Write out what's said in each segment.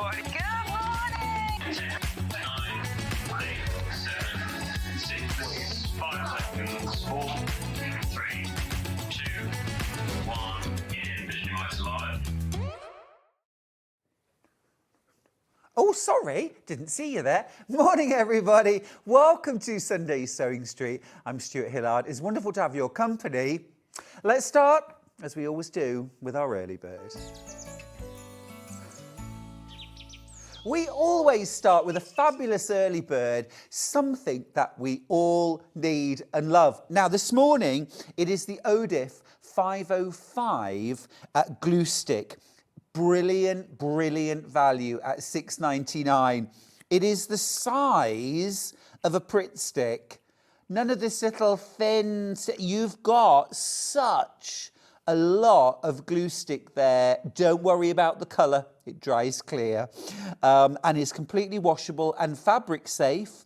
everybody. Good morning! 10, 9, 8, 7, 6, 5 seconds, 4, 3, 2, 1, in Vision Lights Live. Oh, sorry, didn't see you there. Morning, everybody. Welcome to Sunday's Sewing Street. I'm Stuart Hillard. It's wonderful to have your company. Let's start, as we always do, with our early bird. We always start with a fabulous early bird, something that we all need and love. Now, this morning, it is the Odif 505 glue stick. Brilliant, brilliant value at £6.99. It is the size of a Pritt stick. None of this little thin, you've got such a lot of glue stick there. Don't worry about the colour, it dries clear and is completely washable and fabric safe.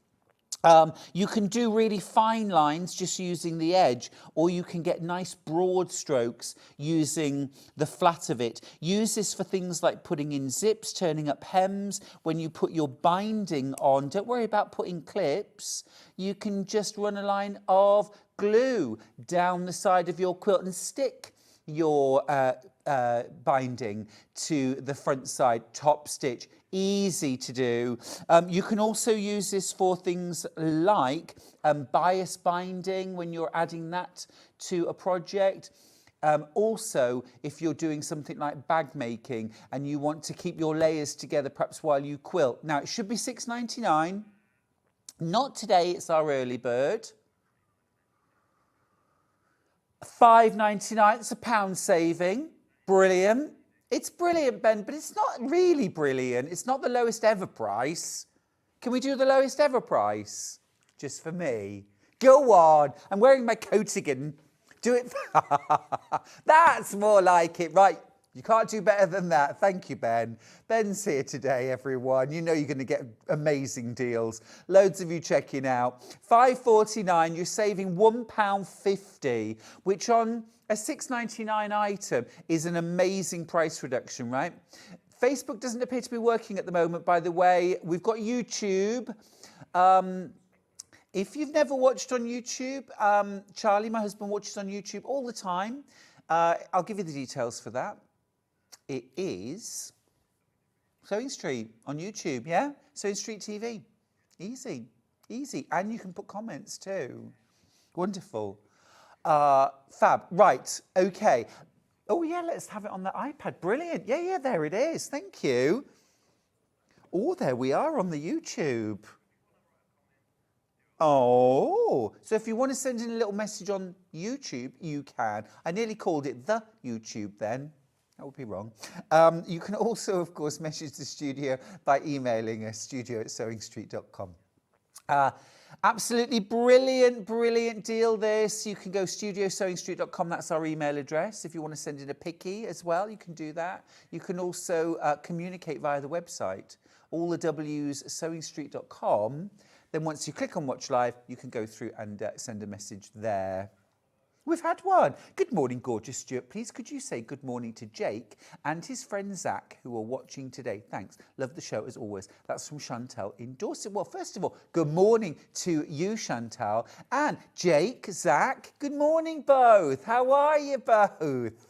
You can do really fine lines just using the edge, or you can get nice broad strokes using the flat of it. Use this for things like putting in zips, turning up hems. When you put your binding on, don't worry about putting clips. You can just run a line of glue down the side of your quilt and stick your binding to the front side, top stitch. Easy to do. You can also use this for things like bias binding when you're adding that to a project. Also, if you're doing something like bag making and you want to keep your layers together perhaps while you quilt. Now, it should be £6.99. Not today, it's our early bird. £5.99, it's a pound saving. Brilliant. It's brilliant, Ben, but it's not really brilliant. It's not the lowest ever price. Can we do the lowest ever price? Just for me. Go on. I'm wearing my coat again. Do it. That's more like it. Right. You can't do better than that. Thank you, Ben. Ben's here today, everyone. You know you're going to get amazing deals. Loads of you checking out. £5.49, you're saving £1.50, which on a £6.99 item is an amazing price reduction, right? Facebook doesn't appear to be working at the moment, by the way. We've got YouTube. If you've never watched on YouTube, Charlie, my husband, watches on YouTube all the time. I'll give you the details for that. It is SewingStreet on YouTube, yeah? SewingStreet TV. Easy, easy. And you can put comments too. Wonderful. Fab. Right, okay. Oh, yeah, let's have it on the iPad. Brilliant. Yeah, yeah, there it is. Thank you. Oh, there we are on the YouTube. Oh, so if you want to send in a little message on YouTube, you can. I nearly called it the YouTube then. That would be wrong. You can also, of course, message the studio by emailing us, studio@sewingstreet.com. Absolutely brilliant, brilliant deal this. You can go studio@sewingstreet.com. That's our email address. If you want to send in a picky as well, you can do that. You can also communicate via the website, all the W's, sewingstreet.com. Then once you click on Watch Live, you can go through and send a message there. We've had one. Good morning, gorgeous Stuart. Please could you say good morning to Jake and his friend Zach, who are watching today. Thanks. Love the show as always. That's from Chantal in Dorset. Well, first of all, good morning to you, Chantal. And Jake, Zach, good morning both. How are you both?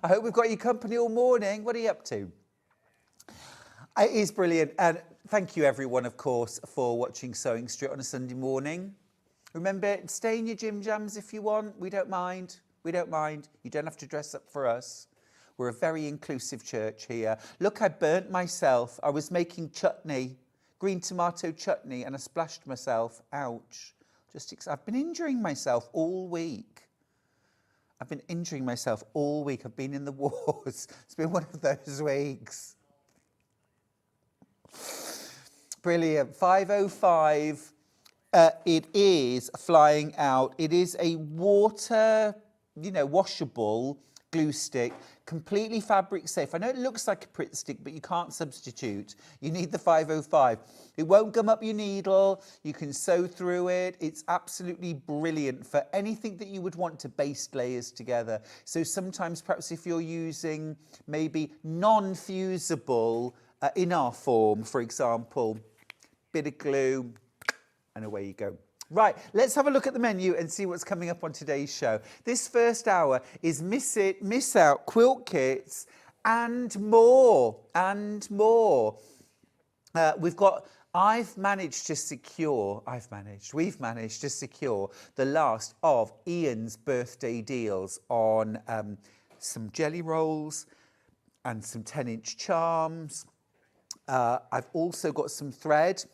I hope we've got you company all morning. What are you up to? It is brilliant. And thank you everyone, of course, for watching Sewing Street on a Sunday morning. Remember, stay in your gym jams if you want. We don't mind. We don't mind. You don't have to dress up for us. We're a very inclusive church here. Look, I burnt myself. I was making chutney, green tomato chutney, and I splashed myself. Ouch. I've been injuring myself all week. I've been injuring myself all week. I've been in the wars. It's been one of those weeks. Brilliant. 505. It is flying out. It is a water, washable glue stick, completely fabric safe. I know it looks like a Pritt stick, but you can't substitute. You need the 505. It won't gum up your needle. You can sew through it. It's absolutely brilliant for anything that you would want to baste layers together. So sometimes perhaps if you're using maybe non-fusible in our form, for example. Bit of glue, and away you go. Right, let's have a look at the menu and see what's coming up on today's show. This first hour is Miss It, Miss Out, quilt kits, and more, and more. We've managed to secure the last of Ian's birthday deals on some jelly rolls and some 10-inch charms. I've also got some thread,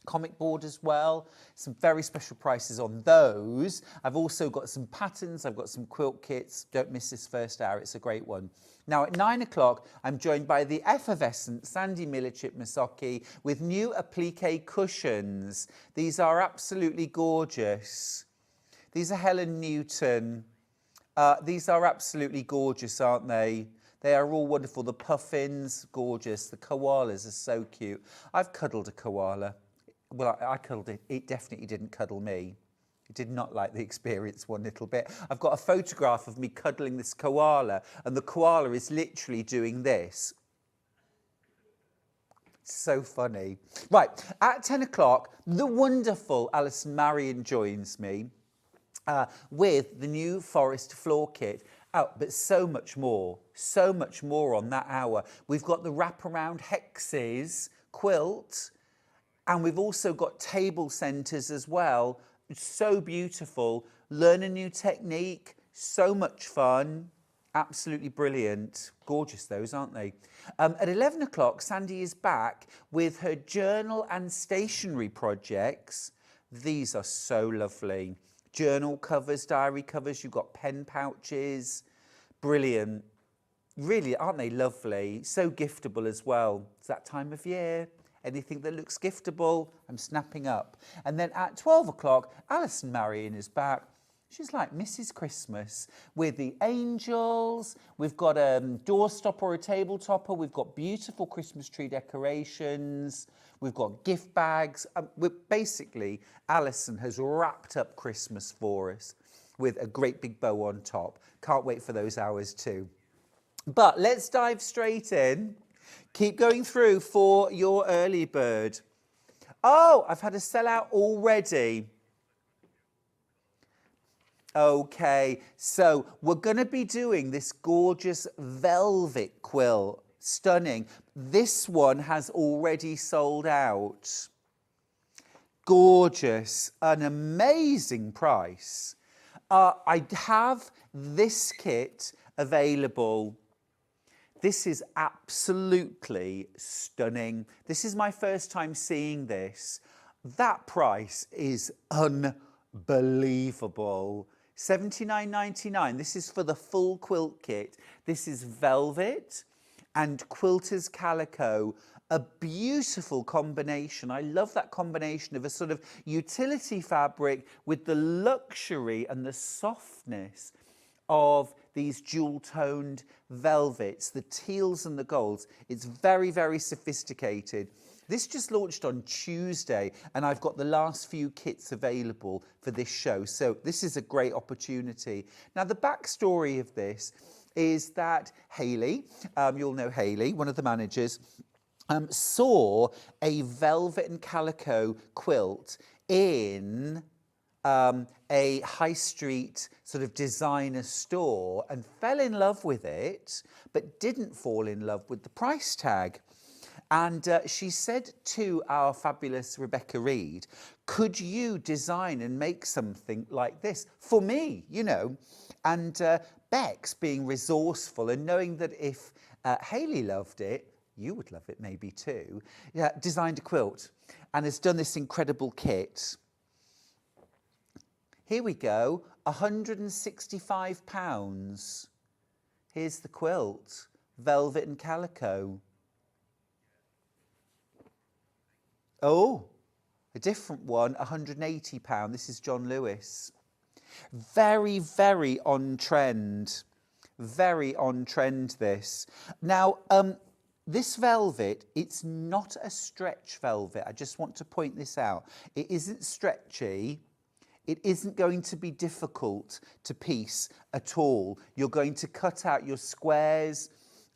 comic board as well, some very special prices on those. I've also got some patterns, I've got some quilt kits. Don't miss this first hour, it's a great one. Now at 9 o'clock, I'm joined by the effervescent Sandi Millichip-Massocchi with new Applique Cushions. These are absolutely gorgeous. These are Helen Newton. These are absolutely gorgeous, aren't they? They are all wonderful. The puffins, gorgeous. The koalas are so cute. I've cuddled a koala. Well, I cuddled it. It definitely didn't cuddle me. It did not like the experience one little bit. I've got a photograph of me cuddling this koala, and the koala is literally doing this. So funny. Right, at 10 o'clock, the wonderful Allison Maryon joins me with the new forest floor kit. Oh, but so much more on that hour. We've got the wraparound hexes quilt, and we've also got table centres as well. It's so beautiful. Learn a new technique. So much fun. Absolutely brilliant. Gorgeous those, aren't they? At 11 o'clock, Sandi is back with her journal and stationery projects. These are so lovely. Journal covers, diary covers. You've got pen pouches. Brilliant. Really, aren't they lovely? So giftable as well. It's that time of year. Anything that looks giftable, I'm snapping up. And then at 12 o'clock, Allison Maryon is back. She's like Mrs. Christmas with the angels. We've got a doorstop or a table topper. We've got beautiful Christmas tree decorations. We've got gift bags. Basically, Allison has wrapped up Christmas for us with a great big bow on top. Can't wait for those hours too. But let's dive straight in. Keep going through for your early bird. Oh, I've had a sellout already. Okay, so we're going to be doing this gorgeous velvet quilt. Stunning. This one has already sold out. Gorgeous. An amazing price. I have this kit available. This is absolutely stunning. This is my first time seeing this. That price is unbelievable. $79.99. This is for the full quilt kit. This is velvet and quilter's calico. A beautiful combination. I love that combination of a sort of utility fabric with the luxury and the softness of these dual-toned velvets, the teals and the golds. It's very, very sophisticated. This just launched on Tuesday, and I've got the last few kits available for this show. So this is a great opportunity. Now, the backstory of this is that Hayley, you'll know Hayley, one of the managers, saw a velvet and calico quilt in a high street sort of designer store and fell in love with it, but didn't fall in love with the price tag. And she said to our fabulous Rebecca Reed, could you design and make something like this for me, you know? And Bex, being resourceful and knowing that if Hayley loved it, you would love it maybe too, designed a quilt and has done this incredible kit. Here we go, £165. Here's the quilt, velvet and calico. Oh, a different one, £180. This is John Lewis. Very, very on trend. Very on trend, this. Now, this velvet, it's not a stretch velvet. I just want to point this out. It isn't stretchy. It isn't going to be difficult to piece at all. You're going to cut out your squares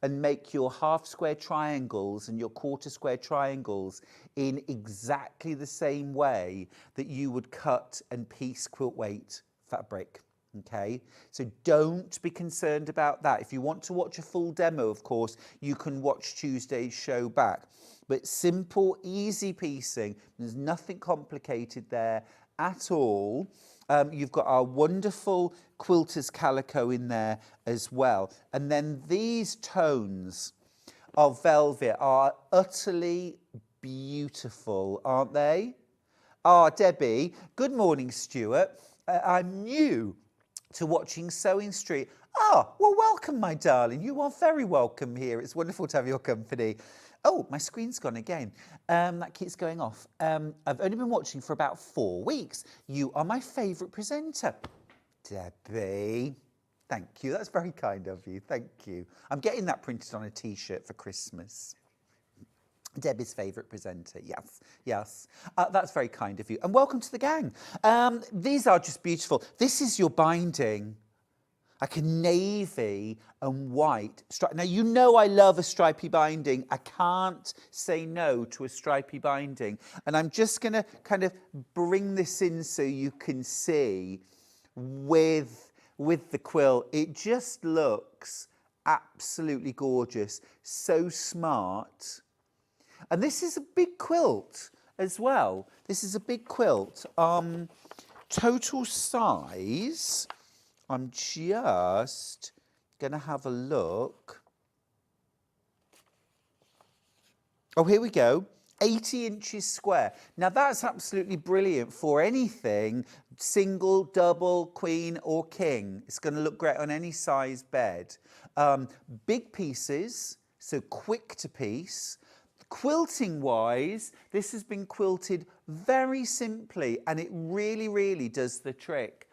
and make your half square triangles and your quarter square triangles in exactly the same way that you would cut and piece quilt weight fabric. Okay, so don't be concerned about that. If you want to watch a full demo, of course, you can watch Tuesday's show back. But simple, easy piecing, there's nothing complicated there at all. You've got our wonderful quilter's calico in there as well. And then these tones of velvet are utterly beautiful, aren't they? Ah, Debbie. Good morning, Stuart. I'm new to watching Sewing Street. Ah, well, welcome, my darling. You are very welcome here. It's wonderful to have your company. Oh, my screen's gone again. That keeps going off. I've only been watching for about 4 weeks. You are my favourite presenter. Debbie, thank you. That's very kind of you. Thank you. I'm getting that printed on a T-shirt for Christmas. Debbie's favourite presenter, yes, yes. That's very kind of you. And welcome to the gang. These are just beautiful. This is your binding, like a navy and white stripe. Now, you know I love a stripy binding. I can't say no to a stripy binding. And I'm just going to kind of bring this in so you can see with the quilt. It just looks absolutely gorgeous. So smart. And this is a big quilt as well. This is a big quilt. Total size, I'm just going to have a look. Oh, here we go. 80 inches square. Now, that's absolutely brilliant for anything, single, double, queen or king. It's going to look great on any size bed. Big pieces, so quick to piece. Quilting wise, this has been quilted very simply and it really, really does the trick.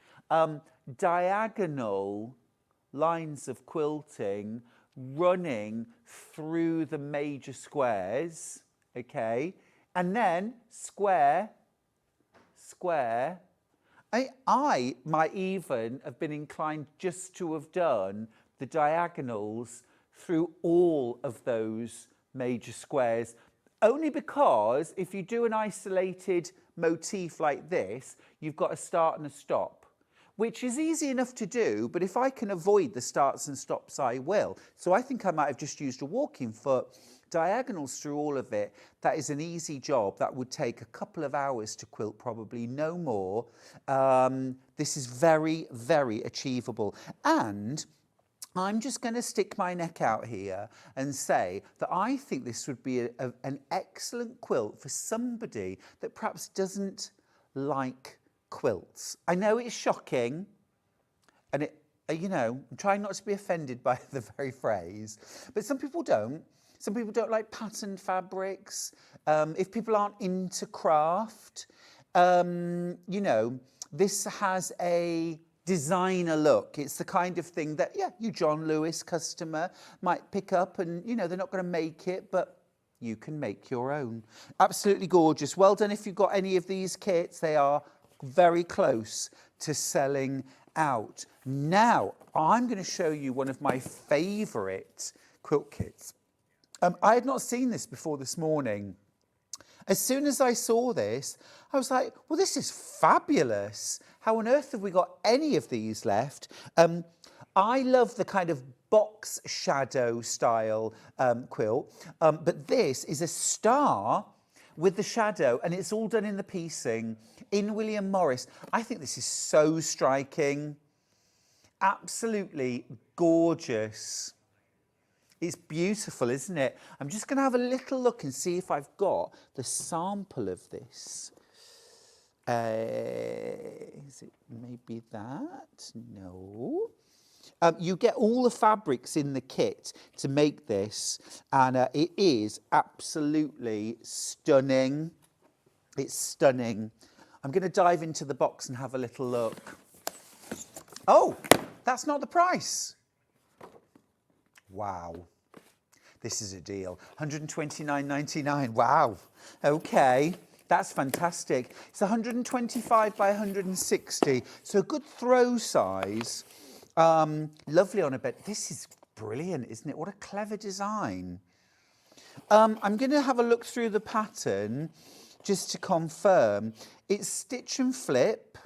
Diagonal lines of quilting running through the major squares, okay? And then square, square. I might even have been inclined just to have done the diagonals through all of those major squares, only because if you do an isolated motif like this, you've got a start and a stop, which is easy enough to do, but if I can avoid the starts and stops, I will. So I think I might have just used a walking foot, diagonals through all of it. That is an easy job. That would take a couple of hours to quilt, probably no more. This is very, very achievable. And I'm just going to stick my neck out here and say that I think this would be an excellent quilt for somebody that perhaps doesn't like quilts. I know it's shocking, and you know, I'm trying not to be offended by the very phrase, but some people don't. Some people don't like patterned fabrics. If people aren't into craft, you know, this has a designer look. It's the kind of thing that, yeah, you John Lewis customer might pick up and, you know, they're not going to make it, but you can make your own. Absolutely gorgeous. Well done if you've got any of these kits. They are very close to selling out. Now, I'm going to show you one of my favourite quilt kits. I had not seen this before this morning. As soon as I saw this, I was like, well, this is fabulous. How on earth have we got any of these left? I love the kind of box shadow style quilt, but this is a star with the shadow, and it's all done in the piecing in William Morris. I think this is so striking. Absolutely gorgeous. It's beautiful, isn't it? I'm just going to have a little look and see if I've got the sample of this. Is it maybe that? No. You get all the fabrics in the kit to make this, and it is absolutely stunning. It's stunning. I'm going to dive into the box and have a little look. Oh, that's not the price. Wow. This is a deal. $129.99. Wow. Okay. That's fantastic. It's 125 by 160. So a good throw size. Lovely on a bed. This is brilliant, isn't it? What a clever design. I'm going to have a look through the pattern just to confirm. It's stitch and flip,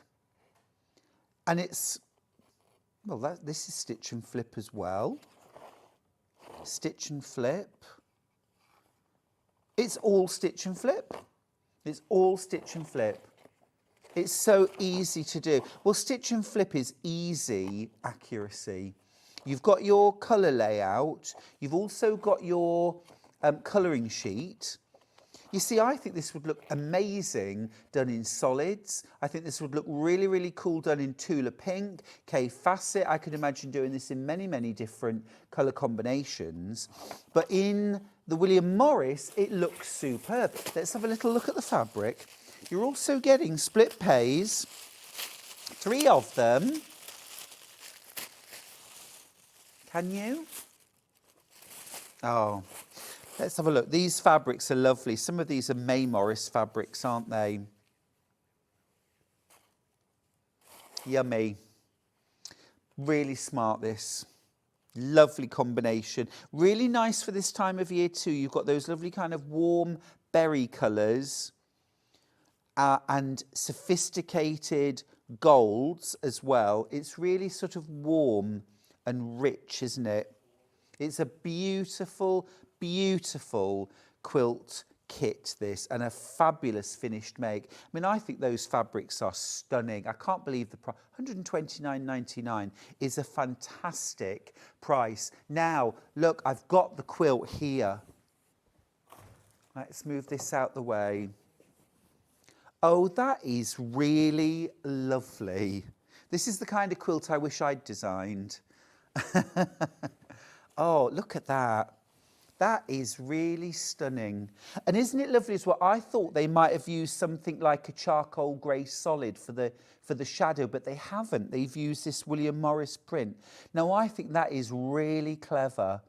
and it's, well, this is stitch and flip as well. Stitch and flip. It's all stitch and flip. It's all stitch and flip. It's so easy to do. Well, stitch and flip is easy accuracy. You've got your colour layout. You've also got your colouring sheet. You see, I think this would look amazing done in solids. I think this would look really, really cool done in Tula Pink, K Facet. I could imagine doing this in many, many different colour combinations. But in the William Morris, it looks superb. Let's have a little look at the fabric. You're also getting split pays, 3 of them. Can you? Oh, let's have a look. These fabrics are lovely. Some of these are May Morris fabrics, aren't they? Yummy. Really smart, this. Lovely combination. Really nice for this time of year too. You've got those lovely kind of warm berry colours and sophisticated golds as well. It's really sort of warm and rich, isn't it? It's a beautiful, beautiful quilt kit, this, and a fabulous finished make. I mean, I think those fabrics are stunning. I can't believe the price. £129.99 is a fantastic price. Now, look, I've got the quilt here. Let's move this out the way. Oh, that is really lovely. This is the kind of quilt I wish I'd designed. Oh, look at that. That is really stunning. And isn't it lovely as well? I thought they might have used something like a charcoal grey solid for the shadow, but they haven't. They've used this William Morris print. Now, I think that is really clever.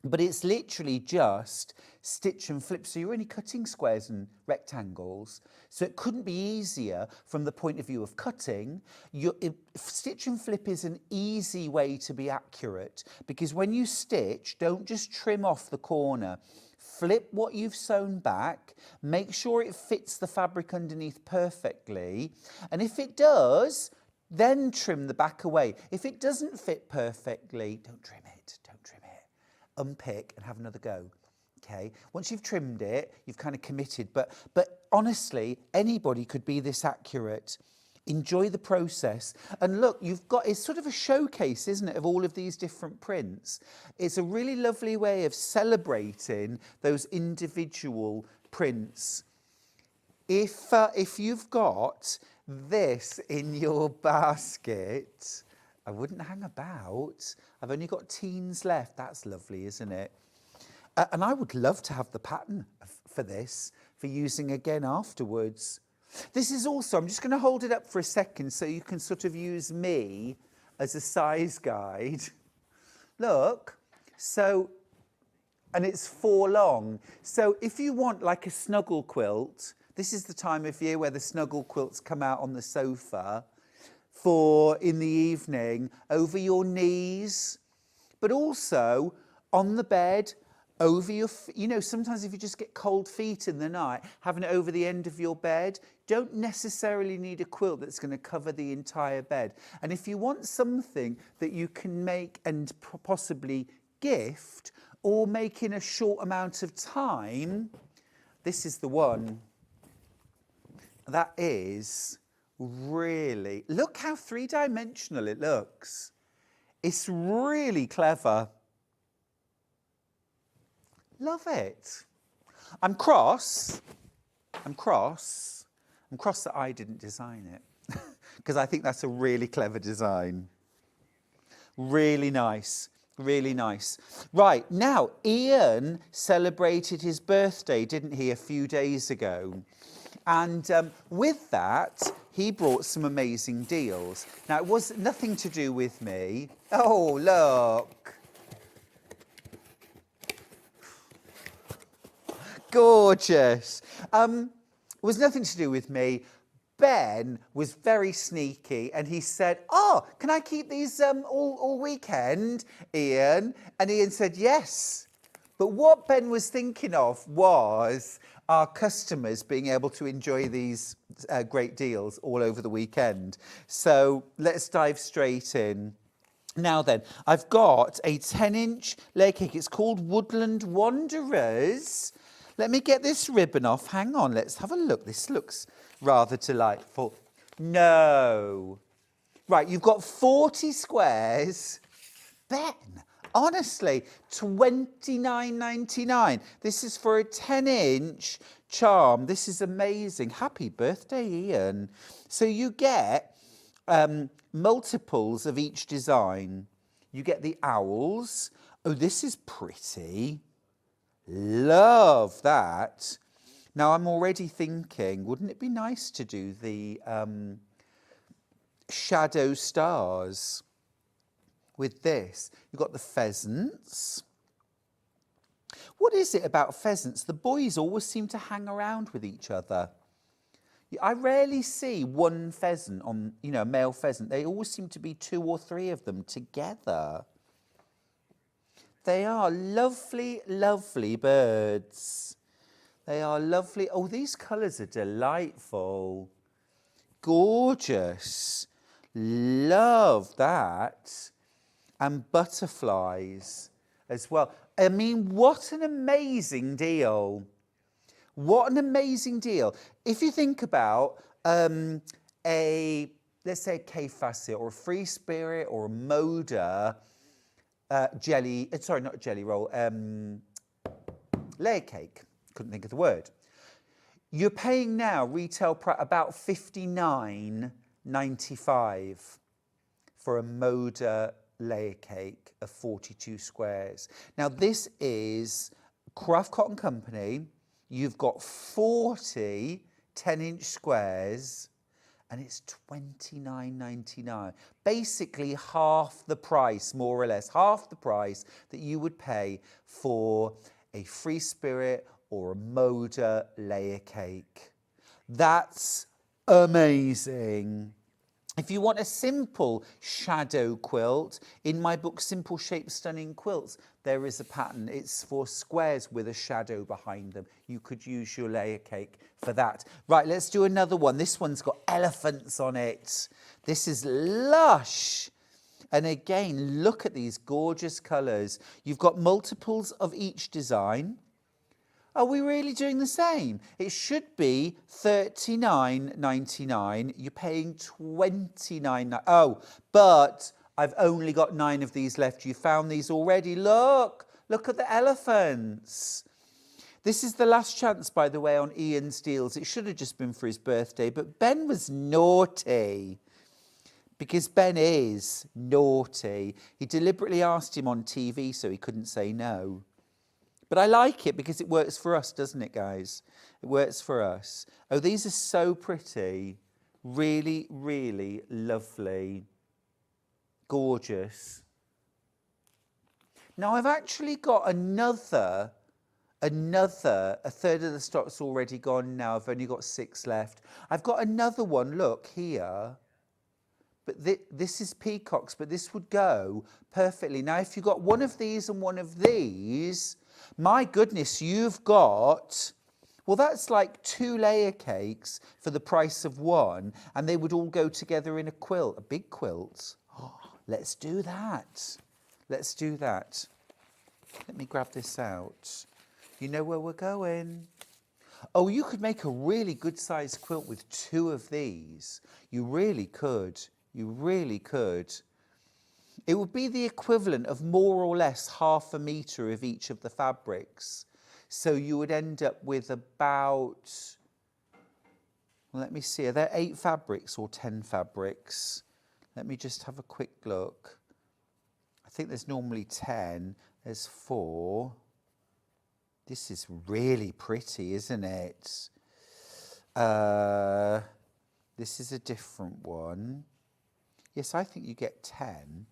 But it's literally just stitch and flip. So you're only cutting squares and rectangles. So it couldn't be easier from the point of view of cutting. Stitch and flip is an easy way to be accurate, because when you stitch, don't just trim off the corner. Flip what you've sewn back, make sure it fits the fabric underneath perfectly. And if it does, then trim the back away. If it doesn't fit perfectly, don't trim it, don't trim it. Unpick and have another go. Okay, once you've trimmed it, you've kind of committed, but honestly, anybody could be this accurate. Enjoy the process. And look, you've got, it's sort of a showcase, isn't it, of all of these different prints. It's a really lovely way of celebrating those individual prints. If you've got this in your basket, I wouldn't hang about. I've only got teens left. That's lovely, isn't it? And I would love to have the pattern for this, for using again afterwards. This is also, I'm just going to hold it up for a second so you can sort of use me as a size guide. Look, so, and it's 4 long. So if you want like a snuggle quilt, this is the time of year where the snuggle quilts come out on the sofa for in the evening, over your knees, but also on the bed, over your, you know, sometimes if you just get cold feet in the night, having it over the end of your bed, don't necessarily need a quilt that's going to cover the entire bed. And if you want something that you can make and possibly gift or make in a short amount of time, this is the one. That is really, look how 3-dimensional it looks. It's really clever. Love it. I'm cross that I didn't design it, because I think that's a really clever design. Really nice. Really nice. Right, now, Ian celebrated his birthday, didn't he, a few days ago? And with that, he brought some amazing deals. Now, it was nothing to do with me. Oh, look. Gorgeous. It was nothing to do with me, Ben was very sneaky and he said, "Oh, can I keep these all weekend, Ian?" And Ian said, "Yes." But what Ben was thinking of was our customers being able to enjoy these great deals all over the weekend. So let's dive straight in. Now then, I've got a 10-inch layer cake. It's called Woodland Wanderers. Let me get this ribbon off. Hang on, let's have a look. This looks rather delightful. No. Right, you've got 40 squares. Ben, honestly, $29.99. This is for a 10-inch charm. This is amazing. Happy birthday, Ian. So you get multiples of each design. You get the owls. Oh, this is pretty. Love that. Now, I'm already thinking, wouldn't it be nice to do the shadow stars with this? You've got the pheasants. What is it about pheasants? The boys always seem to hang around with each other. I rarely see one pheasant on, a male pheasant. They always seem to be 2 or 3 of them together. They are lovely, lovely birds. They are lovely. Oh, these colours are delightful. Gorgeous. Love that. And butterflies as well. I mean, what an amazing deal. What an amazing deal. If you think about let's say a Cave Facet or a Free Spirit or a Moda layer cake. Couldn't think of the word. You're paying now retail price about $59.95 for a Moda layer cake of 42 squares. Now this is Craft Cotton Company. You've got 40 10-inch squares and it's $29.99. Basically half the price, more or less, half the price that you would pay for a Free Spirit or a Moda layer cake. That's amazing. If you want a simple shadow quilt, in my book, Simple Shape Stunning Quilts, there is a pattern. It's for squares with a shadow behind them. You could use your layer cake for that. Right, let's do another one. This one's got elephants on it. This is lush. And again, look at these gorgeous colours. You've got multiples of each design. Are we really doing the same? It should be $39.99. You're paying $29. Oh, but I've only got 9 of these left. You found these already. Look at the elephants. This is the last chance, by the way, on Ian's deals. It should have just been for his birthday, but Ben was naughty. Because Ben is naughty. He deliberately asked him on TV so he couldn't say no. But I like it because it works for us, doesn't it, guys? It works for us. Oh, these are so pretty. Really, really lovely. Gorgeous. Now, I've actually got a third of the stock's already gone now. I've only got 6 left. I've got another one, look, here. But this is peacocks, but this would go perfectly. Now, if you've got one of these and one of these, my goodness, you've got, well, that's like 2 layer cakes for the price of 1, and they would all go together in a quilt, a big quilt. Oh, let's do that. Let's do that. Let me grab this out. You know where we're going. Oh, you could make a really good sized quilt with 2 of these. You really could. You really could. It would be the equivalent of more or less ½ a metre of each of the fabrics. So you would end up with about, well, let me see, are there 8 fabrics or 10 fabrics? Let me just have a quick look. I think there's normally 10. There's 4. This is really pretty, isn't it? This is a different one. Yes, I think you get 10.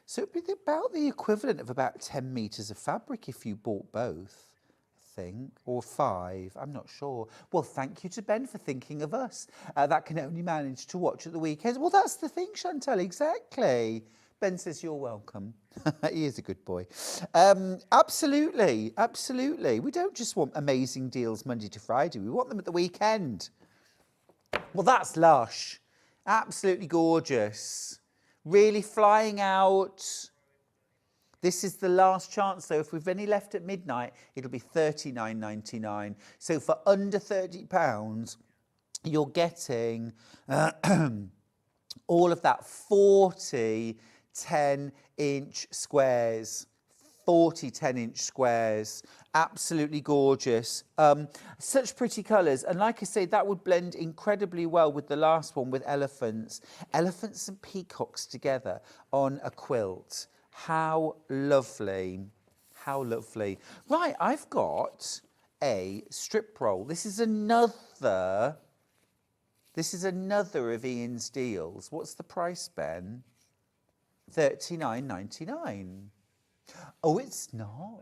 So it'd be about the equivalent of about 10 metres of fabric if you bought both. I think, or 5, I'm not sure. Well, thank you to Ben for thinking of us. That can only manage to watch at the weekends. Well, that's the thing, Chantal, exactly. Ben says you're welcome. He is a good boy. Absolutely, absolutely. We don't just want amazing deals Monday to Friday. We want them at the weekend. Well, that's lush. Absolutely gorgeous. Really flying out. This is the last chance, though. If we've any left at midnight, it'll be $39.99. So for under £30, you're getting all of that 40 10-inch squares. 40 10-inch squares. Absolutely gorgeous. Such pretty colours. And like I say, that would blend incredibly well with the last one with elephants. Elephants and peacocks together on a quilt. How lovely. How lovely. Right, I've got a strip roll. This is another of Ian's deals. What's the price, Ben? $39.99. Oh, it's not.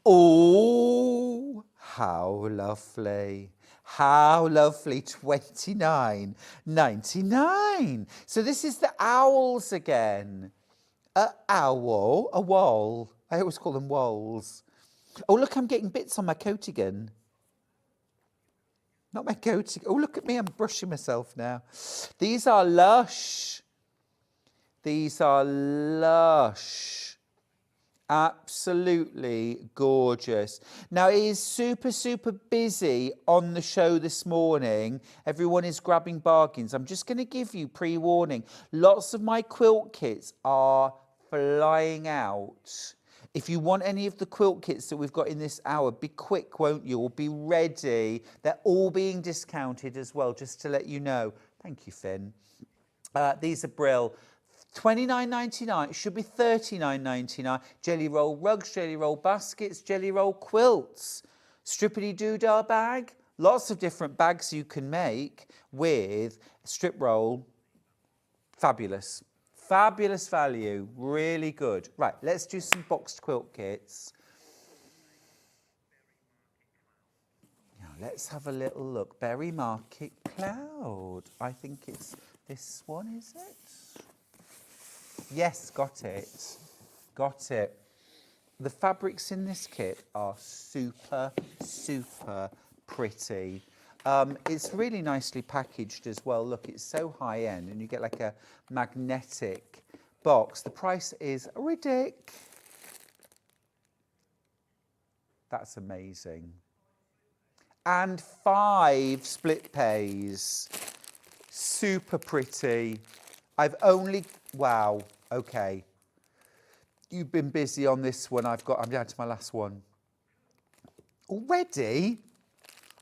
Oh, how lovely. How lovely. $29.99. So this is the owls again. A owl, a wall. I always call them walls. Oh, look, I'm getting bits on my coat again. Not my coat. Oh, look at me, I'm brushing myself now. These are lush. These are lush. Absolutely gorgeous. Now, it is super, super busy on the show this morning. Everyone is grabbing bargains. I'm just going to give you pre-warning. Lots of my quilt kits are flying out. If you want any of the quilt kits that we've got in this hour, be quick, won't you? Or be ready. They're all being discounted as well, just to let you know. Thank you, Finn. These are brill. $29.99. It should be $39.99. Jelly roll rugs, jelly roll baskets, jelly roll quilts. Strippity doodah bag. Lots of different bags you can make with strip roll. Fabulous. Fabulous value. Really good. Right, let's do some boxed quilt kits. Now, let's have a little look. Berry Market Cloud. I think it's this one, is it? Yes, got it. Got it. The fabrics in this kit are super, super pretty. It's really nicely packaged as well. Look, it's so high end, and you get like a magnetic box. The price is ridiculous. That's amazing. And 5 split pays. Super pretty. I've only, wow, okay. You've been busy on this one. I'm down to my last one. Already?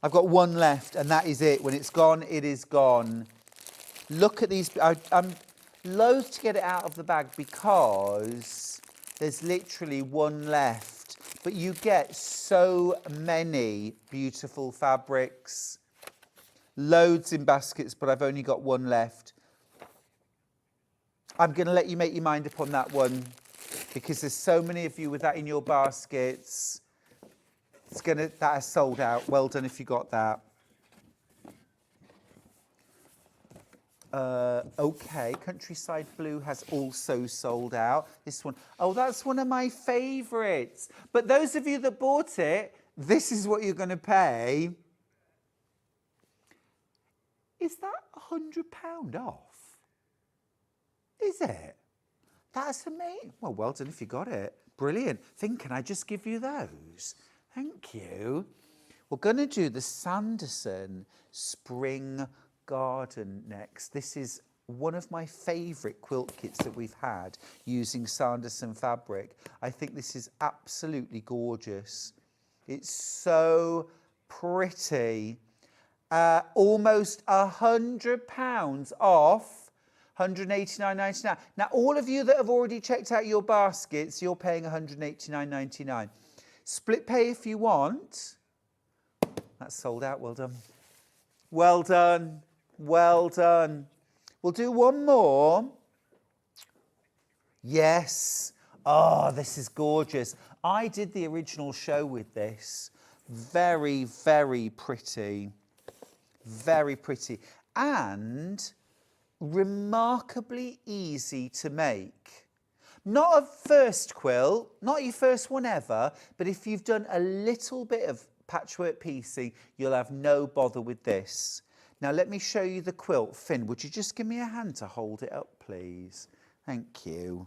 I've got one left, and that is it. When it's gone, it is gone. Look at these. I'm loath to get it out of the bag because there's literally one left. But you get so many beautiful fabrics. Loads in baskets, but I've only got one left. I'm going to let you make your mind up on that one because there's so many of you with that in your baskets. That has sold out. Well done if you got that. Okay, Countryside Blue has also sold out. This one, oh, that's one of my favourites. But those of you that bought it, this is what you're going to pay. Is that £100 off? Is it? That's amazing. Well done if you got it. Brilliant. Finn, can I just give you those? Thank you. We're going to do the Sanderson Spring Garden next. This is one of my favourite quilt kits that we've had using Sanderson fabric. I think this is absolutely gorgeous. It's so pretty. Almost £100 off. $189.99. Now, all of you that have already checked out your baskets, you're paying $189.99. Split pay if you want. That's sold out. Well done. Well done. Well done. We'll do one more. Yes. Oh, this is gorgeous. I did the original show with this Very, very pretty. Very pretty. And remarkably easy to make. Not a first quilt, not your first one ever, but if you've done a little bit of patchwork piecing, you'll have no bother with this. Now let me show you the quilt. Finn, would you just give me a hand to hold it up, please? Thank you.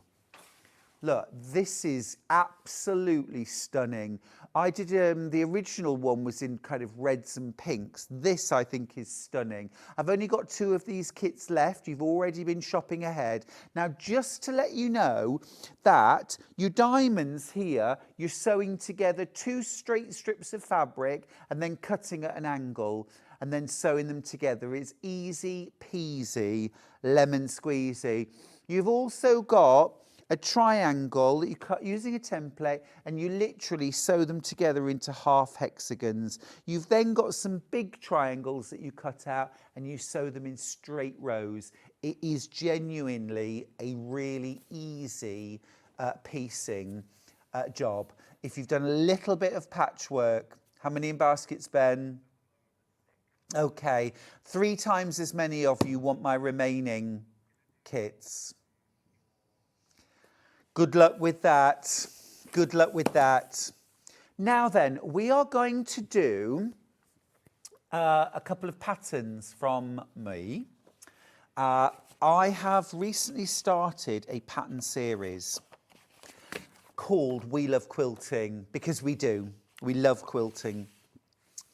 Look, this is absolutely stunning. I did, the original one was in kind of reds and pinks. This, I think, is stunning. I've only got 2 of these kits left. You've already been shopping ahead. Now, just to let you know that your diamonds here, you're sewing together 2 straight strips of fabric and then cutting at an angle and then sewing them together. It's easy peasy, lemon squeezy. You've also got a triangle that you cut using a template, and you literally sew them together into half hexagons. You've then got some big triangles that you cut out and you sew them in straight rows. It is genuinely a really easy piecing job. If you've done a little bit of patchwork, how many in baskets, Ben? Okay, 3 times as many of you want my remaining kits. Good luck with that. Good luck with that. Now then, we are going to do a couple of patterns from me. I have recently started a pattern series called We Love Quilting, because we do. We love quilting.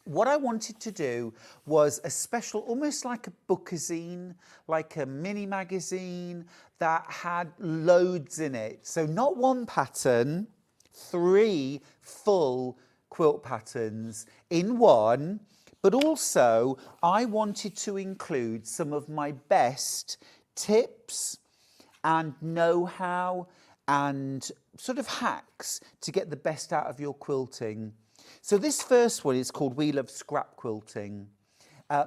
What I wanted to do was a special, almost like a bookazine, like a mini magazine that had loads in it. So not 1 pattern, 3 full quilt patterns in one, but also I wanted to include some of my best tips and know-how and sort of hacks to get the best out of your quilting. So this first one is called We Love Scrap Quilting,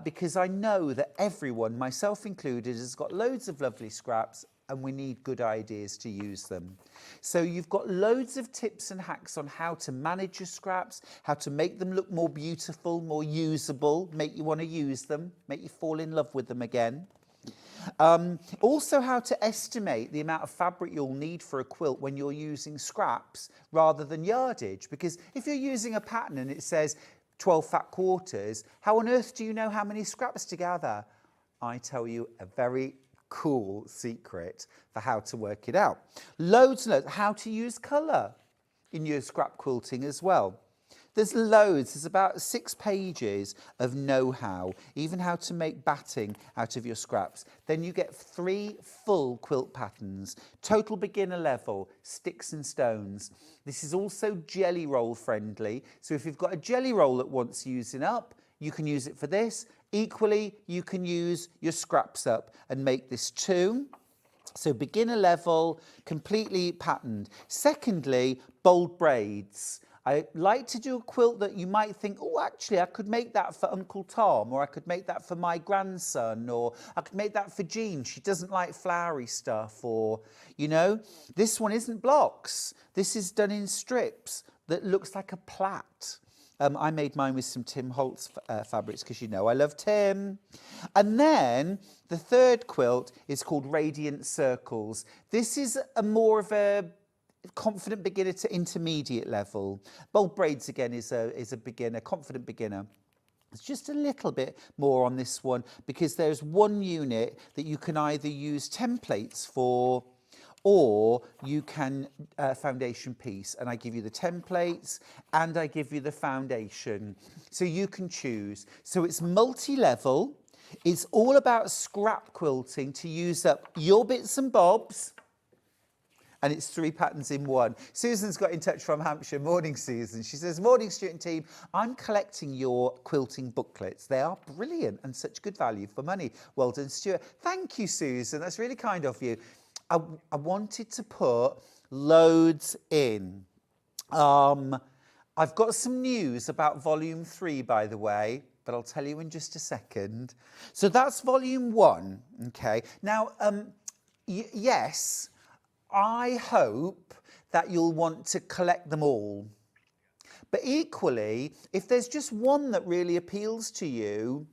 because I know that everyone, myself included, has got loads of lovely scraps and we need good ideas to use them. So you've got loads of tips and hacks on how to manage your scraps, how to make them look more beautiful, more usable, make you want to use them, make you fall in love with them again. Also how to estimate the amount of fabric you'll need for a quilt when you're using scraps rather than yardage, because if you're using a pattern and it says 12 fat quarters, how on earth do you know how many scraps to gather? I tell you a very cool secret for how to work it out. Loads and loads. How to use colour in your scrap quilting as well. There's loads, there's about 6 pages of know-how, even how to make batting out of your scraps. Then you get 3 full quilt patterns, total beginner level, sticks and stones. This is also jelly roll friendly, so if you've got a jelly roll that wants using up, you can use it for this. Equally, you can use your scraps up and make this too. So beginner level, completely patterned. Secondly, bold braids. I like to do a quilt that you might think, oh, actually, I could make that for Uncle Tom, or I could make that for my grandson, or I could make that for Jean. She doesn't like flowery stuff, or, you know, this one isn't blocks. This is done in strips that looks like a plait. I made mine with some Tim Holtz fabrics because you know I love Tim. And then the third quilt is called Radiant Circles. This is a more of a confident beginner to intermediate level. Bold braids again is a beginner, confident beginner. It's just a little bit more on this one because there's one unit that you can either use templates for or you can foundation piece, and I give you the templates and I give you the foundation, so you can choose. So it's multi-level. It's all about scrap quilting to use up your bits and bobs, and it's 3 patterns in one. Susan's got in touch from Hampshire. Morning, Susan. She says, morning, Stuart and team. I'm collecting your quilting booklets. They are brilliant and such good value for money. Well done, Stuart. Thank you, Susan. That's really kind of you. I wanted to put loads in. I've got some news about volume 3, by the way, but I'll tell you in just a second. So that's volume 1, okay? Now, yes, I hope that you'll want to collect them all. But equally, if there's just one that really appeals to you,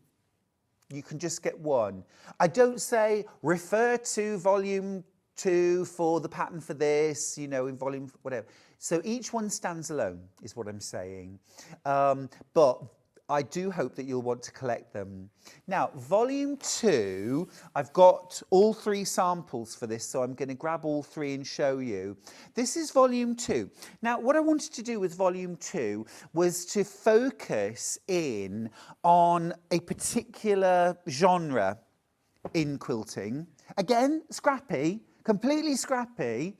you can just get one. I don't say refer to volume 2 for the pattern for this, you know, in volume whatever. So each one stands alone is what I'm saying. But I do hope that you'll want to collect them. Now, volume 2, I've got all 3 samples for this, so I'm going to grab all 3 and show you. This is volume 2. Now, what I wanted to do with volume 2 was to focus in on a particular genre in quilting. Again, scrappy, completely scrappy,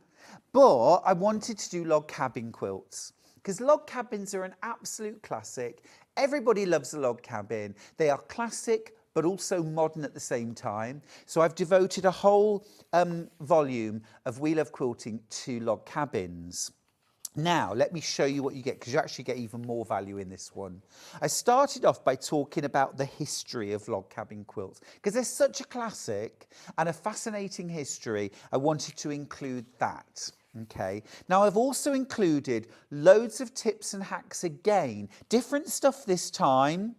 but I wanted to do log cabin quilts because log cabins are an absolute classic. Everybody loves a log cabin. They are classic, but also modern at the same time. So I've devoted a whole volume of We Love Quilting to log cabins. Now, let me show you what you get, because you actually get even more value in this one. I started off by talking about the history of log cabin quilts, because there's such a classic and a fascinating history. I wanted to include that. Okay, now I've also included loads of tips and hacks again, different stuff this time,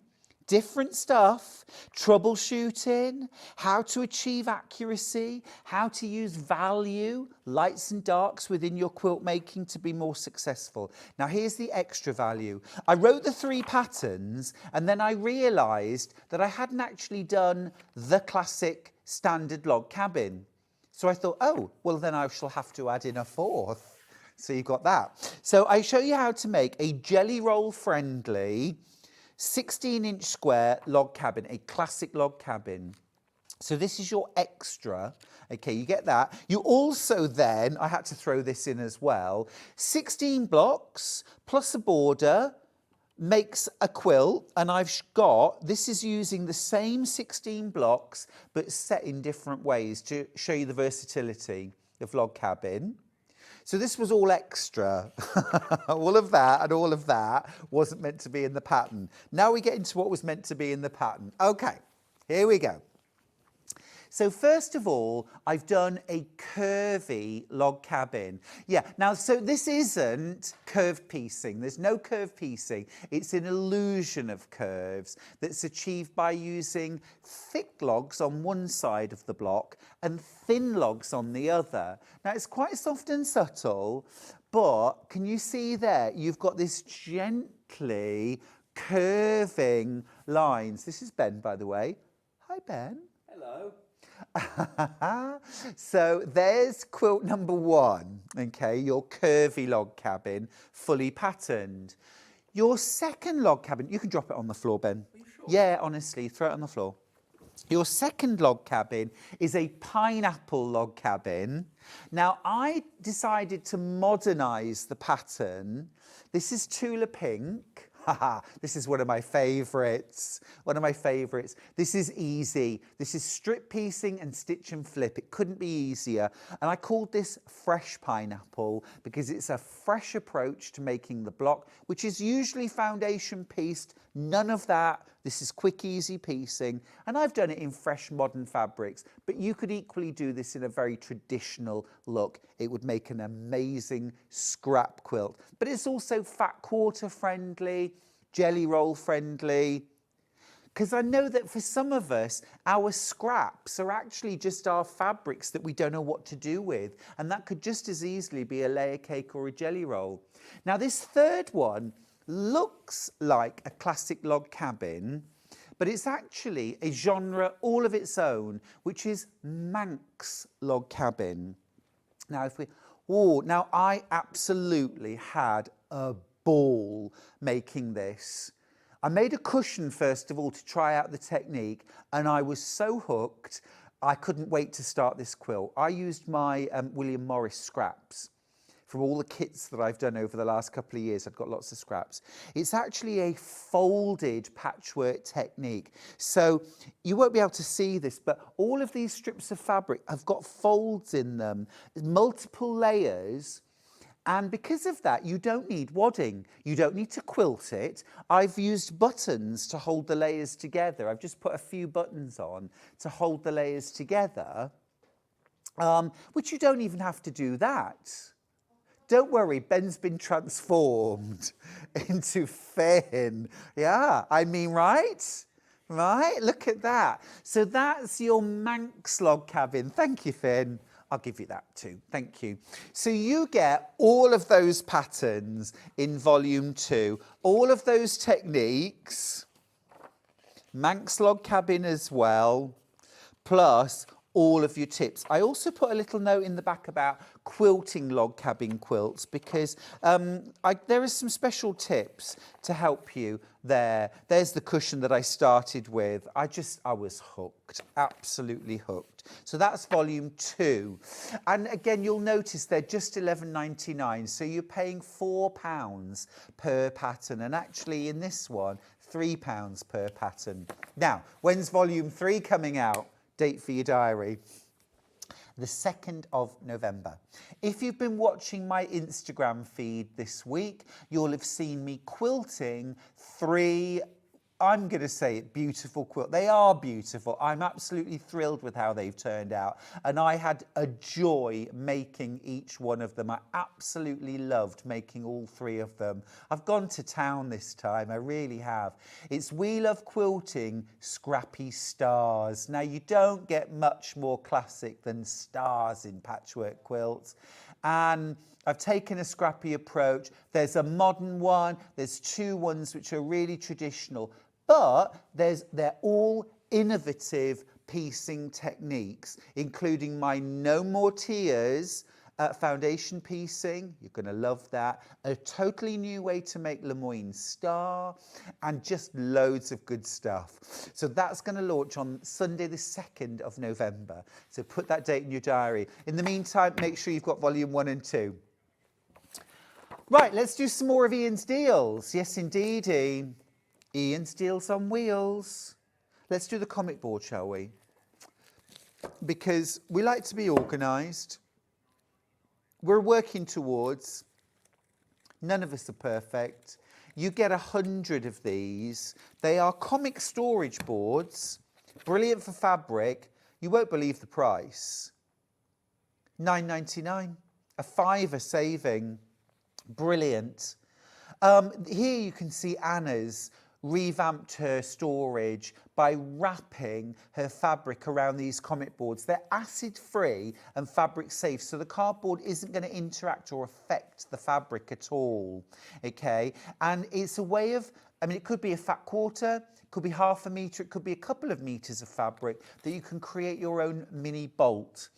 different stuff, troubleshooting, how to achieve accuracy, how to use value, lights and darks within your quilt making to be more successful. Now here's the extra value. I wrote the 3 patterns and then I realised that I hadn't actually done the classic standard log cabin. So I thought, oh, well, then I shall have to add in a 4th. So you've got that. So I show you how to make a jelly roll friendly 16-inch square log cabin, a classic log cabin. So this is your extra. Okay, you get that. You also then, I had to throw this in as well, 16 blocks plus a border makes a quilt, and I've got, this is using the same 16 blocks but set in different ways to show you the versatility of log cabin. So this was all extra. All of that and all of that wasn't meant to be in the pattern. Now we get into what was meant to be in the pattern. Okay, here we go. So first of all, I've done a curvy log cabin. Yeah, now, so this isn't curved piecing. There's no curved piecing. It's an illusion of curves that's achieved by using thick logs on one side of the block and thin logs on the other. Now, it's quite soft and subtle, but can you see there? You've got this gently curving lines. This is Ben, by the way. Hi, Ben. Hello. So there's quilt number 1, okay, your curvy log cabin, fully patterned. Your second log cabin, you can drop it on the floor, Ben. Are you sure? Yeah, honestly, throw it on the floor. Your second log cabin is a pineapple log cabin. Now, I decided to modernise the pattern. This is Tula Pink. This is one of my favourites. One of my favourites. This is easy. This is strip piecing and stitch and flip. It couldn't be easier. And I called this fresh pineapple because it's a fresh approach to making the block, which is usually foundation pieced. None of that. This is quick, easy piecing. And I've done it in fresh, modern fabrics. But you could equally do this in a very traditional look. It would make an amazing scrap quilt. But it's also fat quarter friendly, jelly roll friendly. Because I know that for some of us, our scraps are actually just our fabrics that we don't know what to do with. And that could just as easily be a layer cake or a jelly roll. Now, this third one looks like a classic log cabin, but it's actually a genre all of its own, which is Manx log cabin. Now, now I absolutely had a ball making this. I made a cushion first of all to try out the technique, and I was so hooked I couldn't wait to start this quilt. I used my William Morris scraps from all the kits that I've done over the last couple of years. I've got lots of scraps. It's actually a folded patchwork technique. So you won't be able to see this, but all of these strips of fabric have got folds in them, multiple layers. And because of that, you don't need wadding. You don't need to quilt it. I've used buttons to hold the layers together. I've just put a few buttons on to hold the layers together, which you don't even have to do that. don't worry, Ben's been transformed into Finn. Yeah, I mean, right? Right, look at that. So that's your Manx log cabin. Thank you, Finn. I'll give you that too. Thank you. So you get all of those patterns in volume 2, all of those techniques, Manx log cabin as well, plus all of your tips. I also put a little note in the back about quilting log cabin quilts because there are some special tips to help you there. There's the cushion that I started with. I was hooked, absolutely hooked. So that's volume 2. And again, you'll notice they're just £11.99. So you're paying £4 per pattern. And actually in this one, £3 per pattern. Now, when's volume 3 coming out? Date for your diary. The 2nd of November. If you've been watching my Instagram feed this week, you'll have seen me quilting 3, I'm going to say it, beautiful quilt. They are beautiful. I'm absolutely thrilled with how they've turned out. And I had a joy making each one of them. I absolutely loved making all 3 of them. I've gone to town this time. I really have. It's We Love Quilting Scrappy Stars. Now, you don't get much more classic than stars in patchwork quilts. And I've taken a scrappy approach. There's a modern one. There's 2 ones which are really traditional. But they're all innovative piecing techniques, including my No More Tears foundation piecing. You're going to love that. A totally new way to make Lemoyne Star, and just loads of good stuff. So that's going to launch on Sunday the 2nd of November. So put that date in your diary. In the meantime, make sure you've got volume 1 and 2. Right, let's do some more of Ian's deals. Yes, indeedy. Ian's Deals on Wheels. Let's do the comic board, shall we? Because we like to be organised. We're working towards. None of us are perfect. You get 100 of these. They are comic storage boards. Brilliant for fabric. You won't believe the price. £9.99. A £5 saving. Brilliant. Here you can see Anna's revamped her storage by wrapping her fabric around these comic boards. They're acid-free and fabric safe, so the cardboard isn't going to interact or affect the fabric at all, okay? And it's a way of, I mean, it could be a fat quarter, it could be half a metre, it could be a couple of metres of fabric that you can create your own mini bolt.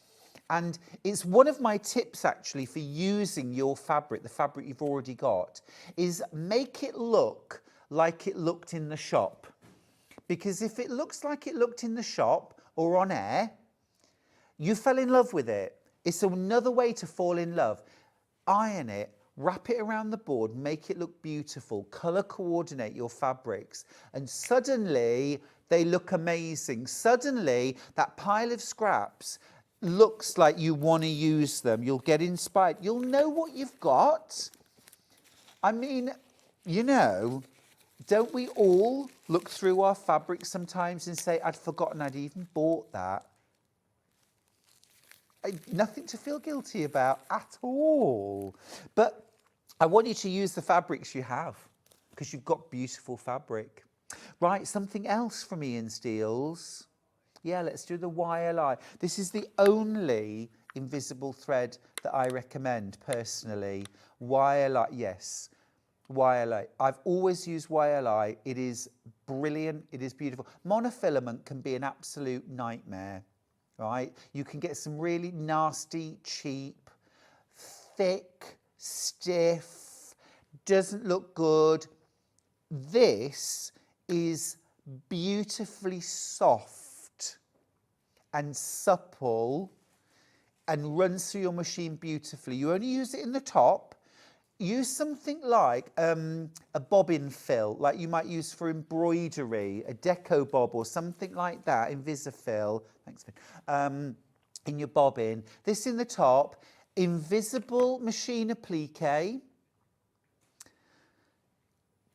And it's one of my tips actually for using your fabric, the fabric you've already got, is make it look like it looked in the shop. Because if it looks like it looked in the shop or on air, you fell in love with it. It's another way to fall in love. Iron it, wrap it around the board, make it look beautiful, colour coordinate your fabrics, and suddenly they look amazing. Suddenly that pile of scraps looks like you want to use them. You'll get inspired. You'll know what you've got. I mean, you know, don't we all look through our fabric sometimes and say, I'd forgotten I'd even bought that? Nothing to feel guilty about at all. But I want you to use the fabrics you have because you've got beautiful fabric. Right, something else from Ian's Deals. Yeah, let's do the YLI. This is the only invisible thread that I recommend personally. YLI, yes. YLI. I've always used YLI. It is brilliant. It is beautiful. Monofilament can be an absolute nightmare, right? You can get some really nasty, cheap, thick, stiff, doesn't look good. This is beautifully soft and supple and runs through your machine beautifully. You only use it in the top. Use something like a bobbin fill, like you might use for embroidery, a deco bob or something like that, Invisifill, thanks, in your bobbin. This in the top, invisible machine applique,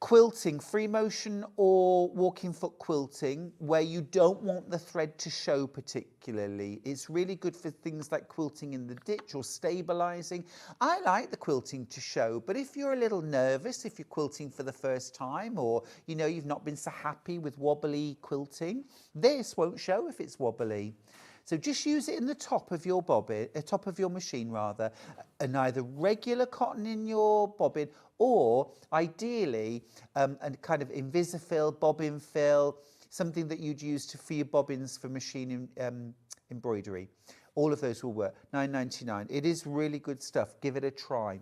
Quilting, free motion or walking foot quilting, where you don't want the thread to show particularly. It's really good for things like quilting in the ditch or stabilising. I like the quilting to show, but if you're a little nervous, if you're quilting for the first time, or you know you've not been so happy with wobbly quilting, this won't show if it's wobbly. So just use it in the top of your bobbin, top of your machine rather, and either regular cotton in your bobbin or ideally a kind of Invisifill, bobbin fill, something that you'd use for your bobbins for machine embroidery. All of those will work. $9.99. It is really good stuff. Give it a try.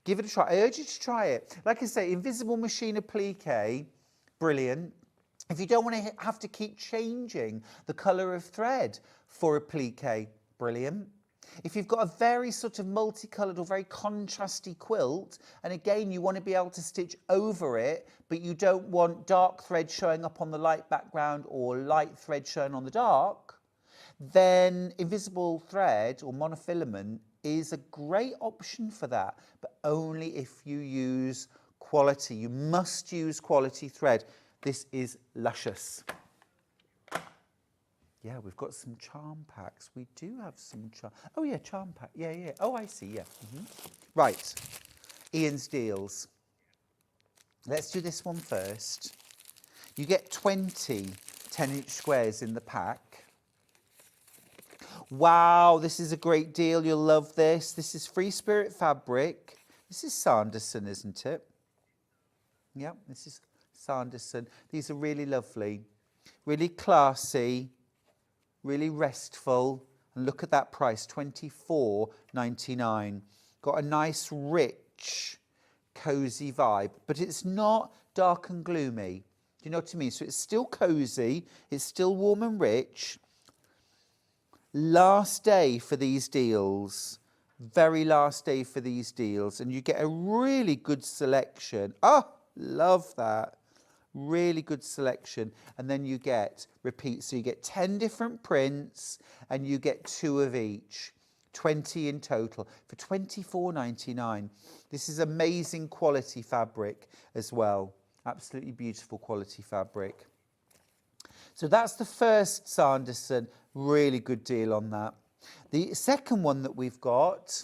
Give it a try. I urge you to try it. Like I say, Invisible Machine Applique, brilliant. If you don't want to have to keep changing the colour of thread for applique, brilliant. If you've got a very sort of multicoloured or very contrasty quilt, and again, you want to be able to stitch over it, but you don't want dark thread showing up on the light background or light thread showing on the dark, then invisible thread or monofilament is a great option for that, but only if you use quality. You must use quality thread. This is luscious. Yeah, we've got some charm packs. We do have some charm. Oh, yeah, charm pack. Yeah, yeah. Oh, I see, yeah. Right. Ian's deals. Let's do this one first. You get 20 10-inch squares in the pack. Wow, this is a great deal. You'll love this. This is Free Spirit fabric. This is Sanderson, isn't it? Yeah, this is Sanderson. These are really lovely, really classy, really restful. And look at that price, $24.99. Got a nice, rich, cozy vibe, but it's not dark and gloomy. Do you know what I mean? So it's still cozy, it's still warm and rich. Last day for these deals. Very last day for these deals. And you get a really good selection. Oh, love that. Really good selection. And then you get repeat. So you get 10 different prints and you get 2 of each. 20 in total for $24.99. This is amazing quality fabric as well. Absolutely beautiful quality fabric. So that's the first Sanderson. Really good deal on that. The second one that we've got,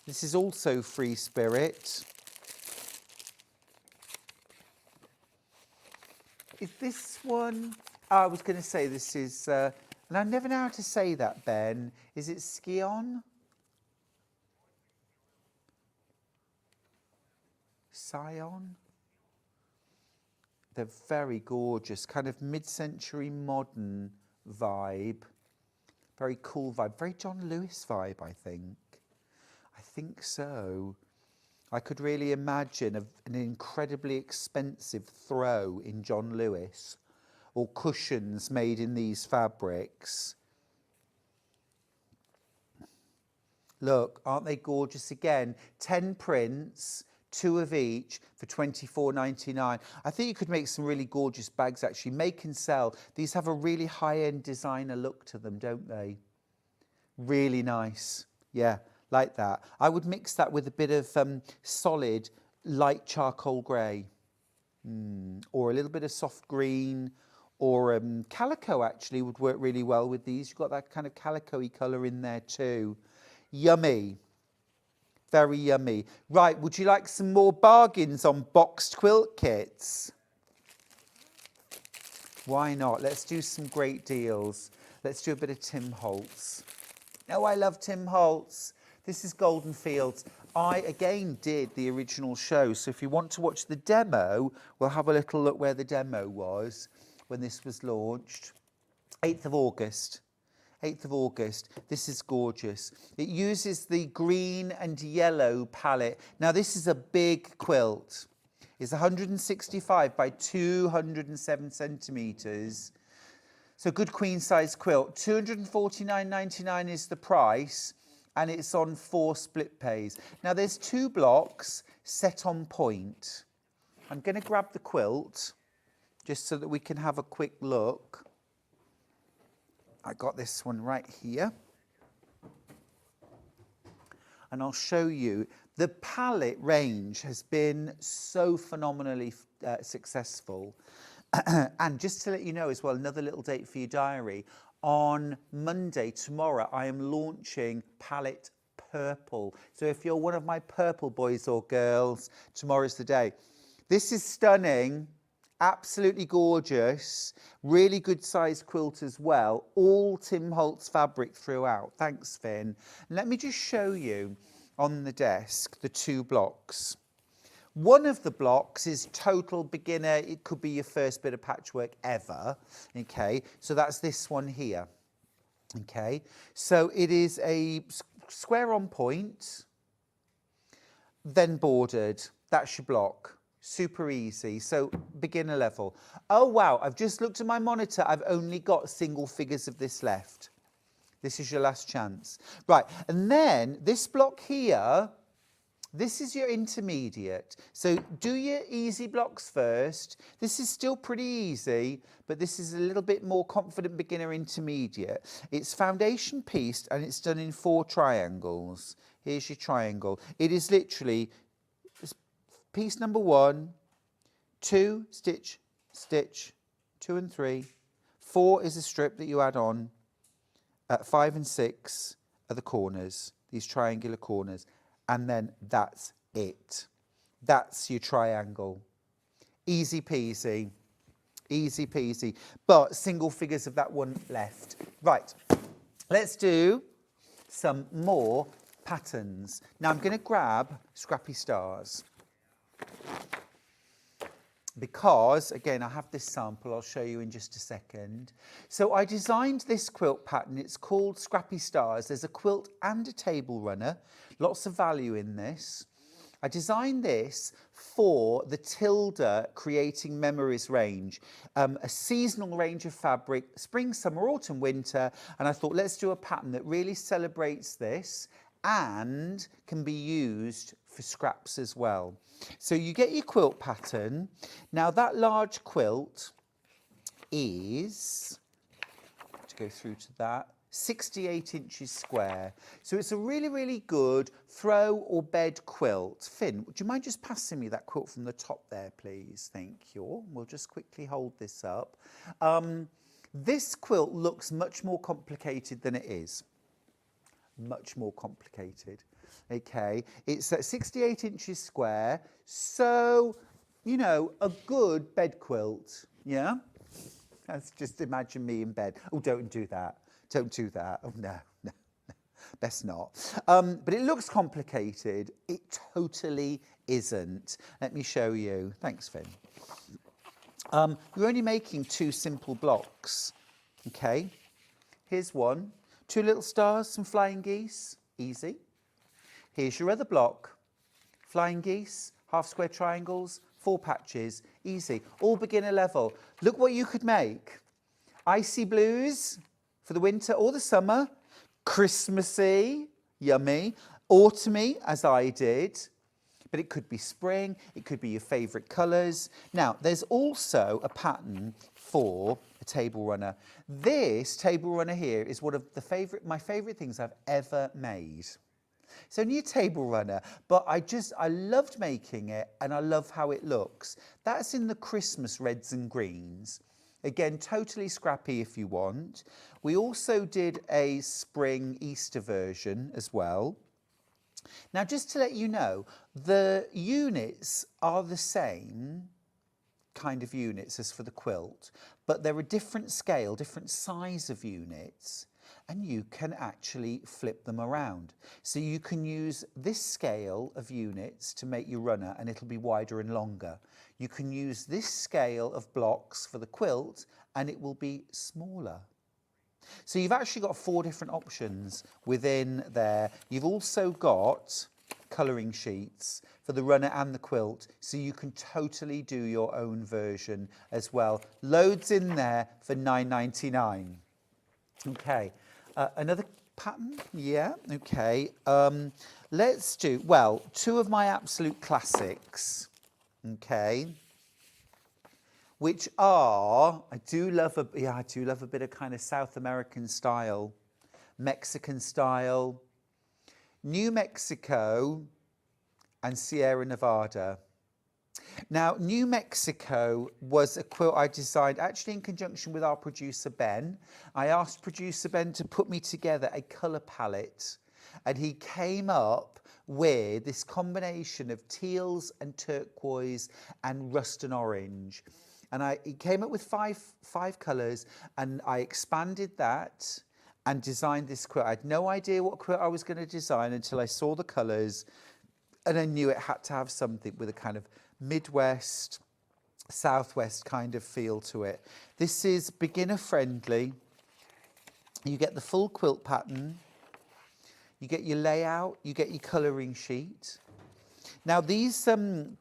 this is also Free Spirit. Is this one? I was going to say this is, and I never know how to say that, Ben. Is it Scion? Scion? They're very gorgeous, kind of mid-century modern vibe. Very cool vibe, very John Lewis vibe, I think. I think so. I could really imagine an incredibly expensive throw in John Lewis or cushions made in these fabrics. Look, aren't they gorgeous again? 10 prints, 2 of each for $24.99. I think you could make some really gorgeous bags actually. Make and sell. These have a really high-end designer look to them, don't they? Really nice. Yeah. Like that. I would mix that with a bit of solid, light charcoal grey. Or a little bit of soft green. Or calico actually would work really well with these. You've got that kind of calico-y colour in there too. Yummy. Very yummy. Right, would you like some more bargains on boxed quilt kits? Why not? Let's do some great deals. Let's do a bit of Tim Holtz. Oh, I love Tim Holtz. This is Golden Fields. I, again, did the original show. So if you want to watch the demo, we'll have a little look where the demo was when this was launched. 8th of August. 8th of August. This is gorgeous. It uses the green and yellow palette. Now, this is a big quilt. It's 165 by 207 centimetres. So good queen size quilt. $249.99 is the price. And it's on 4 split pays. Now there's 2 blocks set on point. I'm going to grab the quilt just so that we can have a quick look. I got this one right here. And I'll show you. The palette range has been so phenomenally successful. And just to let you know as well, another little date for your diary, on Monday, tomorrow, I am launching palette purple. So if you're one of my purple boys or girls, tomorrow's the day. This is stunning, absolutely gorgeous, really good size quilt as well, all Tim Holtz fabric throughout. Thanks, Finn. Let me just show you on the desk the two blocks. One of the blocks is total beginner. It could be your first bit of patchwork ever. Okay, so that's this one here. Okay, so it is a square on point, then bordered. That's your block. Super easy. So beginner level. Oh, wow. I've just looked at my monitor. I've only got single figures of this left. This is your last chance. Right. And then this block here, this is your intermediate. So do your easy blocks first. This is still pretty easy, but this is a little bit more confident beginner intermediate. It's foundation pieced and it's done in 4 triangles. Here's your triangle. It is literally piece number 1, 2, stitch, stitch, 2 and 3. 4 is a strip that you add on. 5 and 6 are the corners, these triangular corners. And then that's it. That's your triangle. Easy peasy. Easy peasy. But single figures of that one left. Right. Let's do some more patterns. Now I'm going to grab Scrappy Stars. Because, again, I have this sample, I'll show you in just a second. So I designed this quilt pattern, it's called Scrappy Stars. There's a quilt and a table runner, lots of value in this. I designed this for the Tilda Creating Memories range, a seasonal range of fabric, spring, summer, autumn, winter, and I thought let's do a pattern that really celebrates this and can be used for scraps as well. So you get your quilt pattern. Now that large quilt is, to go through to that, 68 inches square. So it's a really, really good throw or bed quilt. Finn, would you mind just passing me that quilt from the top there, please? Thank you. We'll just quickly hold this up. This quilt looks much more complicated than it is. Much more complicated. Okay, it's at 68 inches square, so, you know, a good bed quilt, yeah? Let's just imagine me in bed. Oh, don't do that. Don't do that. Oh, no, no, no. Best not. But it looks complicated. It totally isn't. Let me show you. Thanks, Finn. You're only making 2 simple blocks, okay? Here's one. 2 little stars, some flying geese, easy. Here's your other block, flying geese, half square triangles, 4 patches, easy, all beginner level. Look what you could make. Icy blues for the winter or the summer, Christmassy, yummy, autumny, as I did, but it could be spring, it could be your favourite colours. Now, there's also a pattern for a table runner. This table runner here is one of my favourite things I've ever made. It's only a table runner, but I loved making it and I love how it looks. That's in the Christmas reds and greens. Again, totally scrappy if you want. We also did a spring Easter version as well. Now, just to let you know, the units are the same kind of units as for the quilt, but they're a different scale, different size of units, and you can actually flip them around. So you can use this scale of units to make your runner and it'll be wider and longer. You can use this scale of blocks for the quilt and it will be smaller. So you've actually got 4 different options within there. You've also got colouring sheets for the runner and the quilt, so you can totally do your own version as well. Loads in there for $9.99. Okay, another pattern? Yeah, okay. Let's do, well, 2 of my absolute classics, okay, which are, I do love a bit of kind of South American style, Mexican style, New Mexico, and Sierra Nevada. Now, New Mexico was a quilt I designed actually in conjunction with our producer Ben. I asked producer Ben to put me together a colour palette, and he came up with this combination of teals and turquoise and rust and orange. And he came up with five colours, and I expanded that and designed this quilt. I had no idea what quilt I was going to design until I saw the colours, and I knew it had to have something with a kind of Midwest, Southwest kind of feel to it. This is beginner friendly. You get the full quilt pattern, you get your layout, you get your colouring sheet. Now these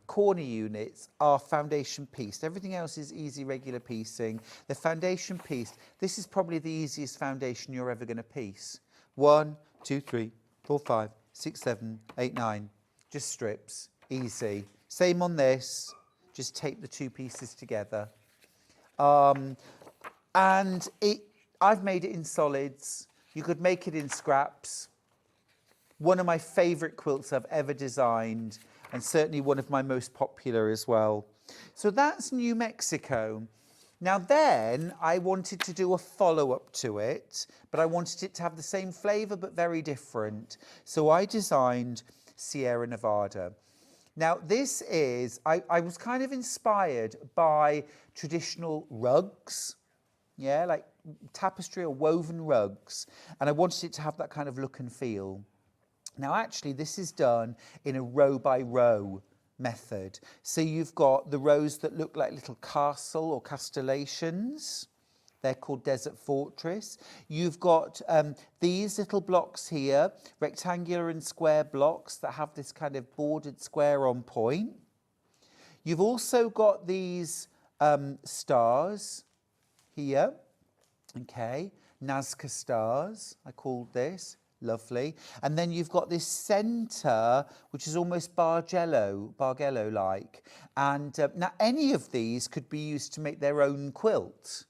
corner units are foundation pieced. Everything else is easy regular piecing. The foundation pieced, this is probably the easiest foundation you're ever going to piece. 1, 2, 3, 4, 5, 6, 7, 8, 9. Just strips, easy. Same on this, just tape the two pieces together. And I've made it in solids. You could make it in scraps. One of my favourite quilts I've ever designed, and certainly one of my most popular as well. So that's New Mexico. Now then, I wanted to do a follow-up to it, but I wanted it to have the same flavour but very different. So I designed Sierra Nevada. Now this is, I was kind of inspired by traditional rugs, yeah, like tapestry or woven rugs, and I wanted it to have that kind of look and feel. Now actually this is done in a row by row method. So you've got the rows that look like little castle or castellations. They're called Desert Fortress. You've got these little blocks here, rectangular and square blocks that have this kind of bordered square on point. You've also got these stars here, okay, Nazca stars, I called this. Lovely. And then you've got this centre, which is almost Bargello-like. And now any of these could be used to make their own quilt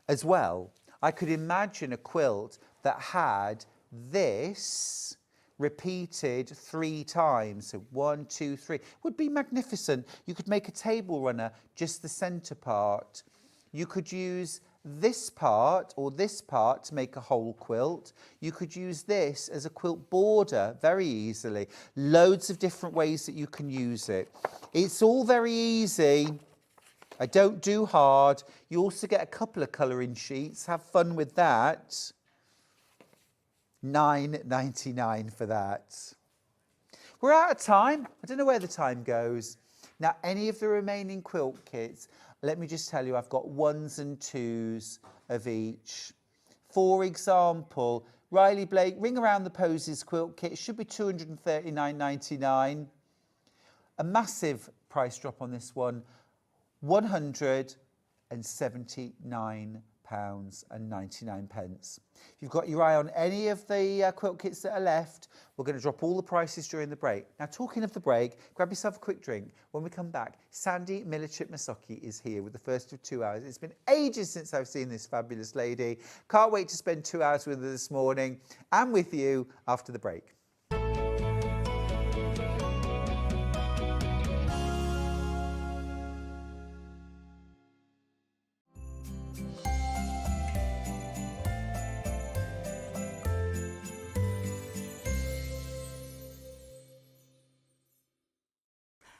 as well. I could imagine a quilt that had this repeated 3 times. So 1, 2, 3. Would be magnificent. You could make a table runner, just the centre part. You could use this part or this part to make a whole quilt. You could use this as a quilt border very easily. Loads of different ways that you can use it. It's all very easy. I don't do hard. You also get a couple of colouring sheets. Have fun with that. $9.99 for that. We're out of time. I don't know where the time goes. Now, any of the remaining quilt kits, let me just tell you, I've got 1s and 2s of each. For example, Riley Blake, Ring Around the Posies quilt kit should be $239.99. A massive price drop on this one, £179.99. If you've got your eye on any of the quilt kits that are left, we're going to drop all the prices during the break. Now, talking of the break, grab yourself a quick drink. When we come back, Sandi Millichip-Massocchi is here with the first of 2 hours. It's been ages since I've seen this fabulous lady. Can't wait to spend 2 hours with her this morning and with you after the break.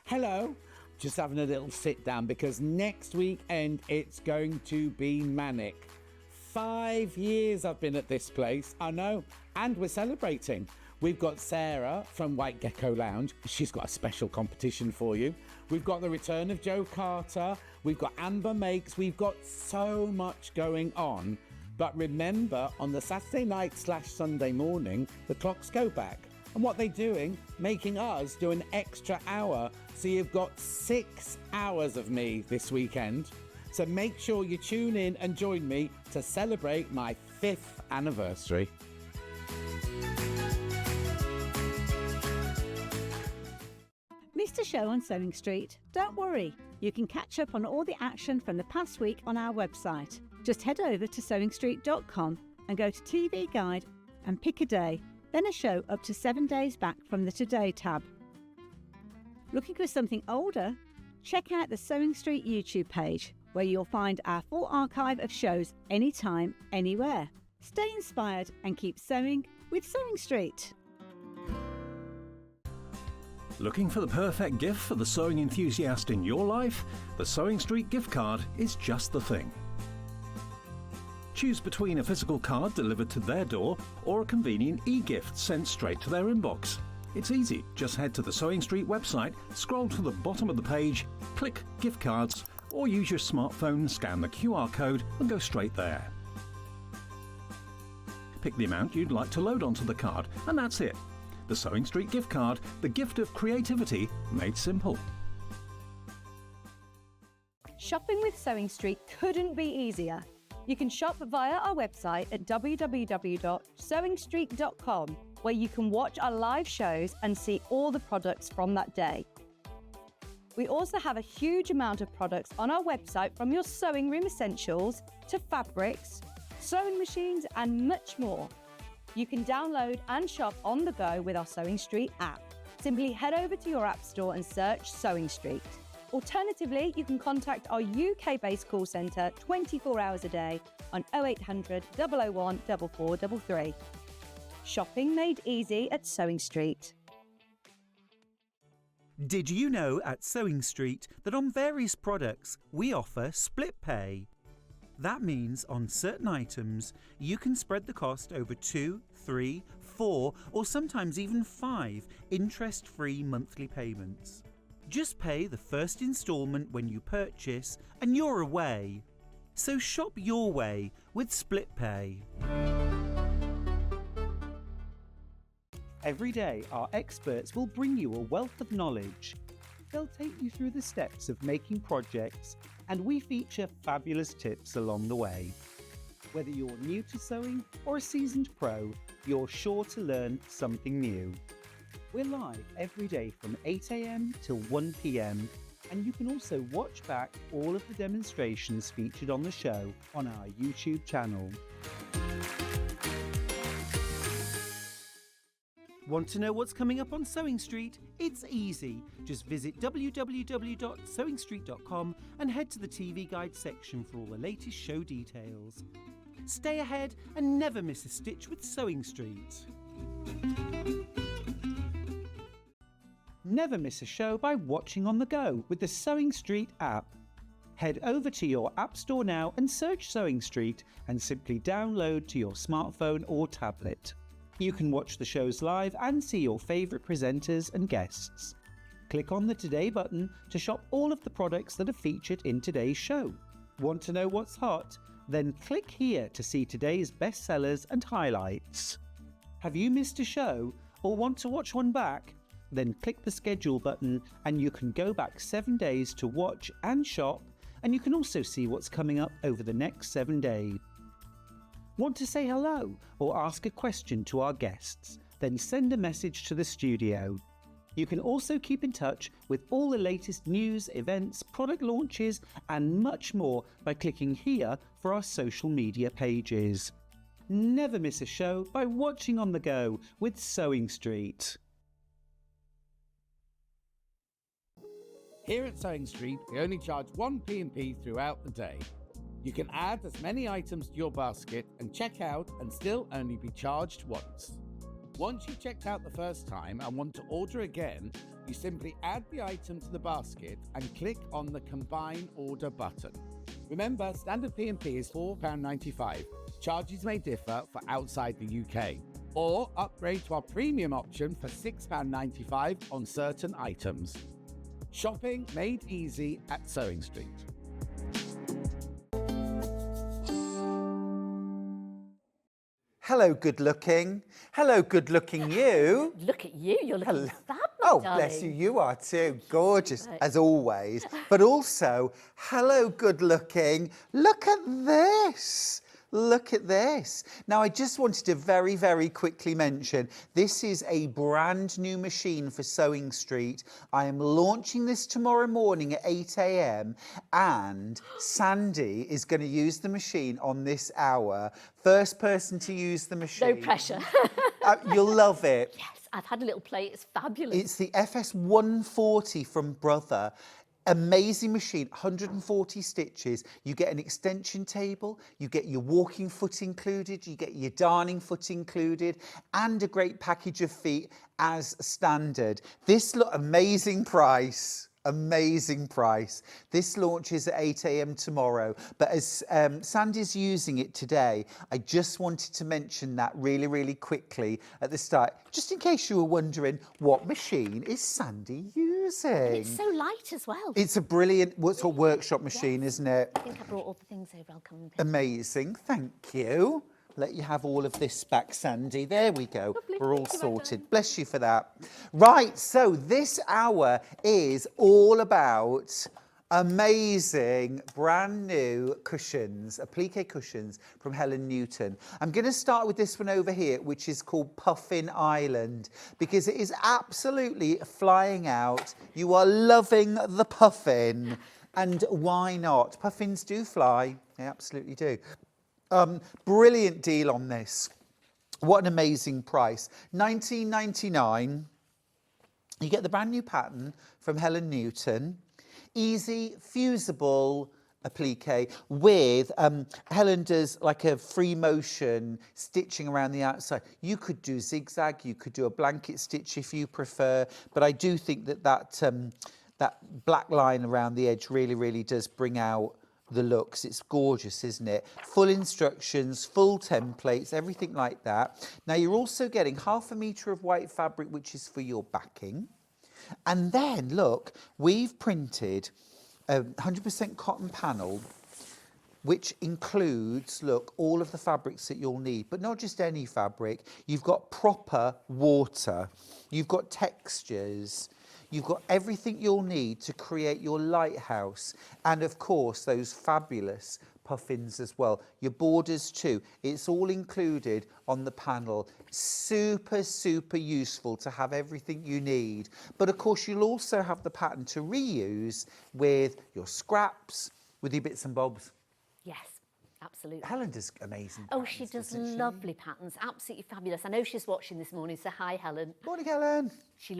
Hello, just having a little sit down because next weekend it's going to be manic. 5 years I've been at this place, I know, and we're celebrating. We've got Sarah from White Gecko Lounge. She's got a special competition for you. We've got the return of Joe Carter. We've got Amber Makes. We've got so much going on. But remember, on the Saturday night / Sunday morning, the clocks go back. And what they're doing, making us do an extra hour. So you've got 6 hours of me this weekend. So make sure you tune in and join me to celebrate my 5th anniversary. Missed a show on Sewing Street? Don't worry, you can catch up on all the action from the past week on our website. Just head over to SewingStreet.com and go to TV Guide and pick a day, then a show up to 7 days back from the Today tab. Looking for something older? Check out the Sewing Street YouTube page, where you'll find our full archive of shows anytime, anywhere. Stay inspired and keep sewing with Sewing Street. Looking for the perfect gift for the sewing enthusiast in your life? The Sewing Street gift card is just the thing. Choose between a physical card delivered to their door or a convenient e-gift sent straight to their inbox. It's easy. Just head to the Sewing Street website, scroll to the bottom of the page, click Gift Cards, or use your smartphone, scan the QR code and go straight there. Pick the amount you'd like to load onto the card, and that's it. The Sewing Street gift card, the gift of creativity made simple. Shopping with Sewing Street couldn't be easier. You can shop via our website at www.sewingstreet.com, where you can watch our live shows and see all the products from that day. We also have a huge amount of products on our website, from your sewing room essentials to fabrics, sewing machines and much more. You can download and shop on the go with our Sewing Street app. Simply head over to your app store and search Sewing Street. Alternatively, you can contact our UK-based call centre 24 hours a day on 0800 001 4433. Shopping made easy at Sewing Street. Did you know at Sewing Street that on various products we offer split pay? That means on certain items you can spread the cost over 2, 3, 4 or sometimes even 5 interest-free monthly payments. Just pay the first instalment when you purchase and you're away. So shop your way with split pay. Every day our experts will bring you a wealth of knowledge. They'll take you through the steps of making projects, and we feature fabulous tips along the way. Whether you're new to sewing or a seasoned pro, you're sure to learn something new. We're live every day from 8 AM till 1 PM, and you can also watch back all of the demonstrations featured on the show on our YouTube channel. Want to know what's coming up on Sewing Street? It's easy. Just visit www.sewingstreet.com and head to the TV Guide section for all the latest show details. Stay ahead and never miss a stitch with Sewing Street. Never miss a show by watching on the go with the Sewing Street app. Head over to your app store now and search Sewing Street and simply download to your smartphone or tablet. You can watch the shows live and see your favourite presenters and guests. Click on the Today button to shop all of the products that are featured in today's show. Want to know what's hot? Then click here to see today's bestsellers and highlights. Have you missed a show or want to watch one back? Then click the schedule button and you can go back 7 days to watch and shop, and you can also see what's coming up over the next 7 days. Want to say hello or ask a question to our guests? Then send a message to the studio. You can also keep in touch with all the latest news, events, product launches and much more by clicking here for our social media pages. Never miss a show by watching on the go with Sewing Street. Here at Sewing Street, we only charge one P&P throughout the day. You can add as many items to your basket and check out and still only be charged once. Once you've checked out the first time and want to order again, you simply add the item to the basket and click on the Combine Order button. Remember, standard P&P is £4.95. Charges may differ for outside the UK. Or upgrade to our premium option for £6.95 on certain items. Shopping made easy at Sewing Street. Hello, good looking. Hello, good looking you. Look at you, you're looking fab, my Oh, darling. bless you, you are too. Gorgeous, as always. But also, hello, good looking. Look at this. Look at this. Now, I just wanted to very, very quickly mention, this is a brand new machine for Sewing Street. I am launching this tomorrow morning at 8 AM and Sandi is going to use the machine on this hour. First person to use the machine. No pressure. You'll love it. Yes, I've had a little play. It's fabulous. It's the FS 140 from Brother. Amazing machine, 140 stitches. You get an extension table, you get your walking foot included, you get your darning foot included, and a great package of feet as standard. This amazing price. Amazing price. This launches at 8 a.m. tomorrow. But as Sandy's using it today, I just wanted to mention that really, really quickly at the start, just in case you were wondering, what machine is Sandy using? And it's so light as well. It's a brilliant workshop machine, isn't it? I think I brought all the things over. I'll come and pick. Amazing. Thank you. Let you have all of this back, Sandy. There we go. Lovely. We're all Thank you, sorted. Bless you for that. Right, so this hour is all about amazing brand new cushions, applique cushions from Helen Newton. I'm going to start with this one over here, which is called Puffin Island, because it is absolutely flying out. You are loving the puffin, and why not? Puffins do fly. They absolutely do. Brilliant deal on this. What an amazing price. $19.99. You get the brand new pattern from Helen Newton. Easy, fusible applique with, Helen does like a free motion stitching around the outside. You could do zigzag, you could do a blanket stitch if you prefer, but I do think that that black line around the edge really, really does bring out the looks. It's gorgeous, isn't it? Full instructions, full templates, everything like that. Now you're also getting 1/2 metre of white fabric, which is for your backing. And then look, we've printed a 100% cotton panel, which includes, look, all of the fabrics that you'll need, but not just any fabric. You've got proper water, you've got textures, you've got everything you'll need to create your lighthouse, and of course those fabulous puffins as well. Your borders too. It's all included on the panel. Super, super useful to have everything you need. But of course you'll also have the pattern to reuse with your scraps, with your bits and bobs. Yes, absolutely. Helen does amazing Oh, patterns, she does doesn't she? lovely patterns. Absolutely fabulous. I know she's watching this morning, so hi, Helen. Morning, Helen. She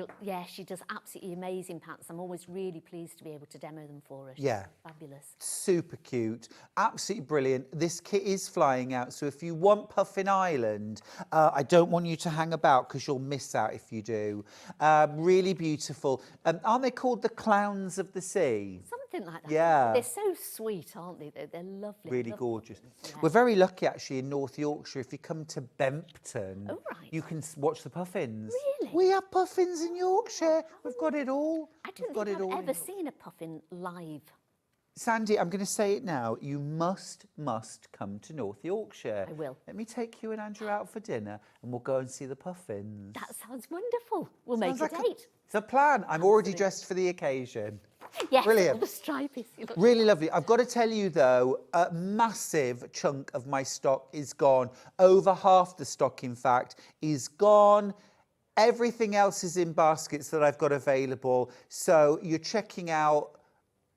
does absolutely amazing patterns. I'm always really pleased to be able to demo them for her. Yeah. Fabulous. Super cute, absolutely brilliant. This kit is flying out, so if you want Puffin Island, I don't want you to hang about because you'll miss out if you do. Really beautiful. Aren't they called the Clowns of the Sea? Something like that. Yeah. They're so sweet, aren't they? They're lovely. Really lovely. gorgeous. Yeah. We're very lucky actually in North Yorkshire. If you come to Bempton, Oh, right. you can watch the puffins. Really? We have puffins in Yorkshire. We've got it all. I We've don't got think it all I've in ever seen a puffin live. Sandy, I'm going to say it now. You must come to North Yorkshire. I will. Let me take you and Andrew out for dinner and we'll go and see the puffins. That sounds wonderful. We'll make Sounds a like date. It's a plan. I'm already Absolutely. dressed for the occasion. Yes, Brilliant. all the stripies. You look- Really lovely. I've got to tell you though, a massive chunk of my stock is gone. Over half the stock, in fact, is gone. Everything else is in baskets that I've got available. So you're checking out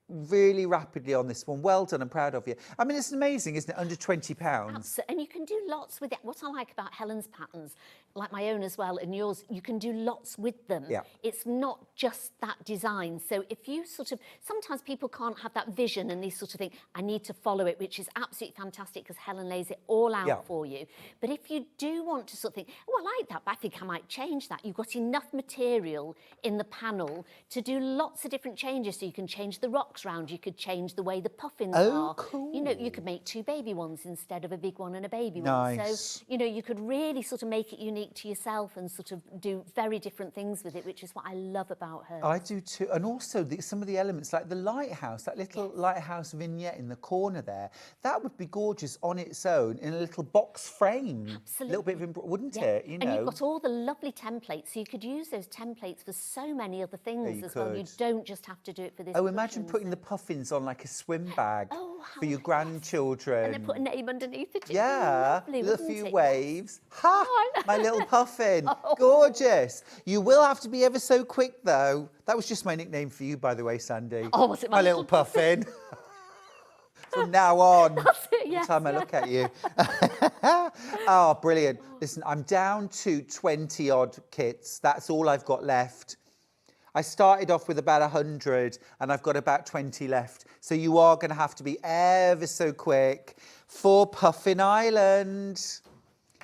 really rapidly on this one. Well done. I'm proud of you. I mean, it's amazing, isn't it? Under £20. And you can do lots with it. What I like about Helen's patterns, like my own as well and yours, you can do lots with them. Yeah. It's not just that design. So if you sometimes people can't have that vision and these sort of thing, I need to follow it, which is absolutely fantastic because Helen lays it all out Yeah. for you. But if you do want to sort of think, oh, I like that, but I think I might change that. You've got enough material in the panel to do lots of different changes. So you can change the rocks round, you could change the way the puffins Oh, are. cool. You know, you could make 2 baby ones instead of a big one and a baby one. Nice. So, you know, you could really sort of make it unique to yourself and sort of do very different things with it, which is what I love about her. I do too. And also some of the elements, like the lighthouse, that little lighthouse vignette in the corner there, that would be gorgeous on its own in a little box frame. Absolutely. A little bit of, wouldn't Yeah. it? You And know. you've got all the lovely templates, so you could use those templates for so many other things you as well. You could. don't just have to do it for this. Oh, imagine cushion, putting so- the puffins on like a swim bag Oh, how for your nice. grandchildren. And then put a name underneath it. It'd be Yeah, lovely, with a wouldn't few it? waves. Ha! Oh, I know. My little puffin. Oh. Gorgeous. You will have to be ever so quick, though. That was just my nickname for you, by the way, Sandy. Oh, was it my my little little puffin? from now on. That's it, yes, Every time I look at you. Oh, brilliant. Listen, I'm down to 20 odd kits. That's all I've got left. I started off with about 100 and I've got about 20 left. So you are going to have to be ever so quick for Puffin Island.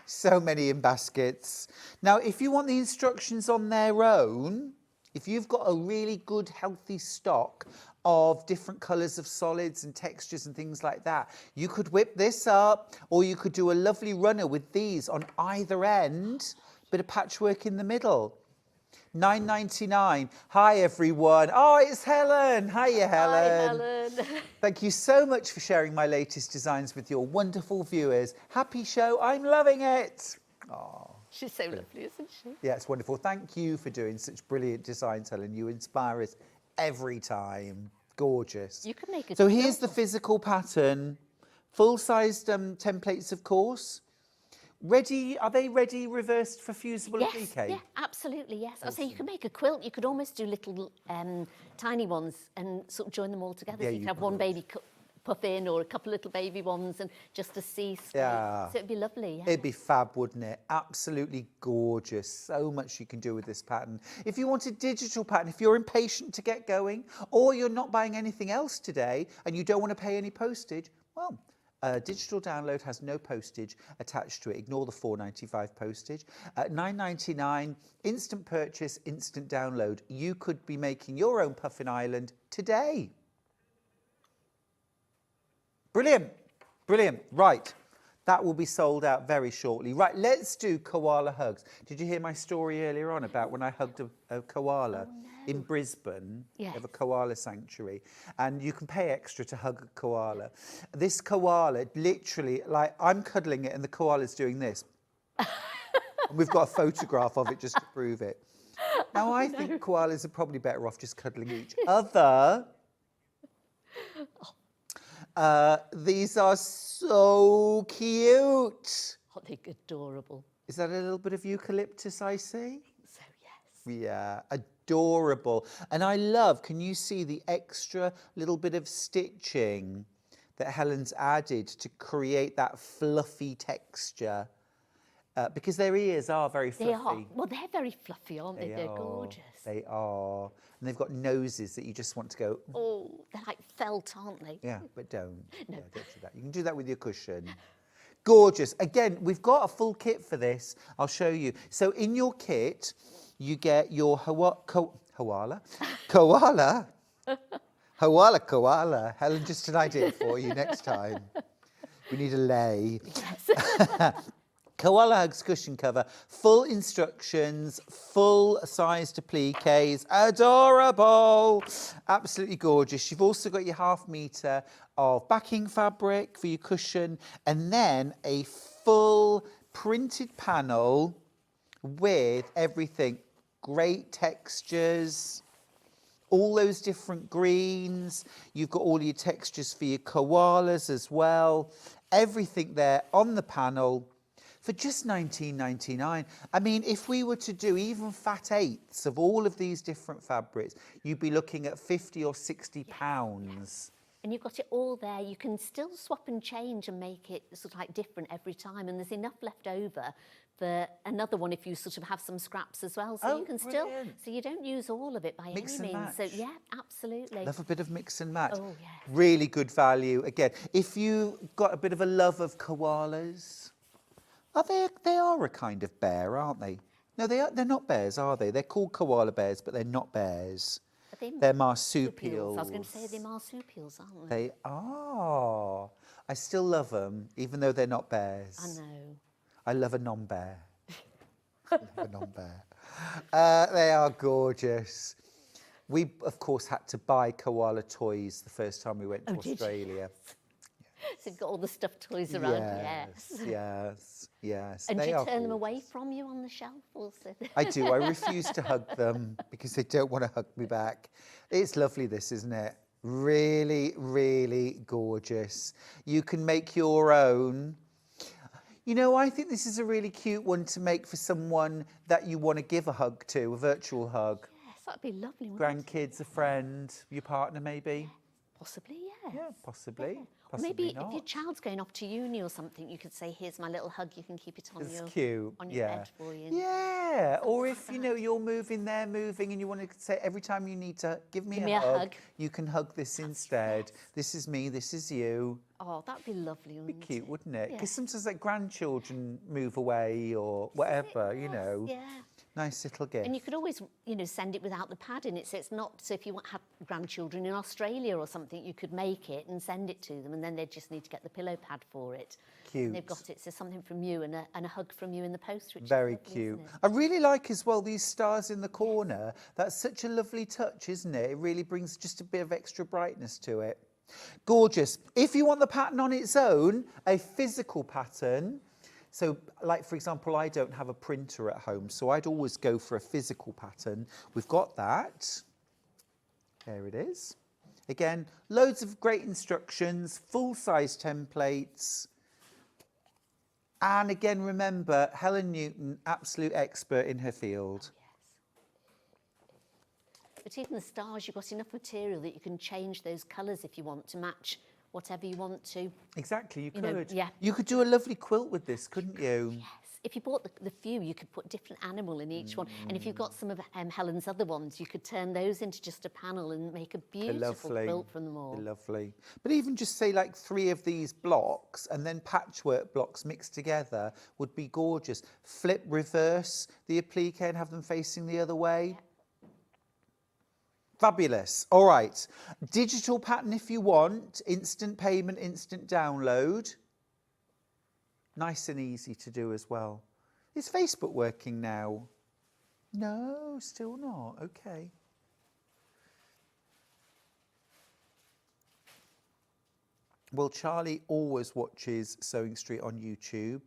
So many in baskets. Now, if you want the instructions on their own, if you've got a really good, healthy stock of different colours of solids and textures and things like that, you could whip this up, or you could do a lovely runner with these on either end, bit of patchwork in the middle. $9.99. Hi, everyone. Oh, it's Helen. Hiya, Helen. Hi, Helen. Thank you so much for sharing my latest designs with your wonderful viewers. Happy show. I'm loving it. Oh. She's so lovely, isn't she? Yeah, it's wonderful. Thank you for doing such brilliant designs, Helen. You inspire us every time. Gorgeous. You could make a So here's the physical pattern. Full-sized templates, of course. Ready? Are they ready, reversed for fusible Yes, applique? yeah, absolutely, yes. I say you could make a quilt. You could almost do little tiny ones and sort of join them all together. Yeah, so you you could have one baby puff in or a couple little baby ones and just a C straight. Yeah. So it'd be lovely, yeah. It'd be fab, wouldn't it? Absolutely gorgeous. So much you can do with this pattern. If you want a digital pattern, if you're impatient to get going, or you're not buying anything else today and you don't want to pay any postage, well, a digital download has no postage attached to it. Ignore the $4.95 postage. At $9.99, instant purchase, instant download. You could be making your own Puffin Island today. Brilliant, brilliant. Right, that will be sold out very shortly. Right, let's do koala hugs. Did you hear my story earlier on about when I hugged a koala in Brisbane? Yes. They have a koala sanctuary, and you can pay extra to hug a koala. This koala, literally, like, I'm cuddling it and the koala's doing this. And we've got a photograph of it just to prove it. Now, I think koalas are probably better off just cuddling each other. These are so cute. Oh, they're adorable. Is that a little bit of eucalyptus I see? So, yes. Yeah, adorable. And I love, can you see the extra little bit of stitching that Helen's added to create that fluffy texture? Because their ears are very fluffy. They are. Well, they're very fluffy, aren't they? They're gorgeous. They are. And they've got noses that you just want to go, Oh, they're like felt, aren't they? yeah, but don't. No. Yeah, don't do that. You can do that with your cushion. Gorgeous. Again, we've got a full kit for this. I'll show you. So in your kit, you get your koala. Helen, just an idea for you next time. We need a lei. Koala Hugs cushion cover, full instructions, full-sized appliques, adorable, absolutely gorgeous. You've also got your 1/2 metre of backing fabric for your cushion, and then a full printed panel with everything, great textures, all those different greens. You've got all your textures for your koalas as well. Everything there on the panel. For just $19.99. I mean, if we were to do even fat eighths of all of these different fabrics, you'd be looking at £50 or £60. And you've got it all there. You can still swap and change and make it sort of like different every time. And there's enough left over for another one if you sort of have some scraps as well. So you can brilliant. still, so you don't use all of it by Mix any and means. So match. yeah, absolutely. Love a bit of mix and match. Oh, yes. Really good value. Again, if you've got a bit of a love of koalas, they are a kind of bear, aren't they? No, they're not bears, are they? They're called koala bears, but they're not bears. They're marsupials. I was going to say they're marsupials, aren't they? They are. I still love them, even though they're not bears. I know. I love a non-bear. I love a non-bear. They are gorgeous. We, of course, had to buy koala toys the first time we went to Australia. So you've got all the stuffed toys around. Yes. And they do you are turn them gorgeous. away from you on the shelf also? I do. I refuse to hug them because they don't want to hug me back. It's lovely, this, isn't it? Really, really gorgeous. You can make your own. You know, I think this is a really cute one to make for someone that you want to give a hug to, a virtual hug. Yes, that'd be lovely. Wouldn't it? Grandkids, a friend, your partner maybe. Possibly, yes. Yeah, possibly. Or Possibly maybe not. if your child's going off to uni or something, you could say, here's my little hug, you can keep it on It's your, cute. on your Yeah. bed for you. Yeah. Or like if, you know, that. you're moving, they're moving, and you want to say, every time you need to give me me a a hug, hug. you can hug this instead. This is me, this is you. Oh, that'd be lovely, It'd be wouldn't cute, it? wouldn't it? Yeah. Because sometimes like grandchildren move away or whatever, you know. Yeah. Nice little gift. And you could always, you know, send it without the padding. It's not, so if you have grandchildren in Australia or something, you could make it and send it to them, and then they just need to get the pillow pad for it. Cute. And they've got it, so something from you and a hug from you in the post, which Very is lovely, cute. isn't it? I really like as well these stars in the corner. That's such a lovely touch, isn't it? It really brings just a bit of extra brightness to it. Gorgeous. If you want the pattern on its own, a physical pattern, so like for example, I don't have a printer at home, so I'd always go for a physical pattern. We've got that. There it is. Again, loads of great instructions, full-size templates. And again, remember, Helen Newton, absolute expert in her field. But even the stars, you've got enough material that you can change those colours if you want to match whatever you want to. Exactly, you You know, could. yeah. You could do a lovely quilt with this, couldn't you? Yes. If you bought the few, you could put different animal in each one. And if you've got some of Helen's other ones, you could turn those into just a panel and make a beautiful quilt from them all. They're lovely. But even just say like 3 of these blocks and then patchwork blocks mixed together would be gorgeous. Flip, reverse the applique and have them facing the other way. Fabulous. All right. Digital pattern if you want. Instant payment, instant download. Nice and easy to do as well. Is Facebook working now? No, still not. Okay. Well, Charlie always watches Sewing Street on YouTube.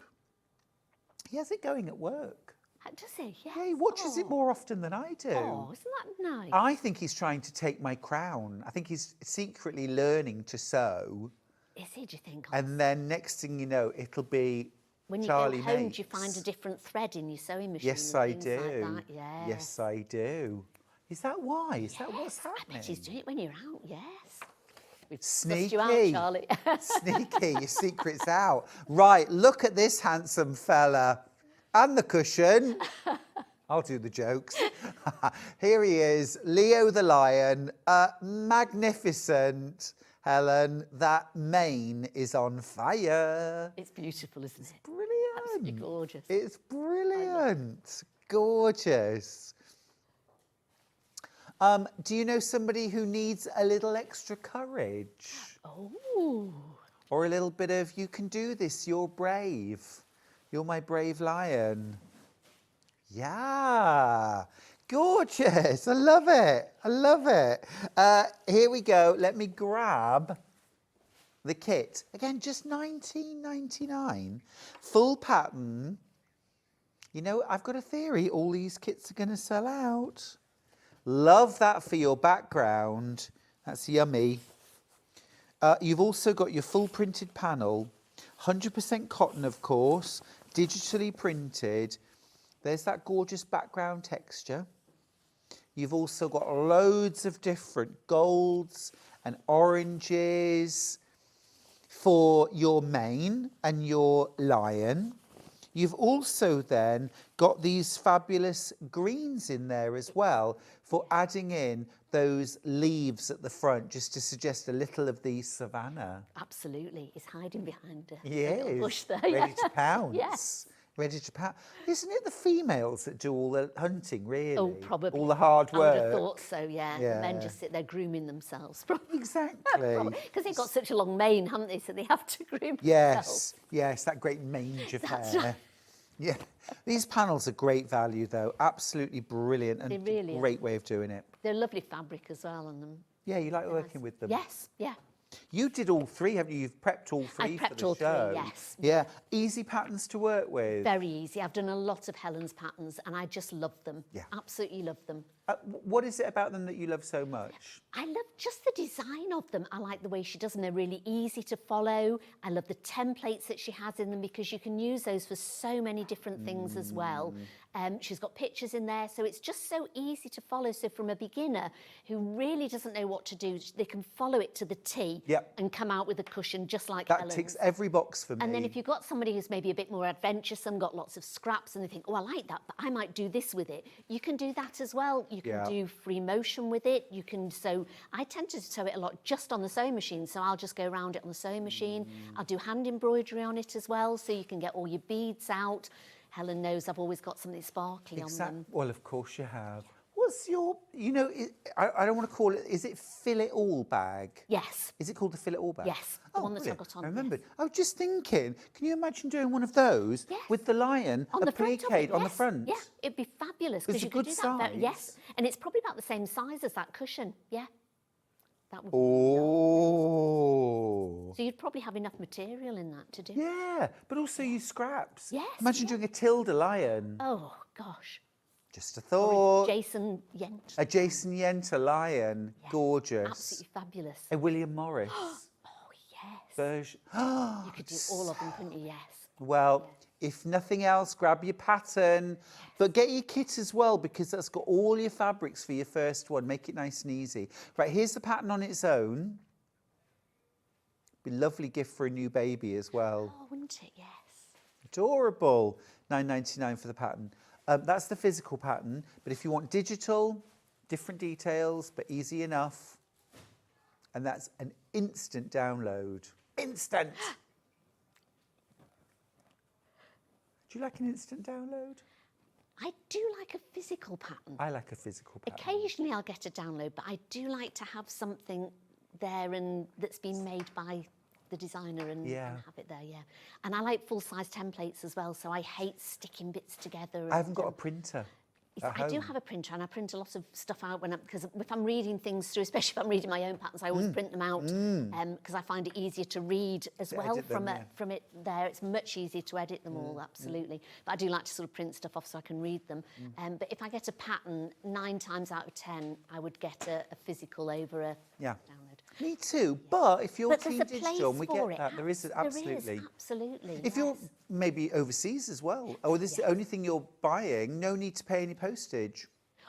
He has it going at work. Does he? Yes. Yeah, he watches it more often than I do. Oh, isn't that nice? I think he's trying to take my crown. I think he's secretly learning to sew. Is he, do you think? And then next thing you know, it'll be When you Charlie go home, Mates. do you find a different thread in your sewing machine? Yes, and I things do. Like that? Yes. Yes, I do. Is that why? Is that what's I happening? bet he's doing it when you're out, yes. We've sussed Sneaky. you out, Charlie. Sneaky, your secret's out. Right, look at this handsome fella. And the cushion. I'll do the jokes. Here he is, Leo the lion. Magnificent. Helen, that mane is on fire. It's beautiful, isn't it? Brilliant. Absolutely gorgeous. It's brilliant. Gorgeous. Do you know somebody who needs a little extra courage? Oh. Or a little bit of, you can do this, you're brave. You're my brave lion. Yeah. Gorgeous. I love it. I love it. Here we go. Let me grab the kit. Again, just $19.99. Full pattern. You know, I've got a theory. All these kits are going to sell out. Love that for your background. That's yummy. You've also got your full printed panel. 100% cotton, of course. Digitally printed. There's that gorgeous background texture. You've also got loads of different golds and oranges for your mane and your lion. You've also then got these fabulous greens in there as well for adding in those leaves at the front, just to suggest a little of the savannah. Absolutely. He's hiding behind a Yes, little bush there. ready to pounce. Yes. Ready to pounce. Isn't it the females that do all the hunting, really? Oh, probably. All the hard I would have work. thought so, yeah. Yeah. The men just sit there grooming themselves. Exactly. Because they've got such a long mane, haven't they? So they have to groom Yes, themselves. yes, that great mange of That's hair. right. Yeah, these panels are great value though, absolutely brilliant and They really are. great way of doing it. They're lovely fabric as well on them. Yeah, you like working with them? Yes, yeah. You did all 3, haven't you? You've prepped all 3 for prepped the all 3, show. yes. Yeah, easy patterns to work with. Very easy. I've done a lot of Helen's patterns and I just love them. Yeah. Absolutely love them. What is it about them that you love so much? I love just the design of them. I like the way she does them. They're really easy to follow. I love the templates that she has in them because you can use those for so many different things as well. She's got pictures in there, so it's just so easy to follow. So from a beginner who really doesn't know what to do, they can follow it to the T and come out with a cushion just like That Helen's. ticks every box for me. And then if you've got somebody who's maybe a bit more adventuresome, got lots of scraps, and they think, oh, I like that, but I might do this with it, you can do that as well. You can do free motion with it. You can sew. I tend to sew it a lot just on the sewing machine, so I'll just go around it on the sewing machine. I'll do hand embroidery on it as well, so you can get all your beads out. Helen knows I've always got something sparkly on them. Well, of course you have. What's your, you know, I don't want to call it, is it fill it all bag? Yes. Is it called the fill it all bag? Yes, the one that I've brilliant. got on. I remembered. Yes. I was just thinking, can you imagine doing one of those with the lion On the front of applique it, on the yes. front? Yeah, it'd be fabulous It's because a you could good do that. size. Yes, and it's probably about the same size as that cushion. Yeah, that would. Oh. So you'd probably have enough material in that to do. Yeah, but also use scraps. Yes, Imagine doing a Tilda lion. Oh gosh. Just a thought. Jason Yent. A Jason Yenter lion. Yeah, Gorgeous. Absolutely fabulous. A William Morris Oh yes. version. You could do all of them, couldn't you? Yes. Well, if nothing else, grab your pattern, but get your kit as well because that's got all your fabrics for your first one. Make it nice and easy. Right, here's the pattern on its own. Be a lovely gift for a new baby as well. Oh, wouldn't it? Yes. Adorable. £9.99 for the pattern. That's the physical pattern, but if you want digital, different details, but easy enough, and that's an instant download. Instant! Do you like an instant download? I do like a physical pattern. I like a physical pattern. Occasionally I'll get a download, but I do like to have something there and that's been made by the designer and have it there, And I like full-size templates as well, so I hate sticking bits together. I haven't got a printer. I do have a printer, and I print a lot of stuff out because if I'm reading things through, especially if I'm reading my own patterns, I always print them out because I find it easier to read as well from it there. It's much easier to edit them all, absolutely. But I do like to sort of print stuff off so I can read them. But if I get a pattern, 9 times out of 10, I would get a physical over a download. Me too, but if you're But team there's a place digital, and we for get it. that, there is absolutely. There is, absolutely. If you're maybe overseas as well, or this is the only thing you're buying, no need to pay any postage.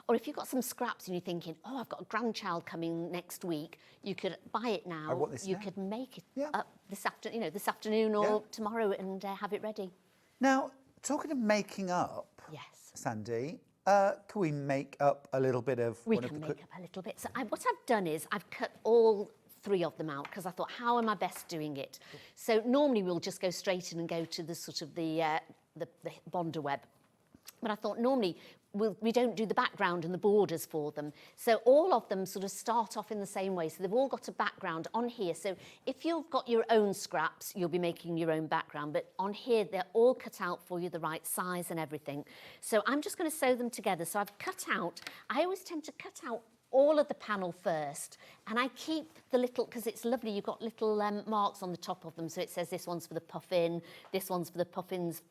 Or if you've got some scraps and you're thinking, oh, I've got a grandchild coming next week, you could buy it now. I want this you now. could make it up this afternoon or tomorrow and have it ready. Now, talking of making up, Sandy, can we make up a little bit of? We can make up a little bit. So what I've done is I've cut all 3 of them out because I thought, how am I best doing it? So normally we'll just go straight in and go to the sort of the Bonder web. But I thought normally we don't do the background and the borders for them. So all of them sort of start off in the same way. So they've all got a background on here. So if you've got your own scraps, you'll be making your own background. But on here, they're all cut out for you, the right size and everything. So I'm just going to sew them together. So I've cut out, I always tend to cut out all of the panel first, and I keep the little, because it's lovely, you've got little marks on the top of them, so it says this one's for the puffin, this one's for the puffin's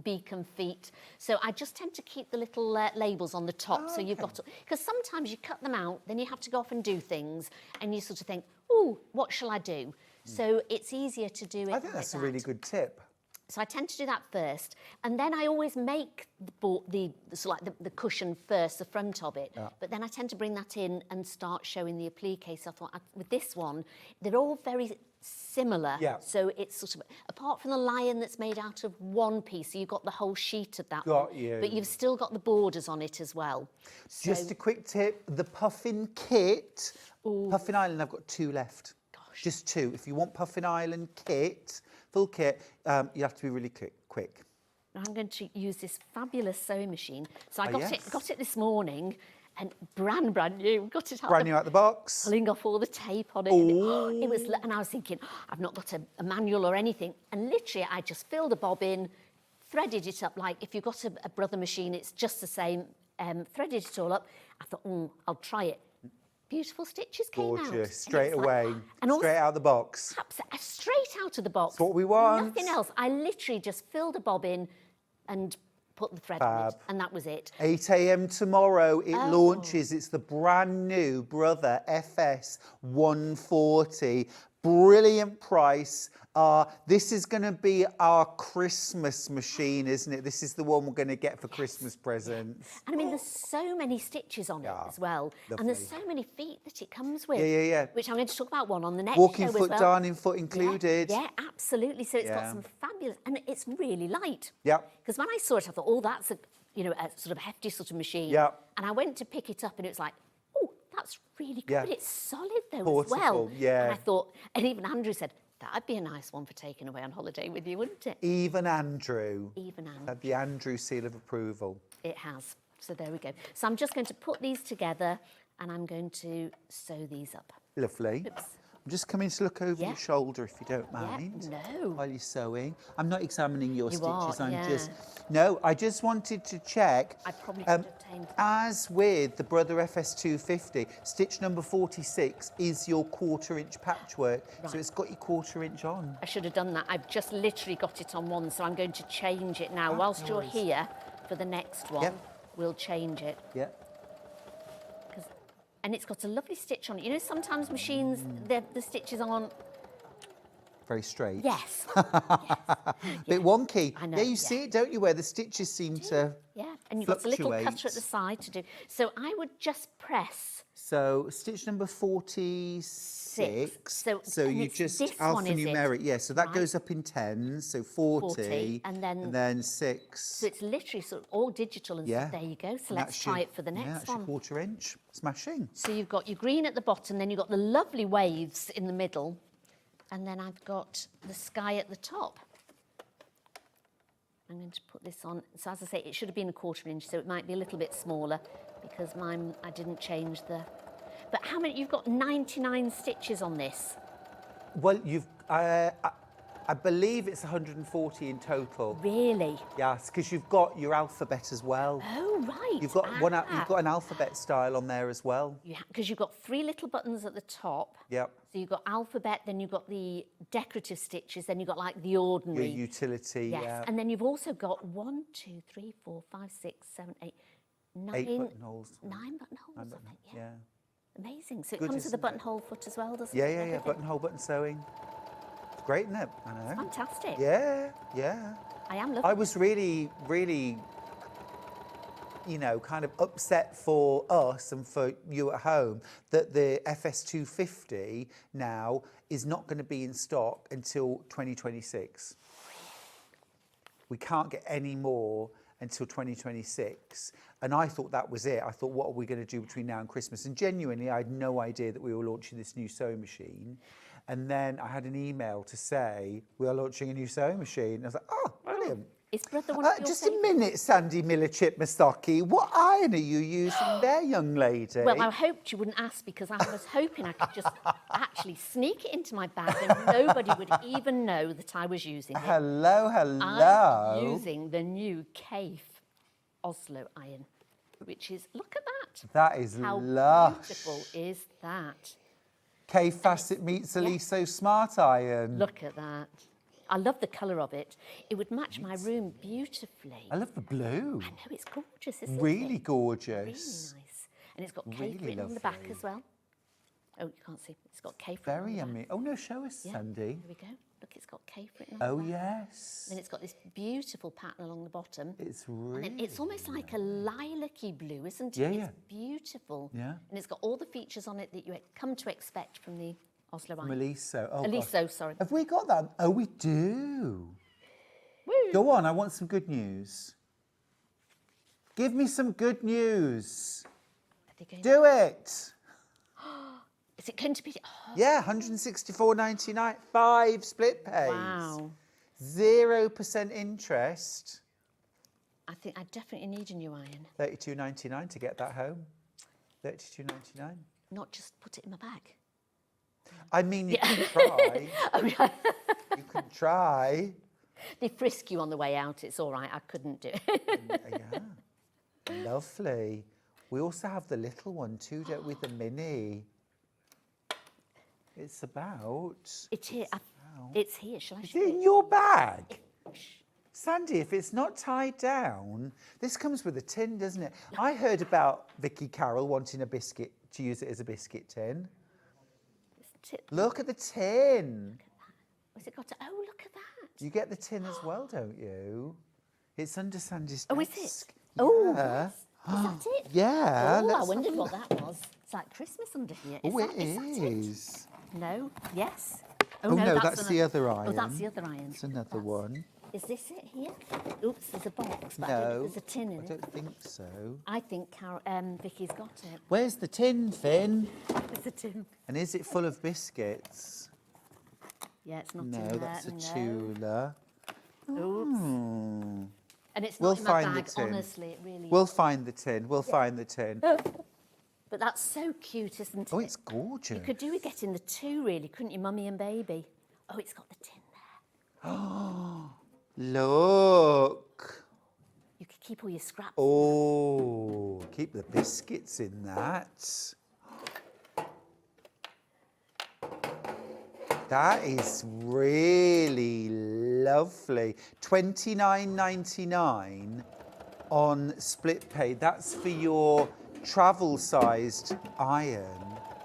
beak and feet. So I just tend to keep the little labels on the top, so you've got to, because sometimes you cut them out, then you have to go off and do things, and you sort of think, oh, what shall I do? So it's easier to do it I think that's a really good tip. So I tend to do that first, and then I always make the cushion first, the front of it. But then I tend to bring that in and start showing the applique. So I thought with this one, they're all very similar. So it's sort of, apart from the lion that's made out of one piece, so you've got the whole sheet of that one, but you've still got the borders on it as well. Just a quick tip, the puffin kit, Puffin Island, I've got 2 left. Just 2. If you want Puffin Island kit, full kit, you have to be really quick. I'm going to use this fabulous sewing machine. So I got it this morning, and brand new. Got it out brand new out the box. Pulling off all the tape on it. It was, and I was thinking, I've not got a manual or anything. And literally, I just filled a bob in, threaded it up like if you've got a brother machine, it's just the same. Threaded it all up. I thought, I'll try it. Beautiful stitches came out. Gorgeous, straight away, and straight out of the box. Straight out of the box. That's what we want. Nothing else. I literally just filled a bob in and put the thread on it, and that was it. 8 a.m. tomorrow, it launches. It's the brand new Brother FS 140. brilliant price. This is going to be our Christmas machine, isn't it? This is the one we're going to get for Christmas presents. And I mean, there's so many stitches on it as well. Lovely. And there's so many feet that it comes with. Yeah. Which I'm going to talk about one on the next Walking show foot, as well. darning foot included. Yeah, absolutely. So it's got Yeah. some fabulous, and it's really light. Yeah. Because when I saw it, I thought, oh, that's a sort of hefty sort of machine. Yeah. And I went to pick it up, and it was like, oh, that's really good. Yeah. It's solid though Portable, as well. yeah. And I thought, and even Andrew said, that'd be a nice one for taking away on holiday with you, wouldn't it? Even Andrew. Even Andrew. Had the Andrew seal of approval. It has. So there we go. So I'm just going to put these together, and I'm going to sew these up. Lovely. Oops. I'm just coming to look over Yeah. your shoulder, if you don't mind. No. While you're sewing. I'm not examining your You stitches. are, I'm yeah. just... No, I just wanted to check. I probably could have obtained that. As with the Brother FS250, stitch number 46 is your 1/4 inch patchwork. So Right. it's got your 1/4 inch on. I should have done that. I've just literally got it on one, so I'm going to change it now. Whilst you're here for the next one, Yep. we'll change it. Yeah. And it's got a lovely stitch on it. You know, sometimes machines, the stitches aren't... Very straight. Yes. Bit wonky. I know, Yeah, you yeah. see it, don't you, where the stitches seem to... Yeah, and you've got a little cutter at Fluctuate. the side to do. So I would just press So stitch number 46. So- So and you it's just this one, is it? alphanumeric. Yeah, so that Right. goes up in tens. So 40, 40, and then 6. So it's literally sort of all digital and Yeah. stuff. There you go. So And let's that's try your- it for the yeah, next that's your one. 1/4 inch. Smashing. So you've got your green at the bottom, then you've got the lovely waves in the middle, and then I've got the sky at the top. I'm going to put this on. So as I say, it should have been 1/4 inch, so it might be a little bit smaller because mine, I didn't change the... But how many? You've got 99 stitches on this. Well, I believe it's 140 in total. Really? Yes, because you've got your alphabet as well. Oh, right. You've got you've got an alphabet style on there as well. Because you've got 3 little buttons at the top. Yep. So you've got alphabet, then you've got the decorative stitches, then you've got like the Your ordinary. utility. Yes, Yeah. and then you've also got 1, 2, 3, 4, 5, 6, 7, 8, 9. 8 buttonholes. 9 buttonholes, Nine I button- think. Yeah. Amazing. So it Good, comes with a isn't it? buttonhole foot as well, doesn't Yeah, it? yeah, yeah. Everything. Buttonhole, button sewing. It's great, isn't it? I know. Fantastic. Yeah, yeah. I am loving I was really, really, kind of upset for us and for you at home that the FS250 now is not going to be in stock until 2026. We can't get any more until 2026. And I thought that was it. I thought, what are we going to do between now and Christmas? And genuinely, I had no idea that we were launching this new sewing machine. And then I had an email to say, we are launching a new sewing machine. And I was like, oh, brilliant. Is Brother one of your Just a favourites? minute, Sandi Millichip-Massocchi. What iron are you using there, young lady? Well, I hoped you wouldn't ask because I was hoping I could just actually sneak it into my bag and nobody would even know that I was using it. Hello, hello. I'm using the new Cafe Oslo iron, which is, look at that. That is How lush. beautiful is that? K Facet meets Aliso Smart Iron. Look at that. I love the colour of it. It would match my room beautifully. I love the blue. I know, it's gorgeous, isn't Really it? gorgeous. Really nice. And it's got cake Really written on the back lovely. as well. Oh, you can't see. It's got cake written Very on the yummy. Oh, no, show us, back. Sandy. Here we go. Look, it's got cake written on Oh, the back. yes. Then it's got this beautiful pattern along the bottom. It's And really... then it's almost like a lilac-y blue, isn't it? Yeah, It's yeah. beautiful. Yeah. And it's got all the features on it that you come to expect from the Oslo iron. Aliso. Oh, gosh. Aliso, sorry. Have we got that? Oh, we do. Go on, I want some good news. Give me some good news. Are they going Do it. Is it going to be... Oh, Yeah, 164.99, 5 split pays. wow. 0% interest. I think I definitely need a new iron. 32.99 to get that home. 32.99. Not just put it in my bag. I mean, you can try. You can try. They frisk you on the way out. It's all right. I couldn't do it. Yeah. Lovely. We also have the little one too, don't we? The mini. It's about... It's here. It's here. Shall I Is show it in you? your bag? Sandy, if it's not tied down, this comes with a tin, doesn't it? I heard about Vicky Carroll wanting a biscuit, to use it as a biscuit tin. it. Look at the tin. Has it got to, oh, look at that. You get the tin as well, don't you? It's under Sandy's Oh, is desk. it? Oh, Yeah. yes. Is that it? Yeah. Oh, I let's wondered have a what look. that was. It's like Christmas under here. Oh, Is that it? is. No. Yes. Oh, no, that's the other iron. Oh, that's the other iron. It's another That's- one. Is this it here? Oops, there's a box, but I don't No, think there's a tin in I it. don't think so. I think Vicky's got it. Where's the tin, Finn? There's a tin. And is it full of biscuits? Yeah, it's not No, in there. that's a no. Tula. Oops. Hmm. And it's We'll not in my find the bag, tin. honestly, it really We'll is. find the tin. We'll find the tin. But that's so cute, isn't it? Oh, it's gorgeous. You could do with getting the two, really, couldn't you, mummy and baby? Oh, it's got the tin there. Look. You could keep all your scraps. Oh, keep the biscuits in that. That is really lovely. $29.99 on split pay. That's for your travel-sized iron.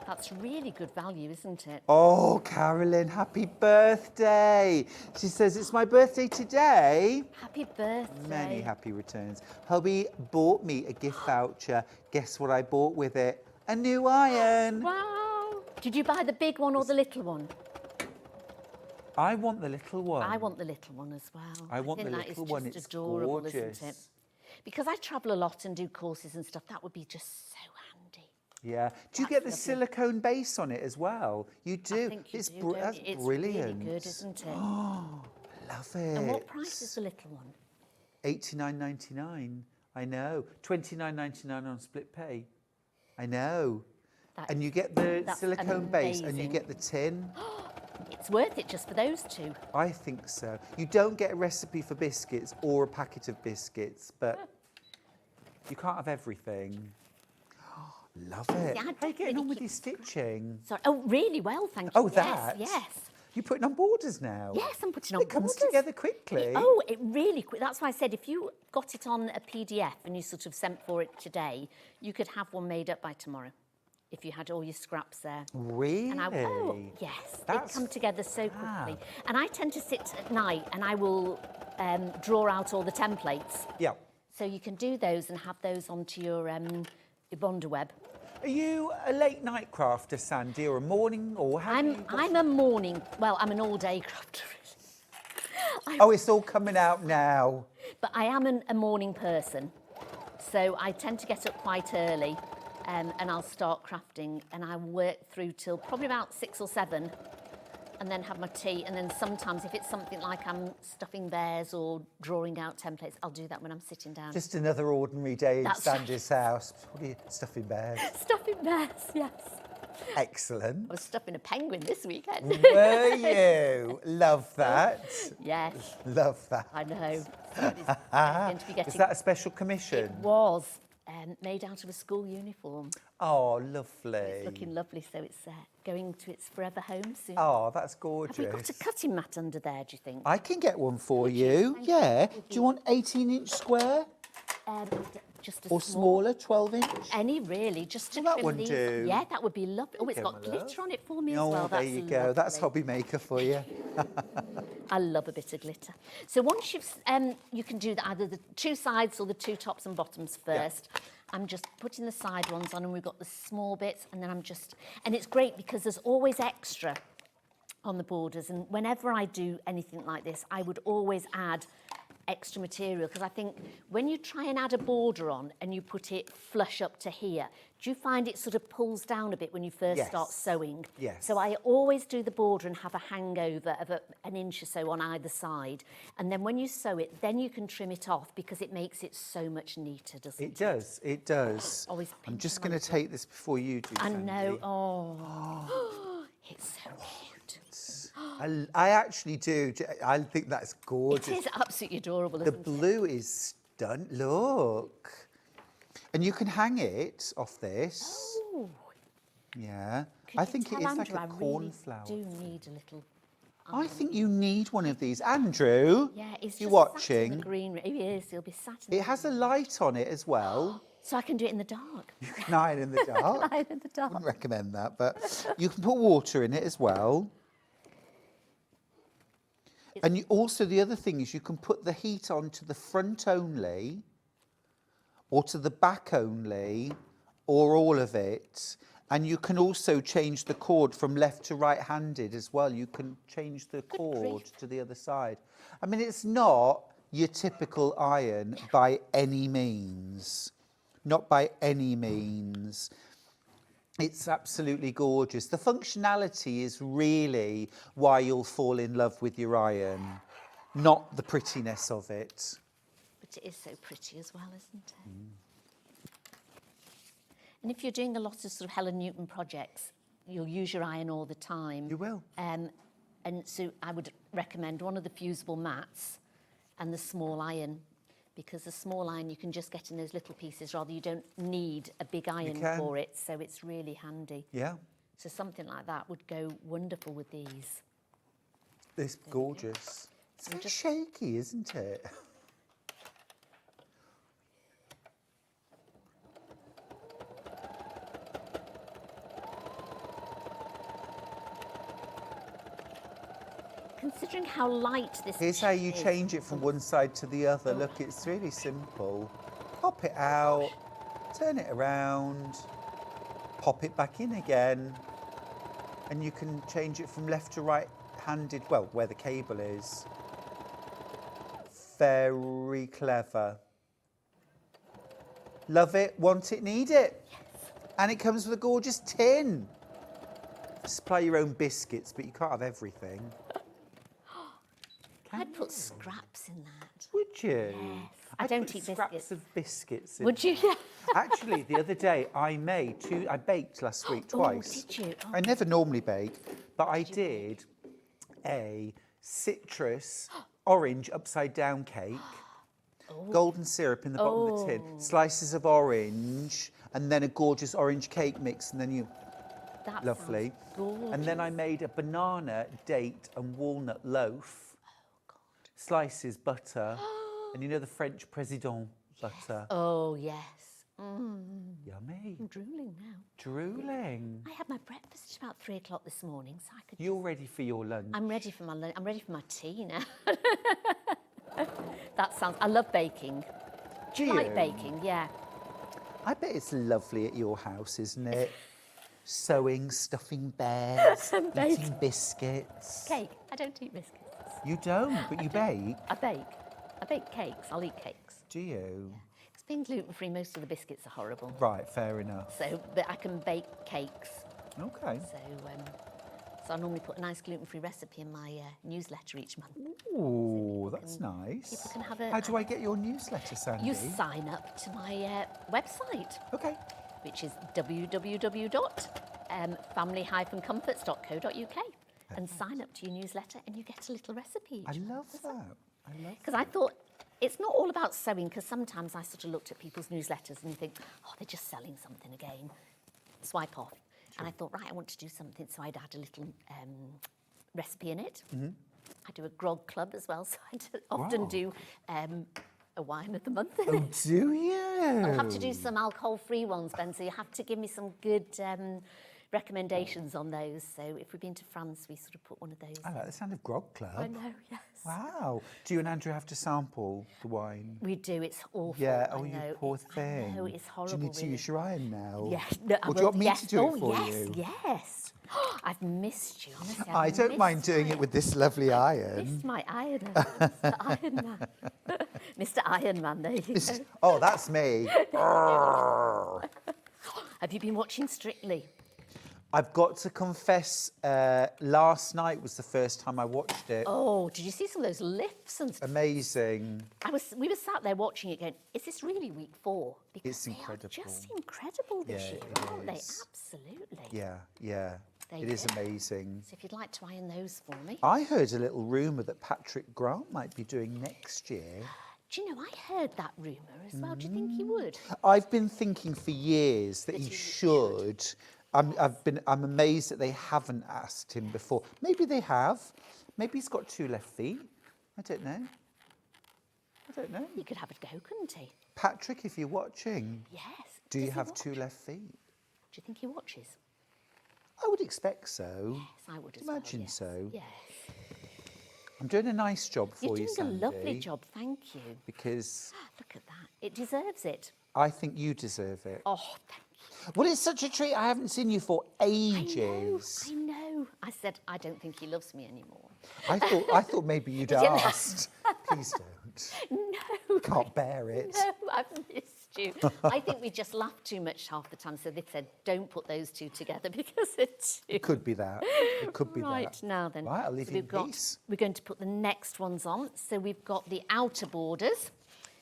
That's really good value, isn't it? Oh, Carolyn, happy birthday. She says, it's my birthday today. Happy birthday. Many happy returns. Hubby bought me a gift voucher. Guess what I bought with it? A new iron. Wow. Did you buy the big one or the little one? I want the little one. I want the little one as well. I want think the that is little one. just It's adorable, gorgeous. isn't it? Because I travel a lot and do courses and stuff, that would be just so handy. Yeah. Do you That's get the lovely. silicone base on it as well? You do. I think you it's do, don't that's you? It's brilliant. really good, isn't it? Love it. And what price is the little one? $89.99. I know. $29.99 on split pay. I know. That And is- you get the that's silicone base and you amazing. get the tin. It's worth it just for those two. I think so. You don't get a recipe for biscuits or a packet of biscuits, but you can't have everything. Love it. Yeah, I'd How are you getting really on with keep your stitching? Sorry. Oh, really well, thank you. Oh, Yes, that? Yes. You're putting on borders now? Yes, I'm putting on It comes borders. together quickly. Oh, it really quick. That's why I said if you got it on a PDF and you sort of sent for it today, you could have one made up by tomorrow if you had all your scraps there. Really? And yes, That's they come together so quickly. fab. And I tend to sit at night and I will draw out all the templates. Yeah. So you can do those and have those onto your Bonder web. Are you a late night crafter, Sandy, or a morning, or how do you I'm a morning, well, I'm an all-day crafter, really. Oh, it's all coming out now. But I am a morning person. So I tend to get up quite early and I'll start crafting and I work through till probably about 6 or 7 and then have my tea. And then sometimes if it's something like I'm stuffing bears or drawing out templates, I'll do that when I'm sitting down. Just another ordinary day in That's Sandy's house. What are you stuffing bears? Stuffing bears, yes. Excellent. I was stuffing a penguin this weekend. Were you? Love that. Yes, Love that. I know. Somebody's going to be Is getting... that a special commission? It was made out of a school uniform. Oh, lovely. It's looking lovely, so it's going to its forever home soon. Oh, that's Have gorgeous. we got a cutting mat under there, do you think? I can get one for you. Thank Yeah. you. Do you want 18-inch square Just a or small... smaller, 12-inch? Any, really, just to Will that trim one these. do? Yeah, that would be lovely. Oh, it's Okay, got my glitter love. on it for me as Oh, well. there That's you go. That's lovely. hobby maker for you. I love a bit of glitter. So once you've, you can do either the two sides or the two tops and bottoms first. I'm just putting the side ones on and we've got the small bits and then and it's great because there's always extra on the borders, and whenever I do anything like this, I would always add extra material because I think when you try and add a border on and you put it flush up to here, do you find it sort of pulls down a bit when you first start Yes. sewing? Yes. So I always do the border and have a hangover of an inch or so on either side, and then when you sew it, then you can trim it off because it makes it so much neater, doesn't it? It does. It does. Always I'm pinch just them going to on it. take this before you do, I Sandy. know. Oh, it's so cute. I actually do. I think that's gorgeous. It is absolutely adorable, The isn't it? blue is stunned. Look. And you can hang it off this. Oh, Yeah. could I you think it tell is like Andrew a I really cornflower. do need a little. I think you need one of these. Andrew, Yeah, he's you just watching? sat in the green room. He is. He'll be sat in It has a light on it as well. So I can do it in the dark. You can iron in the dark. Iron in the dark. Wouldn't recommend that, but you can put water in it as well. And you also, the other thing is you can put the heat on to the front only, or to the back only, or all of it. And you can also change the cord from left to right-handed as well. You can change the cord to the other side. I mean, it's not your typical iron by any means. Not by any means. It's absolutely gorgeous. The functionality is really why you'll fall in love with your iron, not the prettiness of it. But it is so pretty as well, isn't it? And if you're doing a lot of sort of Helen Newton projects, you'll use your iron all the time. You will. And so I would recommend one of the fusible mats and the small iron, because the small iron you can just get in those little pieces, rather you don't need a big iron for it, so it's really handy. Yeah. So something like that would go wonderful with these. It's gorgeous. It's very shaky, isn't it? Considering how light this is. Here's how you change it from one side to the other. Look, it's really simple. Pop it out, turn it around, pop it back in again, and you can change it from left to right-handed, well, where the cable is. Very clever. Love it, want it, need it. Yes. And it comes with a gorgeous tin. Supply your own biscuits, but you can't have everything. I'd put scraps in that. Would you? Yes. I I'd don't put eat scraps biscuits. of biscuits in. Would you? Yeah. Actually, the other day I baked last week twice. Did you? Oh. I never normally bake, but I did a citrus orange upside down cake, golden syrup in the bottom of the tin, slices of orange, and then a gorgeous orange cake mix, and then you... That Lovely. sounds gorgeous. And then I made a banana, date and walnut loaf. Slices, butter, and you know the French Président butter. Oh, yes. Yummy. I'm drooling now. Drooling. I had my breakfast about 3 o'clock this morning, so I could... You're ready for your lunch. I'm ready for my lunch. I'm ready for my tea now. That sounds... I love baking. Do you like you? baking? Yeah. I bet it's lovely at your house, isn't it? Sewing, stuffing bears, eating biscuits. Cake. I don't eat biscuits. You don't, but you bake. I bake. I bake cakes. I'll eat cakes. Do you? Because being gluten-free, most of the biscuits are horrible. Right, fair enough. So, but I can bake cakes. Okay. So I normally put a nice gluten-free recipe in my newsletter each month. Ooh, that's nice. People can have a... How do I get your newsletter, Sandy? You sign up to my website, Okay. which is www.family-comforts.co.uk, and sign up to your newsletter and you get a little recipe. I love that. I love Because I thought it's not all about sewing, because sometimes I sort of looked at people's newsletters and you think, oh, they're just selling something again. Swipe off. And I thought, right, I want to do something, so I'd add a little recipe in it. I do a grog club as well, so I often do a wine of the month. Oh, do you? I'll have to do some alcohol-free ones, Ben, so you have to give me some good recommendations on those. So if we've been to France, we sort of put one of those. I like the sound of Grog Club. I know, yes. Wow. Do you and Andrew have to sample the wine? We do, it's awful. Yeah, I oh, you know. poor thing. I know, it's horrible. Do you need to really. use your iron now? Yes. No, Or do you want me to do it for yes, you? Yes. I've missed you, honestly. I don't mind doing it with this lovely iron. Missed my ironer, Mr. Iron Man. Mr. Iron Man, there you go. Oh, that's me. Have you been watching Strictly? I've got to confess, last night was the first time I watched it. Oh, did you see some of those lifts and stuff? Amazing. We were sat there watching it going, is this really week 4? Because It's incredible. they are just incredible this Yeah, year, it aren't they? is. Absolutely. Yeah, yeah. There It you is go. amazing. So if you'd like to iron those for me. I heard a little rumour that Patrick Grant might be doing next year. Do you know, I heard that rumour as well. Do you think he would? I've been thinking for years that he should. I'm amazed that they haven't asked him before. Maybe they have. Maybe he's got 2 left feet. I don't know. I don't know. He could have a go, couldn't he? Patrick, if you're watching, Yes. do you Does he have watch? 2 left feet? Do you think he watches? I would expect so. Yes, I would as well, Imagine yes. so. Yes. I'm doing a nice job for You're you, doing Sandy. a lovely job, thank you. Because Look at that. It deserves it. I think you deserve it. Oh, thank you. Well, it's such a treat. I haven't seen you for ages. I know. I said, I don't think he loves me anymore. I thought maybe you'd didn't. asked. Please don't. No. Can't bear it. No, I've missed you. I think we just laughed too much half the time, so they said, don't put those two together because it's too... It could be that. It could be Right, that. now then. Right, I'll leave so you in we've got, peace. We're going to put the next ones on. So we've got the outer borders.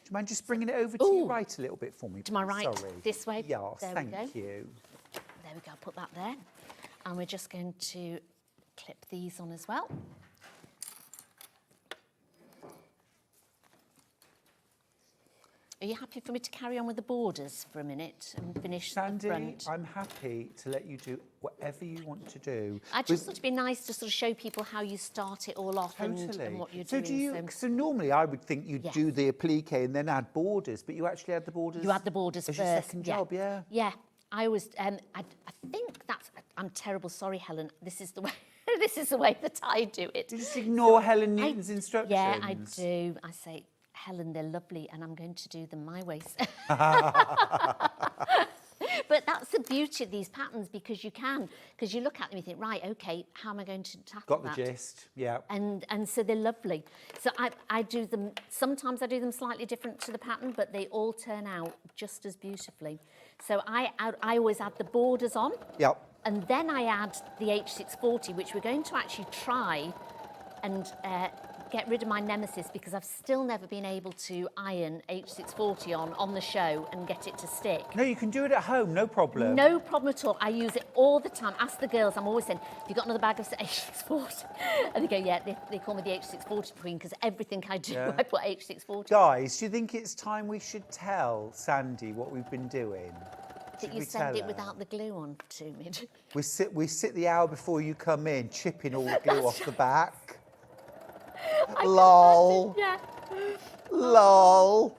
Do you mind just bringing it over to your Ooh. right a little bit for me? To my please? right, Sorry. this way. Yes, There we thank go. you. There we go, I'll put that there. And we're just going to clip these on as well. Are you happy for me to carry on with the borders for a minute and finish Sandy, the front? I'm happy to let you do whatever you want to do. I just thought it'd be nice to sort of show people how you start it all off and what you're so doing. do you? So normally I would think you'd Yes. do the applique and then add borders, but you actually add the borders. You add the borders as first. your second job, yeah. Yeah, I always. I think that's. I'm terrible. Sorry, Helen. This is the way. This is the way that I do it. Do you just ignore Helen Newton's instructions? Yeah, I do. I say, Helen, they're lovely, and I'm going to do them my way. But that's the beauty of these patterns because you look at them and you think, right, okay, how am I going to tackle Got the that? gist, yeah. And so they're lovely. So I do them, sometimes I do them slightly different to the pattern, but they all turn out just as beautifully. So I always add the borders on. Yep. And then I add the H640, which we're going to actually try and get rid of my nemesis because I've still never been able to iron H640 on the show and get it to stick. No, you can do it at home, no problem. No problem at all. I use it all the time. Ask the girls, I'm always saying, have you got another bag of H640? And they go, yeah, they call me the H640 queen because everything I do, Yeah. I put H640. Guys, do you think it's time we should tell Sandy what we've been doing? That Should you we send tell it her? without the glue on to me. We sit the hour before you come in, chipping all the glue off the back. Lol. Yeah. Lol.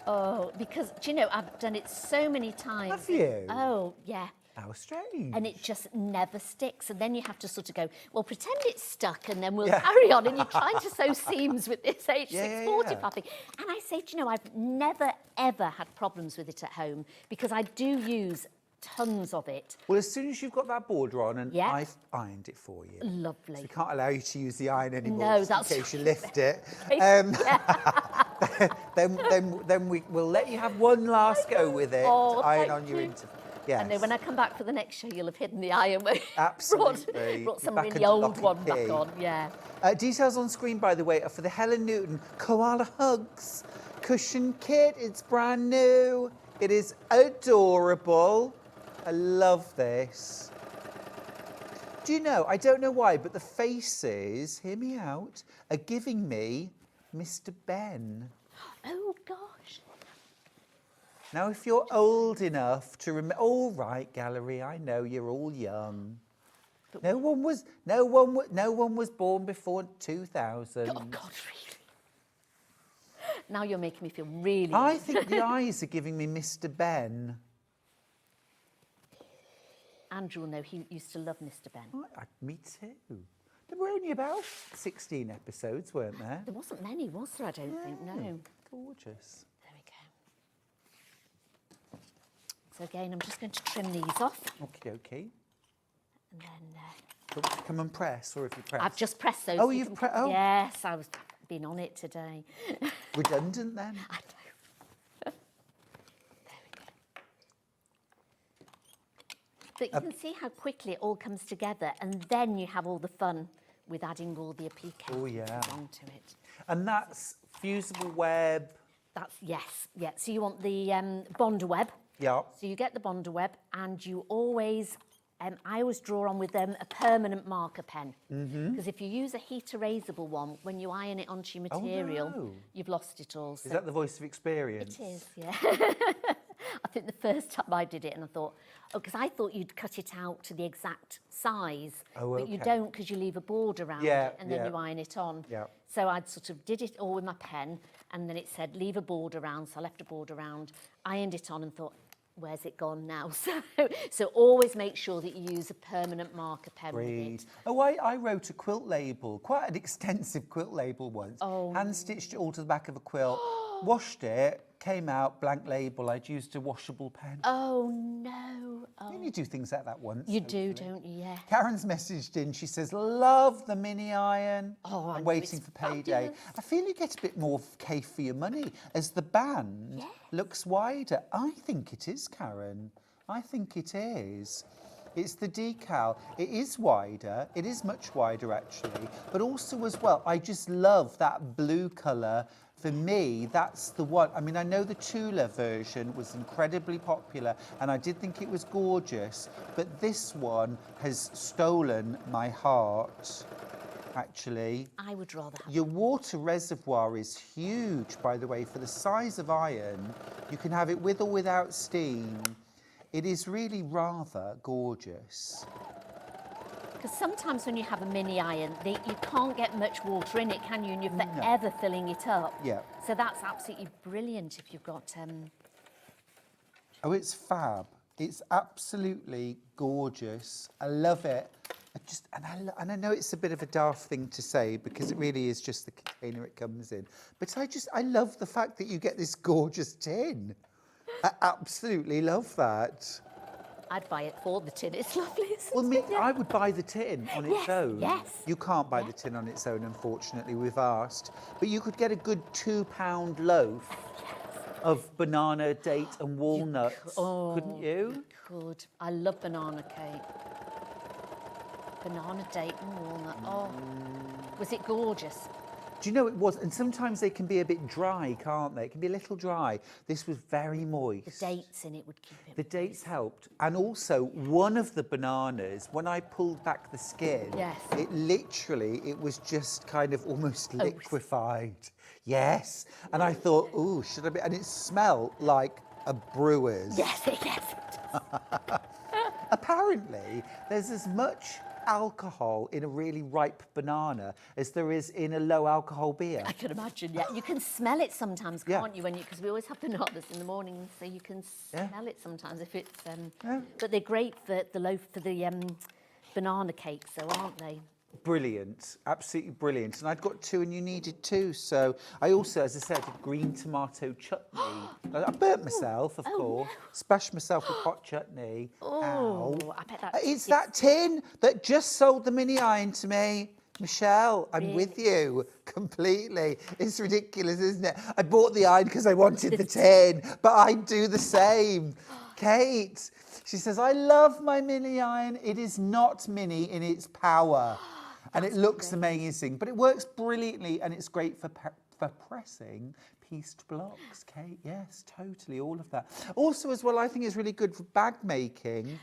Oh, because, do you know, I've done it so many times. Have you? Oh, yeah. How strange. And it just never sticks. And then you have to sort of go, well, pretend it's stuck and then we'll Yeah. carry on. And you're trying to sew seams with this H640 yeah. fabric. And I say, do you know, I've never, ever had problems with it at home because I do use tons of it. Well, as soon as you've got that border on, and Yeah. I've ironed it for you. Lovely. So we can't allow you to use the iron anymore No, just that's in case you right. lift it. Then we'll let you have one last go with it Oh, to iron thank on your you. interval. Yes. I know when I come back for the next show, you'll have hidden the iron. Absolutely. brought some Back really under old lock and one back key. on, yeah. Details on screen, by the way, are for the Helen Newton Koala Hugs cushion kit. It's brand new. It is adorable. I love this. Do you know, I don't know why, but the faces, hear me out, are giving me Mr. Ben. Oh, gosh. Now, if you're old enough to remember, all right, gallery, I know you're all young. No one was born before 2000. Oh, God, really? Now you're making me feel really... I think the eyes are giving me Mr. Ben. Andrew will know he used to love Mr. Ben. Me too. There were only about 16 episodes, weren't there? There wasn't many, was there? I don't think, no. Gorgeous. There we go. So again, I'm just going to trim these off. Okay. And then... Come and press, or if you press. I've just pressed those. Oh, so you you've can- pressed. Oh, Yes, I was been on it today. redundant then. I know. There we go. But you can see how quickly it all comes together, and then you have all the fun with adding all the applique Oh, yeah. onto it. And that's fusible web. That's, yes, yeah. So you want the Bonder web. Yeah. So you get the Bonder web, and you always, I always draw on with a permanent marker pen. Because if you use a heat erasable one, when you iron it onto your material, no. you've lost it all. Is that the voice of experience? It is, yeah. I think the first time I did it, and I thought, oh, because I thought you'd cut it out to the exact size, but you okay. don't, because you leave a border around Yeah, it, and then yeah. you iron it on. Yeah. So I'd sort of did it all with my pen, and then it said leave a border around, so I left a border around, ironed it on, and thought, where's it gone now? So always make sure that you use a permanent marker pen with it. Oh, I wrote a quilt label, quite an extensive quilt label once. Oh. Hand stitched it all to the back of a quilt, washed it, came out, blank label. I'd used a washable pen. Oh no! Oh. Don't you do things like that once? You do, don't you? Yeah. Karen's messaged in. She says, love the mini iron. Oh, I I'm know, waiting it's for payday. fabulous. I feel you get a bit more cake for your money as the band looks wider. I think it is, Karen. I think it is. It's the decal. It is wider. It is much wider, actually. But also as well, I just love that blue colour. For me, that's the one. I mean, I know the Tula version was incredibly popular, and I did think it was gorgeous, but this one has stolen my heart, actually. I would rather have. Your water reservoir is huge, by the way, for the size of iron. You can have it with or without steam. It is really rather gorgeous. Because sometimes when you have a mini iron, you can't get much water in it, can you? And you're forever filling it up. Yeah. So that's absolutely brilliant if you've got. Oh, it's fab. It's absolutely gorgeous. I love it. And I know it's a bit of a daft thing to say because it really is just the container it comes in. But I love the fact that you get this gorgeous tin. I absolutely love that. I'd buy it for the tin. It's lovely, isn't Well, it? I would buy the tin on its own. yes. You can't buy the tin on its own, unfortunately, we've asked. But you could get a good £2 loaf of banana, date and walnuts, couldn't you? Could. I love banana cake. Banana, date and walnut. Oh, was it gorgeous? Do you know it was? And sometimes they can be a bit dry, can't they? It can be a little dry. This was very moist. The dates in it would keep it. The dates helped. And also, one of the bananas, when I pulled back the skin, Yes. it was just kind of almost liquefied. Yes. And I thought, ooh, should I be? And it smelled like a brewer's. Yes, yes. Apparently, there's as much alcohol in a really ripe banana as there is in a low alcohol beer. I can imagine, yeah. You can smell it sometimes, Yeah. can't you? Because we always have bananas in the morning, so you can Yeah. smell it sometimes if it's. Yeah. But they're great for the loaf for the banana cakes, though, aren't they? Brilliant, absolutely brilliant. And I'd got 2 and you needed 2. So I also, as I said, did green tomato chutney. I burnt myself, of course. no. Splashed myself with hot chutney. Oh, Ow. I bet that's. It's that tin that just sold the mini iron to me. Michelle, I'm Really? with you completely. It's ridiculous, isn't it? I bought the iron because I wanted the tin, but I'd do the same. Kate, she says, I love my mini iron. It is not mini in its power. And it looks amazing, but it works brilliantly and it's great for pressing pieced blocks, Kate. Yes, totally, all of that. Also, as well, I think it's really good for bag making,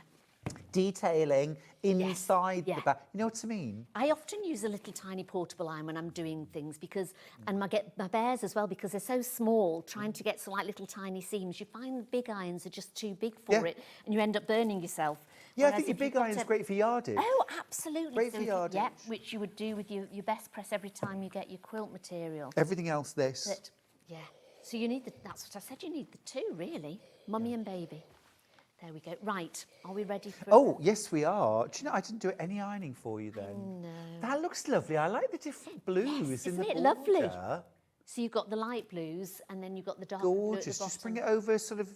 detailing inside the bag. You know what I mean? I often use a little tiny portable iron when I'm doing things because, and I get my bears as well because they're so small, trying to get some like little tiny seams. You find big irons are just too big for it and you end up burning yourself. Yeah, I Whereas think your if you've big got iron's great for yardage. Oh, absolutely. Great So for if you- yardage. Yeah, which you would do with your best press every time you get your quilt material. Everything else, this. But, yeah. So you need that's what I said, you need the 2, really. Mummy and baby. There we go. Right, are we ready for... Oh, yes, we are. Do you know, I didn't do any ironing for you then. No. That looks lovely. I like the different blues Yes, in the isn't border. it lovely? So you've got the light blues and then you've got the dark blue at the Gorgeous. Just bring it bottom. over sort of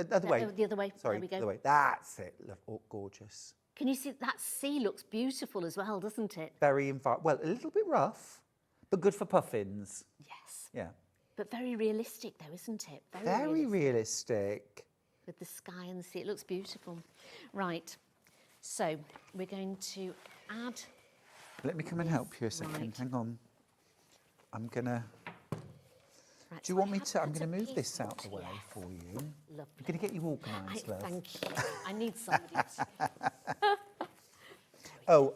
the other way. The other way. Sorry, There we go. the other way. That's it. Oh, gorgeous. Can you see that sea looks beautiful as well, doesn't it? Very well, a little bit rough, but good for puffins. Yes. Yeah. But very realistic though, isn't it? Very realistic. With the sky and the sea, it looks beautiful. Right, so we're going to add... Let me come and help you a second. right. Hang on. I'm gonna... Right, Do you so want I me have to... I'm cut going a to move piece this out out, the way yes. for you. Lovely. I'm going to get you organised, love. Thank you. I need somebody to... Oh,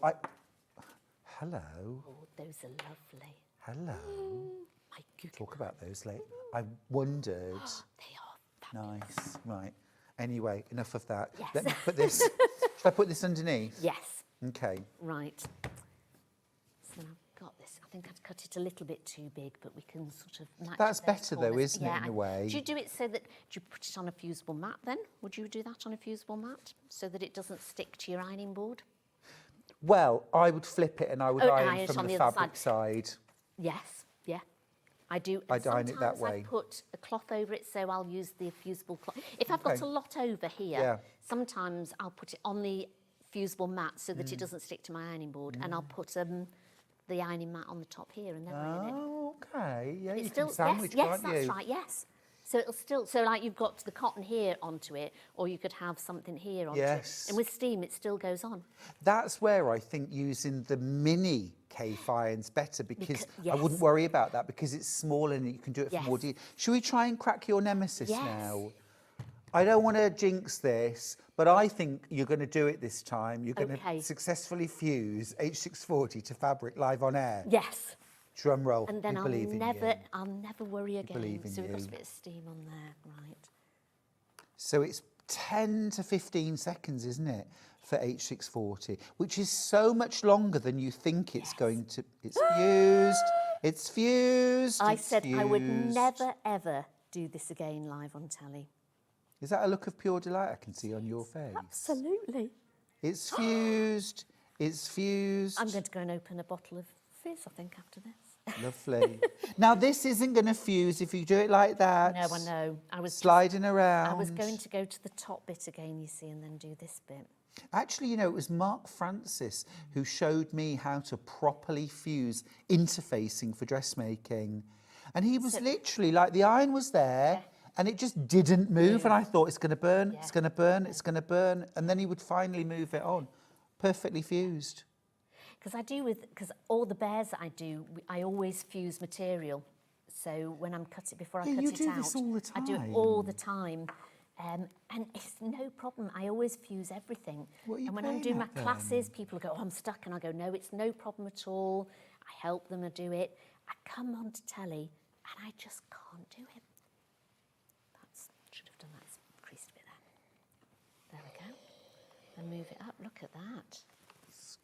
Hello. Oh, those are lovely. Hello. My goodness. Talk about those later. I wondered... They are Nice. Right. Anyway, enough of that. Yes. Let me put this. Should I put this underneath? Yes. Okay. Right. So I've got this. I think I'd cut it a little bit too big, but we can sort of match That's those better though, corners. isn't it, in a way? Do you do it so that, do you put it on a fusible mat then? Would you do that on a fusible mat so that it doesn't stick to your ironing board? Well, I would flip it and I would iron it from on the the other fabric side. Yes, yeah. I do. I'd iron it that Sometimes way. I put a cloth over it, so I'll use the fusible cloth. If I've got Okay. a lot over here, Yeah. sometimes I'll put it on the fusible mat so that it doesn't stick to my ironing board, and I'll put the ironing mat on the top here and then iron it. Oh, okay. Yeah, It's you still can sandwich, yes, can't that's you? right. Yes. So it'll still, so like you've got the cotton here onto it, or you could have something here onto Yes. it. And with steam, it still goes on. That's where I think using the mini Kaffe iron's better because I wouldn't yes. worry about that because it's small and you can do it for more Yes. detail. Should we try and crack your nemesis Yes. now? I don't want to jinx this, but I think you're going to do it this time. You're going Okay. to successfully fuse H640 to fabric live on air. Yes. Drum roll. And then we I'll believe in never you. worry again. believe in So we've got you. a bit of steam on there, right? So it's 10 to 15 seconds, isn't it, for H640, which is so much longer than you think it's going to. It's fused. It's fused. I it's said I would fused. never, ever do this again live on telly. Is that a look of pure delight I can see on your face? Absolutely. It's fused. It's fused. I'm going to go and open a bottle of fizz, I think, after this. Lovely. Now, this isn't going to fuse if you do it like that. No, I know. I was Sliding around. I was going to go to the top bit again, you see, and then do this bit. Actually, you know, it was Mark Francis who showed me how to properly fuse interfacing for dressmaking. And he was literally like, the iron was there and it just didn't move. And I thought, it's going to burn, it's going to burn, it's going to burn. And then he would finally move it on. Perfectly fused. Because all the bears that I do, I always fuse material. So when I'm cutting, before I cut you it do out, this all the I do it time. all the time. And it's no problem. I always fuse everything. What are you And when I'm playing doing my at then? classes, people go, oh, I'm stuck. And I go, no, it's no problem at all. I help them to do it. I come on to telly and I just can't do it. Should have done that. It's creased a bit there. There we go. And move it up. Look at that.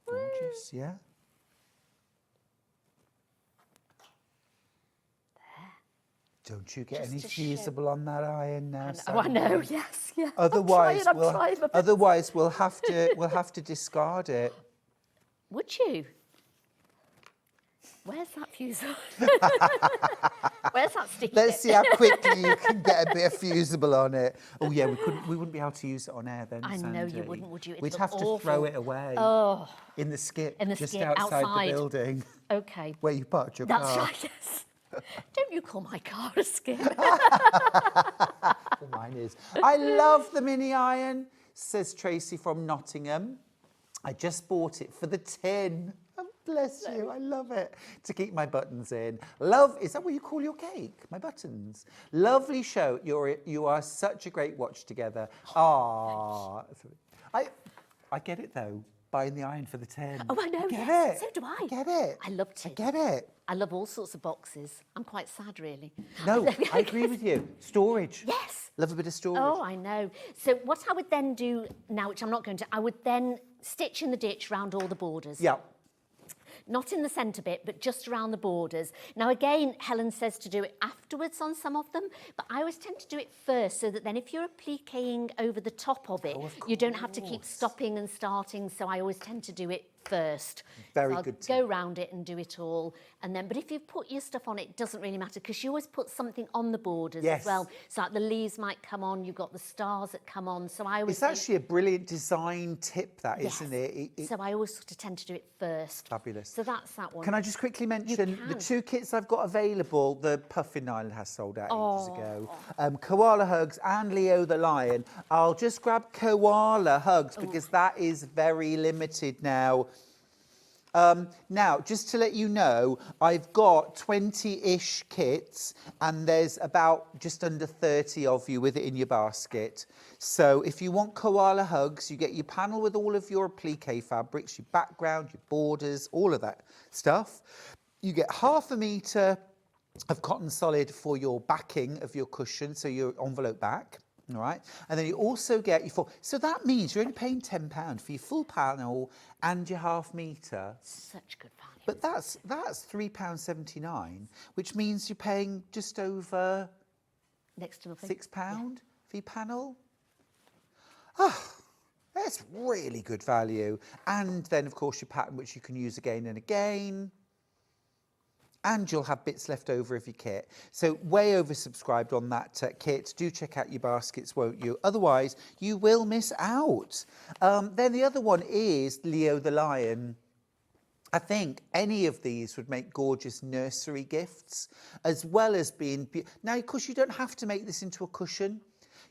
Gorgeous, yeah. Don't you get Just any to show- fusible on that iron now? Oh, I Sandi? know. Yes, yeah. Otherwise, I'm trying my best. otherwise we'll have to discard it. Would you? Where's that fusible? Where's that sticky Let's bit? see how quickly you can get a bit of fusible on it. Oh yeah, we wouldn't be able to use it on air then. I know you Sandi. wouldn't, would you? It'd We'd look have to throw awful. it away Oh, in the skip, In the just skip, outside outside. the building okay. where you parked your That's car. right, yes. Don't you call my car a skip? Well, mine is. I love the mini iron, says Tracy from Nottingham. I just bought it for the tin. Oh, bless you, I love it. To keep my buttons in. Love, is that what you call your cake? My buttons. Lovely show. You are such a great watch together. Ah, I get it though. Buying the iron for the tin. Oh, I know, I get yes. it. So do I. Get it. I love tin. I get it. I love all sorts of boxes. I'm quite sad, really. No, I agree with you. Storage. Yes. Love a bit of storage. Oh, I know. So what I would then do now, which I'm not going to, I would then stitch in the ditch round all the borders. Yeah. Not in the centre bit, but just around the borders. Now, again, Helen says to do it afterwards on some of them, but I always tend to do it first so that then if you're appliquing over the top of it, you don't have to keep stopping and starting, so I always tend to do it first. Very So I'll good go round it and do it all, and then, but if you put your stuff on, it doesn't really matter, because you always put something on the borders Yes. as well. So like the leaves might come on, you've got the stars that come on, so I always It's actually a brilliant design tip, that, Yes. isn't it? So I always sort of tend to do it first. Fabulous. So that's that one. Can I just quickly mention the can. 2 kits I've got available? The Puffin Island has sold out ages ago. Koala Hugs and Leo the Lion. I'll just grab Koala Hugs because that is very limited now. Now, just to let you know, I've got 20-ish kits and there's about just under 30 of you with it in your basket. So if you want Koala Hugs, you get your panel with all of your applique fabrics, your background, your borders, all of that stuff. You get 1/2 metre of cotton solid for your backing of your cushion, so your envelope back. All right, and then you also get your full. So that means you're only paying £10 for your full panel and your half metre. Such good value. But that's £3.79, which means you're paying just over Next to nothing. £6 for your panel. Oh, that's really good value. And then, of course, your pattern, which you can use again and again. And you'll have bits left over of your kit. So way oversubscribed on that kit. Do check out your baskets, won't you? Otherwise, you will miss out. Then the other one is Leo the Lion. I think any of these would make gorgeous nursery gifts, as well as being... Now, of course, you don't have to make this into a cushion.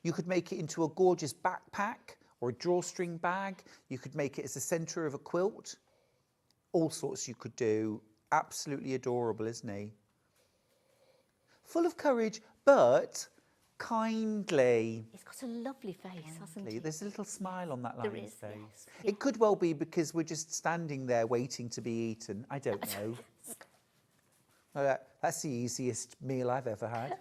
You could make it into a gorgeous backpack or a drawstring bag. You could make it as the centre of a quilt. All sorts you could do. Absolutely adorable, isn't he? Full of courage, but kindly. He's got a lovely face, hasn't he? There's a little smile on that There lion's is, face. yes. It could well be because we're just standing there waiting to be eaten. I don't know. Well, that's the easiest meal I've ever had.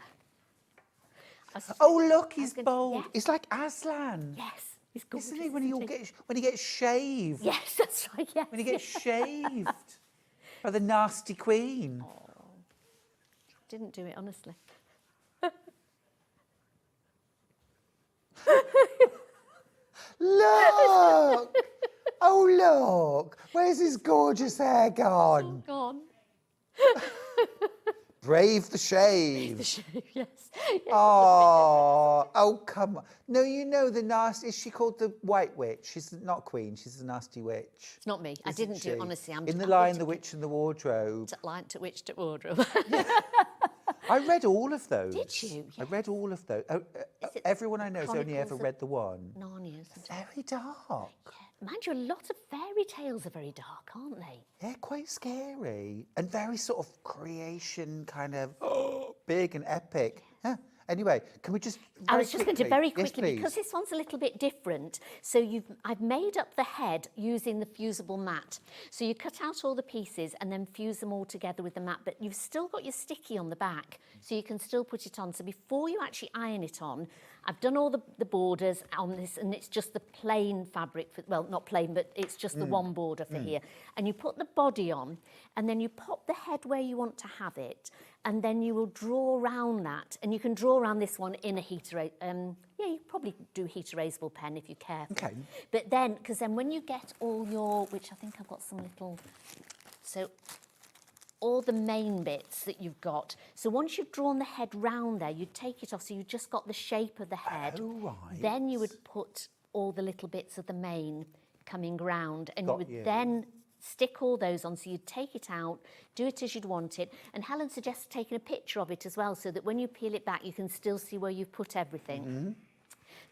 Oh, look, he's bold. Yes. He's like Aslan. Yes, he's gorgeous. Isn't he? When he gets shaved. Yes, that's right, yes. When he gets shaved by the nasty queen. Didn't do it, honestly. Look! Oh, look! Where's his gorgeous hair gone? Gone. Brave the shave. Yes. Oh, come on. No, you know the nasty... Is she called the White Witch? She's not Queen, she's the nasty witch. It's not me. I Isn't didn't do it, she? honestly. In The Lion, the Witch and the Wardrobe. Lion to Witch to Wardrobe. I read all of those. Did you? I read all of those. Everyone I know has only ever read the one. Narnia, isn't it? Very dark. Mind you, a lot of fairy tales are very dark, aren't they? They're quite scary and very sort of creation kind of big and epic. Yeah. Anyway, can we just... I was just going to very Yes, quickly, please. because this one's a little bit different. So I've made up the head using the fusible mat. So you cut out all the pieces and then fuse them all together with the mat, but you've still got your sticky on the back, so you can still put it on. So before you actually iron it on, I've done all the borders on this, and it's just the plain fabric, well, not plain, but it's just the one border for here. And you put the body on, and then you pop the head where you want to have it, and then you will draw around that, and you can draw around this one in a heater, you probably do heat erasable pen if you care. Okay. But then, because then when you get all your, which I think I've got some little, so all the main bits that you've got. So once you've drawn the head round there, you take it off, so you've just got the shape of the head. Oh, right. Then you would put all the little bits of the mane coming round, and Got you you. would then stick all those on, so you'd take it out, do it as you'd want it, and Helen suggests taking a picture of it as well, so that when you peel it back, you can still see where you've put everything.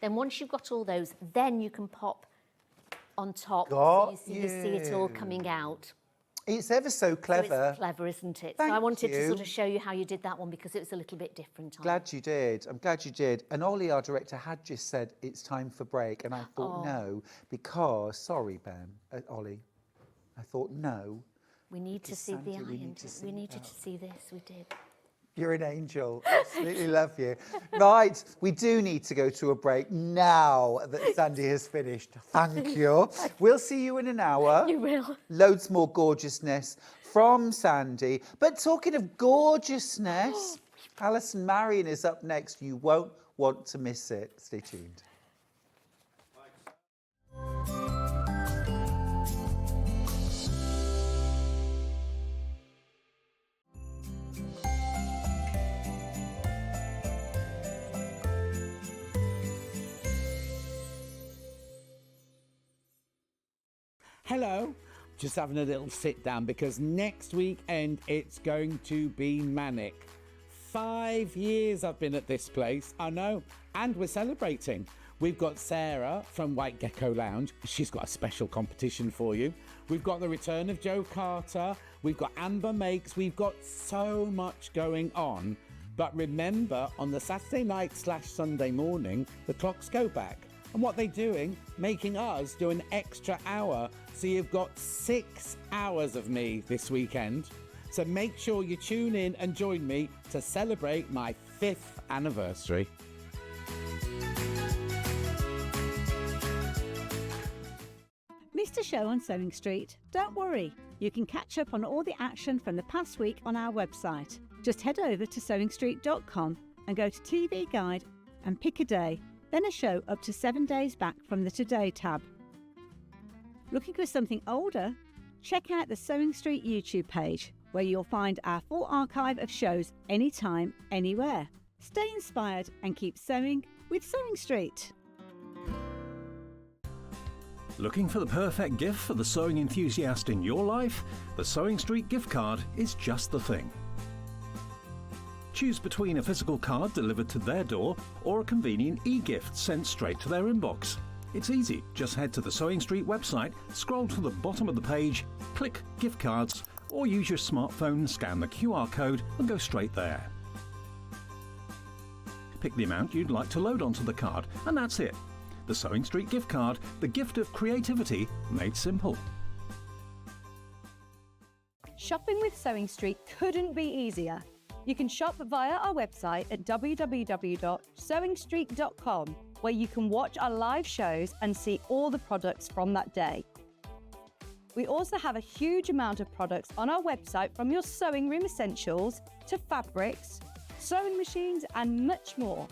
Then once you've got all those, then you can pop on top, Got so you see it all coming out. It's ever so So clever. it's clever, isn't it? Thank so I wanted to you. sort of show you how you did that one, because it was a little bit different. Glad you did. I'm glad you did. And Ollie, our director, had just said it's time for break. And I thought no, because, sorry, Ben, Ollie, I thought no. We need to see the Sandi, we iron. need to see We needed to see this. We did. You're an angel. Absolutely love you. Right, we do need to go to a break now that Sandi has finished. Thank you. We'll see you in an hour. You will. Loads more gorgeousness from Sandi. But talking of gorgeousness, Allison Maryon is up next. You won't want to miss it. Stay tuned. Hello, just having a little sit down because next weekend it's going to be manic. 5 years I've been at this place, I know, and we're celebrating. We've got Sarah from White Gecko Lounge. She's got a special competition for you. We've got the return of Joe Carter. We've got Amber Makes. We've got so much going on. But remember, on the Saturday night / Sunday morning, the clocks go back. And what they're doing, making us do an extra hour. So you've got 6 hours of me this weekend. So make sure you tune in and join me to celebrate my 5th anniversary. Missed a show on Sewing Street? Don't worry, you can catch up on all the action from the past week on our website. Just head over to SewingStreet.com and go to TV Guide and pick a day, then a show up to 7 days back from the Today tab. Looking for something older? Check out the Sewing Street YouTube page, where you'll find our full archive of shows anytime, anywhere. Stay inspired and keep sewing with Sewing Street. Looking for the perfect gift for the sewing enthusiast in your life? The Sewing Street gift card is just the thing. Choose between a physical card delivered to their door or a convenient e-gift sent straight to their inbox. It's easy. Just head to the Sewing Street website, scroll to the bottom of the page, click Gift Cards, or use your smartphone, scan the QR code and go straight there. Pick the amount you'd like to load onto the card, and that's it. The Sewing Street gift card, the gift of creativity made simple. Shopping with Sewing Street couldn't be easier. You can shop via our website at www.sewingstreet.com, where you can watch our live shows and see all the products from that day. We also have a huge amount of products on our website, from your sewing room essentials to fabrics, sewing machines and much more.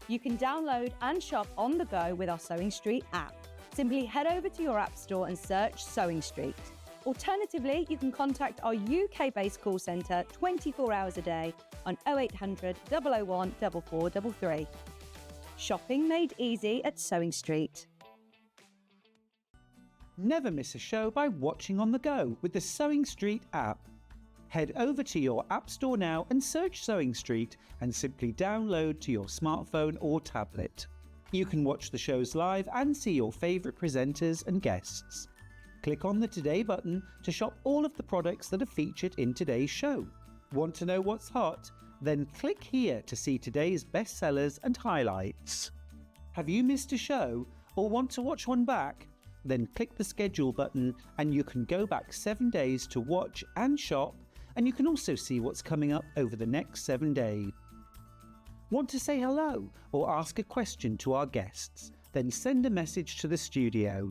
You can download and shop on the go with our Sewing Street app. Simply head over to your app store and search Sewing Street. Alternatively, you can contact our UK-based call centre 24 hours a day on 0800 001 4433. Shopping made easy at Sewing Street. Never miss a show by watching on the go with the Sewing Street app. Head over to your app store now and search Sewing Street and simply download to your smartphone or tablet. You can watch the shows live and see your favourite presenters and guests. Click on the Today button to shop all of the products that are featured in today's show. Want to know what's hot? Then click here to see today's bestsellers and highlights. Have you missed a show or want to watch one back? Then click the schedule button and you can go back 7 days to watch and shop, and you can also see what's coming up over the next 7 days. Want to say hello or ask a question to our guests? Then send a message to the studio.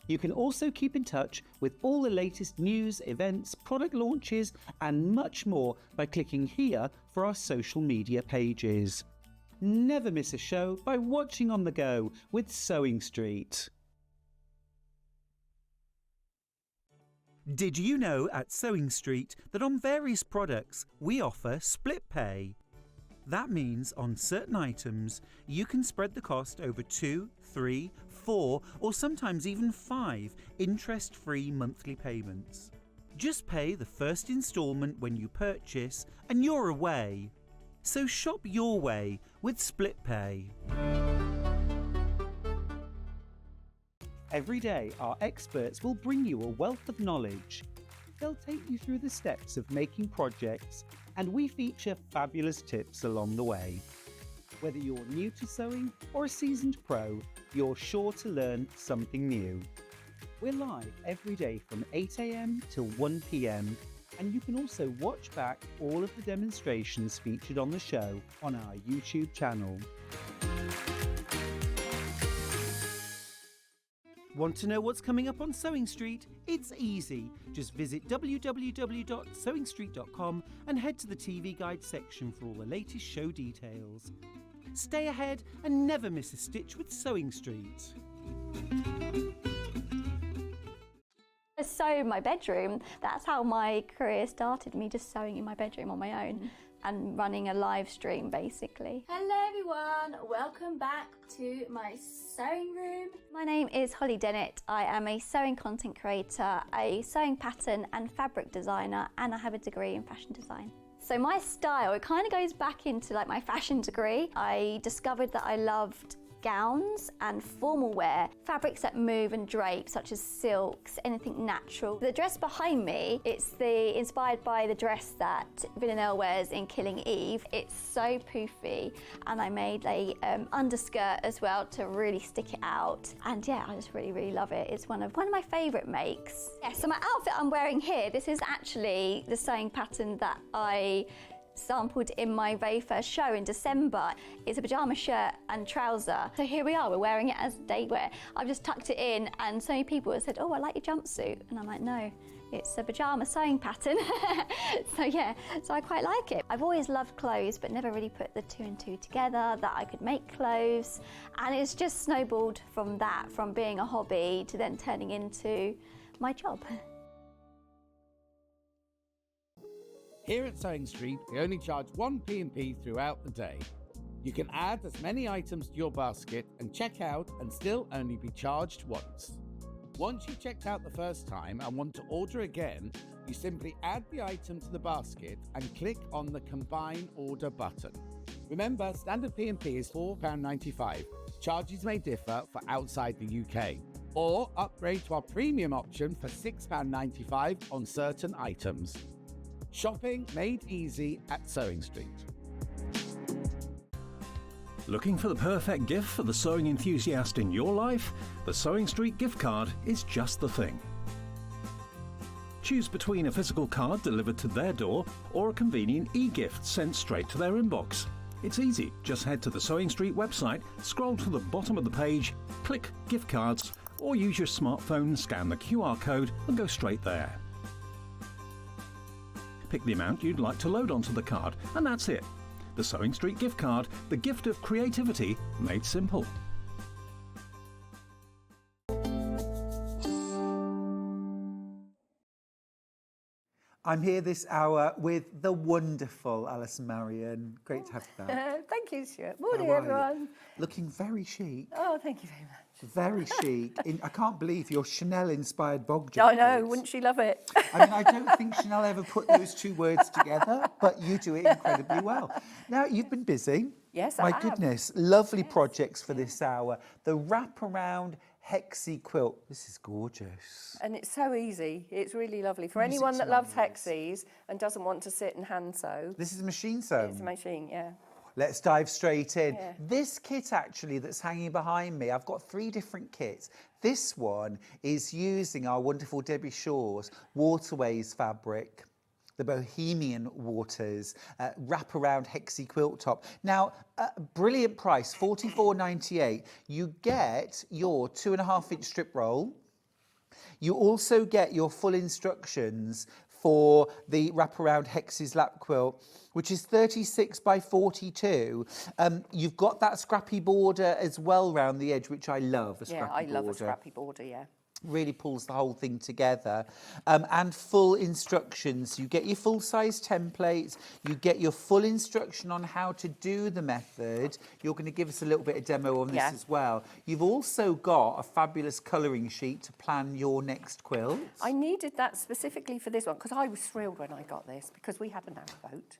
You can also keep in touch with all the latest news, events, product launches and much more by clicking here for our social media pages. Never miss a show by watching on the go with Sewing Street. Did you know at Sewing Street that on various products we offer split pay? That means on certain items you can spread the cost over 2, 3, 4 or sometimes even 5 interest-free monthly payments. Just pay the first instalment when you purchase and you're away. So shop your way with split pay. Every day, our experts will bring you a wealth of knowledge. They'll take you through the steps of making projects, and we feature fabulous tips along the way. Whether you're new to sewing or a seasoned pro, you're sure to learn something new. We're live every day from 8 a.m. till 1 p.m, and you can also watch back all of the demonstrations featured on the show on our YouTube channel. Want to know what's coming up on Sewing Street? It's easy. Just visit www.sewingstreet.com and head to the TV Guide section for all the latest show details. Stay ahead and never miss a stitch with Sewing Street. I sew in my bedroom. That's how my career started, me just sewing in my bedroom on my own and running a live stream basically. Hello everyone, welcome back to my sewing room. My name is Holly Dennett. I am a sewing content creator, a sewing pattern and fabric designer, and I have a degree in fashion design. So my style, it kind of goes back into like my fashion degree. I discovered that I loved gowns and formal wear, fabrics that move and drape, such as silks, anything natural. The dress behind me, it's inspired by the dress that Villanelle wears in Killing Eve. It's so poofy, and I made a underskirt as well to really stick it out. And yeah, I just really love it. It's one of my favourite makes. Yeah, so my outfit I'm wearing here, this is actually the sewing pattern that I sampled in my very first show in December. It's a pyjama shirt and trouser. So here we are, we're wearing it as day wear. I've just tucked it in, and so many people have said, oh, I like your jumpsuit. And I'm like, no, it's a pyjama sewing pattern. So yeah, so I quite like it. I've always loved clothes, but never really put the two and two together, that I could make clothes. And it's just snowballed from that, from being a hobby to then turning into my job. Here at Sewing Street, we only charge one P&P throughout the day. You can add as many items to your basket and check out and still only be charged once. Once you've checked out the first time and want to order again, you simply add the item to the basket and click on the Combine Order button. Remember, standard P&P is £4.95. Charges may differ for outside the UK. Or upgrade to our premium option for £6.95 on certain items. Shopping made easy at Sewing Street. Looking for the perfect gift for the sewing enthusiast in your life? The Sewing Street gift card is just the thing. Choose between a physical card delivered to their door or a convenient e-gift sent straight to their inbox. It's easy. Just head to the Sewing Street website, scroll to the bottom of the page, click Gift Cards, or use your smartphone, scan the QR code and go straight there. Pick the amount you'd like to load onto the card, and that's it. The Sewing Street gift card, the gift of creativity made simple. I'm here this hour with the wonderful Allison Maryon. Great to have you back. Thank you, Stuart. Morning, How are you? everyone. Looking very chic. Oh, thank you very much. Very chic. I can't believe your Chanel-inspired bog I jacket. know, wouldn't she love it? I mean, I don't think Chanel ever put those two words together, but you do it incredibly well. Now, you've been busy. Yes, I My have. goodness, lovely projects for this hour. The wraparound hexie quilt. This is gorgeous. And it's so easy. It's really lovely. For Music's anyone that loves marvellous. hexies and doesn't want to sit and hand sew, This is machine sewn. it's a machine, yeah. Let's dive straight in. Yeah. This kit actually that's hanging behind me, I've got 3 different kits. This one is using our wonderful Debbie Shaw's Waterways fabric, the Bohemian Waters wraparound hexie quilt top. Now, brilliant price, $44.98. You get your 2.5-inch strip roll. You also get your full instructions for the wraparound Hexie's lap quilt, which is 36 by 42. You've got that scrappy border as well round the edge, which I love, a scrappy border. Yeah, I love a scrappy border, yeah. Really pulls the whole thing together. And full instructions. You get your full-size templates. You get your full instruction on how to do the method. You're going to give us a little bit of demo on this as well. You've also got a fabulous colouring sheet to plan your next quilt. I needed that specifically for this one because I was thrilled when I got this because we had a narrowboat.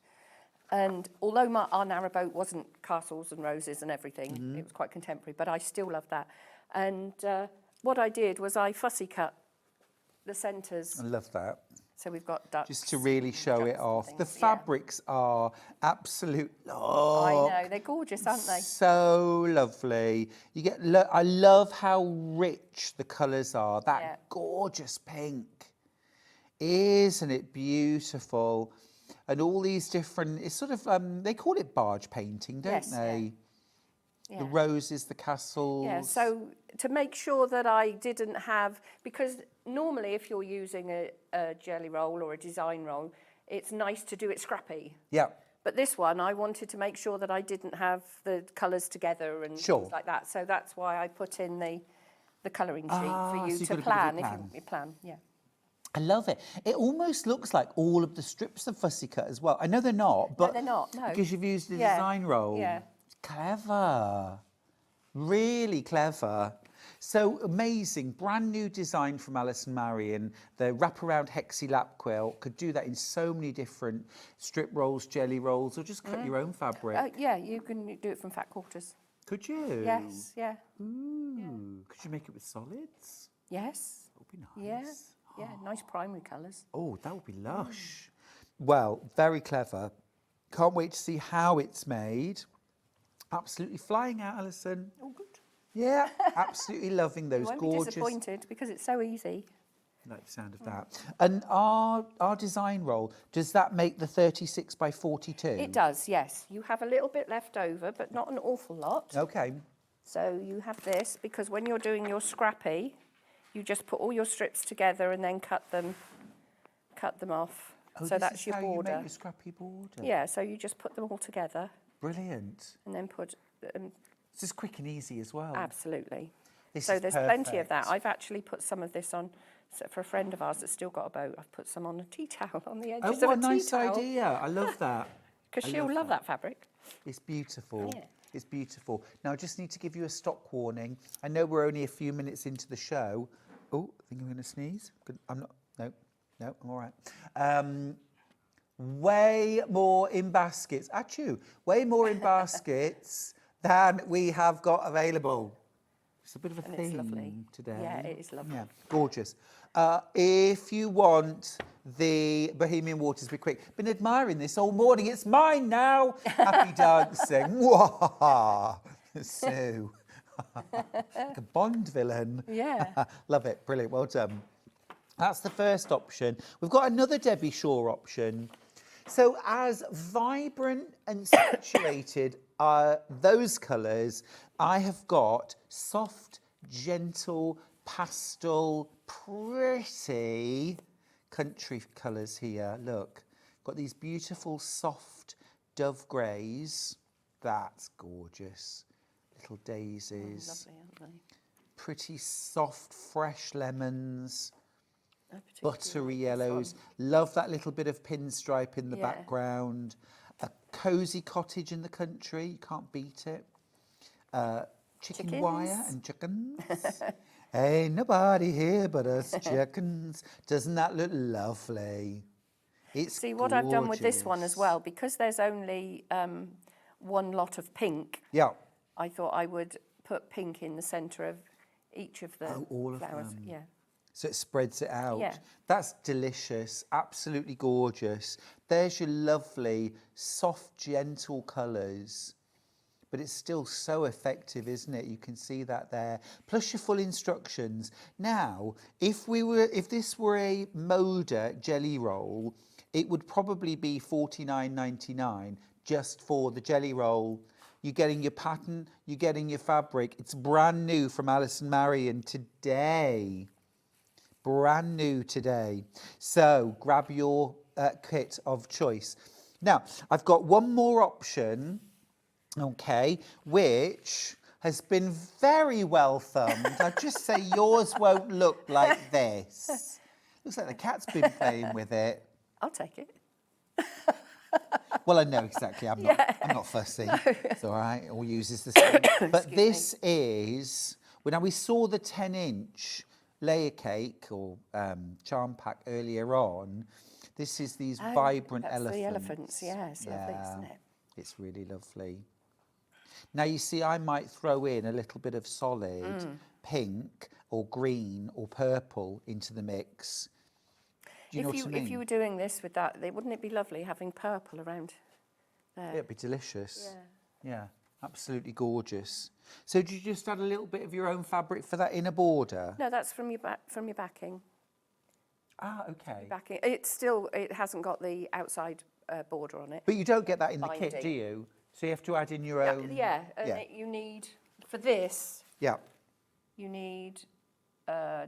And although our narrowboat wasn't castles and roses and everything, it was quite contemporary, but I still love that. And what I did was I fussy cut the centres. I love that. So we've got ducks. Just to really show it off. The things, yeah. fabrics are absolute. I know, they're gorgeous, aren't they? So lovely. You get. I love how rich the colours are. That gorgeous pink. Isn't it beautiful? And all these different. It's sort of. They call it barge painting, don't they? Yeah. The roses, the castles. Yeah, so to make sure that I didn't have, because normally if you're using a jelly roll or a design roll, it's nice to do it scrappy. Yeah. But this one, I wanted to make sure that I didn't have the colours together and things like that. So that's why I put in the colouring sheet for you to plan. If you plan, yeah. I love it. It almost looks like all of the strips are fussy cut as well. I know they're not, but no, they're not, no. Because you've used the design roll. Yeah. Clever. Really clever. So amazing. Brand new design from Allison Maryon. The wraparound hexie lap quilt. Could do that in so many different strip rolls, jelly rolls, or just cut your own fabric. Yeah, you can do it from fat quarters. Could you? Yes, yeah. Ooh. Could you make it with solids? Yes. That would be nice. Yeah, nice primary colours. Oh, that would be lush. Well, very clever. Can't wait to see how it's made. Absolutely flying out, Alison. Oh, good. Yeah, absolutely loving those You won't gorgeous. be disappointed because it's so easy. Like the sound of that. And our design roll, does that make the 36 by 42? It does, yes. You have a little bit left over, but not an awful lot. Okay. So you have this, because when you're doing your scrappy, you just put all your strips together and then cut them off. Oh, so this that's is your how border. You make your scrappy border. Yeah, so you just put them all together Brilliant. and then put. This is quick and easy as well. Absolutely. This So is there's plenty of that. perfect. I've actually put some of this on. So for a friend of ours that's still got a boat, I've put some on a tea towel on the edges Oh, of what a a nice tea towel. idea. I love that. Because I she'll love that fabric. It's beautiful. Yeah. It's beautiful. Now, I just need to give you a stock warning. I know we're only a few minutes into the show. Oh, I think I'm going to sneeze. Good. I'm not. No, I'm all right. Way more in baskets. Achoo. Way more in baskets than we have got available. It's a bit of a And it's lovely. theme today. Yeah, it is lovely. Yeah, gorgeous. If you want the Bohemian Waters, be quick. Been admiring this all morning. It's mine now. Happy dancing. Wah! Sue. Like a Bond villain. Yeah. Love it. Brilliant. Well done. That's the first option. We've got another Debbie Shaw option. So as vibrant and saturated those colours, I have got soft, gentle, pastel, pretty country colours here. Look, got these beautiful soft dove greys. That's gorgeous. Little daisies. Lovely, aren't they? Pretty soft, fresh lemons. I particularly Buttery like this yellows. one. Love that little bit of pinstripe in the Yeah. background. A cosy cottage in the country. You can't beat it. Chicken wire Chickens. and chickens. Ain't nobody here but us chickens. Doesn't that look lovely? It's See, what I've done with this one gorgeous. as well, because there's only one lot of pink, Yeah. I thought I would put pink in the centre of each of the all of flowers. them. Yeah. So it spreads it out. Yeah. That's delicious, absolutely gorgeous. There's your lovely, soft, gentle colours. But it's still so effective, isn't it? You can see that there. Plus your full instructions. Now, if this were a Moda jelly roll, it would probably be $49.99 just for the jelly roll. You're getting your pattern, you're getting your fabric. It's brand new from Allison Maryon today. Brand new today. So grab your kit of choice. Now, I've got one more option, okay, which has been very well thumbed. I'd just say yours won't look like this. Looks like the cat's been playing with it. I'll take it. Well, I know exactly. I'm not fussy. It's all right. All uses the same. But this is, well, now we saw the 10-inch layer cake or charm pack earlier on. This is these vibrant that's elephants. the elephants, yeah, it's lovely, isn't it? It's really lovely. Now, you see, I might throw in a little bit of solid pink or green or purple into the mix. Do you know what I mean? If you were doing this with that, wouldn't it be lovely having purple around there? It'd be delicious. Yeah, absolutely gorgeous. So did you just add a little bit of your own fabric for that inner border? No, that's from your backing. Ah, okay. Backing. It hasn't got the outside border on it. But you don't get that in the kit, Binding. do you? So you have to add in your own. Yeah, and you need, for this, Yeah, you need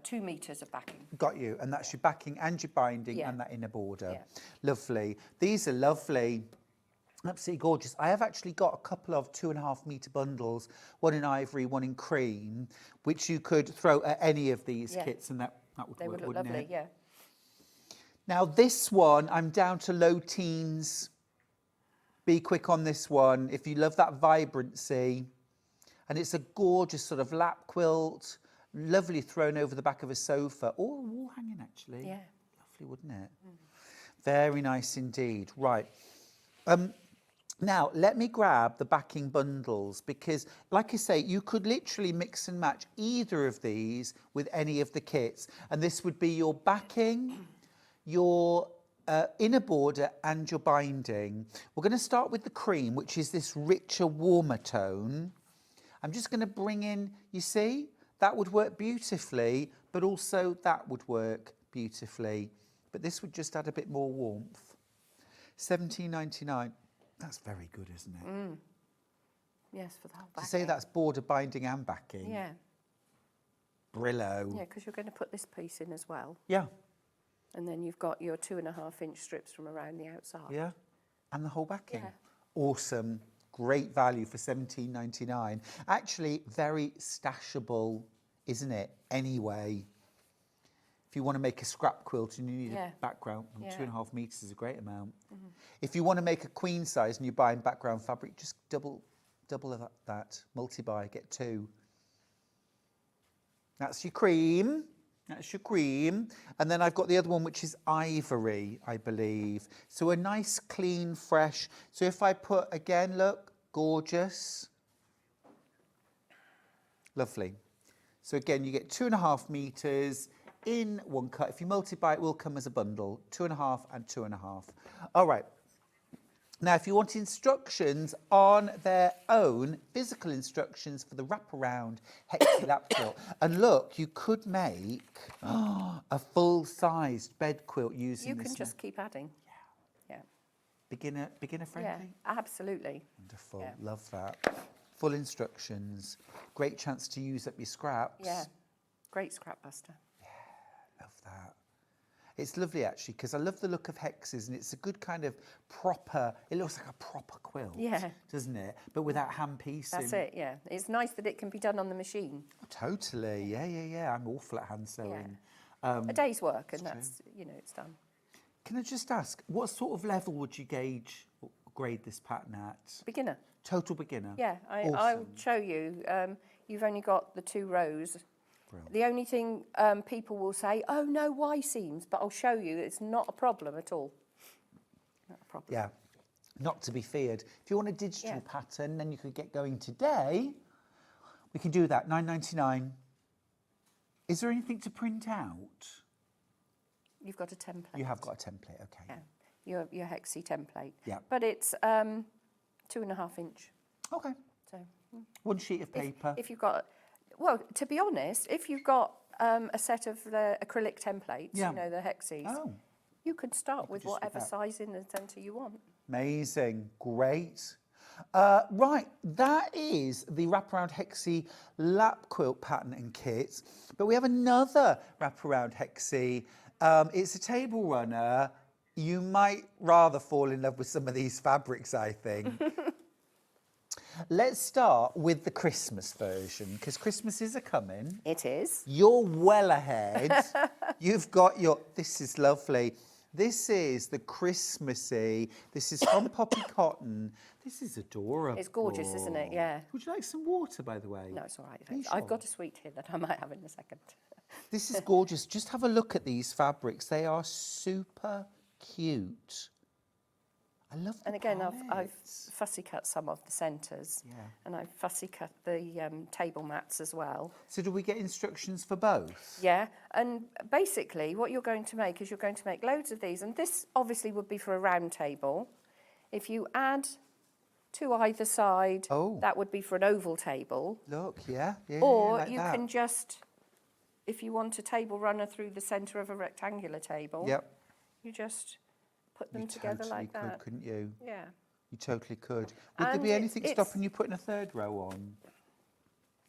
2 metres of backing. got you. And that's your backing and your binding Yeah. and that inner border. Yeah. Lovely. These are lovely. Absolutely gorgeous. I have actually got a couple of 2.5 metre bundles, one in ivory, one in cream, which you could throw at any of these kits and that would They work, would look wouldn't lovely, it? yeah. Now this one, I'm down to low teens. Be quick on this one. If you love that vibrancy, and it's a gorgeous sort of lap quilt, lovely thrown over the back of a sofa, or a wall hanging actually. Yeah. Lovely, wouldn't it? Very nice indeed. Right. Now, let me grab the backing bundles because, like I say, you could literally mix and match either of these with any of the kits. And this would be your backing, your inner border and your binding. We're going to start with the cream, which is this richer, warmer tone. I'm just going to bring in, you see, that would work beautifully, but also that would work beautifully. But this would just add a bit more warmth. £17.99. That's very good, isn't it? Mm. Yes, for the whole backing. To say that's border, binding and backing. Yeah. Brillo. Yeah, because you're going to put this piece in as well. Yeah. And then you've got your 2.5-inch strips from around the outside. Yeah. And the whole backing. Yeah. Awesome. Great value for £17.99. Actually, very stashable, isn't it? Anyway. If you want to make a scrap quilt and you need a background, 2.5 metres is a great amount. Mm-hmm. If you want to make a queen size and you're buying background fabric, just double that. Multi-buy, get 2. That's your cream. That's your cream. And then I've got the other one, which is ivory, I believe. So a nice, clean, fresh. So if I put, again, look, gorgeous. Lovely. So again, you get 2.5 metres. In one cut. If you multiply, it will come as a bundle, 2.5 and 2.5. All right. Now, if you want instructions on their own, physical instructions for the wraparound Hexie lap quilt, and look, you could make a full-sized bed quilt using this. You can just keep adding. Yeah. Beginner friendly? Yeah, absolutely. Wonderful. Yeah. Love that. Full instructions. Great chance to use up your scraps. Yeah. Great scrap buster. Love that. It's lovely actually because I love the look of hexes and it's a good kind of proper, it looks like a proper quilt, doesn't it? But without hand piecing. That's it, yeah. It's nice that it can be done on the machine. Oh, totally, yeah. I'm awful at hand sewing. Yeah. A day's work and that's, it's done. Can I just ask, what sort of level would you grade this pattern at? Beginner. Total beginner? Yeah, I'll show you. You've only got the 2 rows. Brilliant. The only thing people will say, oh no, Y seams, but I'll show you it's not a problem at all. Not a problem. Yeah, not to be feared. If you want a digital pattern, then you could get going today. We can do that, £9.99. Is there anything to print out? You've got a template. You have got a template, okay. Yeah, your Hexie template. Yeah. But it's 2.5 inch. Okay. So 1 sheet of paper. If you've got, well, to be honest, if you've got a set of the acrylic templates, the Hexies, you could start with whatever size in the centre you want. Amazing, great. Right, that is the wraparound Hexie lap quilt pattern and kit. But we have another wraparound Hexie. It's a table runner. You might rather fall in love with some of these fabrics, I think. Let's start with the Christmas version, because Christmas is a-coming. It is. You're well ahead. You've got your... This is lovely. This is the Christmassy. This is from Poppy Cotton. This is adorable. It's gorgeous, isn't it? Yeah. Would you like some water, by the way? No, it's all right. Thanks. I've got a sweet here that I might have in a second. This is gorgeous. Just have a look at these fabrics. They are super cute. I love the And again, I've palettes. fussy cut some of the centres. Yeah. And I've fussy cut the table mats as well. So do we get instructions for both? Yeah, and basically what you're going to make is you're going to make loads of these, and this obviously would be for a round table. If you add to either side, that would be for an oval table. Look, yeah. Or like you that. can just, if you want a table runner through the centre of a rectangular table, you just put them together like that. You totally could, couldn't you? Yeah. You totally could. Would there be anything stopping you putting a third row on?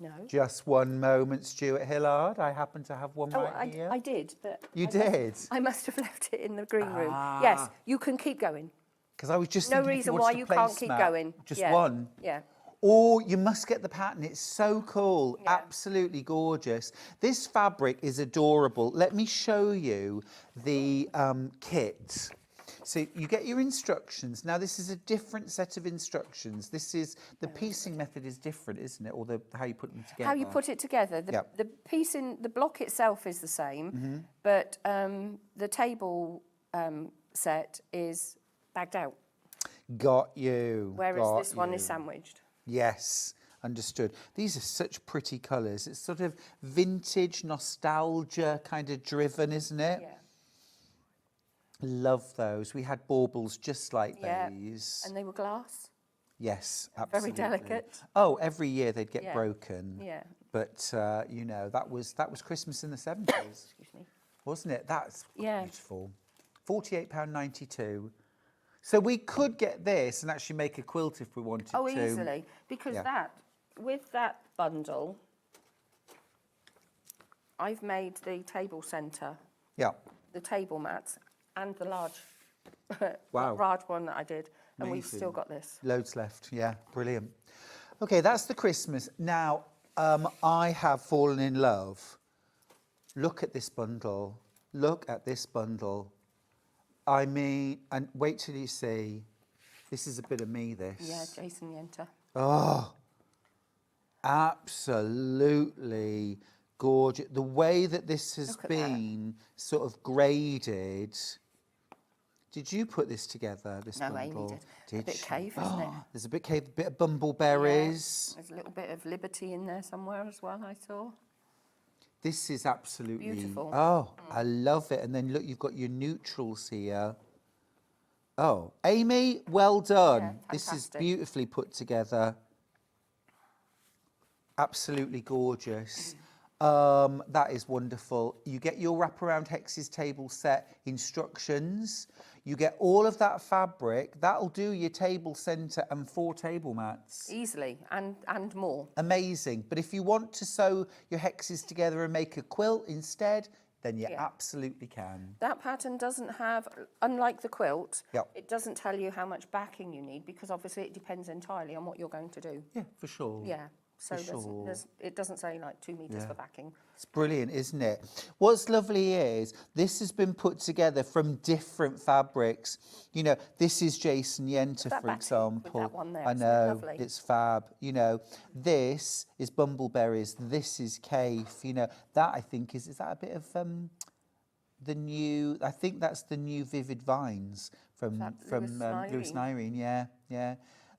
No. Just one moment, Stuart Hillard. I happen to have one here. I did, but... You did? I must have left it in the green room. Yes, you can keep going. Because I was just no thinking reason why you can't keep going. Just one. Yeah. Or you must get the pattern. It's so cool. Yeah. Absolutely gorgeous. This fabric is adorable. Let me show you the kit. So you get your instructions. Now this is a different set of instructions. This is, the piecing method is different, isn't it? Or how you put them together. How you put it together. The piecing, the block itself is the same, but the table set is bagged out. Got you. Whereas got this one is you. sandwiched. Yes, understood. These are such pretty colours. It's sort of vintage, nostalgia kind of driven, isn't it? Yeah. Love those. We had baubles just like Yeah. these. And they were glass. Yes, Very absolutely. delicate. Oh, every year they'd get Yeah. broken. Yeah. But you know, that was Christmas in the 70s. Excuse me. Wasn't it? That's Yeah. beautiful. £48.92. So we could get this and actually make a quilt if we wanted Oh, to. easily. Because Yeah. with that bundle, I've made the table centre, Yeah. the table mats, and the large, Wow. large one that I did. And we've Amazing. still got this. Loads left. Yeah, brilliant. Okay, that's the Christmas. Now, I have fallen in love. Look at this bundle. Look at this bundle. I mean, and wait till you see. This is a bit of me, this. Yeah, Jason Yenter. Oh, absolutely gorgeous. The way that this has Look at been sort of graded. Did you put this together, this No, bundle? Amy did. A bit she? cave, isn't it? There's a bit cave, a bit of bumbleberries. There's a little bit of liberty in there somewhere as well, I saw. This is absolutely Beautiful. Oh, I love it. And then look, you've got your neutrals here. Oh, Amy, well done. Yeah, this is fantastic. beautifully put together. Absolutely gorgeous. That is wonderful. You get your wraparound hexes table set instructions. You get all of that fabric. That'll do your table centre and 4 table mats. Easily, and more. Amazing. But if you want to sew your hexes together and make a quilt instead, then you Yeah. absolutely can. That pattern doesn't have, unlike the quilt, Yep. it doesn't tell you how much backing you need because obviously it depends entirely on what you're going to do. Yeah, for sure. Yeah, so For sure. it doesn't say like 2 metres Yeah. for backing. It's brilliant, isn't it? What's lovely is this has been put together from different fabrics. You know, this is Jason Yenter, That for back example. with that one there, I isn't it know, lovely? it's fab. You know, this is Bumbleberries. This is Cafe. You know, that I think is that a bit of the new? I think that's the new Vivid Vines from Lewis and Irene. Yeah, yeah.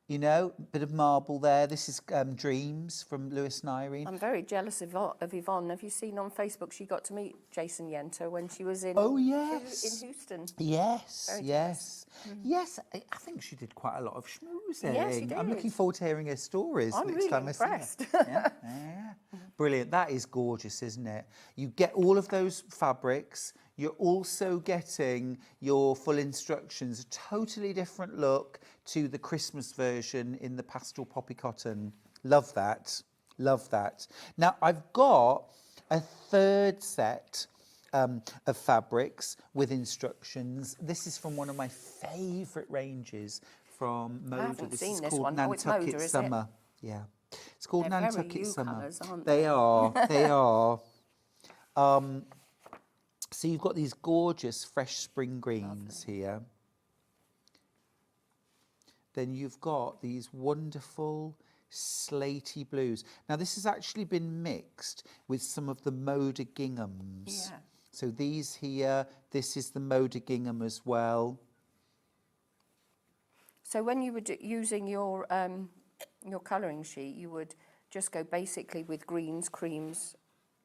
You know, bit of marble there. This is Dreams from Lewis and Irene. I'm very jealous of Yvonne. Have you seen on Facebook she got to meet Jason Yenter when she was in, Oh, yes. in Houston? Yes, Very yes. Yes, I think she did quite a lot of schmoozing. Yes, she I'm did. looking forward to hearing her stories I'm next really time I see her. impressed. Yeah. Brilliant. That is gorgeous, isn't it? You get all of those fabrics. You're also getting your full instructions, a totally different look to the Christmas version in the pastel poppy cotton. Love that. Love that. Now, I've got a third set of fabrics with instructions. This is from one of my favourite ranges from Moda. haven't This seen is this called one. Oh, it's Nantucket Moda, is it? Summer. Yeah. It's called They're very Nantucket you Summer. colours, aren't They they? are. They are. So you've got these gorgeous fresh spring greens here. Then you've got these wonderful slaty blues. Now this has actually been mixed with some of the Moda ginghams. Yeah. So these here, this is the Moda gingham as well. So when you were using your colouring sheet, you would just go basically with greens, creams,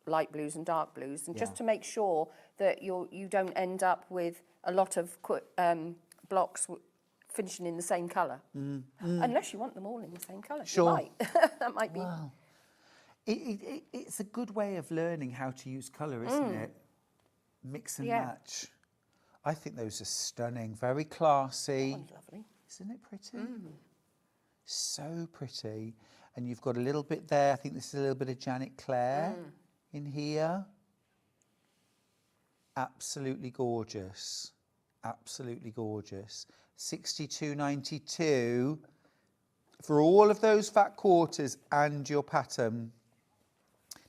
light blues and dark blues, and just Yeah. to make sure that you don't end up with a lot of blocks finishing in the same colour. Unless you want them all in the same colour. Sure. You might. That might be... Wow. It's a good way of learning how to use colour, isn't it? Mix and Yeah. match. I think those are stunning, very classy. That one's lovely. Isn't it pretty? So pretty. And you've got a little bit there. I think this is a little bit of Janet Clare in here. Absolutely gorgeous. Absolutely gorgeous. 62.92 for all of those fat quarters and your pattern.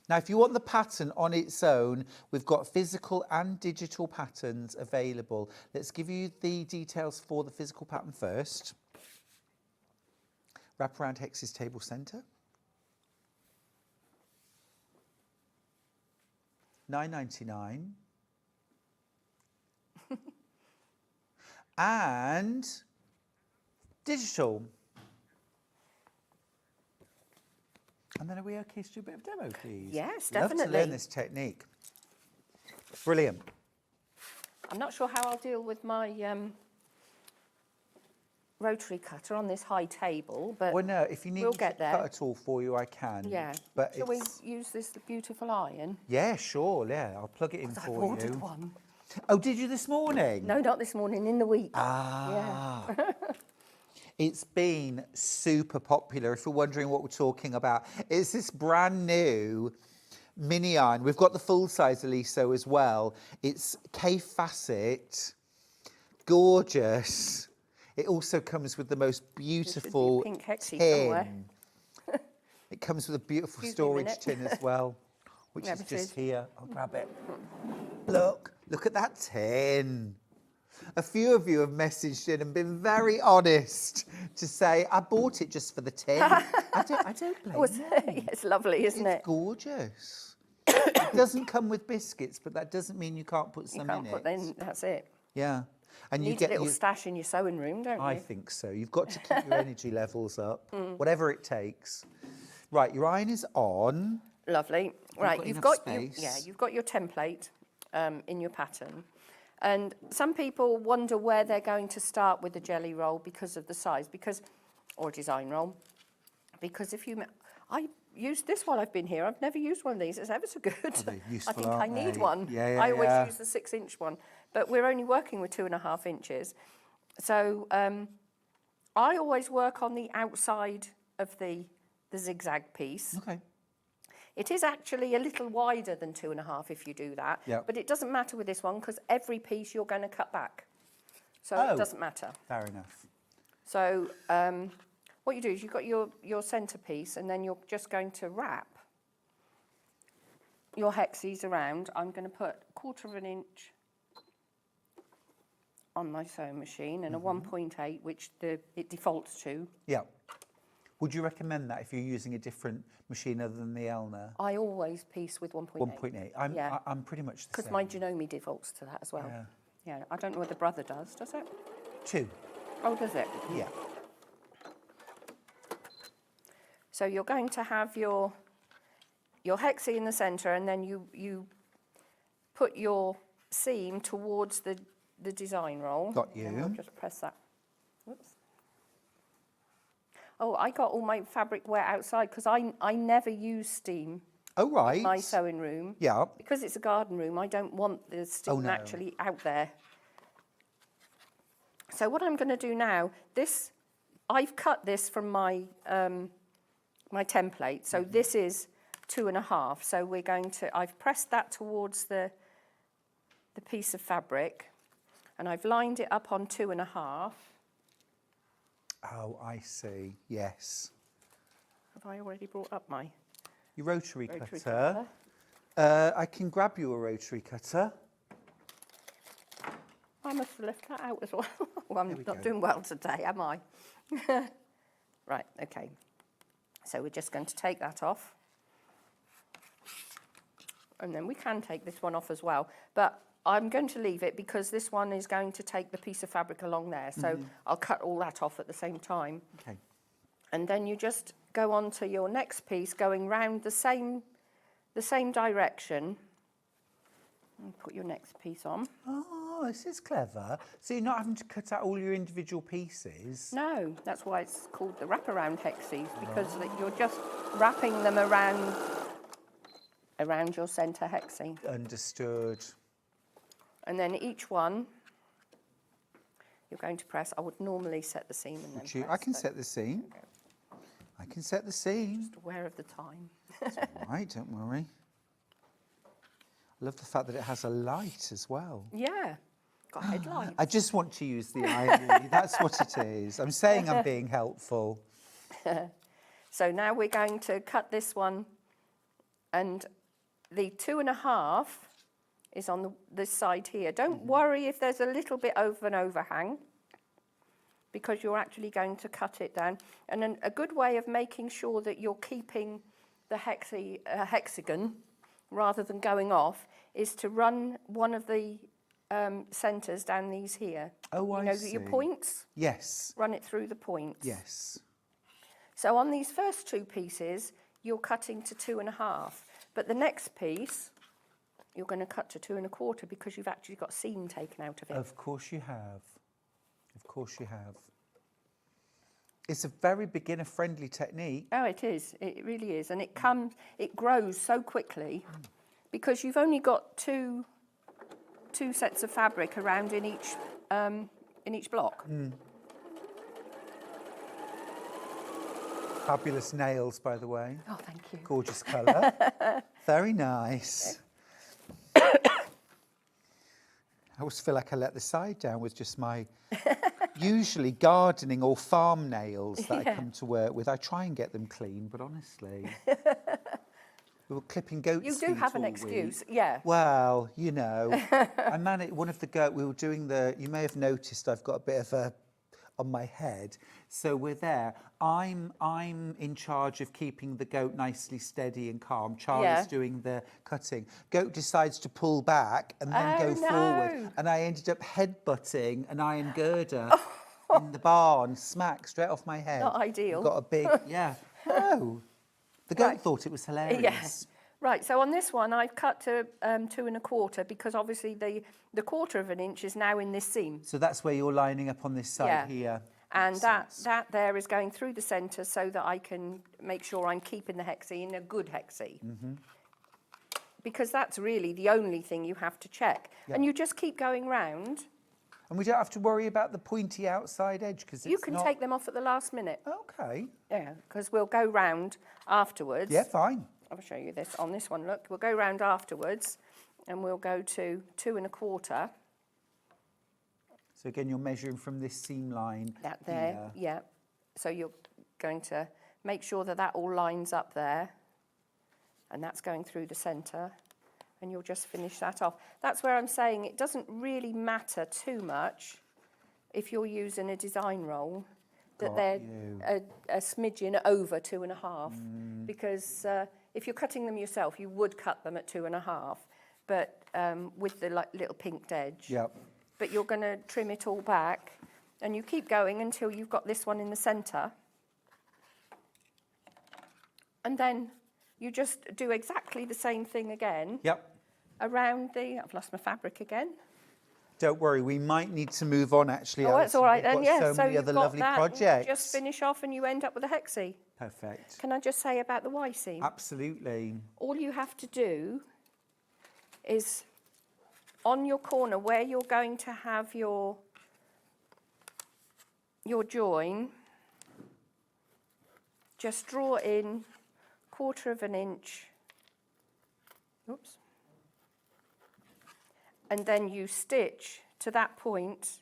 Now, if you want the pattern on its own, we've got physical and digital patterns available. Let's give you the details for the physical pattern first. Wraparound hexes table centre. $9.99. And Digital. And then are we okay to do a bit of demo, please? Yes, Love definitely. to learn this technique. Brilliant. I'm not sure how I'll deal with my rotary cutter on this high table, but Well, no, if you need we'll me get to there. cut it all for you, I can. Yeah. But Shall we it's... use this beautiful iron? Yeah, sure, yeah. I'll plug it in I for ordered you. one. Oh, did you this morning? No, not this morning, in the week. Ah. It's been super popular. If you're wondering what we're talking about, it's this brand new mini iron. We've got the full size Aliso as well. It's K facet, gorgeous. It also comes with the most beautiful pink hexie tin. somewhere. It comes with a beautiful Excuse me a storage minute. tin as well, which Yeah, is it just is. here. I'll grab it. Look at that tin. A few of you have messaged in and been very honest to say, I bought it just for the tin. I don't blame you. It's lovely, isn't It's it? gorgeous. It doesn't come with biscuits, but that doesn't mean you can't put You some can't in put it. in, that's it. Yeah. And You you need get a little your- stash in your sewing room, don't I you? think so. You've got to keep your energy levels up, whatever it takes. Right, your iron is on. Lovely. Right, got you've enough got space. you've got your template in your pattern, and some people wonder where they're going to start with the jelly roll because of the size, or design roll, because I used this while I've been here. I've never used one of these. It's ever so good. they're useful, I think aren't I need they? one. Yeah, I always yeah. use the 6-inch one, but we're only working with 2.5 inches, so I always work on the outside of the zigzag piece. Okay. It is actually a little wider than 2.5 if you do that, Yep. but it doesn't matter with this one because every piece you're going to cut back. So Oh. it doesn't matter. Fair enough. So what you do is you've got your centre piece and then you're just going to wrap your hexies around. I'm going to put 1/4 inch on my sewing machine and a 1.8, which it defaults to. Yeah. Would you recommend that if you're using a different machine other than the Elna? I always piece with 1.8. 1.8. I'm pretty much the Because same. my Janome defaults to that as well. Yeah. Yeah, I don't know whether Brother does it? 2. Oh, does it? Yeah. So you're going to have your hexie in the centre, and then you put your seam towards the design roll. Got And you. I'll just press that. Whoops. Oh, I got all my fabric wet outside because I never use steam Oh, right. in my sewing room. Yeah. Because it's a garden room, I don't want the steam no. actually out there. So what I'm going to do now, I've cut this from my my template. So this is 2.5. So we're going to, I've pressed that towards the piece of fabric, and I've lined it up on 2.5. Oh, I see. Yes. Have I already brought up my Your rotary rotary cutter. I can grab you a rotary cutter. I must have left that out as well. Well, I'm we not go. doing well today, am I? Right, okay. So we're just going to take that off. And then we can take this one off as well. But I'm going to leave it because this one is going to take the piece of fabric along there. So I'll cut all that off at the same time. Okay. And then you just go on to your next piece, going round the same direction. And put your next piece on. Oh, this is clever. So you're not having to cut out all your individual pieces? No, that's why it's called the wraparound hexies, because you're just wrapping them around your centre hexie. Understood. And then each one, you're going to press. I would normally set the seam and then Would you? press, I can but set the seam. I can set the seam. just aware of the time. All right, don't worry. I love the fact that it has a light as well. Yeah, got a headlight. I just want to use the iron, really. That's what it is. I'm saying I'm being helpful. So now we're going to cut this one, and the 2.5 is on this side here. Don't worry if there's a little bit of an overhang, because you're actually going to cut it down. And then a good way of making sure that you're keeping the hexagon rather than going off is to run one of the centres down these here. Oh, I see. Your points? Yes. Run it through the points. Yes. So on these first 2 pieces, you're cutting to 2.5. But the next piece, you're going to cut to 2 1/4 because you've actually got seam taken out of it. Of course you have. Of course you have. It's a very beginner-friendly technique. Oh, it is. It really is. And it grows so quickly because you've only got two sets of fabric around in each block. Fabulous nails, by the way. Oh, thank you. Gorgeous colour. Very nice. I always feel like I let the side down with just my usually gardening or farm nails that I come to work with. I try and get them clean, but honestly, we were clipping goats. You do have an excuse, yeah. Well, you know, I managed one of the goat. We were doing you may have noticed I've got a bit of on my head. So we're there. I'm in charge of keeping the goat nicely steady and calm. Charlie's doing the cutting. Goat decides to pull back and then go forward. And I ended up headbutting an iron girder in the barn, smack straight off my head. Not ideal. Got a big, No. The goat thought it was hilarious. Yes. Right, so on this one, I've cut to 2 1/4 because obviously the 1/4 of an inch is now in this seam. So that's where you're lining up on this side here. And that there is going through the centre so that I can make sure I'm keeping the hexie in a good hexie. Because that's really the only thing you have to check. And you just keep going round. And we don't have to worry about the pointy outside edge because you can take them off at the last minute. Okay. Yeah, because we'll go round afterwards. Yeah, fine. I'll show you this on this one. Look, we'll go round afterwards and we'll go to 2 1/4. So again, you're measuring from this seam line. That there, here. yeah. So you're going to make sure that all lines up there. And that's going through the centre. And you'll just finish that off. That's where I'm saying it doesn't really matter too much if you're using a design roll that they're a smidgen over 2 1/2. Because if you're cutting them yourself, you would cut them at 2 1/2, but with the little pinked edge. Yep. But you're going to trim it all back, and you keep going until you've got this one in the centre. And then you just do exactly the same thing again. Yep. Around I've lost my fabric again. Don't worry, we might need to move on actually. Oh, that's all right then, yeah. So many other lovely projects. You just finish off and you end up with a hexie. Perfect. Can I just say about the Y seam? Absolutely. All you have to do is on your corner where you're going to have your join, just draw in 1/4 of an inch. Oops. And then you stitch to that point,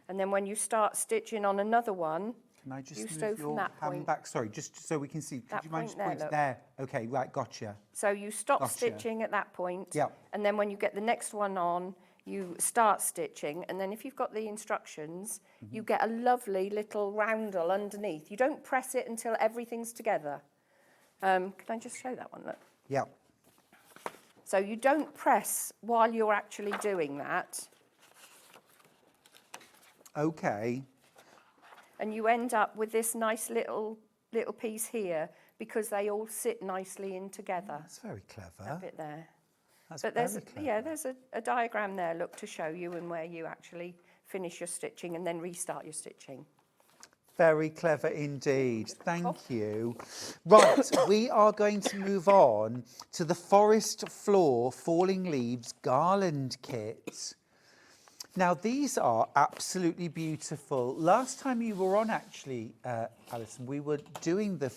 and then when you start stitching on another one, Can I just you move sew your from that hand point. back? Sorry, just so we can see. Could That you mind point just there, pointing look. there? Okay, right, gotcha. So you stop Gotcha. stitching at that point, Yep. and then when you get the next one on, you start stitching, and then if you've got the instructions, you get a lovely little roundel underneath. You don't press it until everything's together. Can I just show that one? Look. Yep. So you don't press while you're actually doing that, Okay. and you end up with this nice little piece here because they all sit nicely in together. That's very clever. That bit there. That's But very there's clever. there's a diagram there, look, to show you and where you actually finish your stitching and then restart your stitching. Very clever indeed. Thank you. Right, we are going to move on to the Forest Floor Falling Leaves Garland Kit. Now, these are absolutely beautiful. Last time you were on, actually, Alison, we were doing the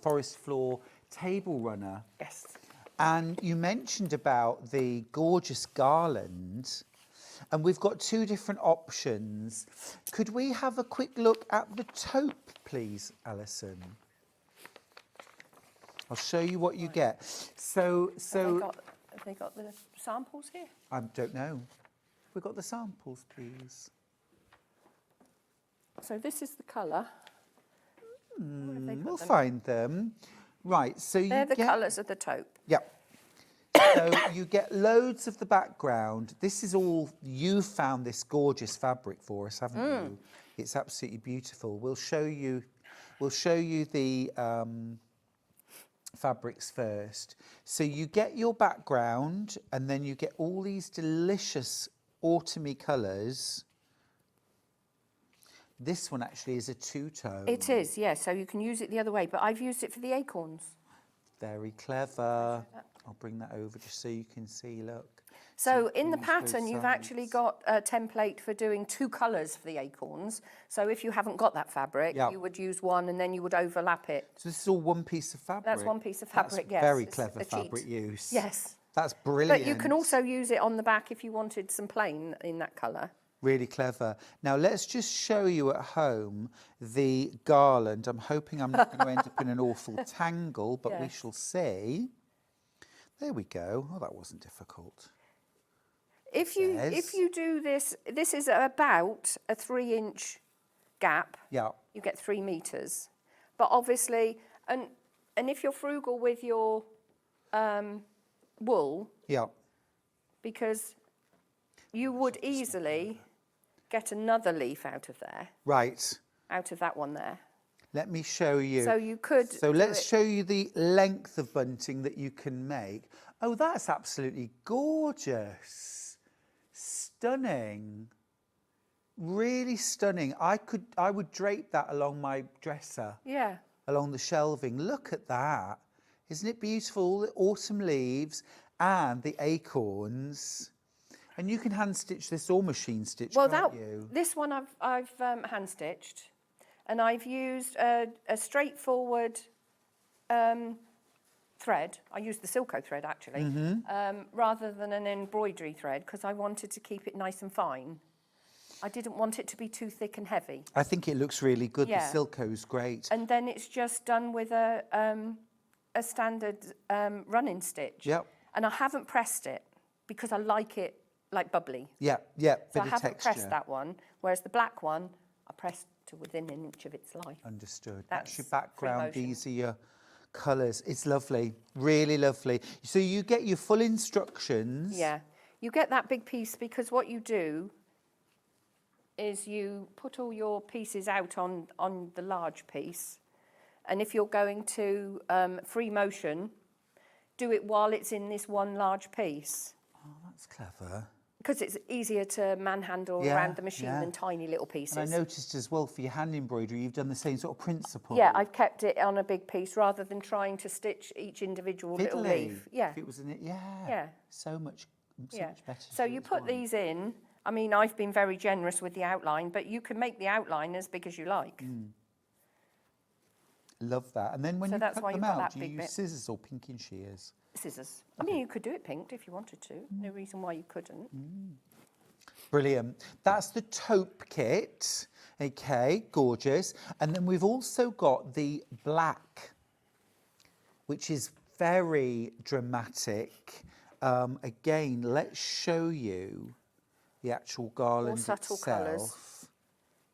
Forest Floor Table Runner. Yes. And you mentioned about the gorgeous garland. And we've got 2 different options. Could we have a quick look at the taupe, please, Alison? I'll show you what you get. So Have they got the samples here? I don't know. Have we got the samples, please? So this is the colour. Where have they put We'll them? find them. Right, so They're you the get... colours of the taupe. Yep. So you get loads of the background. This is all, you found this gorgeous fabric for us, haven't you? It's absolutely beautiful. We'll show you the fabrics first. So you get your background and then you get all these delicious autumny colours. This one actually is a two-tone. It is, yeah, so you can use it the other way, but I've used it for the acorns. Very clever. I'll bring that over just so you can see, look. So you in the can use both pattern, you've sides. actually got a template for doing 2 colours for the acorns. So if you haven't got that fabric, Yeah. you would use one and then you would overlap it. So this is all one piece of fabric? That's one piece of fabric, That's yes. very It's clever a cheat. fabric use. Yes. That's brilliant. But you can also use it on the back if you wanted some plain in that colour. Really clever. Now let's just show you at home the garland. I'm hoping I'm not going to end up in an awful tangle, but we Yes. shall see. There we go. Oh, that wasn't difficult. If you do this, this is about a 3-inch gap. Yeah. You get 3 metres. But obviously, and if you're frugal with your wool, Yeah. because you would easily get another leaf out of there, Right. out of that one there. Let me show you. So you could So do let's it- show you the length of bunting that you can make. Oh, that's absolutely gorgeous. Stunning. Really stunning. I would drape that along my dresser, Yeah. along the shelving. Look at that. Isn't it beautiful? All the autumn leaves and the acorns. And you can hand stitch this or machine stitch, Well, can't you? this one I've hand stitched, and I've used a straightforward thread. I used the Silco thread actually, rather than an embroidery thread because I wanted to keep it nice and fine. I didn't want it to be too thick and heavy. I think it looks really good. Yeah. The Silco's great. And then it's just done with a standard running stitch. Yep. And I haven't pressed it because I like it like bubbly. Yeah, yeah, So bit I of haven't texture. pressed that one, whereas the black one, I pressed to within an inch of its life. Understood. That's your That's background. free motion. These are your colours. It's lovely, really lovely. So you get your full instructions. Yeah, you get that big piece because what you do is you put all your pieces out on the large piece, and if you're going to free motion, do it while it's in this one large piece. Oh, that's clever. Because it's easier to manhandle Yeah, around the machine yeah. than tiny little pieces. And I noticed as well for your hand embroidery, you've done the same sort of principle. Yeah, I've kept it on a big piece rather than trying to stitch each individual little Fiddly. leaf. Yeah, If it was in it, yeah. Yeah. So much better. So to do you as put one. these in. I mean, I've been very generous with the outline, but you can make the outline as big as you like. Love that. And then when So you that's cut why them you've got out, that do you big use bit. scissors or pinking shears? Scissors. I mean, you could do it pinked if you wanted to. No reason why you couldn't. Brilliant. That's the taupe kit. Okay, gorgeous. And then we've also got the black, which is very dramatic. Again, let's show you the actual garland More subtle itself. colours.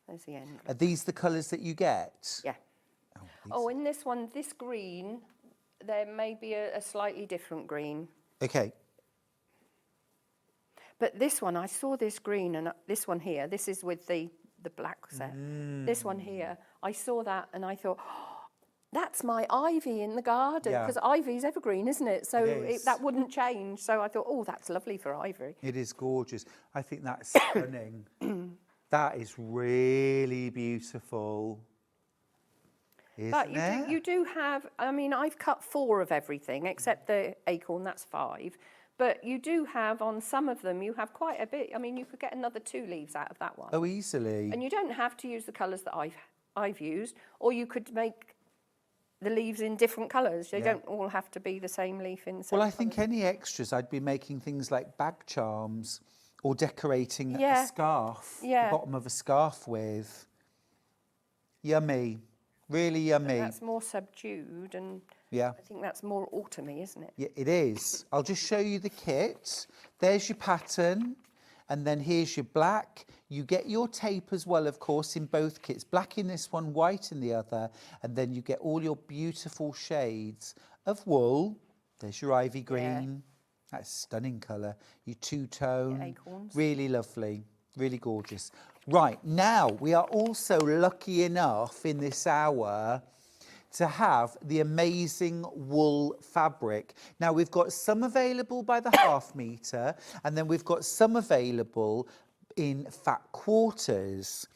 There's the end. Are these the colours that you get? Yeah. Oh, in this one, this green, there may be a slightly different green. Okay. But this one, I saw this green, and this one here, this is with the black set. This one here, I saw that and I thought, oh, that's my ivy in the garden. Yeah. Because ivy's evergreen, isn't it? So It is. that wouldn't change. So I thought, oh, that's lovely for ivy. It is gorgeous. I think that's stunning. That is really beautiful. Isn't But it? you do have, I mean, I've cut 4 of everything except the acorn, that's 5. But you do have, on some of them, you have quite a bit. I mean, you could get another 2 leaves out of that one. Oh, easily. And you don't have to use the colours that I've used, or you could make the leaves in different colours. They Yeah. don't all have to be the same leaf in the same Well, I think colours. any extras, I'd be making things like bag charms or decorating Yeah. a scarf, Yeah. the bottom of a scarf with. Yummy. Really yummy. That's more subdued, and Yeah. I think that's more autumny, isn't it? Yeah, it is. I'll just show you the kit. There's your pattern, and then here's your black. You get your tape as well, of course, in both kits. Black in this one, white in the other, and then you get all your beautiful shades of wool. There's your ivy green. That's a stunning colour. Your two-tone. Acorns. Really lovely. Really gorgeous. Right, now we are also lucky enough in this hour to have the amazing wool fabric. Now we've got some available by the half metre, and then we've got some available in fat quarters.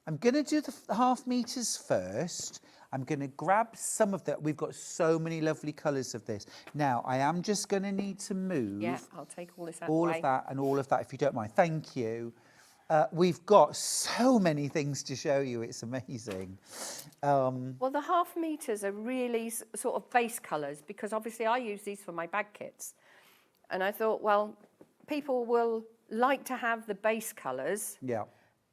I'm going to do the half metres first. I'm going to grab some of that. We've got so many lovely colours of this. Now, I am just going to need to move Yeah, I'll take all this out all of the way. of that and all of that, if you don't mind. Thank you. We've got so many things to show you. It's amazing. Well, the half metres are really sort of base colours, because obviously I use these for my bag kits. And I thought, well, people will like to have the base colours Yeah.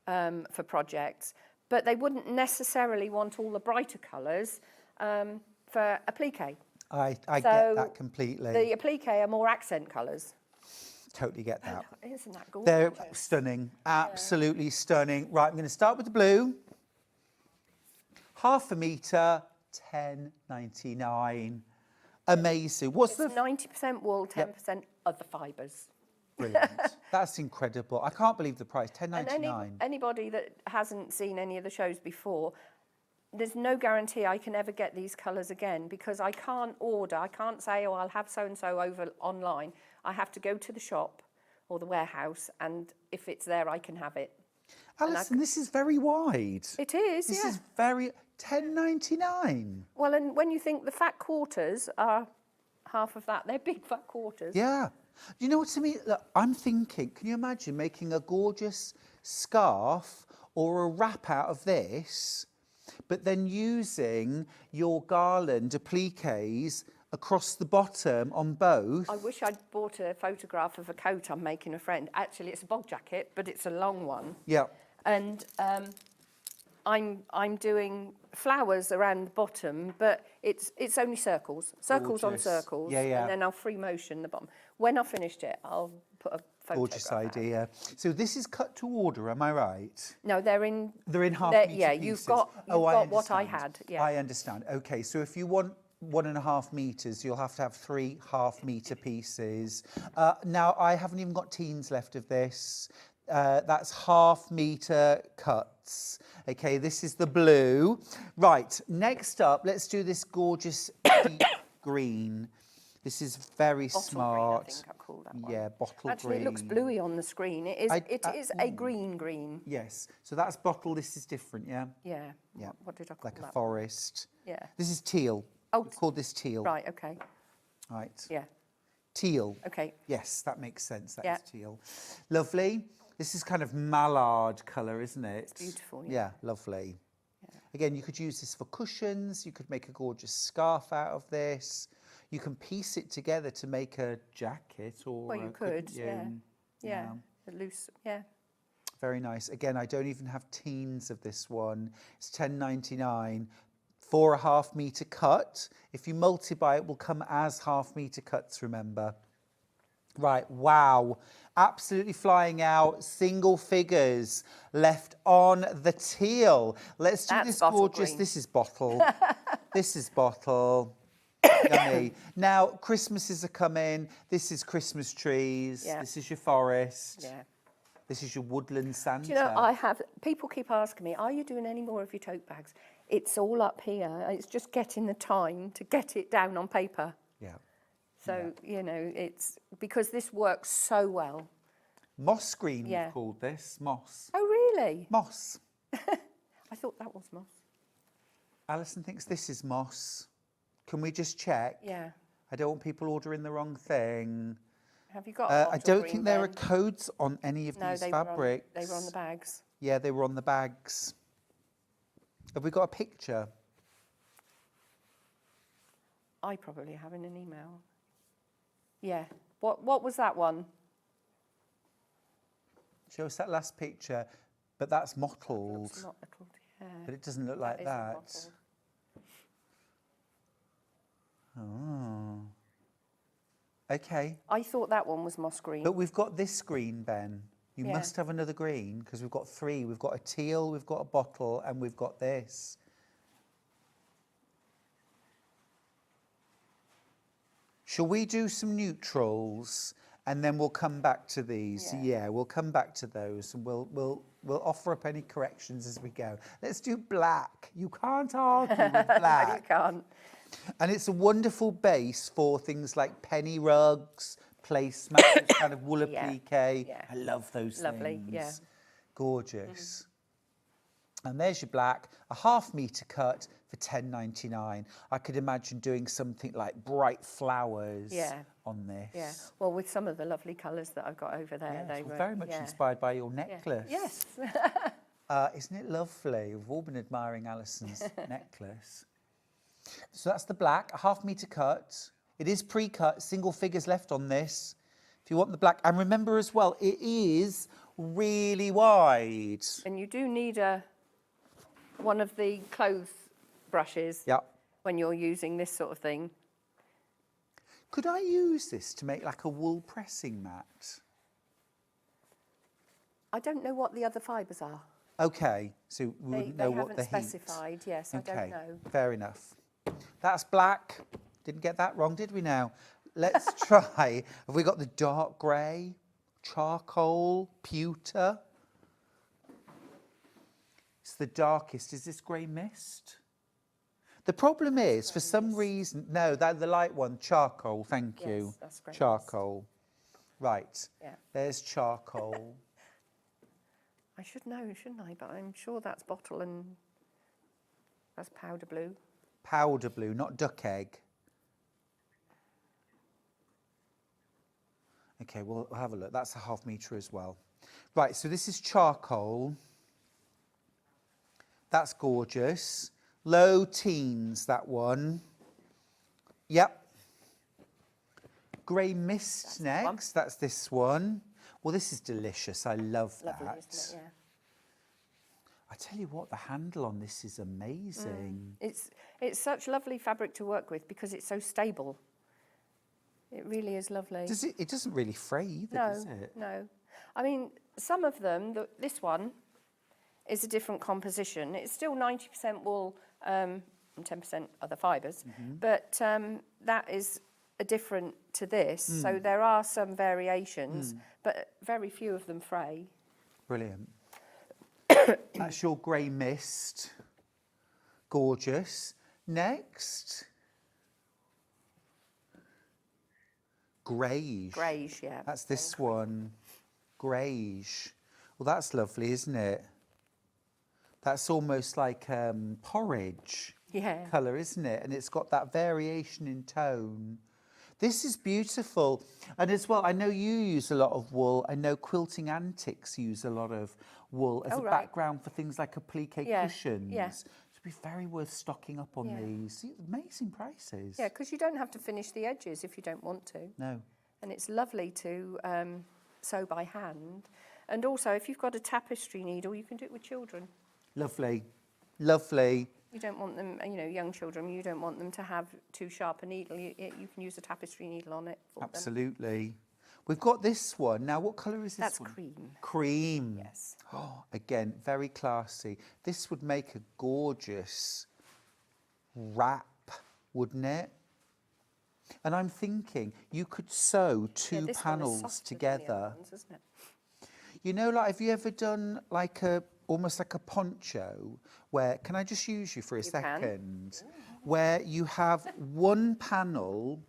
for projects, but they wouldn't necessarily want all the brighter colours for applique. I get that completely. The applique are more accent colours. Totally get that. Isn't that gorgeous? They're stunning, absolutely stunning. Right, I'm going to start with the blue. Half a metre, £10.99. Amazing. What's It's the 90% wool, 10% other fibres. brilliant? That's incredible. I can't believe the price. And £10.99. anybody that hasn't seen any of the shows before, there's no guarantee I can ever get these colours again, because I can't order. I can't say, oh, I'll have so-and-so over online. I have to go to the shop or the warehouse, and if it's there, I can have it. Alison, this is very wide. It is, This yeah. is very £10.99. Well, and when you think the fat quarters are half of that, they're big fat quarters. Yeah. You know what I mean? Look, I'm thinking, can you imagine making a gorgeous scarf or a wrap out of this, but then using your garland appliques across the bottom on both? I wish I'd bought a photograph of a coat I'm making a friend. Actually, it's a bog jacket, but it's a long one. Yeah. And I'm doing flowers around the bottom, but it's only circles on Gorgeous. circles. Yeah, yeah. And then I'll free motion the bottom. When I've finished it, I'll put a photograph Gorgeous out. idea. So this is cut to order, am I right? No, they're in half they're- metre yeah, pieces. you've got what I understand. had. Yeah. I understand. Okay, so if you want 1.5 metres, you'll have to have 3 half-metre pieces. Now, I haven't even got teens left of this. That's half-metre cuts. Okay, this is the blue. Right, next up, let's do this gorgeous deep green. This is very Bottle smart. green, I think I call that one. Yeah, bottle Actually, green. it looks bluey on the screen. It is. It is a green. Yes, so that's bottle. This is different, yeah? Yeah. Yeah. What did I call Like that? a forest. Yeah. This is teal. Oh, We've called this teal. Right. Okay. Right. Yeah. Teal. Okay. Yes, that makes sense. That is Yeah. teal. Lovely. This is kind of mallard colour, isn't it? It's beautiful, yeah. Yeah, lovely. Again, you could use this for cushions. You could make a gorgeous scarf out of this. You can piece it together to make a jacket or Well, you couldn't could. you? Yeah. A loose. Yeah. Very nice. Again, I don't even have teens of this one. It's £10.99 for a half-metre cut. If you multiply, it will come as half-metre cuts, remember. Right, wow. Absolutely flying out. Single figures left on the teal. Let's do That's this bottle gorgeous. green. This is bottle. This is bottle. Yummy. Now, Christmases are coming. This is Christmas trees. Yeah. This is your forest. Yeah. This is your woodland Santa. Do you know, people keep asking me, are you doing any more of your tote bags? It's all up here. It's just getting the time to get it down on paper. Yeah. So, you know, it's because this works so well. Moss green, Yeah. we've called this. Moss. Oh, really? Moss. I thought that was moss. Alison thinks this is moss. Can we just check? Yeah. I don't want people ordering the wrong thing. Have you got a I bottle don't green think there are then? codes on any of No, these they fabrics. they were on the bags. Yeah, they were on the bags. Have we got a picture? I probably have in an email. Yeah. What was that one? Show us that last picture. But that's mottled. It's not mottled, yeah. But it doesn't look like isn't that. mottled. Oh. Okay. I thought that one was moss green. But we've got this green, Ben. You Yeah. must have another green because we've got 3. We've got a teal, we've got a bottle, and we've got this. Shall we do some neutrals and then we'll come back to these? Yeah, we'll come back to those and we'll offer up any corrections as we go. Let's do black. You can't argue with black. No, you can't. And it's a wonderful base for things like penny rugs, placemats, kind of wool applique. Yeah. I love those Lovely, things. yeah. Gorgeous. And there's your black, a ½ metre cut for £10.99. I could imagine doing something like bright flowers on this. Yeah. Well, with some of the lovely colours that I've got over there, they Well, were very much inspired by your necklace. Yes. Isn't it lovely? We've all been admiring Alison's necklace. So that's the black, a ½ metre cut. It is pre-cut, single figures left on this. If you want the black, and remember as well, it is really wide. And you do need one of the clothes brushes when you're using this sort of thing. Could I use this to make like a wool pressing mat? I don't know what the other fibres are. Okay, so we wouldn't know what the heat. They haven't specified, yes, I don't know. Fair enough. That's black. Didn't get that wrong, did we now? Let's try. Have we got the dark grey, charcoal, pewter? It's the darkest. Is this grey mist? The problem is, for some reason, no, the light one, charcoal, thank you. Yes, that's grey charcoal. Right, Yeah. there's charcoal. I should know, shouldn't I? But I'm sure that's bottle and that's powder blue. Powder blue, not duck egg. Okay, we'll have a look. That's a ½ metre as well. Right, so this is charcoal. That's gorgeous. Low teens, that one. Yep. Grey mist next. That's this one. Well, this is delicious. I love that. Lovely, isn't it? Yeah. I tell you what, the handle on this is amazing. It's such lovely fabric to work with because it's so stable. It really is lovely. It doesn't really fray either, does it? No. I mean, some of them, this one is a different composition. It's still 90% wool and 10% other fibres, but that is different to this. So there are some variations, but very few of them fray. Brilliant. That's your grey mist. Gorgeous. Next. Greige. Greige, yeah. That's this one. Greige. Well, that's lovely, isn't it? That's almost like porridge colour, isn't it? And it's got that variation in tone. This is beautiful. And as well, I know you use a lot of wool. I know Quilting Antics use a lot of wool as a background for things like applique cushions. Yeah. It'd be very worth stocking up on these. Amazing prices. Yeah, because you don't have to finish the edges if you don't want to. No. And it's lovely to sew by hand. And also, if you've got a tapestry needle, you can do it with children. Lovely. Lovely. You don't want them, young children, you don't want them to have too sharp a needle. You can use a tapestry needle on it for them. Absolutely. We've got this one. Now, what colour is this That's one? cream. Cream. Yes. Oh, again, very classy. This would make a gorgeous wrap, wouldn't it? And I'm thinking you could sew two this one is panels softer than the other together. ones, isn't it? You know, like, have you ever done like almost like a poncho where, can I just use you for a second? Where you have one panel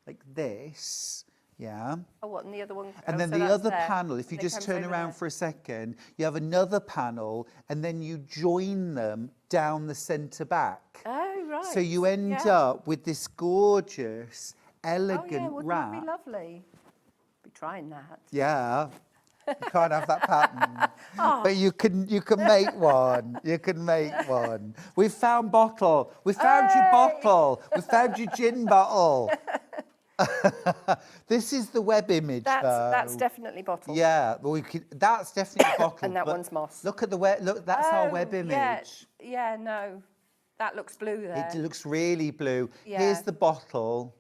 like this, yeah. Oh, what, and the other one? And then the other panel, if you just turn around for a second, you have another panel and then you join them down the centre back. Oh, right. So you end up with this gorgeous, elegant wouldn't wrap. that be lovely? Be trying that. Yeah. You can't have that pattern. But you can make one. You can make one. We found bottle. We found your bottle. We found your gin bottle. This is the web image. That's definitely bottle. Yeah, well, that's definitely bottle. And that one's moss. Look at the web. Look, that's our web image. Yeah, no, that looks blue there. It looks really blue. Yeah. Here's the bottle.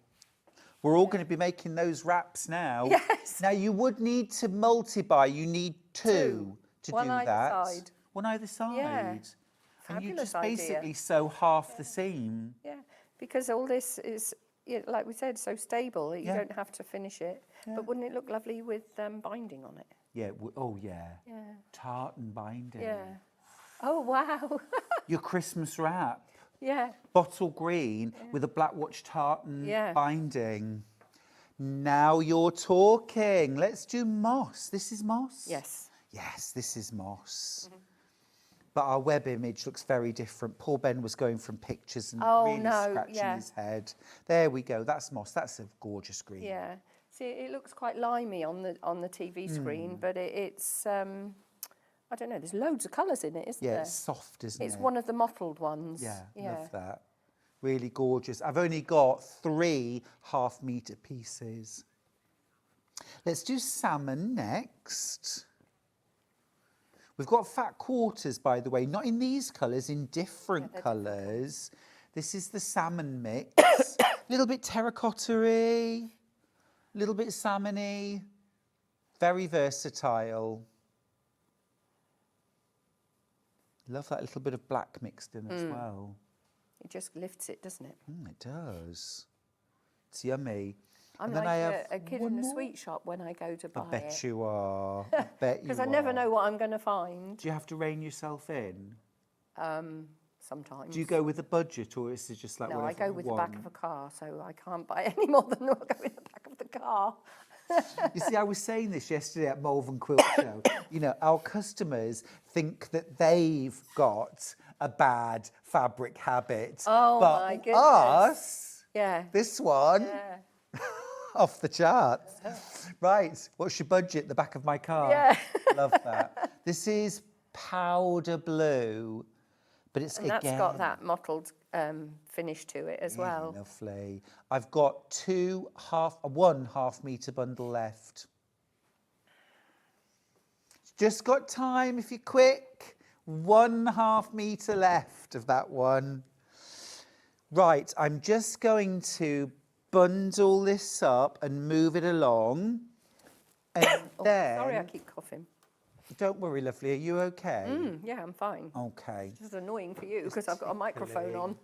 We're all going to be making those wraps now. Yes. Now, you would need to multi-buy. You need two to One do either that. side. One either side. Yeah. And you Fabulous just idea. basically sew half the seam. Yeah, because all this is, like we said, so stable that you Yeah. don't have to finish it. But wouldn't it look lovely with binding on it? Yeah. Oh, yeah. Yeah. Tartan binding. Yeah. Oh, wow. Your Christmas wrap. Yeah. Bottle green with a black watch tartan Yeah. binding. Now you're talking. Let's do moss. This is moss? Yes. Yes, this is moss. But our web image looks very different. Poor Ben was going from pictures and Oh, really no, scratching yeah. his head. There we go. That's moss. That's a gorgeous green. Yeah. See, it looks quite limey on the TV screen, but it's I don't know. There's loads of colours in it, isn't Yeah, there? it's soft, isn't it? It's one of the mottled ones. Yeah, Yeah. love that. Really gorgeous. I've only got 3 half-metre pieces. Let's do salmon next. We've got fat quarters, by the way, not in these colours, in different colours. This is the salmon mix. A little bit terracotta-y, a little bit salmon-y, very versatile. Love that little bit of black mixed in as well. It just lifts it, doesn't it? It does. It's yummy. I'm And then like I have a kid one in a more. sweet shop when I go to buy I bet it. you are. I bet you Because I never are. know what I'm going to find. Do you have to rein yourself in? Sometimes. Do you go with a budget, or is it just like No, I whatever go you with the back of want? a car, so I can't buy any more than what go in the back of the car. You see, I was saying this yesterday at Malvern Quilt Show. You know, our customers think that they've got a bad fabric habit. Oh, but my goodness. us, Yeah. this one, Yeah. off the charts. Right, what's your budget? The back of my car. Yeah. Love that. This is powder blue, but it's And that's again, got that mottled finish to it as really well. lovely. I've got 1 half-metre bundle left. Just got time if you're quick. 1 half-metre left of that one. Right, I'm just going to bundle this up and move it along. And then, Sorry, I keep coughing. don't worry, lovely, are you okay? Yeah, I'm fine. Okay. This is annoying for you because I've got a microphone on.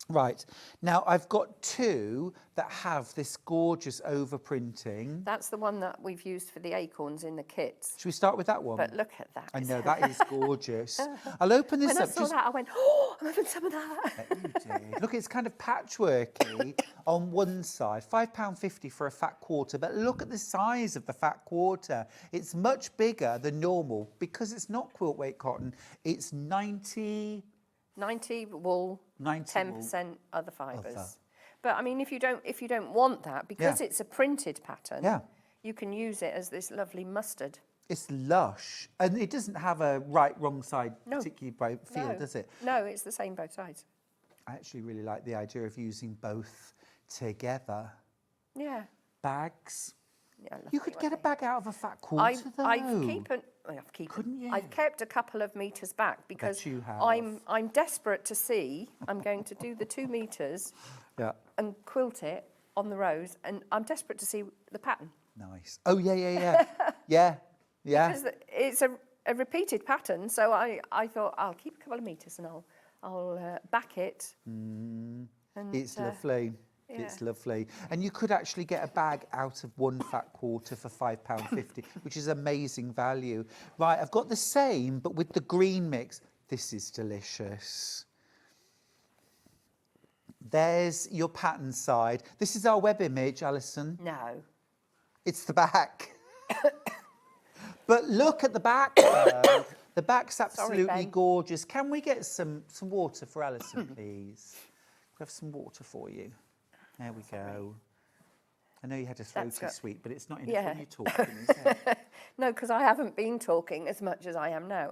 Right, now I've got 2 that have this gorgeous overprinting. That's the one that we've used for the acorns in the kits. Should we start with that one? But look at that. I know, that is gorgeous. I'll open this When I up. saw that, I went, oh, I'm having some of that. You did. Look, it's kind of patchworky on one side, £5.50 for a fat quarter, but look at the size of the fat quarter. It's much bigger than normal because it's not quilt weight cotton. It's 90 wool, 90 10% other fibres. Other. But I mean, if you don't want that, because it's a printed pattern, Yeah. you can use it as this lovely mustard. It's lush, and it doesn't have a wrong side No. particularly by feel, No. does it? No, it's the same both sides. I actually really like the idea of using both together. Yeah. Bags. Yeah, You could get a bag out of a fat quarter, I've though. Couldn't you? I've kept a couple of metres back because you have. I'm desperate to see. I'm going to do the 2 metres Yeah. and quilt it on the rows, and I'm desperate to see the pattern. Nice. Oh, yeah. Yeah. Because it's a repeated pattern, so I thought I'll keep a couple of metres and I'll back it. And, It's lovely. yeah. It's lovely. And you could actually get a bag out of 1 fat quarter for £5.50, which is amazing value. Right, I've got the same, but with the green mix. This is delicious. There's your pattern side. This is our web image, Alison. No. It's the back. But look at the back, though. The back's absolutely Ben. gorgeous. Can we get some water for Alison, please? We have some water for you. There we go. I know you had a throaty sweet, but it's not enough when you're talking, is it? No, because I haven't been talking as much as I am now.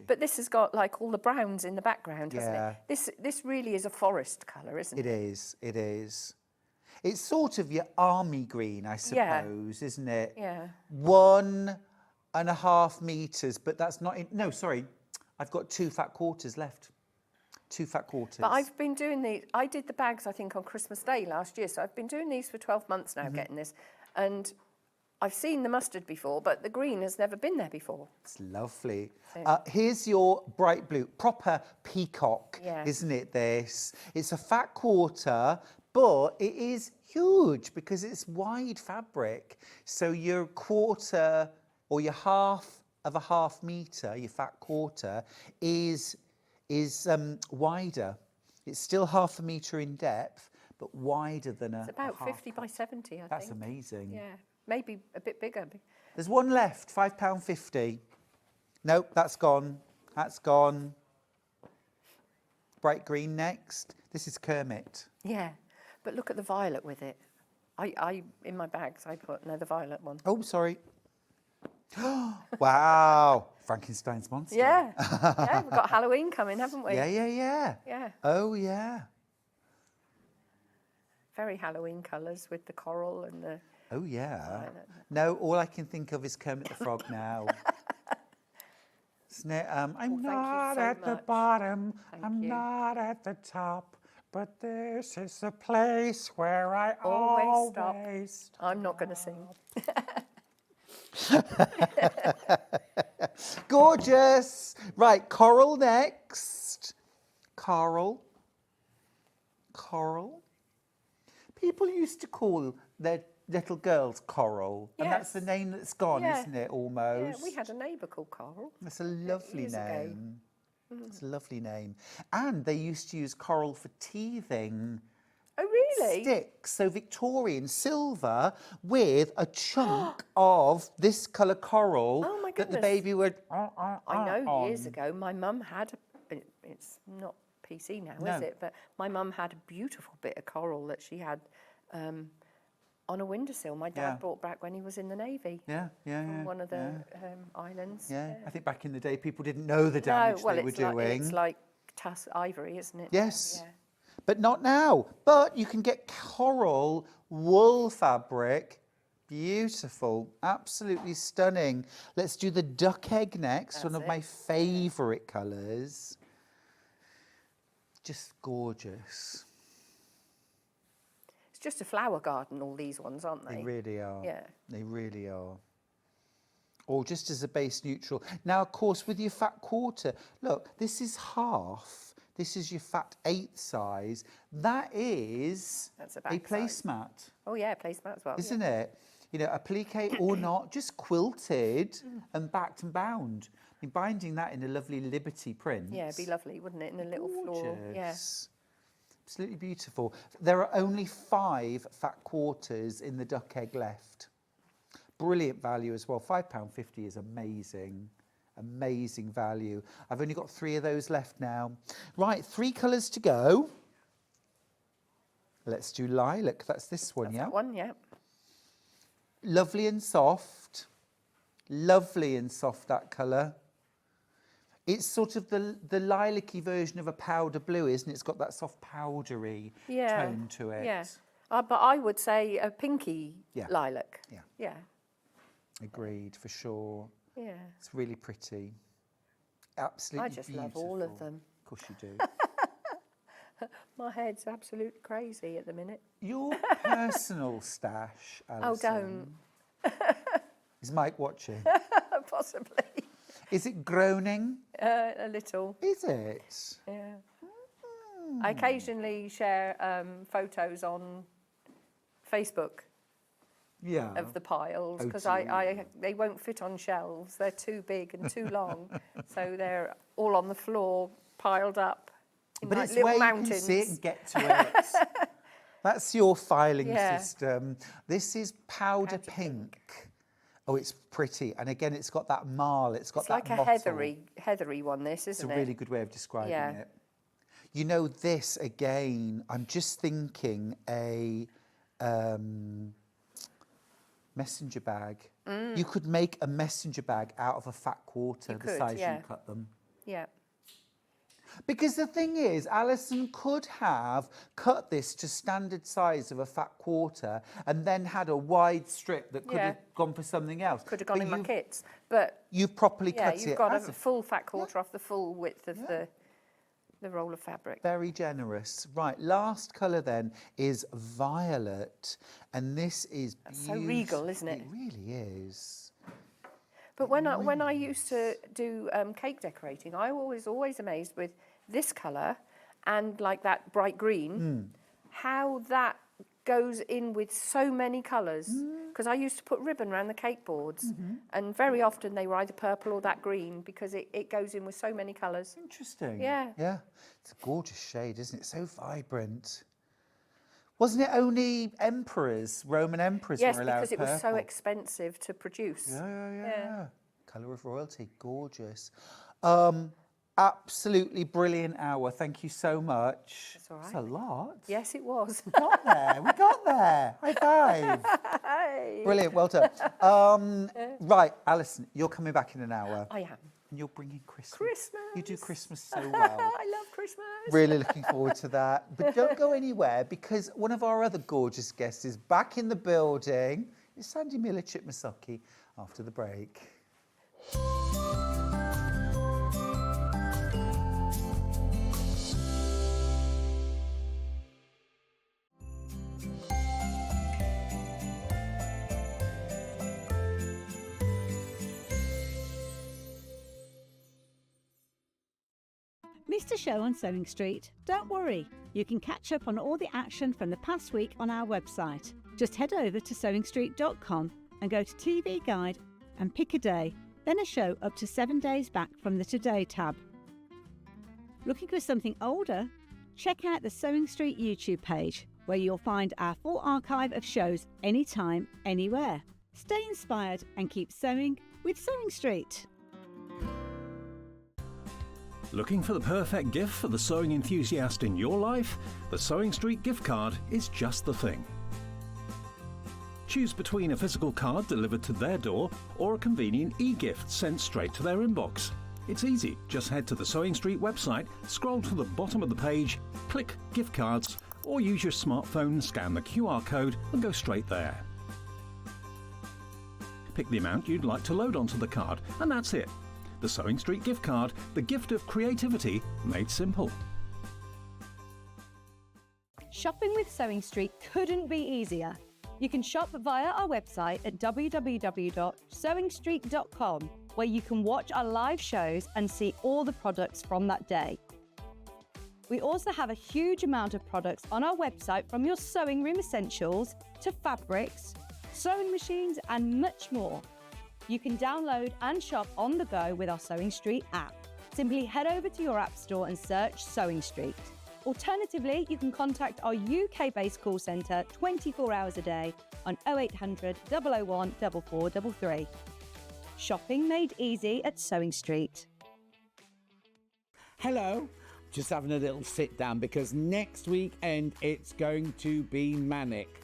But this has got like all the browns in the background, hasn't Yeah. it? This really is a forest colour, isn't it? It is, it is. It's sort of your army green, I suppose, isn't it? Yeah. 1.5 metres, but that's not... No, sorry. I've got 2 fat quarters left. 2 fat quarters. But I've been doing these. I did the bags, I think, on Christmas Day last year. So I've been doing these for 12 months now, getting this. And I've seen the mustard before, but the green has never been there before. It's lovely. Here's your bright blue, proper peacock, Yeah. isn't it, this? It's a fat quarter, but it is huge because it's wide fabric. So your quarter or your half of a half metre, your fat quarter, is wider. It's still half a metre in depth, but wider than It's about 50 by 70, I think. That's amazing. Yeah, maybe a bit bigger. There's one left, £5.50. Nope, that's gone. That's gone. Bright green next. This is Kermit. Yeah, but look at the violet with it. I in my bags, I put the violet one. Oh, sorry. Wow. Frankenstein's monster. Yeah, yeah, we've got Halloween coming, haven't we? Yeah. Yeah. Oh, yeah. Very Halloween colours with the coral and the... Oh, yeah. violet. No, all I can think of is Kermit the Frog now. Isn't it? I'm thank you not so at the much. bottom, Thank I'm you. not at the top, but this is the place where I Always stop. always I'm not going to sing. Gorgeous. Right, coral next. Coral. People used to call their little girls Coral, and that's the Yes. name that's gone, Yeah. isn't it, Yeah, almost? we had a neighbour called Coral. That's a lovely years ago. name. It's a lovely name. And they used to use coral for teething Oh, really? sticks, so Victorian silver with a chunk of this colour coral Oh, my that the goodness. baby would I know years on. ago my mum had, it's not PC now, No. is it? But my mum had a beautiful bit of coral that she had on a windowsill. My dad Yeah. brought back when he was in the Navy. Yeah, From one of the islands. Yeah, I think back in the day people didn't know the damage well, they were it's like, doing. it's like ivory, isn't it? Yes. Yeah. But not now. But you can get coral wool fabric. Beautiful. Absolutely stunning. Let's do the duck egg next. One of my favourite colours. Just gorgeous. It's just a flower garden, all these ones, aren't they? They really are. Yeah. They really are. Or just as a base neutral. Now, of course, with your fat quarter, look, this is half. This is your fat 8 size. That is That's a a back size. placemat, Oh, yeah, placemat as well. isn't it? You know, applique or not, just quilted and backed and bound. I mean, binding that in a lovely Liberty print. Yeah, it'd be lovely, wouldn't it? In a little floral. Yeah. Gorgeous. Absolutely beautiful. There are only 5 fat quarters in the duck egg left. Brilliant value as well. £5.50 is amazing. Amazing value. I've only got 3 of those left now. Right, 3 colours to go. Let's do lilac. That's this one, That's yeah? that one, yeah. Lovely and soft. Lovely and soft, that colour. It's sort of the lilac-y version of a powder blue, isn't it? It's got that soft powdery tone to it. Yeah. But I would say a pinky Yeah. lilac. Yeah. Yeah. Agreed, for sure. Yeah. It's really pretty. Absolutely I just love all of them. Of course you do. My head's absolutely crazy at the minute. Your personal stash, Alison. Oh, don't. Is Mike watching? Possibly. Is it groaning? A little. Is it? Yeah. I occasionally share photos on Facebook Yeah. of the piles Oh, because dear. they won't fit on shelves. They're too big and too long, so they're all on the floor, piled up in But like it's little where mountains. you can see it and get to it. That's your filing Yeah. system. This is powder pink. Oh, it's pretty. And again, it's got that marl. It's got It's that like a mottle. heathery one. This It's isn't a it? really good way of describing Yeah. it. You know, this again, I'm just thinking a messenger bag. You could make a messenger bag out of a fat quarter, You the could, size yeah. you cut them. Yeah. Because the thing is, Alison could have cut this to standard size of a fat quarter and then had a wide strip that could Yeah. have gone for something else. Could have gone But in my you've- kits, but You've properly yeah, cut you've it got as a full fat quarter off the full width of the roll of fabric. Very generous. Right, last colour then is violet. And this is so regal, isn't it? It really is. But when I used to do cake decorating, I was always amazed with this colour and like that bright green, how that goes in with so many colours. Because I used to put ribbon around the cake boards, and very often they were either purple or that green, because it goes in with so many colours. Interesting. Yeah. Yeah. It's a gorgeous shade, isn't it? So vibrant. Wasn't it only emperors, Roman emperors Yes, were allowed because it was so purple? expensive to produce. Yeah. Colour of royalty, gorgeous. Absolutely brilliant hour. Thank you so much. That's all right. That's a lot. Yes, it was. We got there. High five. Hey. Brilliant, well done. Right, Alison, you're coming back in an hour. I am. And you're bringing Christmas. Christmas. You do Christmas so well. I love Christmas. Really looking forward to that. But don't go anywhere, because one of our other gorgeous guests is back in the building. It's Sandi Millichip-Massocchi after the break. Missed a show on Sewing Street? Don't worry, you can catch up on all the action from the past week on our website. Just head over to SewingStreet.com and go to TV Guide and pick a day, then a show up to 7 days back from the Today tab. Looking for something older? Check out the Sewing Street YouTube page, where you'll find our full archive of shows anytime, anywhere. Stay inspired and keep sewing with Sewing Street. Looking for the perfect gift for the sewing enthusiast in your life? The Sewing Street gift card is just the thing. Choose between a physical card delivered to their door or a convenient e-gift sent straight to their inbox. It's easy. Just head to the Sewing Street website, scroll to the bottom of the page, click Gift Cards, or use your smartphone, scan the QR code and go straight there. Pick the amount you'd like to load onto the card, and that's it. The Sewing Street gift card, the gift of creativity made simple. Shopping with Sewing Street couldn't be easier. You can shop via our website at www.sewingstreet.com, where you can watch our live shows and see all the products from that day. We also have a huge amount of products on our website, from your sewing room essentials to fabrics, sewing machines and much more. You can download and shop on the go with our Sewing Street app. Simply head over to your app store and search Sewing Street. Alternatively, you can contact our UK-based call centre 24 hours a day on 0800 001 4433. Shopping made easy at Sewing Street. Hello. Just having a little sit down because next weekend it's going to be manic.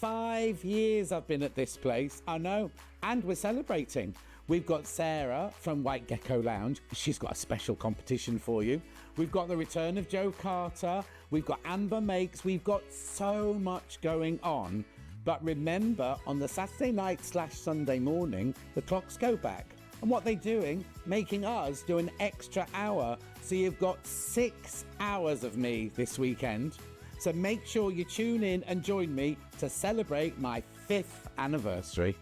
5 years I've been at this place, I know, and we're celebrating. We've got Sarah from White Gecko Lounge. She's got a special competition for you. We've got the return of Joe Carter. We've got Amber Makes. We've got so much going on. But remember, on the Saturday night / Sunday morning, the clocks go back. And what they're doing, making us do an extra hour. So you've got 6 hours of me this weekend. So make sure you tune in and join me to celebrate my 5th anniversary.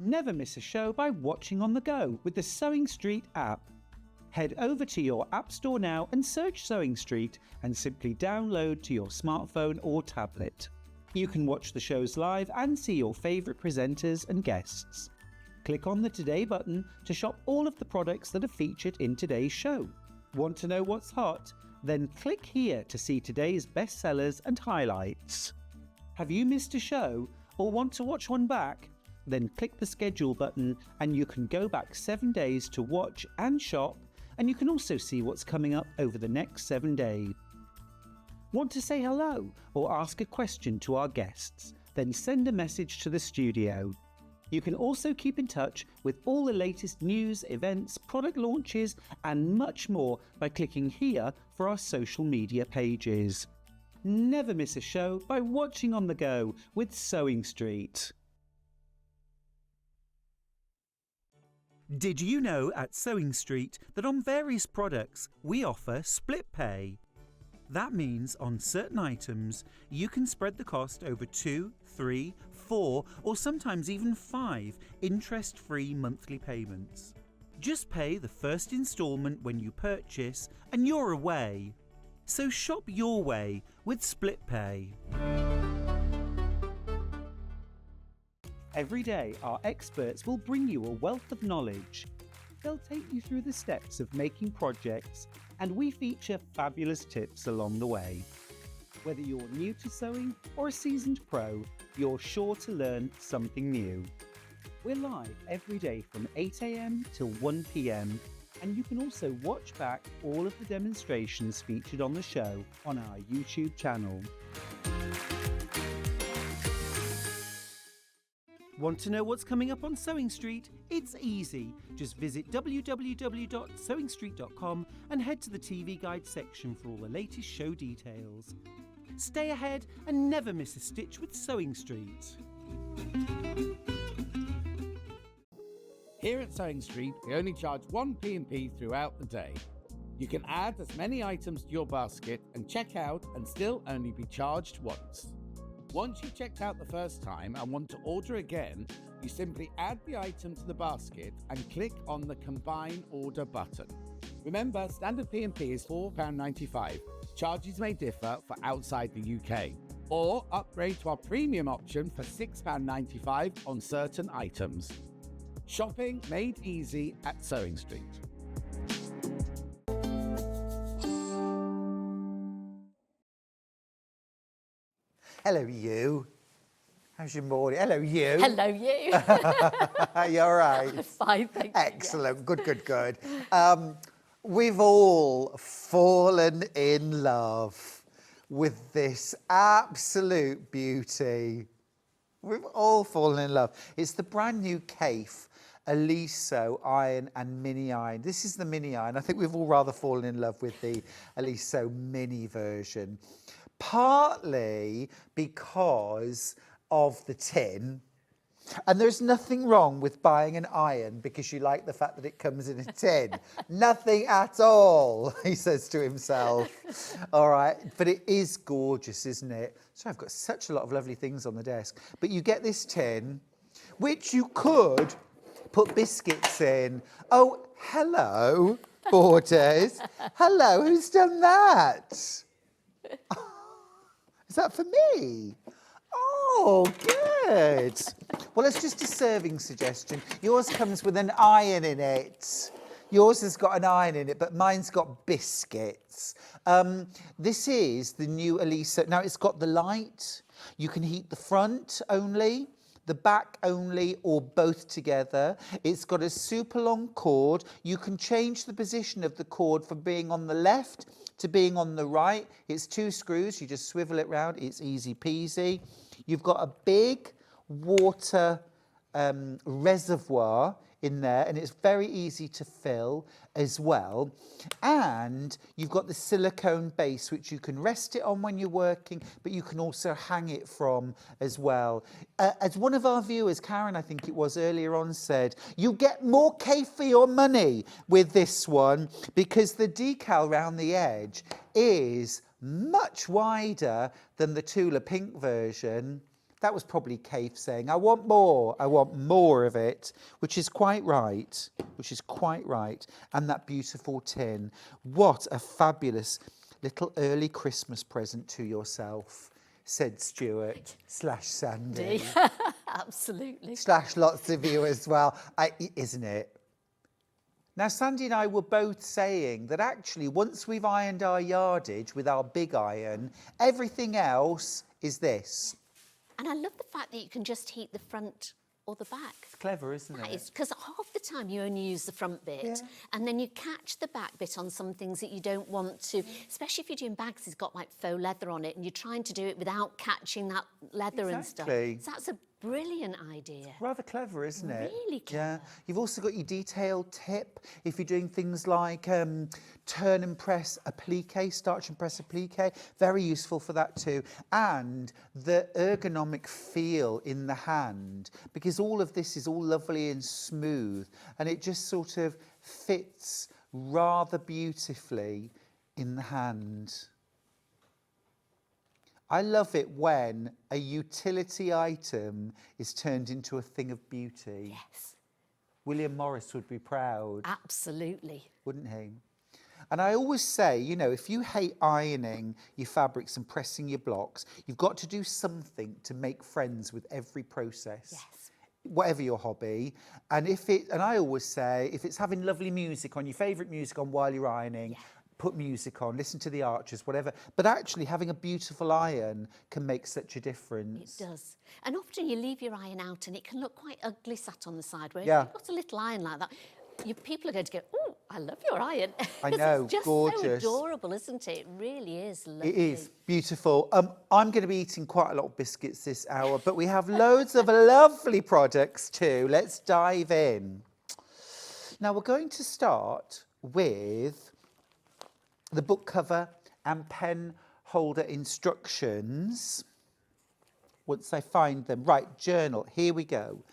Never miss a show by watching on the go with the Sewing Street app. Head over to your app store now and search Sewing Street and simply download to your smartphone or tablet. You can watch the shows live and see your favourite presenters and guests. Click on the Today button to shop all of the products that are featured in today's show. Want to know what's hot? Then click here to see today's bestsellers and highlights. Have you missed a show or want to watch one back? Then click the schedule button and you can go back 7 days to watch and shop, and you can also see what's coming up over the next 7 days. Want to say hello or ask a question to our guests? Then send a message to the studio. You can also keep in touch with all the latest news, events, product launches and much more by clicking here for our social media pages. Never miss a show by watching on the go with Sewing Street. Did you know at Sewing Street that on various products we offer split pay? That means on certain items you can spread the cost over 2, 3, 4 or sometimes even 5 interest-free monthly payments. Just pay the first instalment when you purchase and you're away. So shop your way with Split Pay. Every day, our experts will bring you a wealth of knowledge. They'll take you through the steps of making projects, and we feature fabulous tips along the way. Whether you're new to sewing or a seasoned pro, you're sure to learn something new. We're live every day from 8 a.m. till 1 p.m, and you can also watch back all of the demonstrations featured on the show on our YouTube channel. Want to know what's coming up on Sewing Street? It's easy. Just visit www.sewingstreet.com and head to the TV Guide section for all the latest show details. Stay ahead and never miss a stitch with Sewing Street. Here at Sewing Street, we only charge one P&P throughout the day. You can add as many items to your basket and check out and still only be charged once. Once you've checked out the first time and want to order again, you simply add the item to the basket and click on the Combine Order button. Remember, standard P&P is £4.95. Charges may differ for outside the UK. Or upgrade to our premium option for £6.95 on certain items. Shopping made easy at Sewing Street. Hello, you. How's your morning? Hello, you. Hello, you. You all right? Fine, thank you. Excellent. Good, good, good. We've all fallen in love with this absolute beauty. We've all fallen in love. It's the brand new Kaffe Aliso iron and mini iron. This is the mini iron. I think we've all rather fallen in love with the Aliso mini version. Partly because of the tin. And there's nothing wrong with buying an iron because you like the fact that it comes in a tin. Nothing at all, he says to himself. All right, but it is gorgeous, isn't it? So I've got such a lot of lovely things on the desk. But you get this tin, which you could put biscuits in. Oh, hello, Borders. Hello, who's done that? Is that for me? Oh, good. Well, it's just a serving suggestion. Yours comes with an iron in it. Yours has got an iron in it, but mine's got biscuits. This is the new Aliso. Now, it's got the light. You can heat the front only, the back only, or both together. It's got a super long cord. You can change the position of the cord from being on the left to being on the right. It's 2 screws. You just swivel it round. It's easy peasy. You've got a big water reservoir in there, and it's very easy to fill as well. And you've got the silicone base, which you can rest it on when you're working, but you can also hang it from as well. As one of our viewers, Karen, I think it was earlier on, said, you get more Kaffe for your money with this one because the decal around the edge is much wider than the Tula Pink version. That was probably Kaffe saying, I want more of it, which is quite right, And that beautiful tin. What a fabulous little early Christmas present to yourself, said Stuart / Sandi. Absolutely. / lots of you as well, isn't it? Now, Sandi and I were both saying that actually once we've ironed our yardage with our big iron, everything else is this. And I love the fact that you can just heat the front or the back. It's clever, isn't it? Because half the time you only use the front bit, and then you catch the back bit on some things that you don't want to, especially if you're doing bags, it's got like faux leather on it, and you're trying to do it without catching that leather and stuff. So that's a brilliant idea. Rather clever, isn't it? Really clever. Yeah. You've also got your detailed tip if you're doing things like turn and press applique, starch and press applique. Very useful for that too. And the ergonomic feel in the hand, because all of this is all lovely and smooth, and it just sort of fits rather beautifully in the hand. I love it when a utility item is turned into a thing of beauty. Yes. William Morris would be proud, Absolutely. wouldn't he? And I always say, you know, if you hate ironing your fabrics and pressing your blocks, you've got to do something to make friends with every process. Yes. Whatever your hobby. And I always say, if it's having lovely music on, your favourite music on while you're ironing, put music on, listen to the Archers, whatever. But actually having a beautiful iron can make such a difference. It does. And often you leave your iron out and it can look quite ugly sat on the side. Whereas Yeah. if you've got a little iron like that, people are going to go, oh, I love your iron. I know, It's just gorgeous. so adorable, isn't it? It really is lovely. It is beautiful. I'm going to be eating quite a lot of biscuits this hour, but we have loads of lovely products too. Let's dive in. Now we're going to start with the book cover and pen holder instructions. Once I find them. Right, journal, here we go.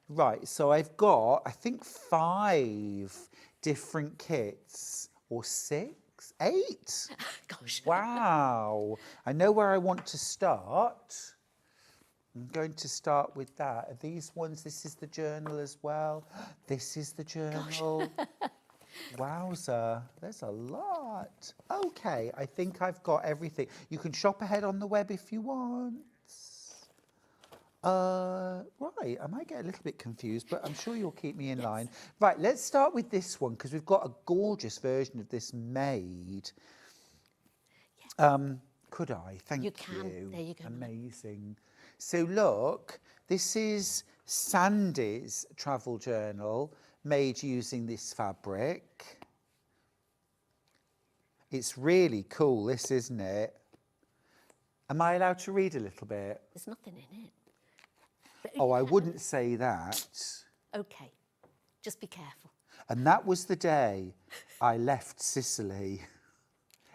Right, so I've got, I think, 5 different kits, or 6, 8. Gosh. Wow. I know where I want to start. I'm going to start with that. Are these ones, this is the journal as well. This is the journal. Wowza, there's a lot. Okay, I think I've got everything. You can shop ahead on the web if you want. Right, I might get a little bit confused, but I'm sure you'll keep me in line. Right, let's start with this one, because we've got a gorgeous version of this made. Could I? Thank you. You can. There you go. Amazing. So look, this is Sandi's travel journal, made using this fabric. It's really cool, this, isn't it? Am I allowed to read a little bit? There's nothing in it. Oh, I wouldn't say that. Okay, just be careful. And that was the day I left Sicily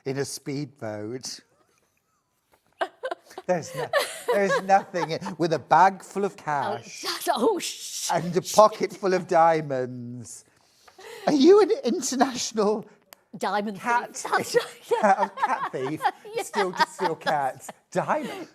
in a speedboat. There's nothing with a bag full of cash and a pocket full of diamonds. Are you an international diamond cat thief? That's right. cat thief? Still to steal cats. Diamond.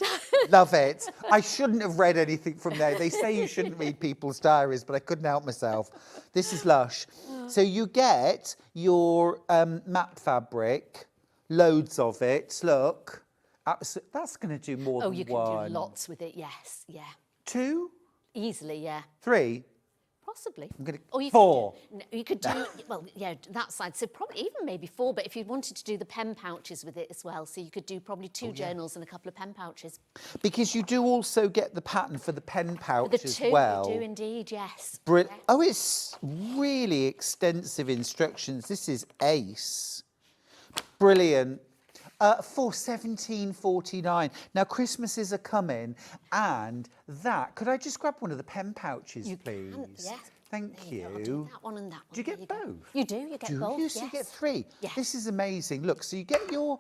Love it. I shouldn't have read anything from there. They say you shouldn't read people's diaries, but I couldn't help myself. This is lush. So you get your map fabric, loads of it. Look, that's going to do more than one. Oh, you can do lots with it. Yes, yeah. 2? Easily, yeah. 3? Possibly. I'm going Or to you 4. You could do, well, yeah, that side. So probably even maybe 4, but if you wanted to do the pen pouches with it as well, so you could do probably 2 journals and a couple of pen pouches. Because you do also get the pattern for the pen pouch The as 2, well. you do indeed, yes. Oh, it's really extensive instructions. This is ace. Brilliant. For £17.49. Now, Christmases are coming, and that... Could I just grab one of the pen pouches, please? Can, yes. Thank you. I'll do that one and that one. Do you get both? You do. You get both. You? So you get 3. Yes. This is amazing. Look, so you get your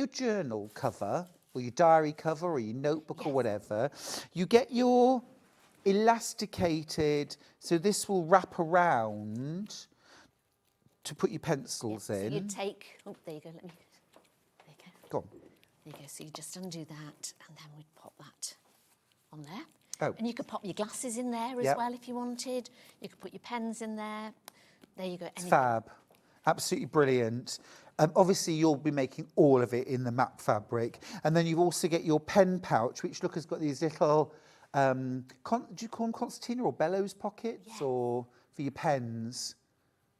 journal cover, or your diary cover, or your notebook, or whatever. You get your elasticated, so this will wrap around to put your pencils in. So you take... Oh, there you go. Let me... Go on. There you go. So you just undo that, and then we'd pop that on there. Oh. And you could pop your glasses in there as well if you wanted. You could put your pens in there. There you go. It's fab. Absolutely brilliant. Obviously, you'll be making all of it in the map fabric. And then you also get your pen pouch, which, look, has got these little, do you call them concertina or bellows pockets or for your pens?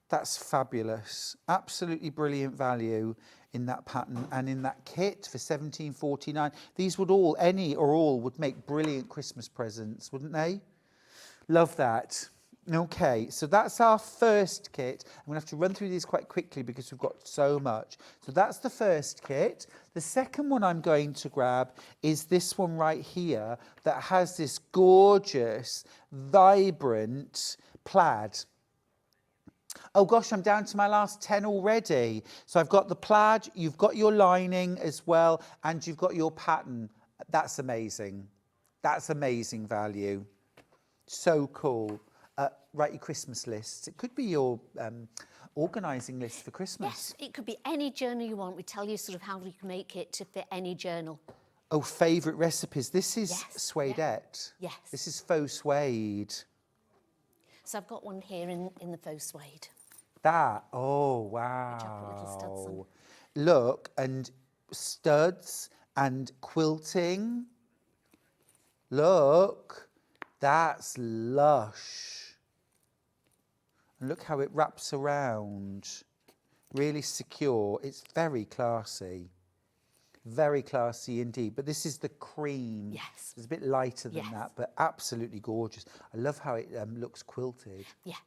That's fabulous. Absolutely brilliant value in that pattern and in that kit for £17.49. These would all, any or all, would make brilliant Christmas presents, wouldn't they? Love that. Okay, so that's our first kit. I'm going to have to run through these quite quickly because we've got so much. So that's the first kit. The second one I'm going to grab is this one right here that has this gorgeous, vibrant plaid. Oh gosh, I'm down to my last 10 already. So I've got the plaid, you've got your lining as well, and you've got your pattern. That's amazing. That's amazing value. So cool. Write your Christmas lists. It could be your organising list for Christmas. Yes, it could be any journal you want. We tell you sort of how we can make it to fit any journal. Oh, favourite recipes. This is suedette. Yes. This is faux suede. So I've got one here in the faux suede. That, oh, Which I put little studs on. wow. Look, and studs and quilting. Look, that's lush. And look how it wraps around. Really secure. It's very classy. Very classy indeed. But this is the cream. Yes. It's a bit lighter than Yes. that, but absolutely gorgeous. I love how it looks quilted. Yeah.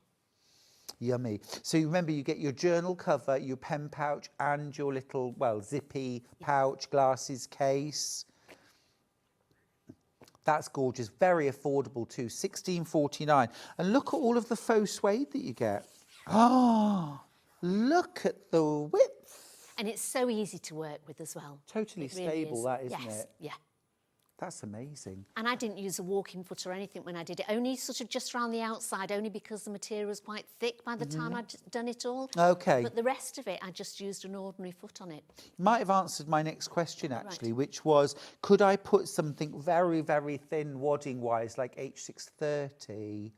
Yummy. So you remember, you get your journal cover, your pen pouch, and your little, well, zippy pouch, glasses case. That's gorgeous. Very affordable too. $16.49. And look at all of the faux suede that you get. Oh, look at the width. And it's so easy to work with as well. Totally It really stable, is. that, isn't Yes. it? Yeah. That's amazing. And I didn't use a walking foot or anything when I did it, only sort of just around the outside, only because the material was quite thick by the time I'd done it all. Okay. But the rest of it, I just used an ordinary foot on it. Might have answered my next question actually, which was, could I put something very, very thin wadding wise, like H630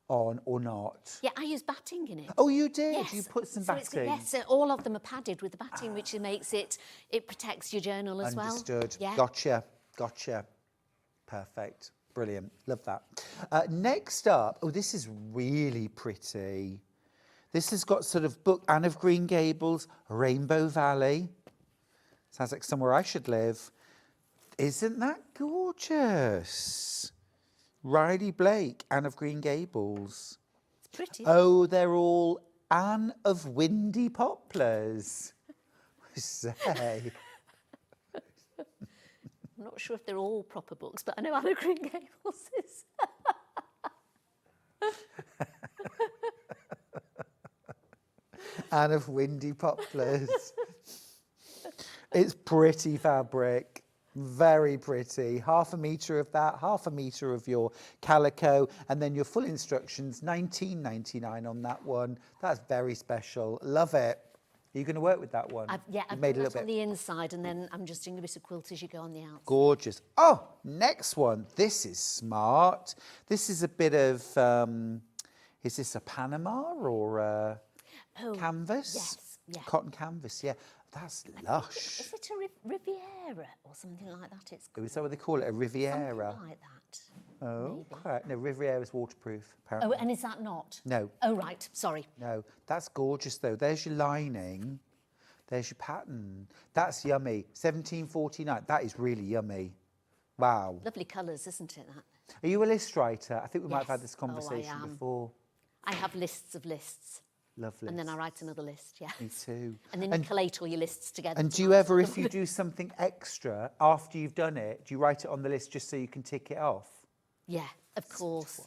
on or not? Yeah, I used batting in it. Oh, you did? Yes. You put some So it's- batting? Yes, all of them are padded with the batting, which makes it protects your journal as well. Understood. Yeah. Gotcha. Gotcha. Perfect. Brilliant. Love that. Next up, oh, this is really pretty. This has got sort of book Anne of Green Gables, Rainbow Valley. Sounds like somewhere I should live. Isn't that gorgeous? Riley Blake, Anne of Green Gables. It's pretty. Oh, they're all Anne of Windy Poplars. Say. I'm not sure if they're all proper books, but I know Anne of Green Gables is. Anne of Windy Poplars. It's pretty fabric, very pretty. Half a metre of that, half a metre of your calico, and then your full instructions, $19.99 on that one. That's very special. Love it. Are you going to work with that one? I've You've made that on the inside, and then I'm just doing a bit of quilt as you go on the outside. Gorgeous. Oh, next one. This is smart. This is a bit of, is this a Panama or a canvas? Yes, yeah. Cotton canvas, yeah. That's lush. Is it a Riviera or something like that? It's Is that what they call it? A Riviera? something like that. Oh, okay. No, Riviera's waterproof, apparently. Oh, and is that not? No. Oh, right. Sorry. No, that's gorgeous though. There's your lining. There's your pattern. That's yummy. $17.49. That is really yummy. Wow. Lovely colours, isn't it, that? Are you a list writer? I think we might have had Yes. this conversation am. before. I have lists of lists. Lovely. And then I write another list, yeah. Me too. And then you collate all your lists together. And do you ever, if you do something extra after you've done it, do you write it on the list just so you can tick it off? Yeah, of course.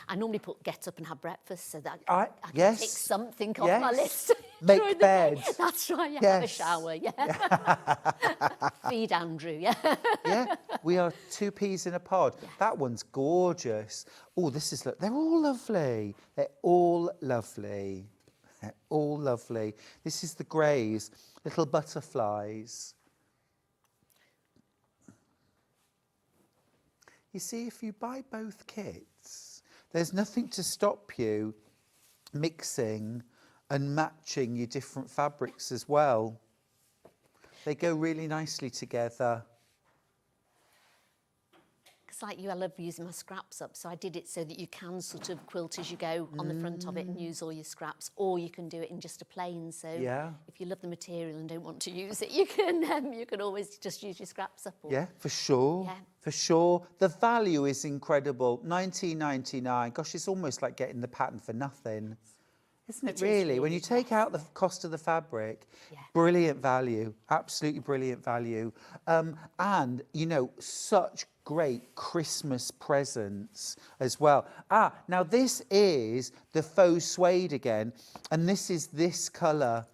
I normally put get up and have breakfast so that I I can yes. tick something off my Yes. list. Make during the day. bed. That's right, yeah. Have a Yes. shower, yeah. Feed Andrew, yeah. Yeah, we are two peas in a pod. That one's gorgeous. Oh, this is, they're all lovely. They're all lovely. They're all lovely. This is the greys, little butterflies. You see, if you buy both kits, there's nothing to stop you mixing and matching your different fabrics as well. They go really nicely together. Because like you, I love using my scraps up, so I did it so that you can sort of quilt as you go on the front of it and use all your scraps, or you can do it in just a plain. So Yeah. if you love the material and don't want to use it, you can always just use your scraps up. Or, Yeah, for sure. Yeah. For sure. The value is incredible. $19.99. Gosh, it's almost like getting the pattern for nothing. Isn't it, It is really? When really, you take out the cost of the fabric, Yeah. brilliant value, absolutely brilliant value. And, you know, such great Christmas presents as well. Now this is the faux suede again, and this is this colour,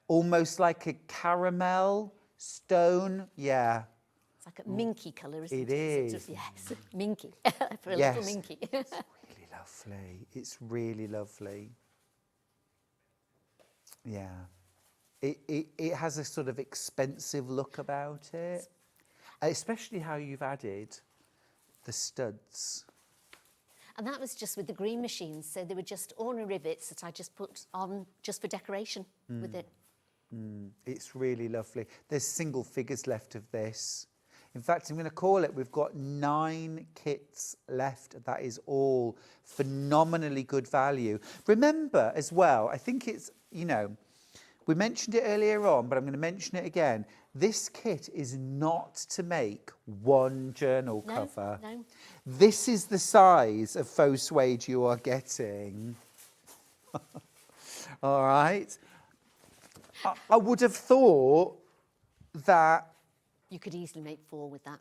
almost like a caramel stone. Yeah. It's like a minky colour, isn't it? It Sort is. of, yes, minky, for a Yes. little minky. Really lovely. It's really lovely. Yeah. It has a sort of expensive look about it, especially how you've added the studs. And that was just with the green machines. So they were just ornary rivets that I just put on just for decoration with it. It's really lovely. There's single figures left of this. In fact, I'm going to call it, we've got 9 kits left. That is all phenomenally good value. Remember as well, I think it's, you know, we mentioned it earlier on, but I'm going to mention it again. This kit is not to make one journal cover. No. This is the size of faux suede you are getting. All right. I would have thought that You could easily make 4 with that.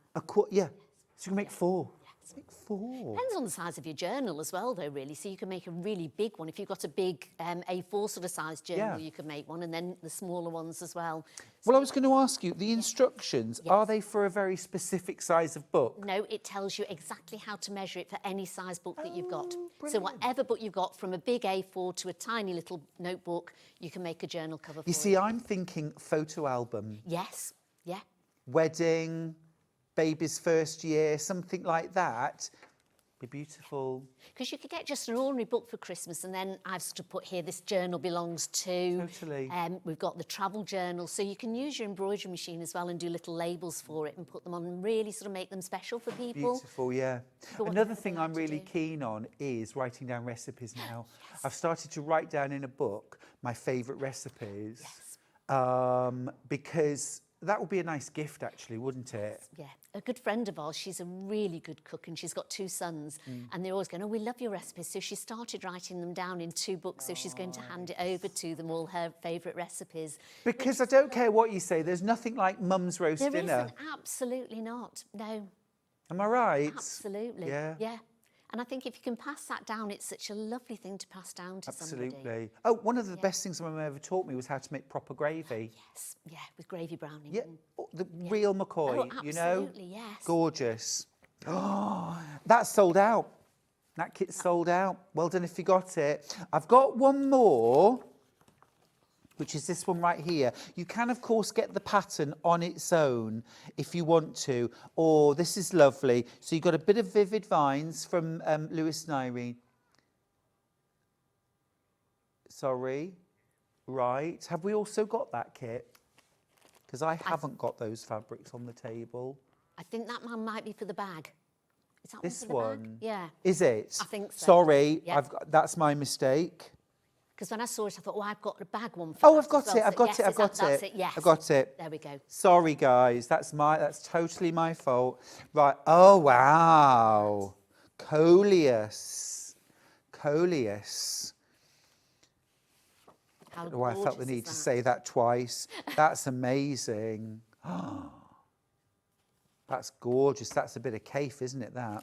yeah. So you can make 4. Let's make 4. Depends on the size of your journal as well, though, really. So you can make a really big one. If you've got a big A4 sort of size journal, you can make one, and then the smaller ones as well. Well, I was going to ask you, the instructions, Yes. are they for a very specific size of book? No, it tells you exactly how to measure it for any size book that you've got. So whatever book you've got, from a big A4 to a tiny little notebook, you can make a journal cover for You see, I'm thinking photo album, Yes, yeah. wedding, baby's first year, something like that. Be beautiful. Because you could get just an ordinary book for Christmas, and then I've sort of put here, this journal belongs to. Totally. We've got the travel journal, so you can use your embroidery machine as well and do little labels for it and put them on and really sort of make them special for people. Beautiful, yeah. For what Another people thing like I'm to really do. keen on is writing down recipes now. I've started to write down in a book my favourite recipes. Because that would be a nice gift, actually, wouldn't it? Yeah, a good friend of ours, she's a really good cook and she's got 2 sons and they're always going, oh, we love your recipes. So she started writing them down in 2 books. So she's going to hand it over to them, all her favourite recipes. Because I don't care what you say, there's nothing like mum's roast There dinner. isn't, absolutely not. No, Am I right? absolutely. Yeah. Yeah. And I think if you can pass that down, it's such a lovely thing to pass down to somebody. Absolutely. Oh, one of the best things my mum ever taught me was how to make proper gravy. Yes, yeah, with gravy browning. Yeah, the real McCoy, Oh, you know? absolutely, yes. Gorgeous. Oh, that's sold out. That kit's sold out. Well done if you got it. I've got one more, which is this one right here. You can, of course, get the pattern on its own if you want to. Oh, this is lovely. So you've got a bit of Vivid Vines from Lewis and Irene. Sorry. Right. Have we also got that kit? Because I haven't got those fabrics on the table. I think that one might be for the bag. Is that This one for the bag? one? Yeah. Is it? I think so. Sorry, Yeah. that's my mistake. Because when I saw it, I thought, oh, I've got a bag one for Oh, that I've got as well. it, I've So got yes, it, I've got that's it. it, yes. I've got it. There we go. Sorry, guys, that's totally my fault. Right, oh, wow. Coleus. How Oh, I felt the gorgeous need is to that? say that twice. That's amazing. That's gorgeous. That's a bit of cafe, isn't it, that?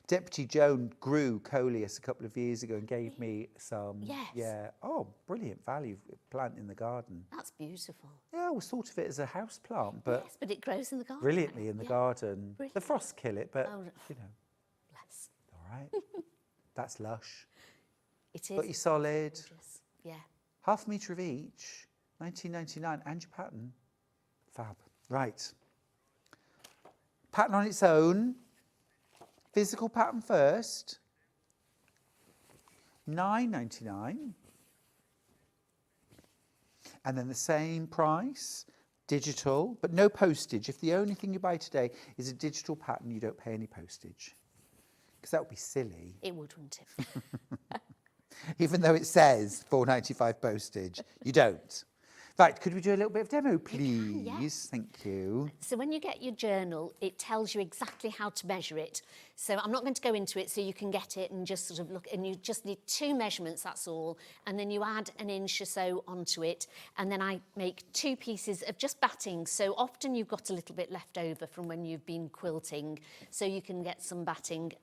Deputy Joan grew Coleus a couple of years ago and gave me some. Yes. Yeah. Oh, brilliant value plant in the garden. That's beautiful. Yeah, we thought of it as a house plant, but Yes, but it grows in the garden. brilliantly in the Yeah. garden. The Brilliant. frosts kill it, but, Oh, you know, Bless. all right. That's lush. It is. But you're solid. Gorgeous. Yeah. Half a metre of each. 19.99. And your pattern. Fab. Right. Pattern on its own. Physical pattern first. $9.99. And then the same price, digital, but no postage. If the only thing you buy today is a digital pattern, you don't pay any postage. Because that would be silly. It would, wouldn't it? Even though it says £4.95 postage, you don't. Right, could we do a little bit of demo, please? yes. Thank you. So when you get your journal, it tells you exactly how to measure it. So I'm not going to go into it so you can get it and just sort of look, and you just need 2 measurements, that's all. And then you add an inch or so onto it. And then I make 2 pieces of just batting. So often you've got a little bit left over from when you've been quilting. So you can get some batting.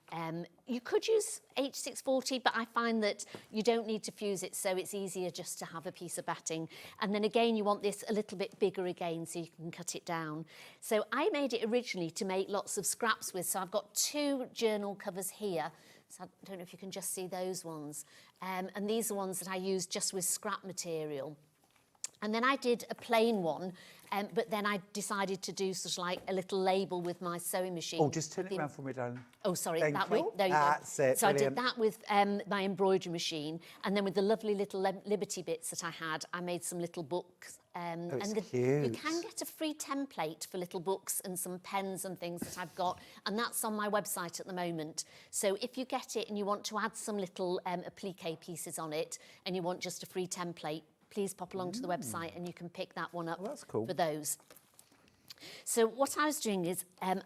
You could use H640, but I find that you don't need to fuse it. So it's easier just to have a piece of batting. And then again, you want this a little bit bigger again so you can cut it down. So I made it originally to make lots of scraps with. So I've got 2 journal covers here. So I don't know if you can just see those ones. And these are ones that I use just with scrap material. And then I did a plain one, but then I decided to do sort of like a little label with my sewing machine. Oh, just turn it around for me, darling. Oh, sorry, Thank that you. way. There you That's go. it, So brilliant. I did that with my embroidery machine, and then with the lovely little Liberty bits that I had, I made some little books. it's You cute. can get a free template for little books and some pens and things that I've got, and that's on my website at the moment. So if you get it and you want to add some little applique pieces on it, and you want just a free template, please pop along to the website and you can pick that one up that's cool. for those. So what I was doing is, I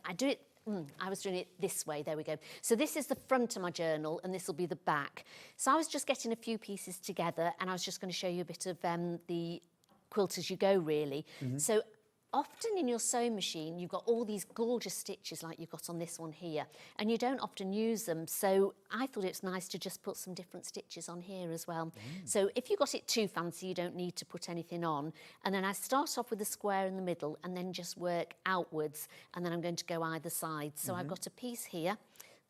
was doing it this way, there we go. So this is the front of my journal and this will be the back. So I was just getting a few pieces together and I was just going to show you a bit of the quilt as you go, really. So often in your sewing machine, you've got all these gorgeous stitches like you've got on this one here, and you don't often use them. So I thought it's nice to just put some different stitches on here as well. So if you got it too fancy, you don't need to put anything on. And then I start off with a square in the middle and then just work outwards. And then I'm going to go either side. So I've got a piece here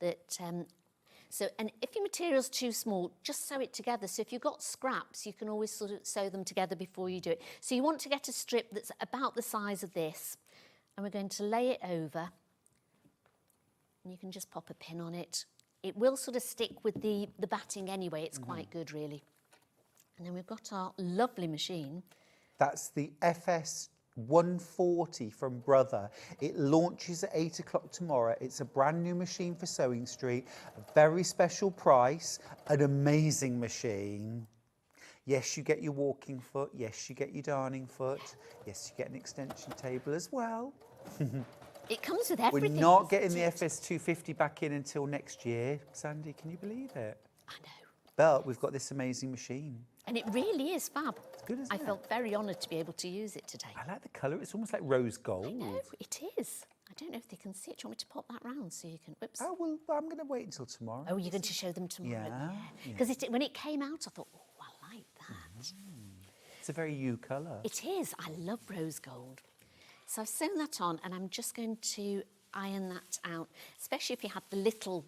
that... and if your material's too small, just sew it together. So if you've got scraps, you can always sort of sew them together before you do it. So you want to get a strip that's about the size of this, and we're going to lay it over. And you can just pop a pin on it. It will sort of stick with the batting anyway. It's quite good, really. And then we've got our lovely machine. That's the FS 140 from Brother. It launches at 8 o'clock tomorrow. It's a brand new machine for SewingStreet, a very special price, an amazing machine. Yes, you get your walking foot. Yes, you get your darning foot. Yes, you get an extension table as well. It comes with everything. We're not getting the FS 250 back in until next year. Sandy, can you believe it? I know. But we've got this amazing machine. And it really is fab. It's good, isn't I it? felt very honoured to be able to use it today. I like the colour. It's almost like rose gold. No, it is. I don't know if they can see it. Do you want me to pop that round so you can... Whoops. Oh, well, I'm going to wait until tomorrow. Oh, you're going to show them tomorrow? Yeah. Because when it came out, I thought, oh, I like that. It's a very you colour. It is. I love rose gold. So I've sewn that on and I'm just going to iron that out, especially if you had the little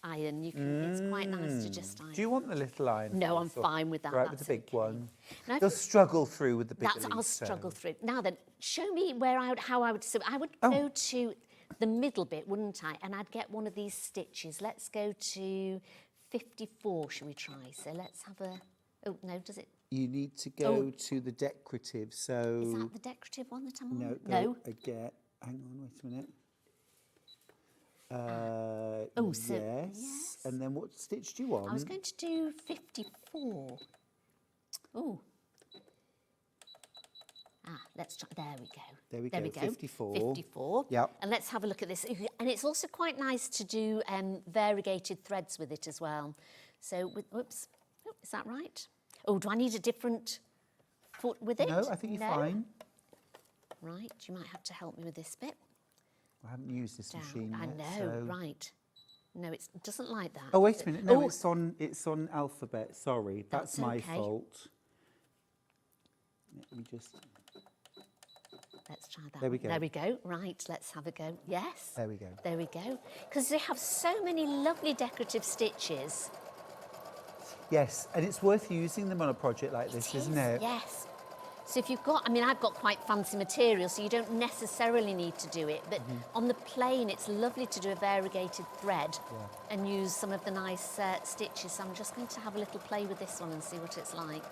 iron. You can, it's quite nice to just iron. Do you want the little iron? No, I'm Or- fine with that. Right, with That's the big okay. one. Now, You'll struggle through with the big I'll struggle through. Now then, show me how I would. So I would go to the middle bit, wouldn't I? And I'd get one of these stitches. Let's go to 54. Shall we try? So let's have a. Oh no, does it? You need to go to the decorative. So Is that the decorative one that I'm on? no, again. Hang on, wait a minute. So yes. And then what stitch do you want? I was going to do 54. Oh. Let's try. There we go. There we go, 54. 54. Yep. And let's have a look at this. And it's also quite nice to do variegated threads with it as well. So, whoops. Oh, is that right? Oh, do I need a different foot with it? No, I think you're fine. Right, you might have to help me with this bit. I haven't used this machine I yet. know, so- right. No, it doesn't like that. Oh, wait a minute. No, Oh, it's on alphabet. Sorry, that's That's my okay. fault. Let me just. let's try that. There we one. go. There we go. Right, let's have a go. Yes. There we go. There we go. Because they have so many lovely decorative stitches. Yes, and it's worth using them on a project like this, isn't it? Yes. So if you've got, I mean, I've got quite fancy material, so you don't necessarily need to do it. But on the plain, it's lovely to do a variegated thread and use some of the nice stitches. So I'm just going to have a little play with this one and see what it's like.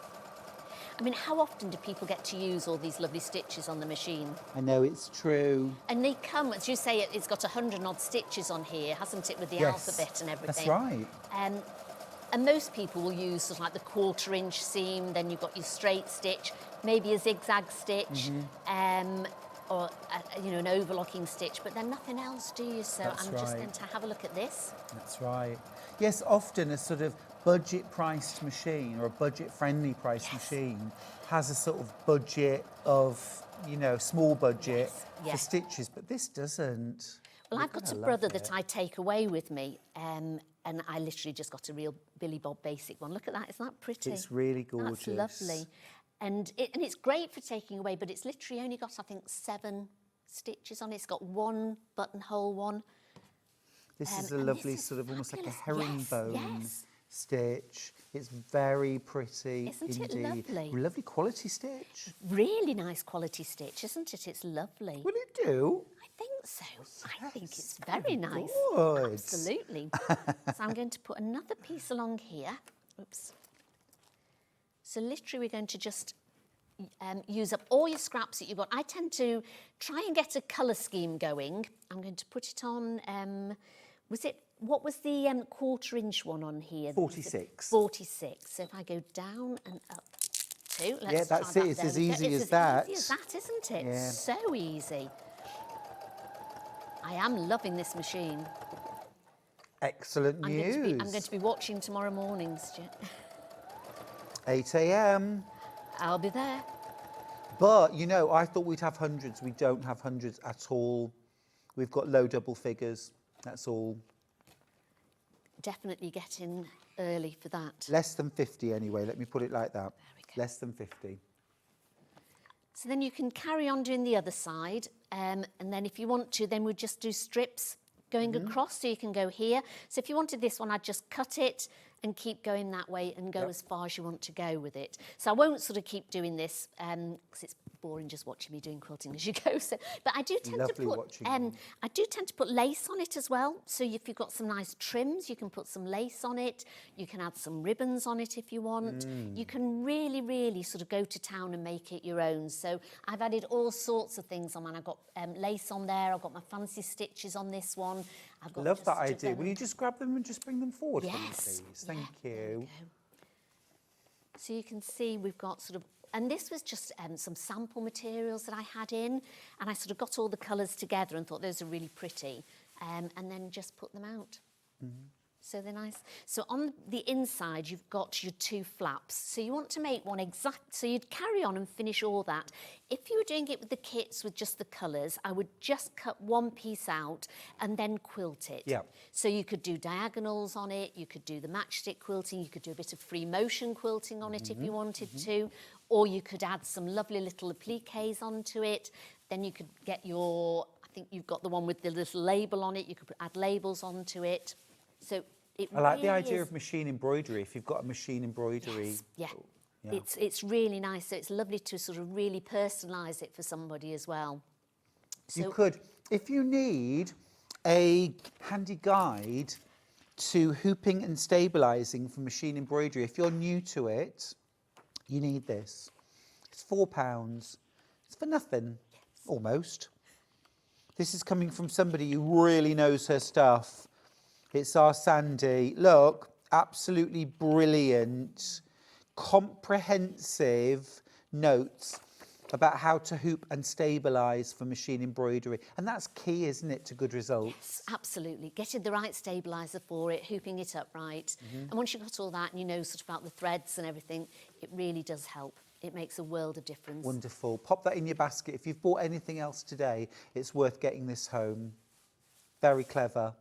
I mean, how often do people get to use all these lovely stitches on the machine? I know, it's true. And they come, as you say, it's got 100 odd stitches on here, hasn't it, with the Yes, alphabet and everything? That's right. And most people will use sort of like the 1/4 inch seam, then you've got your straight stitch, maybe a zigzag stitch, or an overlocking stitch, but then nothing else, do you? So That's I'm just right. going to have a look at this. That's right. Yes, often a sort of budget-priced machine or a budget-friendly priced machine has a sort of budget of, small budget for yes. stitches, but this doesn't. Well, You're I've got a gonna love brother it. that I take away with me, and I literally just got a real Billy Bob basic one. Look at that, isn't that pretty? It's really gorgeous. That's lovely. And it's great for taking away, but it's literally only got, I think, 7 stitches on it. It's got 1 buttonhole one. This is a and lovely this is sort of almost like a fabulous. Yes, herringbone yes. stitch. It's very pretty Isn't it indeed. lovely? Lovely quality stitch. Really nice quality stitch, isn't it? It's lovely. Will it do? I think so. I think it's very nice. Good. Absolutely. So I'm going to put another piece along here. Oops. So literally we're going to just use up all your scraps that you've got. I tend to try and get a colour scheme going. I'm going to put it on, what was the 1/4 inch one on here? 46. 46. So if I go down and up two, let's Yeah, that's try it. that. It's There as we go. easy It's as that. Easy as that, isn't it? Yeah. So easy. I am loving this machine. Excellent news. I'm going to be watching tomorrow morning, Stuart. 8 a.m. I'll be there. But, you know, I thought we'd have hundreds. We don't have hundreds at all. We've got low double figures. That's all. Definitely get in early for that. Less than 50 anyway. Let me put it like that. There we go. Less than 50. So then you can carry on doing the other side. And then if you want to, then we'll just do strips going across. So you can go here. So if you wanted this one, I'd just cut it and keep going that way and go as far as you want to go with it. So I won't sort of keep doing this because it's boring just watching me doing quilting as you go. So, but I do tend Lovely to put watching you. I do tend to put lace on it as well. So if you've got some nice trims, you can put some lace on it. You can add some ribbons on it if you want. You can really, really sort of go to town and make it your own. So I've added all sorts of things on mine. I've got lace on there. I've got my fancy stitches on this one. I've got Love just that sort of, idea. Will you just grab them and just bring them forward for me, Yes. please? Thank There we you. go. So you can see we've got sort of, and this was just some sample materials that I had in, and I sort of got all the colours together and thought those are really pretty, and then just put them out. So they're nice. So on the inside, you've got your two flaps. So you want to make one exact, so you'd carry on and finish all that. If you were doing it with the kits with just the colours, I would just cut one piece out and then quilt it. Yeah. So you could do diagonals on it, you could do the matchstick quilting, you could do a bit of free motion quilting on it if you wanted to, or you could add some lovely little appliques onto it. Then you could get your, I think you've got the one with the little label on it, you could add labels onto it. So it I like the really idea is- of machine embroidery. If you've got a machine embroidery. Yes, yeah. Yeah. It's really nice. So it's lovely to sort of really personalise it for somebody as well. So You could, if you need a handy guide to hooping and stabilising for machine embroidery, if you're new to it, you need this. It's £4. It's for nothing, almost. This is coming from somebody who really knows her stuff. It's our Sandi. Look, absolutely brilliant, comprehensive notes about how to hoop and stabilise for machine embroidery. And that's key, isn't it, to good results? absolutely, getting the right stabiliser for it, hooping it up right. And once you've got all that and you know sort of about the threads and everything, it really does help. It makes a world of difference. Wonderful. Pop that in your basket. If you've bought anything else today, it's worth getting this home. Very clever.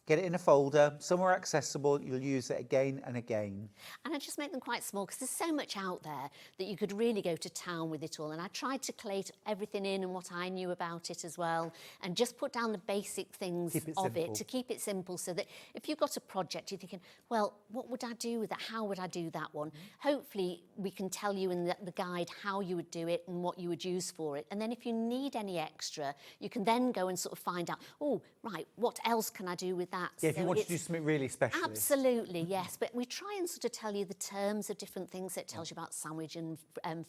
Get it in a folder, somewhere accessible, you'll use it again and again. And I just make them quite small because there's so much out there that you could really go to town with it all. And I tried to collate everything in and what I knew about it as well, and just put down the basic things Keep it of simple. it to keep it simple, so that if you've got a project, you're thinking, well, what would I do with that? How would I do that one? Hopefully we can tell you in the guide how you would do it and what you would use for it. And then if you need any extra, you can then go and sort of find out, oh, right, what else can I do with that? Yeah, if you So want to it's- do something really specialist. Absolutely, yes. But we try and sort of tell you the terms of different things. It tells you about sandwich and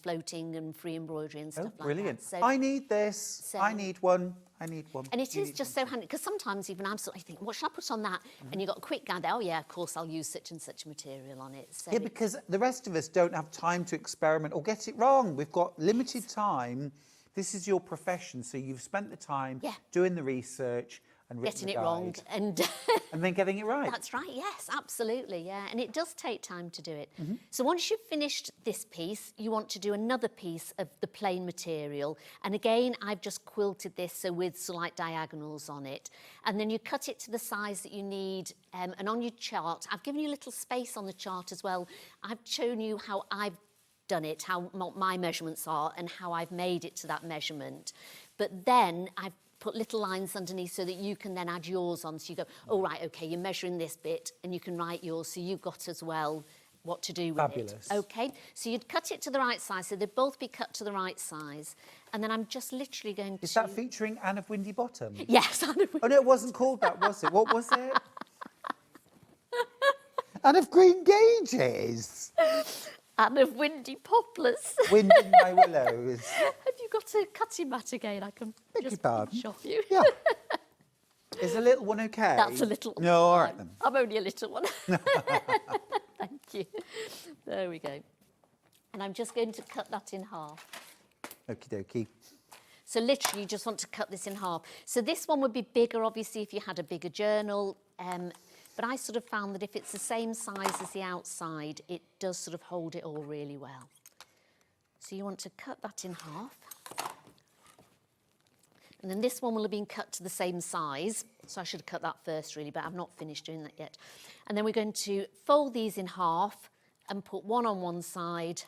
floating and free embroidery and stuff Oh, like brilliant. that. So, I need this. I need one. I need one. and it You is need just one. so handy, because sometimes even I'm sort of thinking, what should I put on that? And you've got a quick guide, oh yeah, of course I'll use such and such material on it. So Yeah, because the rest of us don't have time to experiment or get it wrong. We've got limited time. This is your profession, so you've spent the time Yeah. doing the research and written getting the it wrong guide, and and then getting it right. That's right, yes, absolutely, yeah. And it does take time to do it. Mm-hmm. So once you've finished this piece, you want to do another piece of the plain material. And again, I've just quilted this, so with slight diagonals on it. And then you cut it to the size that you need. And on your chart, I've given you a little space on the chart as well. I've shown you how I've done it, how my measurements are and how I've made it to that measurement. But then I've put little lines underneath so that you can then add yours on. So you go, oh, right, OK, you're measuring this bit and you can write yours. So you've got as well what to do with Fabulous. it. OK, so you'd cut it to the right size. So they'd both be cut to the right size. And then I'm just literally going to... Is that featuring Anne of Windy Bottom? Yes, Anne of Windy. Oh, no, it wasn't called that, was it? What was it? Anne of Green Gages. Anne of Windy Poplars. Wind in my willows. Have you got a cutting mat again? I can just pinch off you. Yeah. Is a little one okay? That's a little one. No, all right then. I'm only a little one. Thank you. There we go. And I'm just going to cut that in half. Okie dokie. So literally you just want to cut this in half. So this one would be bigger, obviously, if you had a bigger journal. But I sort of found that if it's the same size as the outside, it does sort of hold it all really well. So you want to cut that in half. And then this one will have been cut to the same size. So I should have cut that first, really, but I've not finished doing that yet. And then we're going to fold these in half and put one on one side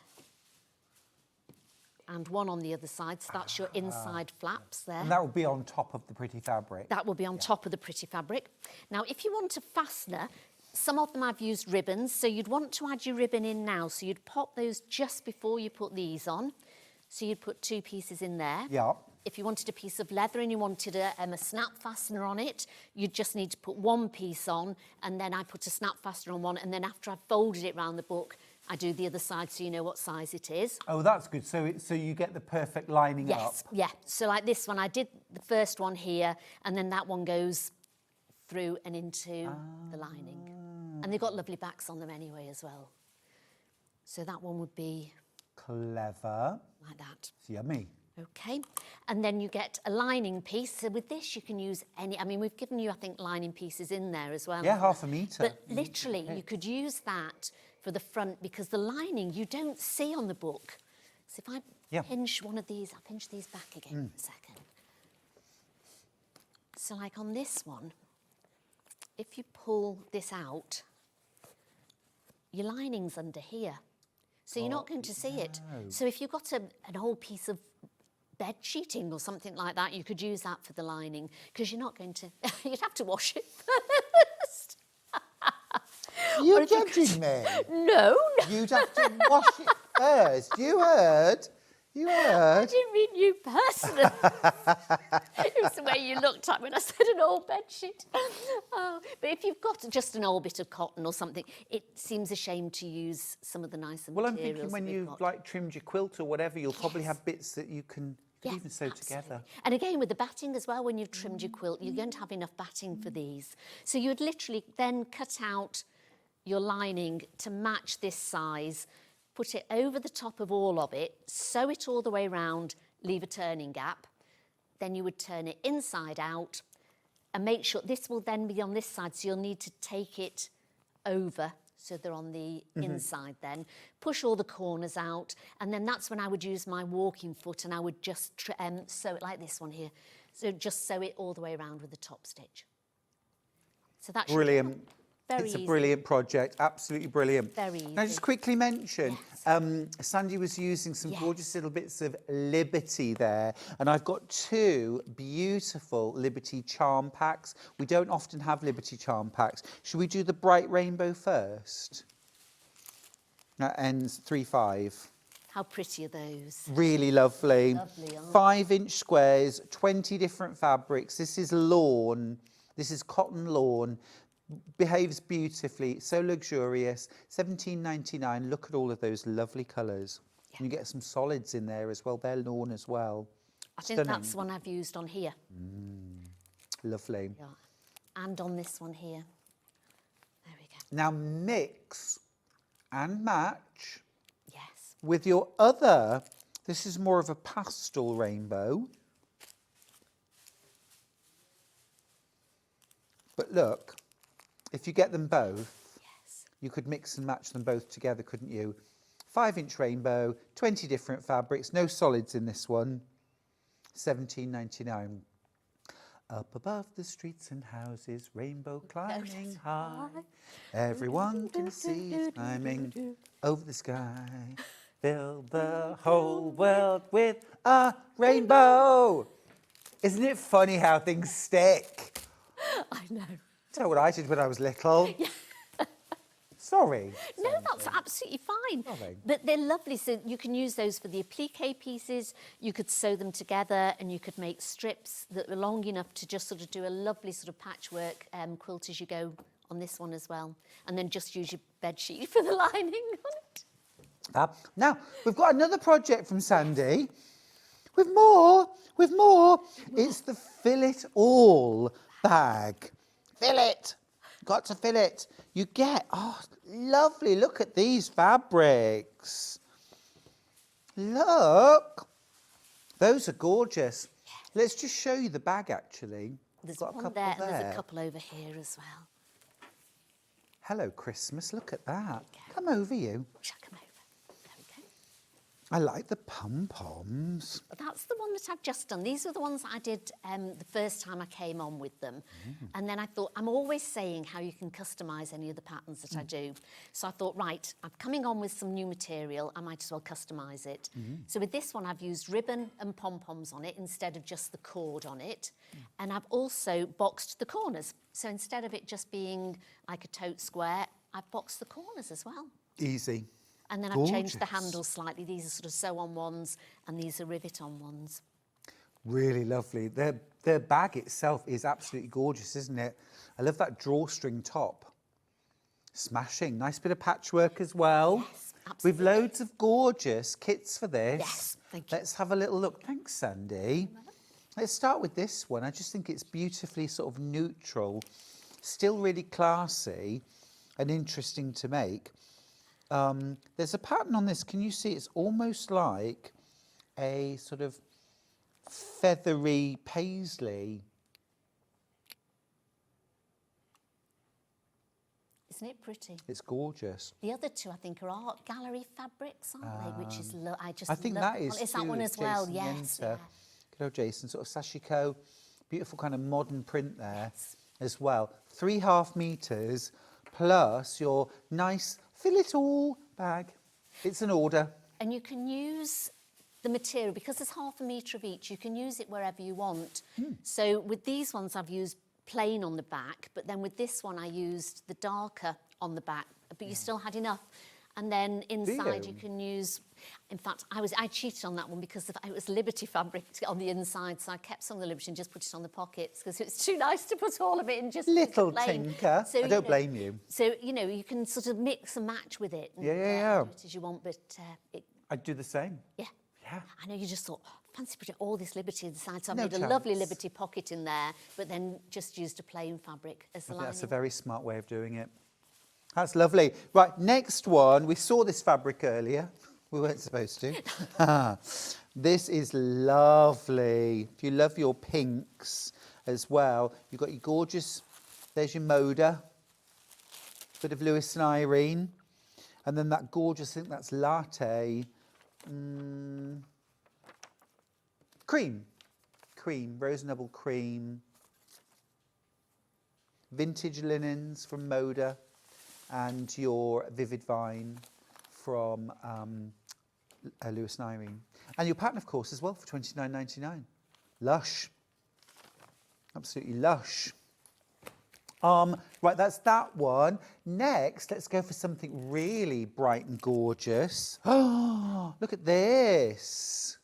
and one on the other side. So that's your inside flaps there. And that will be on top of the pretty fabric. That will be on top of the pretty fabric. Now, if you want a fastener, some of them I've used ribbons, so you'd want to add your ribbon in now. So you'd pop those just before you put these on. So you'd put 2 pieces in there. Yeah. If you wanted a piece of leather and you wanted a snap fastener on it, you'd just need to put 1 piece on, and then I put a snap fastener on one, and then after I've folded it round the book, I do the other side so you know what size it is. Oh, that's good. So you get the perfect lining up. Yes, yeah. So like this one, I did the first one here, and then that one goes through and into the lining. And they've got lovely backs on them anyway as well. So that one would be... Clever. Like that. It's yummy. OK, and then you get a lining piece. So with this, you can use any... I mean, we've given you, I think, lining pieces in there as well. Yeah, half a metre. But literally, you could use that for the front because the lining you don't see on the book. So if I pinch one of these, I'll pinch these back again in a second. So like on this one, if you pull this out, your lining's under here. So you're not going to see it. So if you've got an old piece of bed sheeting or something like that, you could use that for the lining because you're not going to... You'd have to wash it first. You're judging me? No. You'd have to wash it first. You heard? You heard? I didn't mean you personally. It was the way you looked at me when I said an old bed sheet. Oh, but if you've got just an old bit of cotton or something, it seems a shame to use some of the nicer Well, I'm materials. thinking when you've like trimmed your quilt or whatever, you'll probably have bits that you can even sew together. And again, with the batting as well, when you've trimmed your quilt, you're going to have enough batting for these. So you would literally then cut out your lining to match this size, put it over the top of all of it, sew it all the way around, leave a turning gap. Then you would turn it inside out and make sure this will then be on this side, so you'll need to take it over so they're on the inside then. Push all the corners out, and then that's when I would use my walking foot and I would just sew it like this one here. So just sew it all the way around with the top stitch. So that's brilliant. Very it's a easy. Brilliant project, absolutely brilliant. Very easy. Can I just quickly mention, Sandi was using some gorgeous little bits of Liberty there, and I've got 2 beautiful Liberty charm packs. We don't often have Liberty charm packs. Should we do the bright rainbow first? That ends 3-5. How pretty are those? Really lovely. Lovely, aren't 5-inch squares, 20 different fabrics. This is lawn. This is cotton lawn. Behaves beautifully, so luxurious. £17.99. Look at all of those lovely colours. And you get some solids in there as well. They're lawn as well. I think that's one I've used on here. Lovely. Yeah. And on this one here. There we go. Now mix and match Yes. with your other. This is more of a pastel rainbow. But look. If you get them both, you could mix and match them both together, couldn't you? 5-inch rainbow, 20 different fabrics, no solids in this one. £17.99. Up above the streets and houses, rainbow climbing high. Everyone can see it's climbing over the sky. Fill the whole world with a rainbow. Isn't it funny how things stick? I know. Do you know what I did when I was little? Sorry. No, that's absolutely fine. Sorry. But they're lovely, so you can use those for the applique pieces. You could sew them together and you could make strips that are long enough to just sort of do a lovely sort of patchwork quilt as you go on this one as well. And then just use your bed sheet for the lining on it. Now, we've got another project from Sandi. With more. It's the Fill It All bag. Fill it. Got to fill it. You get, oh, lovely. Look at these fabrics. Look. Those are gorgeous. Let's just show you the bag, actually. There's got one there, and there's a couple over here as well. Hello, Christmas. Look at that. Come over, you. Shall I come over? There we go. I like the pom-poms. That's the one that I've just done. These are the ones I did the first time I came on with them. And then I thought, I'm always saying how you can customise any of the patterns that I do. So I thought, right, I'm coming on with some new material. I might as well customise it. So with this one, I've used ribbon and pom-poms on it instead of just the cord on it. And I've also boxed the corners. So instead of it just being like a tote square, I've boxed the corners as well. Easy. And then I've changed the handles slightly. These are sort of sew-on ones and these are rivet-on ones. Really lovely. Their bag itself is absolutely gorgeous, isn't it? I love that drawstring top. Smashing. Nice bit of patchwork as well. Yes, absolutely. With loads of gorgeous kits for this. Yes, thank you. Let's have a little look. Thanks, Sandi. Let's start with this one. I just think it's beautifully sort of neutral, still really classy and interesting to make. There's a pattern on this. Can you see? It's almost like a sort of feathery paisley. Isn't it pretty? It's gorgeous. The other two, I think, are art gallery fabrics, aren't they? Which is, I think that is Is that one as well? Jason Yes. Yenter. Good old Jason, sort of sashiko, beautiful kind of modern print there as well. 3.5 meters plus your nice Fill It All bag. It's an order. And you can use the material, because there's 1/2 metre of each, you can use it wherever you want. So with these ones, I've used plain on the back, but then with this one, I used the darker on the back, but you still had enough. And then inside you can use, in fact, I cheated on that one because it was Liberty fabric on the inside, so I kept some of the Liberty and just put it on the pockets because it's too nice to put all of it in just Little plain. tinker. So, I don't blame you. So, you know, you can sort of mix and match with it. And, Yeah. do it as you want, but I'd do the same. yeah. Yeah. I know you just thought, fancy putting all this Liberty inside, so I No made a lovely chance. Liberty pocket in there, but then just used a plain fabric as the I think lining. that's a very smart way of doing it. That's lovely. Right, next one. We saw this fabric earlier. We weren't supposed to. This is lovely. If you love your pinks as well, you've got your gorgeous, there's your Moda, bit of Lewis and Irene, and then that gorgeous, I think that's latte, cream, rose Noble cream, vintage linens from Moda, and your Vivid Vine from Lewis and Irene. And your pattern, of course, as well for $29.99. Lush. Absolutely lush. Right, that's that one. Next, let's go for something really bright and gorgeous. Oh, look at this.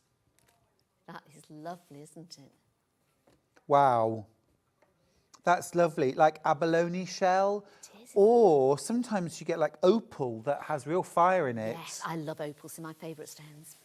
That is lovely, isn't it? Wow. That's lovely. Like abalone shell. It is. Or sometimes you get like opal that has real fire in it. Yes, I love opals. They're my favourite stones.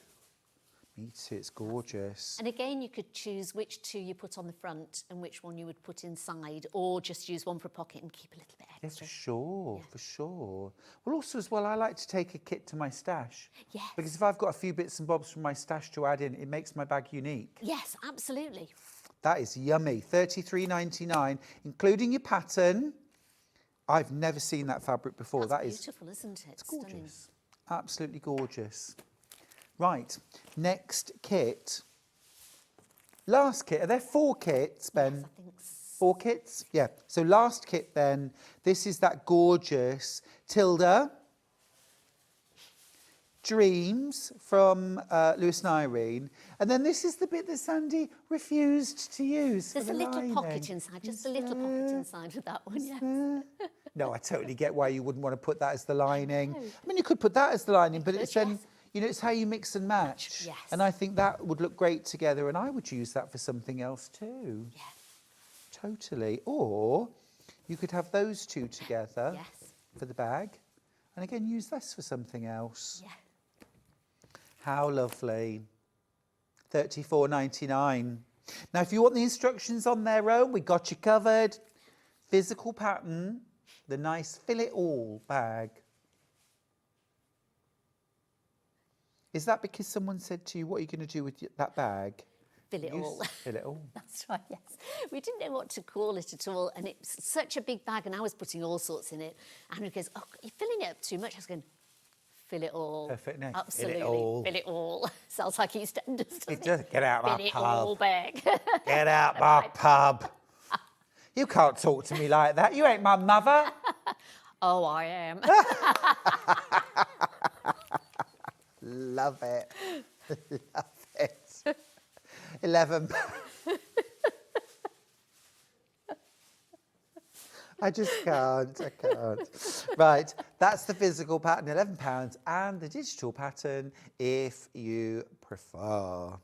Me too, it's gorgeous. And again, you could choose which two you put on the front and which one you would put inside, or just use one for a pocket and keep a little bit Yeah, extra. for sure, for sure. Well, also as well, I like to take a kit to my stash. Yes. Because if I've got a few bits and bobs from my stash to add in, it makes my bag unique. Yes, absolutely. That is yummy. $33.99, including your pattern. I've never seen that fabric before. That's beautiful, isn't it? It's gorgeous. Absolutely gorgeous. Right, next kit. Last kit. Are there 4 kits, Ben? Yes, I think 4 kits? Yeah. So last kit then, this is that gorgeous Tilda Dreams from Lewis and Irene. And then this is the bit that Sandy refused to use. There's for a the little lining. pocket inside, just a little pocket inside of that one, yes. No, I totally get why you wouldn't want to put that as the lining. I mean, you could put that as the lining, but it's then, you know, it's how you mix and match. Yes. And I think that would look great together, and I would use that for something else too. Yeah. Totally. Or you could have those two together for the bag, and again, use this for something else. Yeah. How lovely. $34.99. Now, if you want the instructions on their own, we got you covered. Physical pattern, the nice Fill It All bag. Is that because someone said to you, what are you going to do with that bag? Fill it all. Fill it all. That's right, yes. We didn't know what to call it at all, and it's such a big bag, and I was putting all sorts in it. Andrew goes, oh, you're filling it up too much. I was going, fill it all. Perfect, no. Absolutely. Fill it all. Fill it all. Sounds like EastEnders, doesn't It does. Get out my Fill it pub. all bag. Get out my pub. You can't talk to me like that. You ain't my mother. Oh, I am. Love it. Love it. 11. I just can't. I can't. Right, that's the physical pattern, £11, and the digital pattern if you prefer.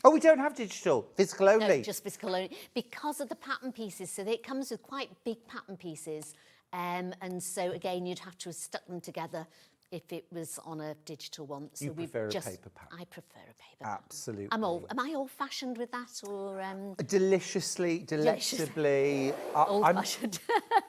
Oh, we don't have digital, physical only. No, just physical only. Because of the pattern pieces, so it comes with quite big pattern pieces. And so, again, you'd have to have stuck them together if it was on a digital one. So You prefer a paper pattern? I prefer a paper pattern. Absolutely. Am I old-fashioned with that, or Deliciously, delectably. old-fashioned?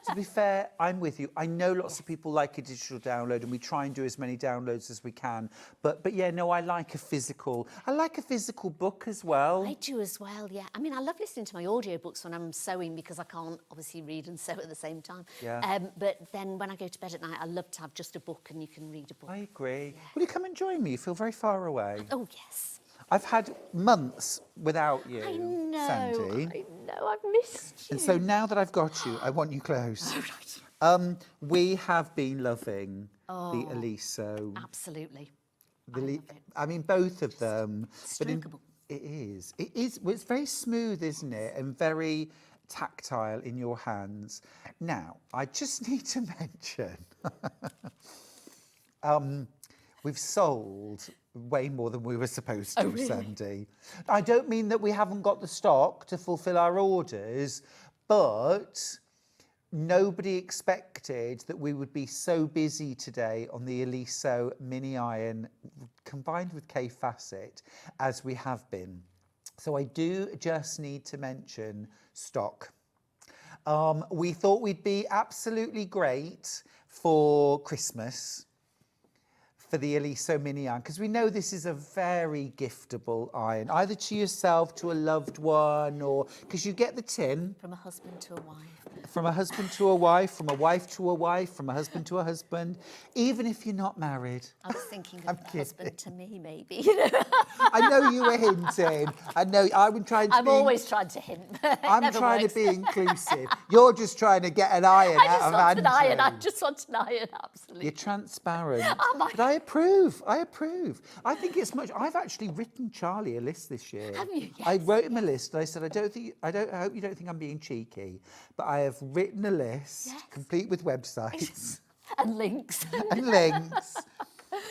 To be fair, I'm with you. I know lots of people like a digital download, and we try and do as many downloads as we can. But yeah, no, I like a physical. I like a physical book as well. I do as well, yeah. I mean, I love listening to my audiobooks when I'm sewing because I can't obviously read and sew at the same time. Yeah. But then when I go to bed at night, I love to have just a book and you can read a book. I agree. Yeah. Will you come and join me? You feel very far away. Oh, yes. I've had months without you, I know, Sandy. I know, I've missed you. And so now that I've got you, I want you close. Oh, right. We have been loving the Eliso. Absolutely. I mean, both of them. Strokeable. It is. It is. Well, it's very smooth, isn't it? And very tactile in your hands. Now, I just need to mention, we've sold way more than we were supposed to, really? Sandy. I don't mean that we haven't got the stock to fulfil our orders, but nobody expected that we would be so busy today on the Eliso mini iron combined with K Facet as we have been. So I do just need to mention stock. We thought we'd be absolutely great for Christmas for the Eliso mini iron, because we know this is a very giftable iron, either to yourself, to a loved one, or because you get the tin. From a husband to a wife. From a husband to a wife, from a wife to a wife, from a husband to a husband, even if you're not married. I was thinking of a husband to me, maybe. I know you were hinting. I know I'm trying to I'm always trying to hint. I'm trying to be inclusive. You're just trying to get an iron out of Andrew. I just want an iron, absolutely. You're transparent. Oh, but I approve. I approve. I think it's much. I've actually written Charlie a list this year. Have you? Yes. I wrote him a list and I said, I hope you don't think I'm being cheeky, but I have written a list complete with websites. And links. And links.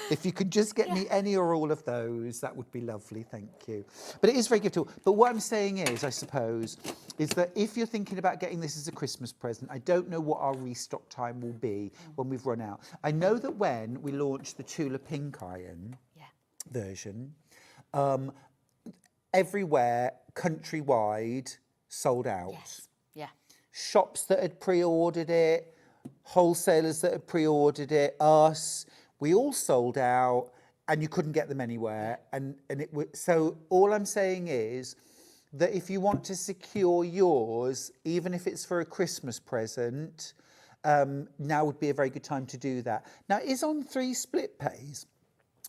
If you could just get me any or all of those, that would be lovely, thank you. But it is very giftable. But what I'm saying is, I suppose, is that if you're thinking about getting this as a Christmas present, I don't know what our restock time will be when we've run out. I know that when we launched the Tula Pink Iron version, everywhere, countrywide, sold out. Yes, yeah. Shops that had pre-ordered it, wholesalers that had pre-ordered it, us, we all sold out, and you couldn't get them anywhere. And it was, so all I'm saying is that if you want to secure yours, even if it's for a Christmas present, now would be a very good time to do that. Now, it is on 3 split pays.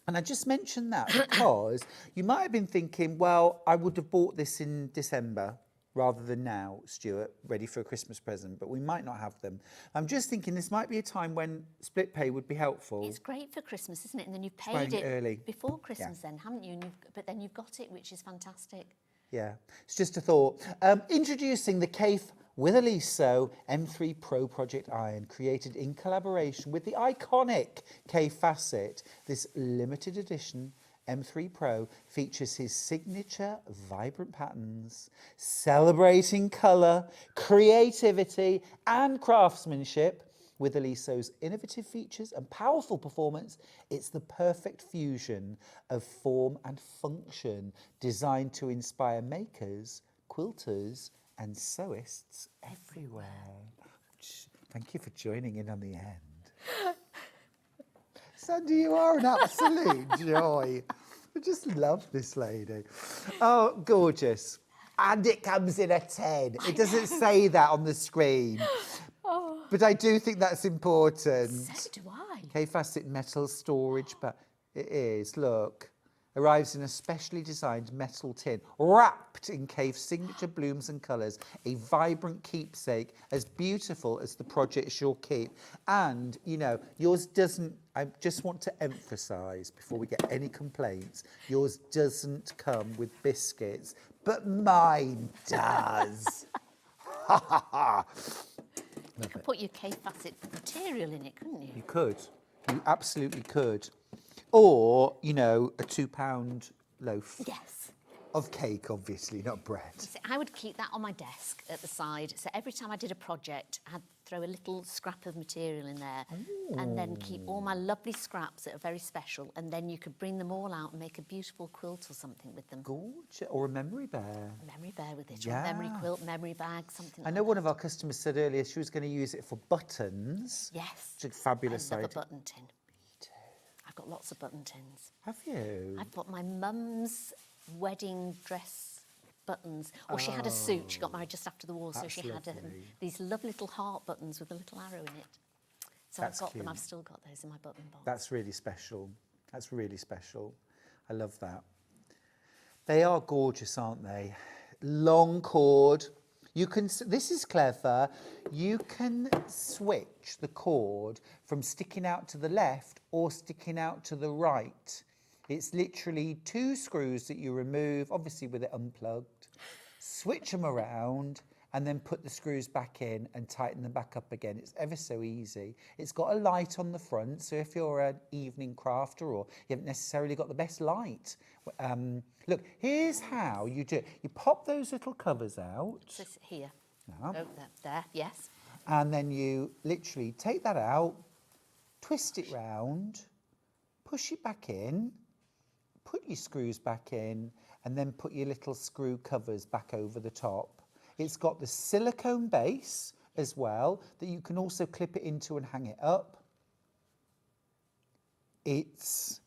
And I just mentioned that because you might have been thinking, well, I would have bought this in December. rather than now, Stuart, ready for a Christmas present, but we might not have them. I'm just thinking this might be a time when split pay would be helpful. It's great for Christmas, isn't it? And then you've Buying paid it early. before Christmas then, haven't you? But then you've got it, which is fantastic. Yeah, it's just a thought. Introducing the Cafe with Aliso M3 Pro Project Iron, created in collaboration with the iconic Cafe Facet. This limited edition M3 Pro features his signature vibrant patterns, celebrating colour, creativity and craftsmanship. With Aliso's innovative features and powerful performance, it's the perfect fusion of form and function, designed to inspire makers, quilters and sewists everywhere. Thank you for joining in on the end. Sandy, you are an absolute joy. I just love this lady. Oh, gorgeous. And it comes in a 10. It doesn't say that on the screen. But I do think that's important. So do I. K-Facet metal storage, but it is, look. Arrives in a specially designed metal tin, wrapped in Cave's signature blooms and colours. A vibrant keepsake, as beautiful as the projects you'll keep. And, you know, yours doesn't, I just want to emphasise, before we get any complaints, yours doesn't come with biscuits, but mine does. Ha ha ha. You could put your K-Facet material in it, couldn't you? You could. You absolutely could. Or, you know, a £2 loaf. Yes. Of cake, obviously, not bread. See, I would keep that on my desk at the side. So every time I did a project, I'd throw a little scrap of material in there and then keep all my lovely scraps that are very special. And then you could bring them all out and make a beautiful quilt or something with them. Gorgeous. Or a memory bear. A memory bear with it, Yeah. or a memory quilt, memory bag, something I like know that. one of our customers said earlier she was going to use it for buttons. Yes. Which is a fabulous I love idea. a button tin. I've got lots of button tins. Have you? I've got my mum's wedding dress buttons. Well, she had a suit. She got married just after the war, so That's she had lovely. these lovely little heart buttons with a little arrow in it. So That's I've got them. cute. I've still got those in my button box. That's really special. That's really special. I love that. They are gorgeous, aren't they? Long cord. You can, this is clever, you can switch the cord from sticking out to the left or sticking out to the right. It's literally 2 screws that you remove, obviously with it unplugged, switch them around and then put the screws back in and tighten them back up again. It's ever so easy. It's got a light on the front, so if you're an evening crafter or you haven't necessarily got the best light, look, here's how you do it. You pop those little covers out. So it's here. Yeah. Oh, there, yes. And then you literally take that out, twist it round, push it back in, put your screws back in, and then put your little screw covers back over the top. It's got the silicone base as well that you can also clip it into and hang it up. It's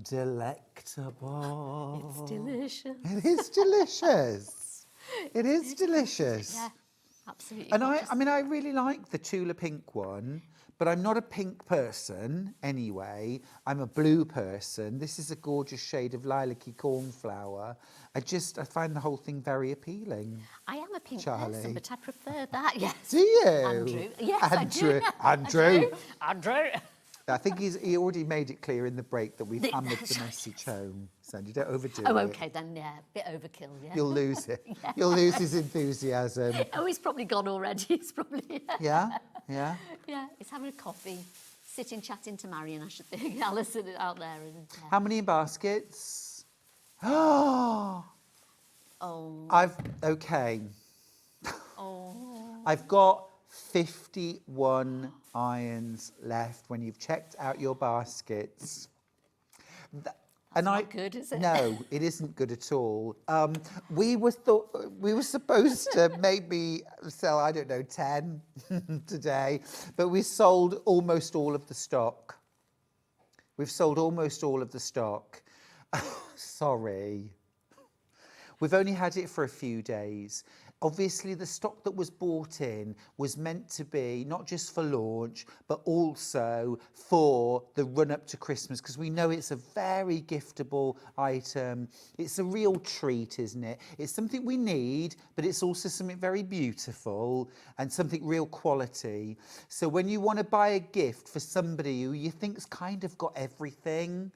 delectable. It's delicious. It is delicious. It is delicious. Yeah, absolutely. And gorgeous. I mean, I really like the Tula pink one, but I'm not a pink person anyway. I'm a blue person. This is a gorgeous shade of lilac-y cornflower. I find the whole thing very appealing. I am a pink Charlie. person, but I prefer that, yes. Do you? Andrew. Yes, Andrew. I do. Andrew. I think he already made it clear in the break that we've hammered the message home. Sandy, don't overdo it. Oh, OK, then, yeah, bit overkill, yeah. You'll lose it. Yeah. You'll lose his enthusiasm. Oh, he's probably gone already. He's probably... Yeah? Yeah? Yeah, he's having a coffee, sitting, chatting to Marion, I should think. Alison out there. And, How many baskets? Oh, okay. I've got 51 irons left when you've checked out your baskets. That's not good, is it? No, it isn't good at all. We were supposed to maybe sell, I don't know, 10 today, but we sold almost all of the stock. We've sold almost all of the stock. Sorry. We've only had it for a few days. Obviously, the stock that was bought in was meant to be not just for launch, but also for the run-up to Christmas, because we know it's a very giftable item. It's a real treat, isn't it? It's something we need, but it's also something very beautiful and something real quality. So when you want to buy a gift for somebody who you think's kind of got everything,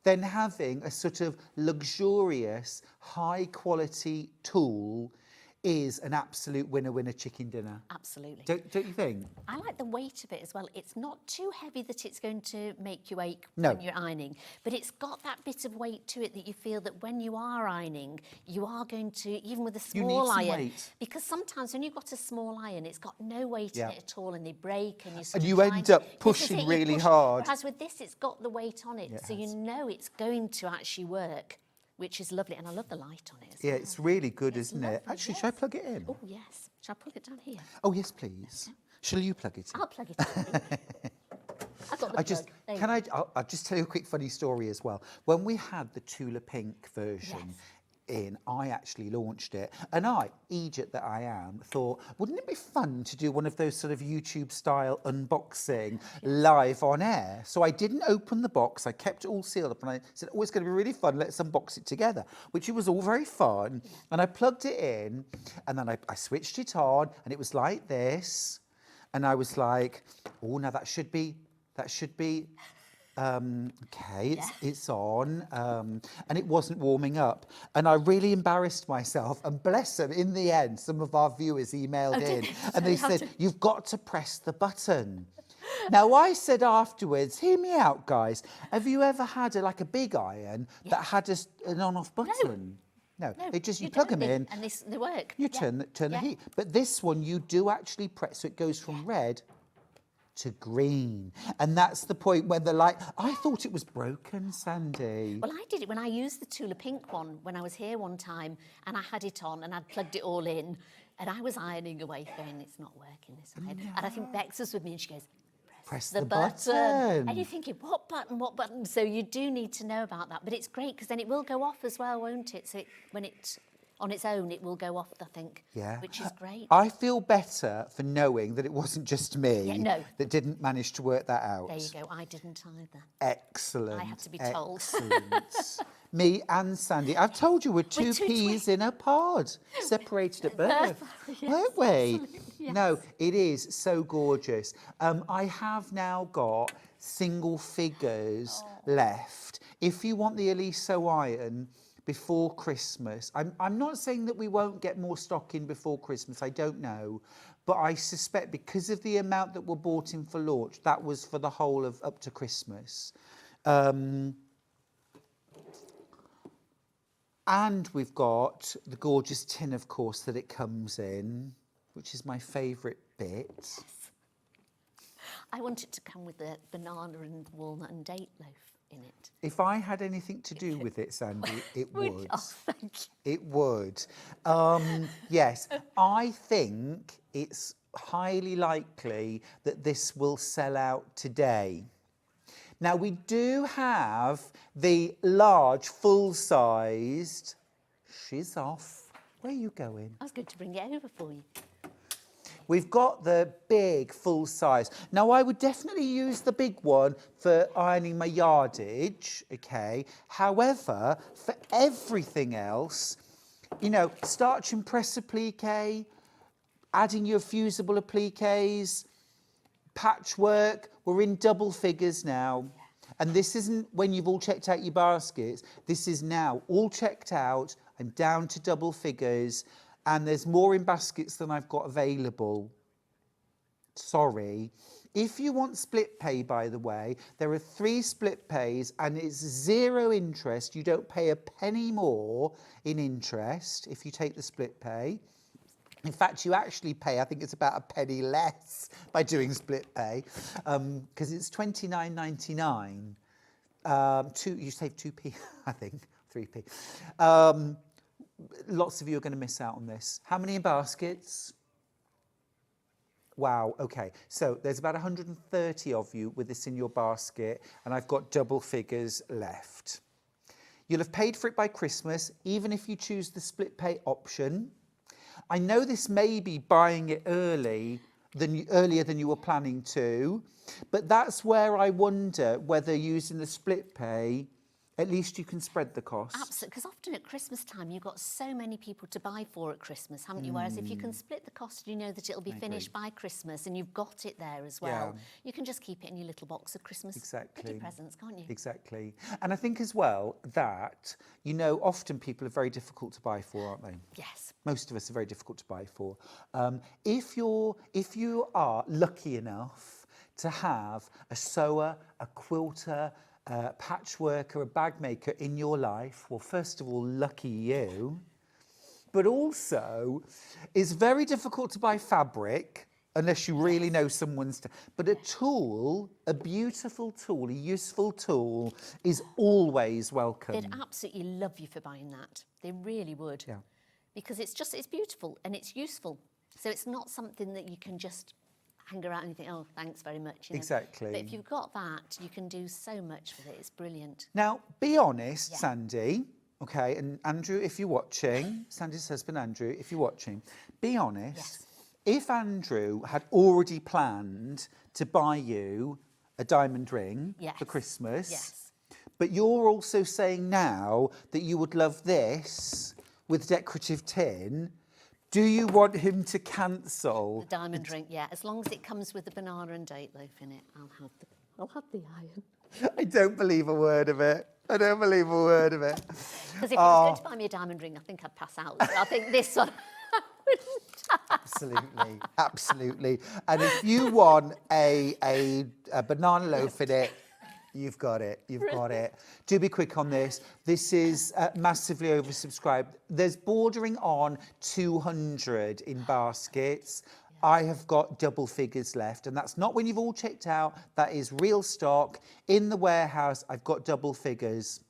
then having a sort of luxurious, high-quality tool is an absolute winner chicken dinner. Absolutely. Don't you think? I like the weight of it as well. It's not too heavy that it's going to make you ache No. when you're ironing, but it's got that bit of weight to it that you feel that when you are ironing, you are going to, even with a You need small some iron, weight. because sometimes when you've got a small iron, it's got no weight Yeah. in it at all, and they break, and And you end up pushing really hard. Whereas with this, it's got the weight on it, Yeah, it so you has. know it's going to actually work, which is lovely, and I love the light on it as Yeah, well. it's really good, It's isn't it? lovely, Actually, should I yes. plug it in? Oh, yes. Shall I plug it down here? Oh, yes, please. Shall you plug it in? I'll plug it in. I've got the I just plug. There you can go. I'll just tell you a quick funny story as well. When we had the Tula Pink version in, I actually launched it, and I, Egypt that I am, thought, wouldn't it be fun to do one of those sort of YouTube style unboxing live on air? So I didn't open the box, I kept it all sealed up, and I said, oh, it's going to be really fun, let's unbox it together, which it was all very fun. And I plugged it in, and then I switched it on, and it was like this, and I was like, oh, now that should be okay, it's on, and it wasn't warming up, and I really embarrassed myself, and bless them, in the end some of our viewers emailed in and they said, you've got to press the button. Now I said afterwards, hear me out guys, have you ever had like a big iron that had an on-off button? No, it just, you plug them in and they work. you turn the heat, but this one you do actually press, so it goes from red to green, and that's the point when the light, I thought it was broken, Sandy. Well, I did it when I used the Tula Pink one when I was here one time, and I had it on and I'd plugged it all in, and I was ironing away going, it's not working this iron. And I think Bex was with me and she goes, Press the the button. button. And you're thinking, what button? So you do need to know about that, but it's great because then it will go off as well, won't it? So when it's on its own, it will go off, I think, which is great. I feel better for knowing that it wasn't just me that didn't manage to work that out. There you go, I didn't either. Excellent. I had to be told. Excellent. Me and Sandy, I've told you we're two peas in a pod, separated at birth, weren't we? Yes. No, it is so gorgeous. I have now got single figures left. If you want the Eliso iron before Christmas, I'm not saying that we won't get more stock in before Christmas, I don't know, but I suspect because of the amount that were bought in for launch, that was for the whole of up to Christmas. And we've got the gorgeous tin, of course, that it comes in, which is my favourite bit. Yes. I want it to come with the banana and walnut and date loaf in it. If I had anything to do with it, Sandy, it would. Oh, thank you. It would. Yes, I think it's highly likely that this will sell out today. Now, we do have the large, full-sized, she's off. Where are you going? I was going to bring it over for you. We've got the big, full size. Now, I would definitely use the big one for ironing my yardage, okay? However, for everything else, you know, starch and press applique, adding your fusible appliques, patchwork, we're in double figures now. And this isn't when you've all checked out your baskets. This is now all checked out and down to double figures. And there's more in baskets than I've got available. Sorry. If you want split pay, by the way, there are 3 split pays and it's 0 interest. You don't pay a penny more in interest if you take the split pay. In fact, you actually pay, I think it's about a penny less by doing split pay, because it's £29.99. You save 2p, I think, 3p. Lots of you are going to miss out on this. How many in baskets? Wow, okay. So there's about 130 of you with this in your basket, and I've got double figures left. You'll have paid for it by Christmas, even if you choose the split pay option. I know this may be buying it earlier than you were planning to, but that's where I wonder whether using the split pay, at least you can spread the cost. Absolutely, because often at Christmas time, you've got so many people to buy for at Christmas, haven't you? Whereas if you can split the cost, you know that it'll be finished by Christmas and you've got it there as well. Yeah. You can just keep it in your little box of Christmas goodie presents, can't you? Exactly. And I think as well that, you know, often people are very difficult to buy for, aren't they? Yes. Most of us are very difficult to buy for. If you are lucky enough to have a sewer, a quilter, a patchworker, a bag maker in your life, well, first of all, lucky you. But also, it's very difficult to buy fabric unless you really know someone's... But a tool, a beautiful tool, a useful tool is always welcome. They'd absolutely love you for buying that. They really would. Yeah. Because it's beautiful and it's useful. So it's not something that you can just hang around and think, oh, thanks very much. You know? Exactly. But if you've got that, you can do so much with it. It's brilliant. Now, be honest, Yeah. Sandy, okay, and Andrew, if you're watching, Sandy's husband, Andrew, if you're watching, be honest. Yes. If Andrew had already planned to buy you a diamond ring for Christmas, Yes. but you're also saying now that you would love this with decorative tin, do you want him to cancel? The diamond ring, yeah. As long as it comes with the banana and date loaf in it, I'll have the iron. I don't believe a word of it. I don't believe a word of it. Because if he was going to buy me a diamond ring, I think I'd pass out. So I think this one... Absolutely, absolutely. And if you want a banana loaf in it, you've got it. You've got it. Do be quick on this. This is massively oversubscribed. There's bordering on 200 in baskets. I have got double figures left, and that's not when you've all checked out. That is real stock in the warehouse. I've got double figures.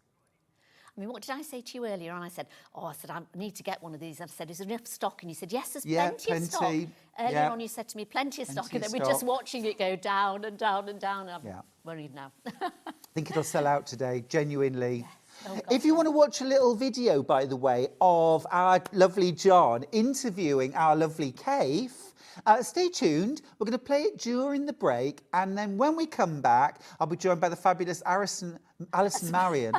I mean, what did I say to you earlier on? I said, I need to get one of these. I said, is there enough stock? And you said, yes, there's plenty of stock. Earlier on, you said to me, plenty of stock. And then we're just watching it go down and down and down. I'm worried now. I think it'll sell out today, genuinely. Oh, God. If you want to watch a little video, by the way, of our lovely John interviewing our lovely Kate, stay tuned. We're going to play it during the break, and then when we come back, I'll be joined by the fabulous Allison Maryon.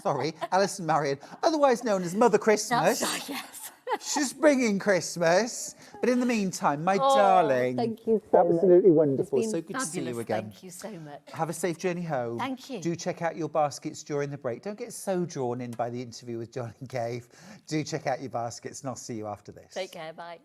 Sorry, Allison Maryon, otherwise known as Mother Christmas. Yes. She's bringing Christmas. But in the meantime, my darling, thank you so absolutely much. wonderful. It's So been good to see you fabulous. again. Thank you so much. Have a safe journey home. Thank you. Do check out your baskets during the break. Don't get so drawn in by the interview with John and Cave. Do check out your baskets, and I'll see you after this. Take care. Bye.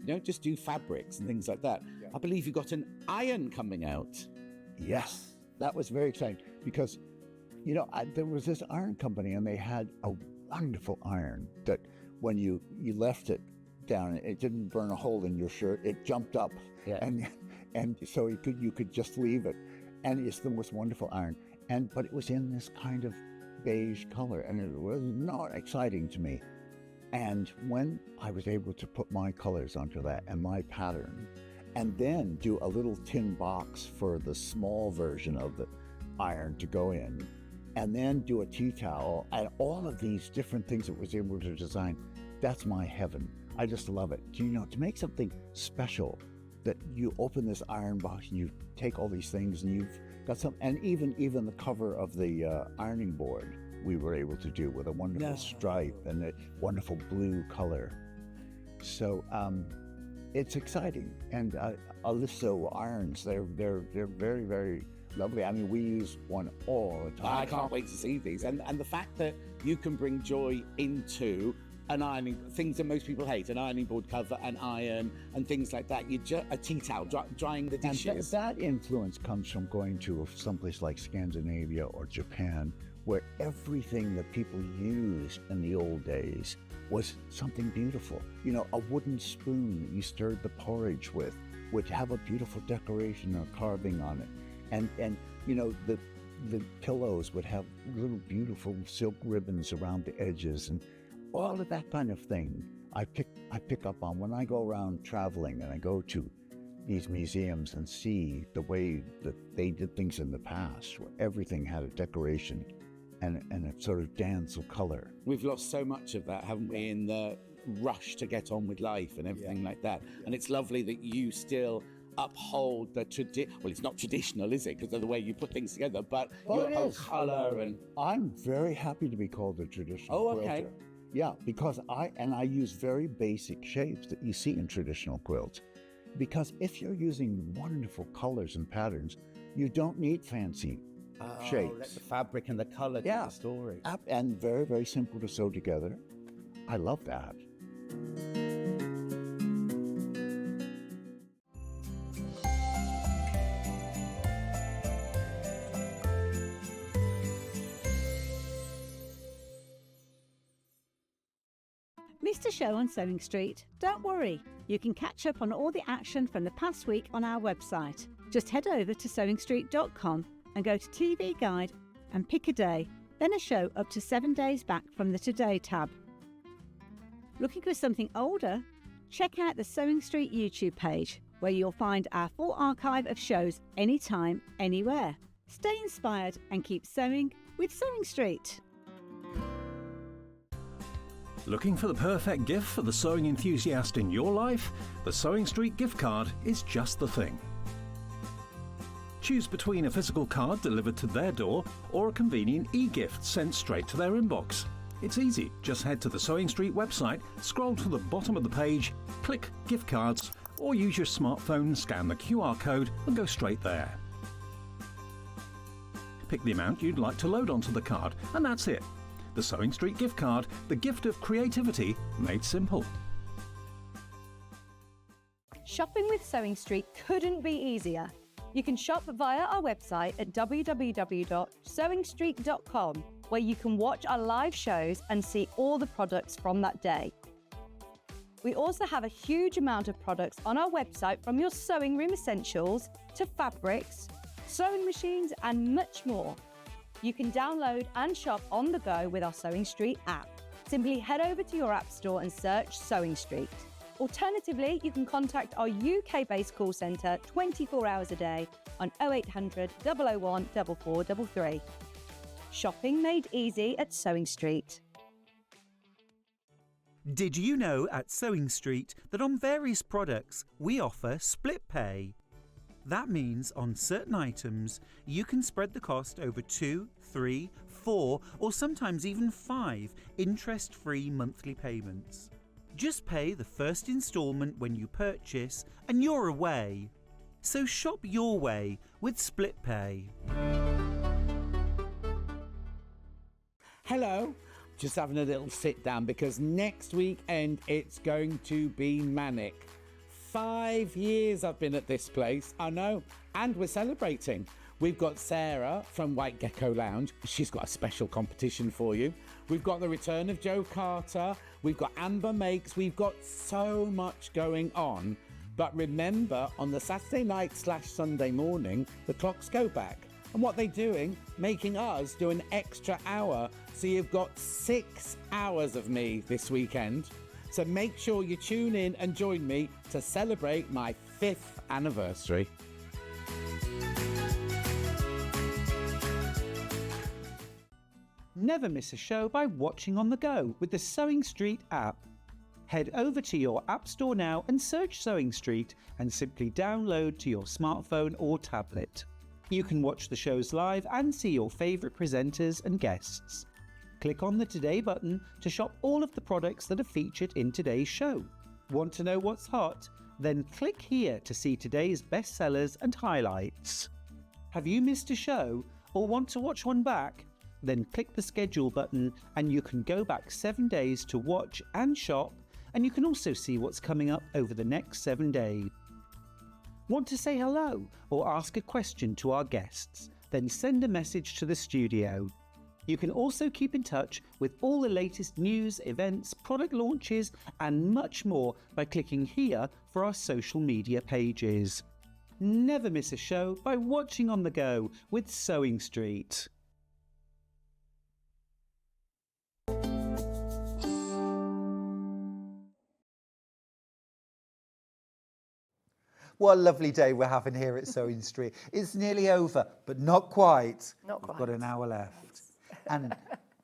You don't just do fabrics and things like that. I believe you got an iron coming out. Yes, that was very exciting because, you know, there was this iron company and they had a wonderful iron that when you left it down, it didn't burn a hole in your shirt. It jumped up, and so you could just leave it, and it's the most wonderful iron. But it was in this kind of beige color, and it was not exciting to me. And when I was able to put my colors onto that and my pattern, and then do a little tin box for the small version of the iron to go in, and then do a tea towel, and all of these different things that was able to design, that's my heaven. I just love it. You know, to make something special, that you open this iron box and you take all these things and you've got some, and even the cover of the ironing board, we were able to do with a wonderful stripe and a wonderful blue color. So it's exciting. And Aliso irons, they're very, very lovely. I mean, we use one all the time. I can't wait to see these. And the fact that you can bring joy into an ironing, things that most people hate, an ironing board cover, an iron, and things like that. A tea towel, drying the dishes. And that influence comes from going to someplace like Scandinavia or Japan, where everything that people used in the old days was something beautiful. You know, a wooden spoon that you stirred the porridge with would have a beautiful decoration or carving on it. And you know, the pillows would have little beautiful silk ribbons around the edges, and all of that kind of thing I pick up on when I go around traveling, and I go to these museums and see the way that they did things in the past, where everything had a decoration and a sort of dance of color. We've lost so much of that, haven't we, in the rush to get on with life and everything like that. And it's lovely that you still uphold the well, it's not traditional, is it? Because of the way you put things together, but your colour and... I'm very happy to be called a traditional okay. quilter. Yeah, because I use very basic shapes that you see in traditional quilts. Because if you're using wonderful colors and patterns, you don't need fancy shapes. Let the fabric and the colour tell the story. And very, very simple to sew together. I love that. Missed a show on Sewing Street? Don't worry, you can catch up on all the action from the past week on our website. Just head over to SewingStreet.com and go to TV Guide and pick a day, then a show up to 7 days back from the Today tab. Looking for something older? Check out the Sewing Street YouTube page, where you'll find our full archive of shows anytime, anywhere. Stay inspired and keep sewing with Sewing Street. Looking for the perfect gift for the sewing enthusiast in your life? The Sewing Street gift card is just the thing. Choose between a physical card delivered to their door or a convenient e-gift sent straight to their inbox. It's easy, just head to the Sewing Street website, scroll to the bottom of the page, click Gift Cards, or use your smartphone, scan the QR code and go straight there. Pick the amount you'd like to load onto the card, and that's it. The Sewing Street gift card, the gift of creativity made simple. Shopping with Sewing Street couldn't be easier. You can shop via our website at www.sewingstreet.com, where you can watch our live shows and see all the products from that day. We also have a huge amount of products on our website, from your sewing room essentials to fabrics, sewing machines and much more. You can download and shop on the go with our Sewing Street app. Simply head over to your app store and search Sewing Street. Alternatively, you can contact our UK-based call centre 24 hours a day on 0800 001 4433. Shopping made easy at Sewing Street. Did you know at Sewing Street that on various products we offer split pay? That means on certain items you can spread the cost over 2, 3, 4 or sometimes even 5 interest-free monthly payments. Just pay the first instalment when you purchase and you're away. So shop your way with split pay. Hello, just having a little sit down because next weekend it's going to be manic. 5 years I've been at this place, I know, and we're celebrating. We've got Sarah from White Gecko Lounge. She's got a special competition for you. We've got the return of Joe Carter. We've got Amber Makes. We've got so much going on. But remember, on the Saturday night / Sunday morning, the clocks go back. And what they're doing, making us do an extra hour. So you've got 6 hours of me this weekend. So make sure you tune in and join me to celebrate my 5th anniversary. Never miss a show by watching on the go with the Sewing Street app. Head over to your app store now and search Sewing Street and simply download to your smartphone or tablet. You can watch the shows live and see your favourite presenters and guests. Click on the Today button to shop all of the products that are featured in today's show. Want to know what's hot? Then click here to see today's bestsellers and highlights. Have you missed a show or want to watch one back? Then click the schedule button and you can go back 7 days to watch and shop, and you can also see what's coming up over the next 7 days. Want to say hello or ask a question to our guests? Then send a message to the studio. You can also keep in touch with all the latest news, events, product launches and much more by clicking here for our social media pages. Never miss a show by watching on the go with Sewing Street. What a lovely day we're having here at Sewing Street. It's nearly over, but not quite. Not We've quite. got an hour left. And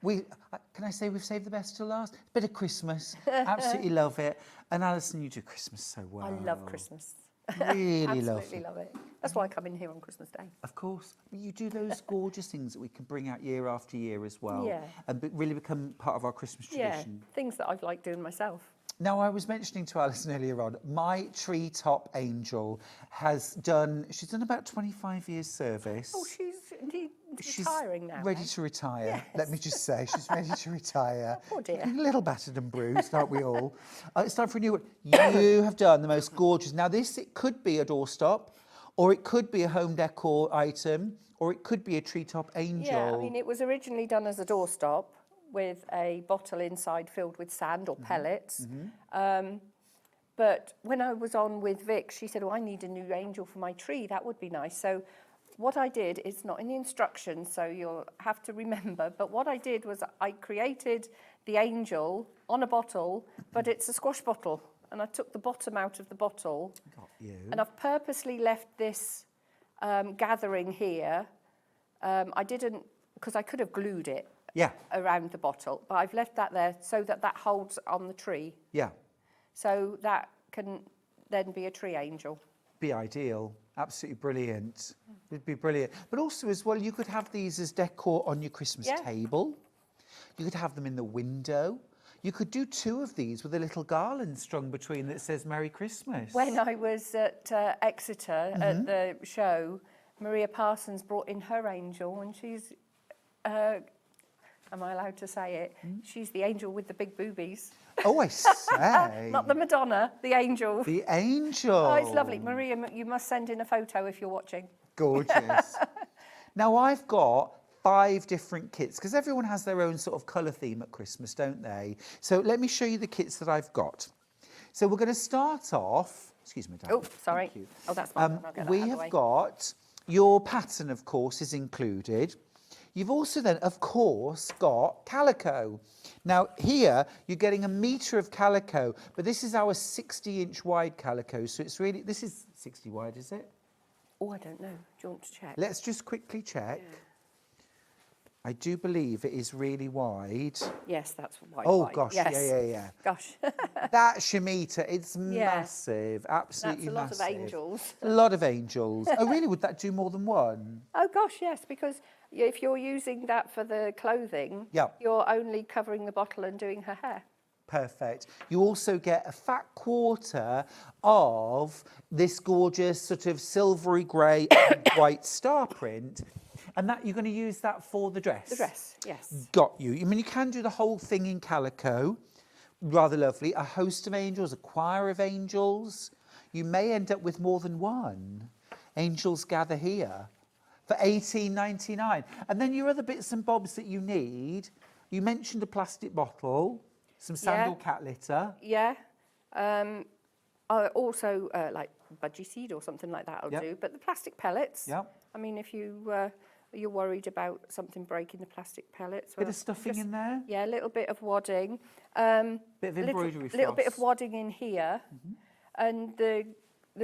can I say we've saved the best till last? Bit of Christmas. Absolutely love it. And Alison, you do Christmas so well. I love Christmas. Really Absolutely love it. That's why I come in here on Christmas Day. Of course. You do those gorgeous things that we can bring out year after year as well. Yeah. And really become part of our Christmas tradition. Yeah, things that I've liked doing myself. Now, I was mentioning to Alison earlier on, my treetop angel she's done about 25 years service. Oh, she's indeed retiring now. Ready to retire, let me just say. She's ready to retire. Oh, dear. A little battered and bruised, aren't we all? It's time for a new one. You have done the most gorgeous. Now, it could be a doorstop, or it could be a home decor item, or it could be a treetop angel. Yeah, I mean, it was originally done as a doorstop with a bottle inside filled with sand or pellets. But when I was on with Vic, she said, oh, I need a new angel for my tree. That would be nice. So what I did, it's not in the instructions, so you'll have to remember, but what I did was I created the angel on a bottle, but it's a squash bottle. And I took the bottom out of the bottle. Got you. And I've purposely left this gathering here. I didn't, because I could have glued it around the bottle, but I've left that there so that holds on the tree. Yeah. So that can then be a tree angel. Be ideal. Absolutely brilliant. It'd be brilliant. But also as well, you could have these as decor on your Christmas table. You could have them in the window. You could do 2 of these with a little garland strung between that says Merry Christmas. When I was at Exeter at the show, Maria Parsons brought in her angel, and she's, am I allowed to say it? She's the angel with the big boobies. Oh, I say. Not the Madonna, the angel. The angel. Oh, it's lovely. Maria, you must send in a photo if you're watching. Gorgeous. Now, I've got 5 different kits, because everyone has their own sort of colour theme at Christmas, don't they? So let me show you the kits that I've got. So we're going to start off... Excuse me, Dad. Oh, sorry. Oh, that's fine. We have got... Your pattern, of course, is included. You've also then, of course, got calico. Now, here, you're getting a metre of calico, but this is our 60-inch wide calico, so it's really... This is 60 wide, is it? Oh, I don't know. Do you want to check? Let's just quickly check. Yeah. I do believe it is really wide. Yes, that's wide. Oh, wide. gosh, yes. yeah. Gosh. That's your metre. It's massive, absolutely massive. That's a lot of angels. A lot of angels. Oh, really? Would that do more than one? Oh, gosh, yes, because if you're using that for the clothing, you're only covering the bottle and doing her hair. Perfect. You also get a fat quarter of this gorgeous sort of silvery grey and white star print. And that you're going to use that for the dress? The dress, yes. Got you. I mean, you can do the whole thing in calico. Rather lovely. A host of angels, a choir of angels. You may end up with more than one. Angels gather here for $18.99. And then your other bits and bobs that you need. You mentioned a plastic bottle, some sandal cat litter. Yeah. Also, like budgie seed or something like that I'll do. But the plastic pellets. Yeah. I mean, if you're worried about something breaking the plastic pellets. Bit of stuffing in there? Yeah, a little bit of wadding. Bit of embroidery little bit of wadding in here. And the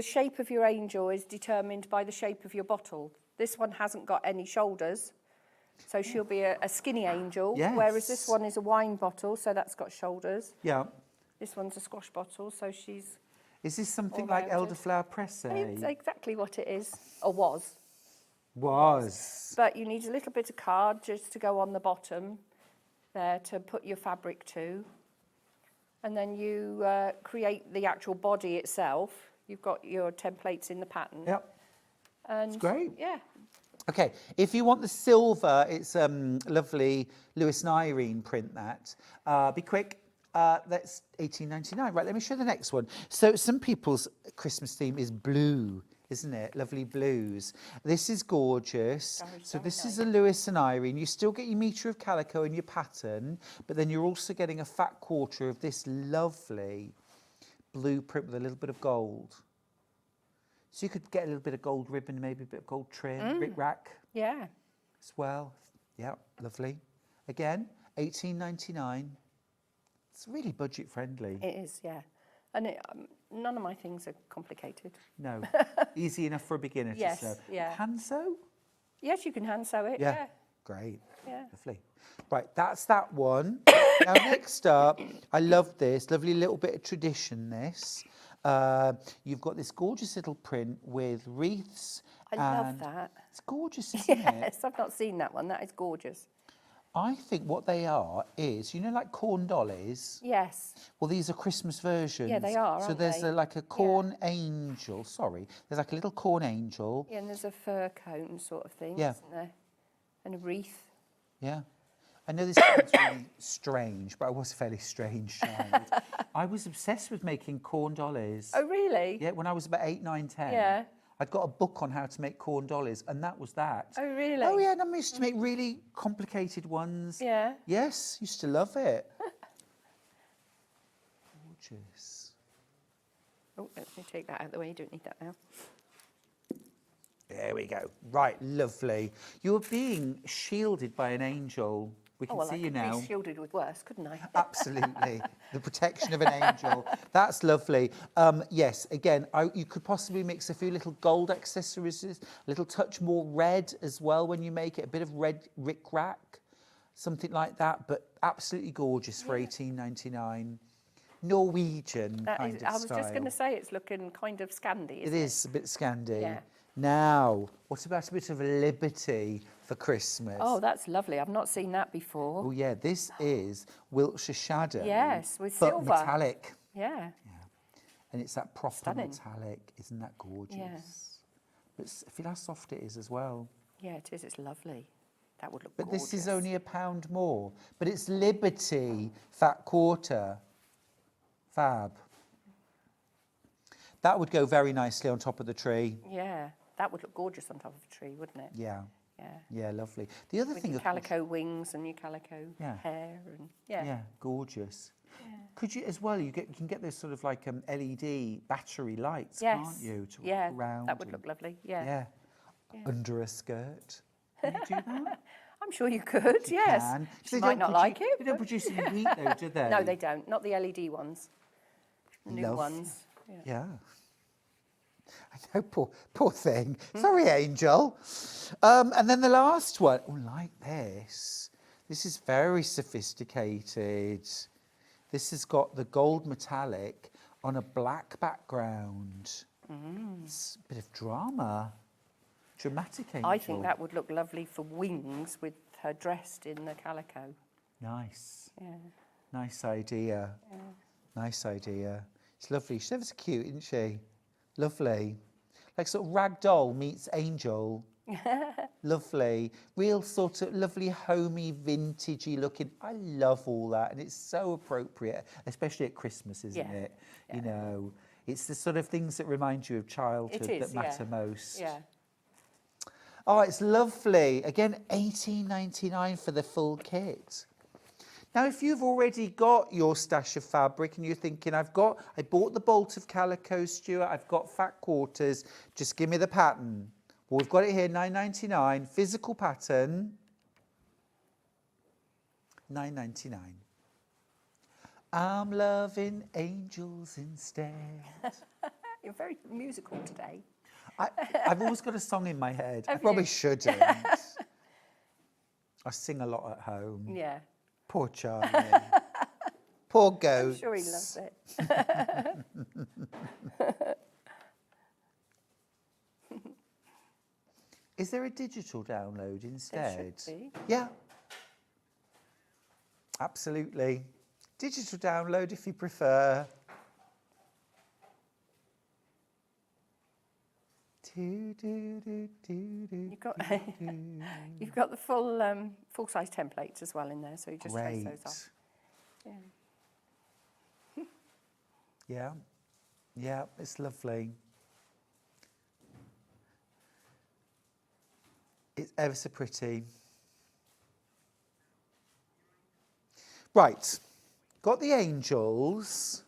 shape of your angel is determined by the shape of your bottle. This one hasn't got any shoulders, so she'll be a skinny angel. Yes. Whereas this one is a wine bottle, so that's got shoulders. Yeah. This one's a squash bottle, so she's... Is this something like elderflower presse? It's exactly what it is, or was. But you need a little bit of card just to go on the bottom there to put your fabric to. And then you create the actual body itself. You've got your templates in the pattern. Yep. And it's great. Yeah. Okay, if you want the silver, it's lovely Lewis and Irene print that. Be quick. That's $18.99. Right, let me show the next one. So some people's Christmas theme is blue, isn't it? Lovely blues. This is gorgeous. So this is a Lewis and Irene. You still get your metre of calico in your pattern, but then you're also getting a fat quarter of this lovely blue print with a little bit of gold. So you could get a little bit of gold ribbon, maybe a bit of gold trim, rick-rack. Yeah. As well. Yeah, lovely. Again, $18.99. It's really budget friendly. It is, yeah. And none of my things are complicated. No, easy enough for a beginner Yes, to sew. yeah. Hand sew? Yes, you can hand sew it. Yeah. Great. Yeah. Lovely. Right, that's that one. Now, next up, I love this. Lovely little bit of tradition, this. You've got this gorgeous little print with wreaths. I love that. It's gorgeous, isn't it? Yes, I've not seen that one. That is gorgeous. I think what they are is, you know, like corn dollies? Yes. Well, these are Christmas versions. Yeah, they are, So aren't there's they? like a corn angel. Sorry. There's like a little corn angel. Yeah, and there's a fur cone sort of thing, Yeah. isn't there? And a wreath. Yeah. I know this sounds really strange, but I was a fairly strange child. I was obsessed with making corn dollies. Oh, really? Yeah, when I was about 8, 9, 10. Yeah. I'd got a book on how to make corn dollies, and that was that. Oh, really? Oh, yeah, and I used to make really complicated ones. Yeah. Yes, used to love it. Gorgeous. Oh, let me take that out of the way. You don't need that now. There we go. Right, lovely. You're being shielded by an angel. We can see you now. I could be shielded with worse, couldn't I? Absolutely. The protection of an angel. That's lovely. Yes, again, you could possibly mix a few little gold accessories, a little touch more red as well when you make it, a bit of red rickrack, something like that, but absolutely gorgeous for $18.99. Norwegian kind of style. I was just going to say it's looking kind of Scandi, isn't It is a bit Scandi. Yeah. Now, what about a bit of liberty for Christmas? Oh, that's lovely. I've not seen that before. Oh, yeah, this is Wiltshire Shadow. Yes, with but silver. metallic. Yeah. And it's that proper Stunning. metallic. Isn't that gorgeous? Yeah. But feel how soft it is as well. Yeah, it is. It's lovely. That would look But gorgeous. this is only £1 more. But it's Liberty Fat Quarter. Fab. That would go very nicely on top of the tree. Yeah, that would look gorgeous on top of a tree, wouldn't it? Yeah. Yeah. Yeah, lovely. The other With thing, your of course, calico wings and your calico Yeah. hair and yeah. yeah, gorgeous. Could you, as well, you can get those sort of like LED battery lights, Yes. can't you? To Yeah, walk around that would in? look lovely. Yeah. Yeah. Under a skirt. Can you do that? I'm sure you could. Yes. Can. You might not like it. They don't produce any heat though, do they? No, they don't. Not the LED ones. The new Love. ones. Yeah. I know, poor thing. Sorry, Angel. And then the last one, oh, like this. This is very sophisticated. This has got the gold metallic on a black background. It's a bit of drama. Dramatic Angel. I think that would look lovely for wings with her dressed in the calico. Nice. Yeah. Nice idea. Yeah. Nice idea. It's lovely. She's ever so cute, isn't she? Lovely. Like sort of rag doll meets angel. Lovely. Real sort of lovely, homey, vintagey looking. I love all that. And it's so appropriate, especially at Christmas, isn't it? Yeah. You know, it's the sort of things that remind you of childhood It is, that matter most. Yeah. Oh, it's lovely. Again, $18.99 for the full kit. Now, if you've already got your stash of fabric and you're thinking, I bought the bolt of calico, Stuart, I've got fat quarters, just give me the pattern. Well, we've got it here, $9.99, physical pattern, $9.99. I'm loving angels instead. You're very musical today. I've always got a song in my head. I Have probably you? shouldn't. I sing a lot at home. Yeah. Poor Charlie. Poor goats. I'm sure he loves it. Is there a digital download instead? There should be. Yeah. Absolutely. Digital download if you prefer. You've got the full size templates as well in there, so you just trace Great. those off. Yeah. Yeah. Yeah, it's lovely. It's ever so pretty. Right, got the angels.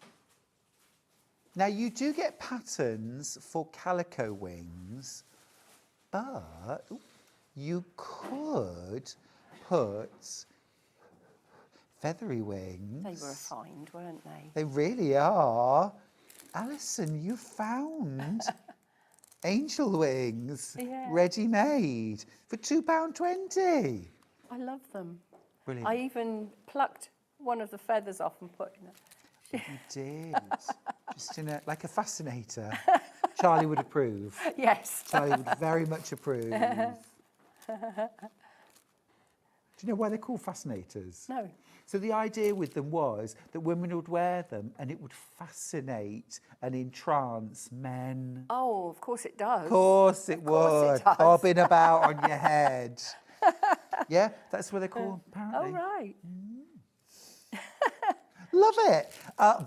Now you do get patterns for calico wings, but you could put feathery wings. They were a find, weren't they? They really are. Alison, you found angel wings Yeah. ready-made for £2.20. I love them. Brilliant. I even plucked one of the feathers off and put in it. You did. Just in like a fascinator. Charlie would approve. Yes. Charlie would very much approve. Do you know why they're called fascinators? No. So the idea with them was that women would wear them and it would fascinate and entrance men. Oh, of course it does. Of course it would. Bobbing about on your head. Yeah, that's what they're called, apparently. Oh, right. Love it.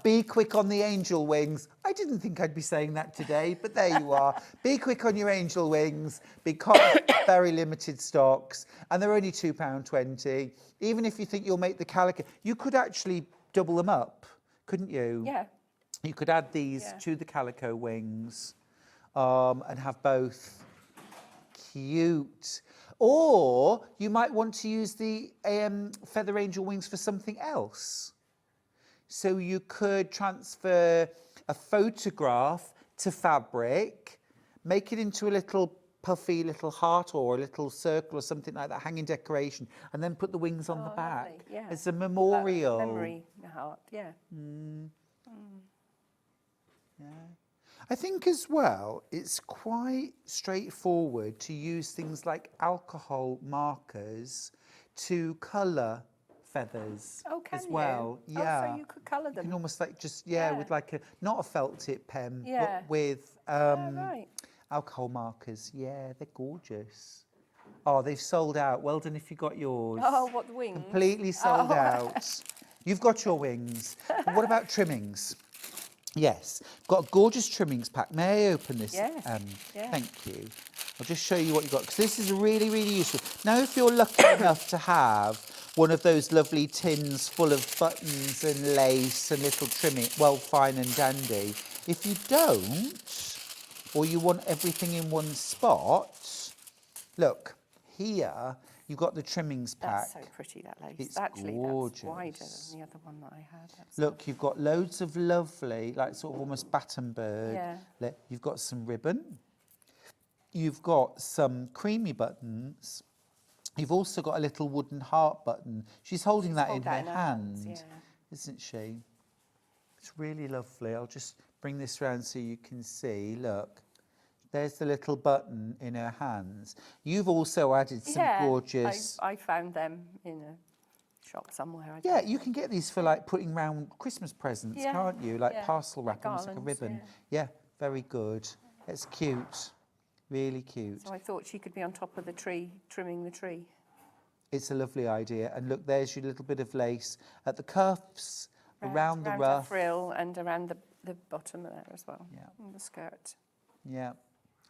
Be quick on the angel wings. I didn't think I'd be saying that today, but there you are. Be quick on your angel wings because very limited stocks and they're only £2.20. Even if you think you'll make the calico, you could actually double them up, couldn't you? Yeah. You could add these to the calico wings and have both. Cute. Or you might want to use the feather angel wings for something else. So you could transfer a photograph to fabric, make it into a little puffy little heart or a little circle or something like that, hanging decoration, and then put the wings on the back as a memorial. Memory heart, yeah. Yeah. I think as well, it's quite straightforward to use things like alcohol markers to colour feathers as well. Yeah. Oh, so you could colour them. You can almost like just, with like a, not a felt tip pen, Yeah. but with Right. alcohol markers. Yeah, they're gorgeous. Oh, they've sold out. Well done if you got yours. Oh, what, the wings? Completely sold out. You've got your wings. But what about trimmings? Yes, got a gorgeous trimmings pack. May I open this? Yes. Thank you. I'll just show you what you've got, because this is really, really useful. Now, if you're lucky enough to have one of those lovely tins full of buttons and lace and little trimming, well, fine and dandy. If you don't, or you want everything in one spot, look, here you've got the trimmings pack. That's so pretty, that lace. It's Actually, gorgeous. that's wider than the other one that I had. Look, you've got loads of lovely, like sort of almost baton bird. Yeah. You've got some ribbon. You've got some creamy buttons. You've also got a little wooden heart button. She's holding that in her hand, isn't she? It's really lovely. I'll just bring this round so you can see. Look, there's the little button in her hands. You've also added some gorgeous... I found them in a shop somewhere. You can get these for like putting round Christmas presents, can't you? Like parcel wrap, almost like a ribbon. Yeah, very good. It's cute. Really cute. So I thought she could be on top of the tree, trimming the tree. It's a lovely idea. And look, there's your little bit of lace at the cuffs, around the ruff. The frill and around the bottom there as well. Yeah. And the skirt. Yeah.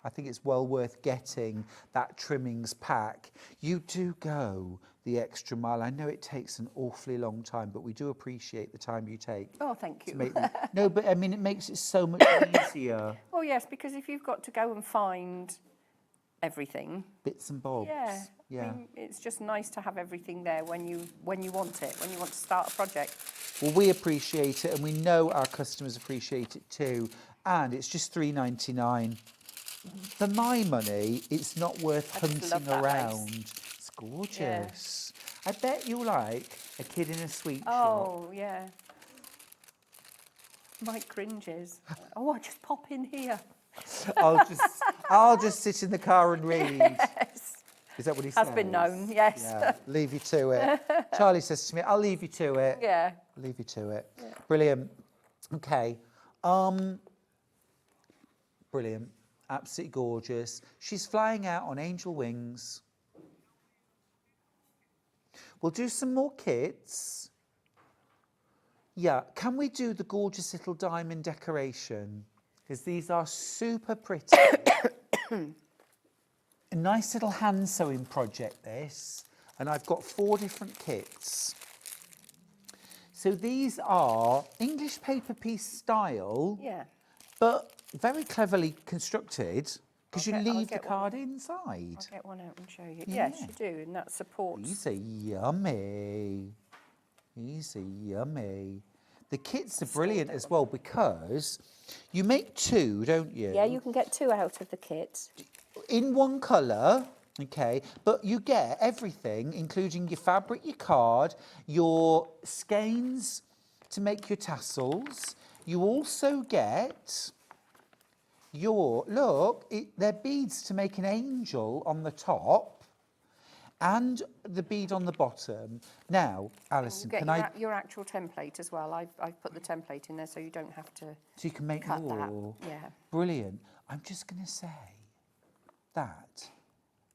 I think it's well worth getting that trimmings pack. You do go the extra mile. I know it takes an awfully long time, but we do appreciate the time you take. Oh, thank you. To make them. No, but I mean, it makes it so much easier. Well, yes, because if you've got to go and find everything, bits and bobs. Yeah. I mean, it's just nice to have everything there when you want it, when you want to start a project. Well, we appreciate it, and we know our customers appreciate it too. And it's just $3.99. For my money, it's not worth hunting around. It's gorgeous. Yeah. I bet you like a kid in a sweet shop. Oh, yeah. Mike cringes. Oh, I'll just pop in here. I'll just sit in the car and read. Yes. Is that what he says? Has been known, yes. Yeah, leave you to it. Charlie says to me, I'll leave you to it. Yeah. I'll leave you to it. Yeah. Brilliant. Okay. Brilliant. Absolutely gorgeous. She's flying out on angel wings. We'll do some more kits. Yeah, can we do the gorgeous little diamond decoration? Because these are super pretty. A nice little hand sewing project, this. And I've got 4 different kits. So these are English paper piece style. Yeah. But very cleverly constructed, because you leave the card inside. I'll get one out and show you. Yeah. Yes, you do, and that supports. These are yummy. These are yummy. The kits are brilliant as well because you make 2, don't you? Yeah, you can get 2 out of the kit. In one colour, okay, but you get everything, including your fabric, your card, your skeins to make your tassels. You also get your, they're beads to make an angel on the top and the bead on the bottom. Now, Alison, You can get your actual template as well. I've put the template in there so you don't have to So you can make cut more. that. Yeah. Brilliant. I'm just going to say that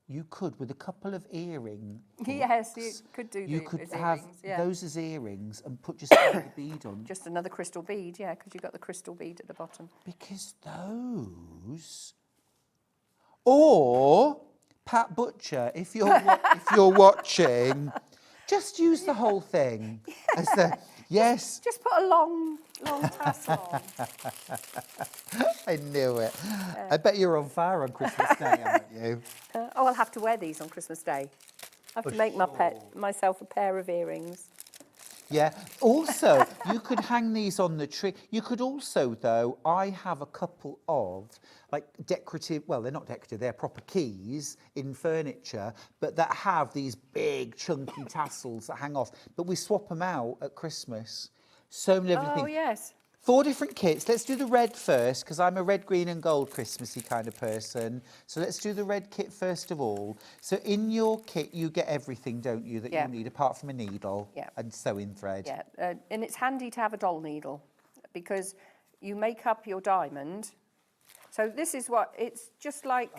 you could, with a couple of earring Yes, you hooks, could do you the- could as have earrings, yeah. those as earrings and put just another bead on. Just another crystal bead, yeah, because you've got the crystal bead at the bottom. Because those... Or, Pat Butcher, if you're watching, just use the whole thing as the... Yes. Just put a long tassel on. I knew it. I bet you're on fire on Christmas Day, aren't you? Oh, I'll have to wear these on Christmas Day. I have to make myself a pair of earrings. Yeah. Also, you could hang these on the tree. You could also, though, I have a couple of, like, decorative, well, they're not decorative, they're proper keys in furniture, but that have these big, chunky tassels that hang off. But we swap them out at Christmas. So many lovely things. Oh, yes. 4 different kits. Let's do the red first, because I'm a red, green and gold Christmassy kind of person. So let's do the red kit first of all. So in your kit, you get everything, don't you, that you need, apart from a needle and sewing thread. Yeah, and it's handy to have a doll needle because you make up your diamond. So this is what, it's just like,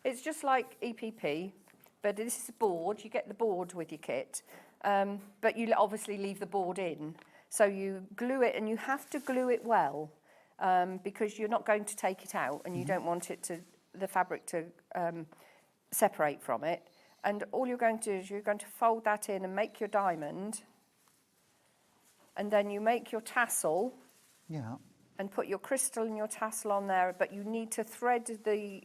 it's just like EPP, but this is a board. You get the board with your kit, but you obviously leave the board in. So you glue it, and you have to glue it well because you're not going to take it out, and you don't want it to, the fabric to separate from it. And all you're going to do is you're going to fold that in and make your diamond, and then you make your tassel. Yeah. And put your crystal and your tassel on there, but you need to thread the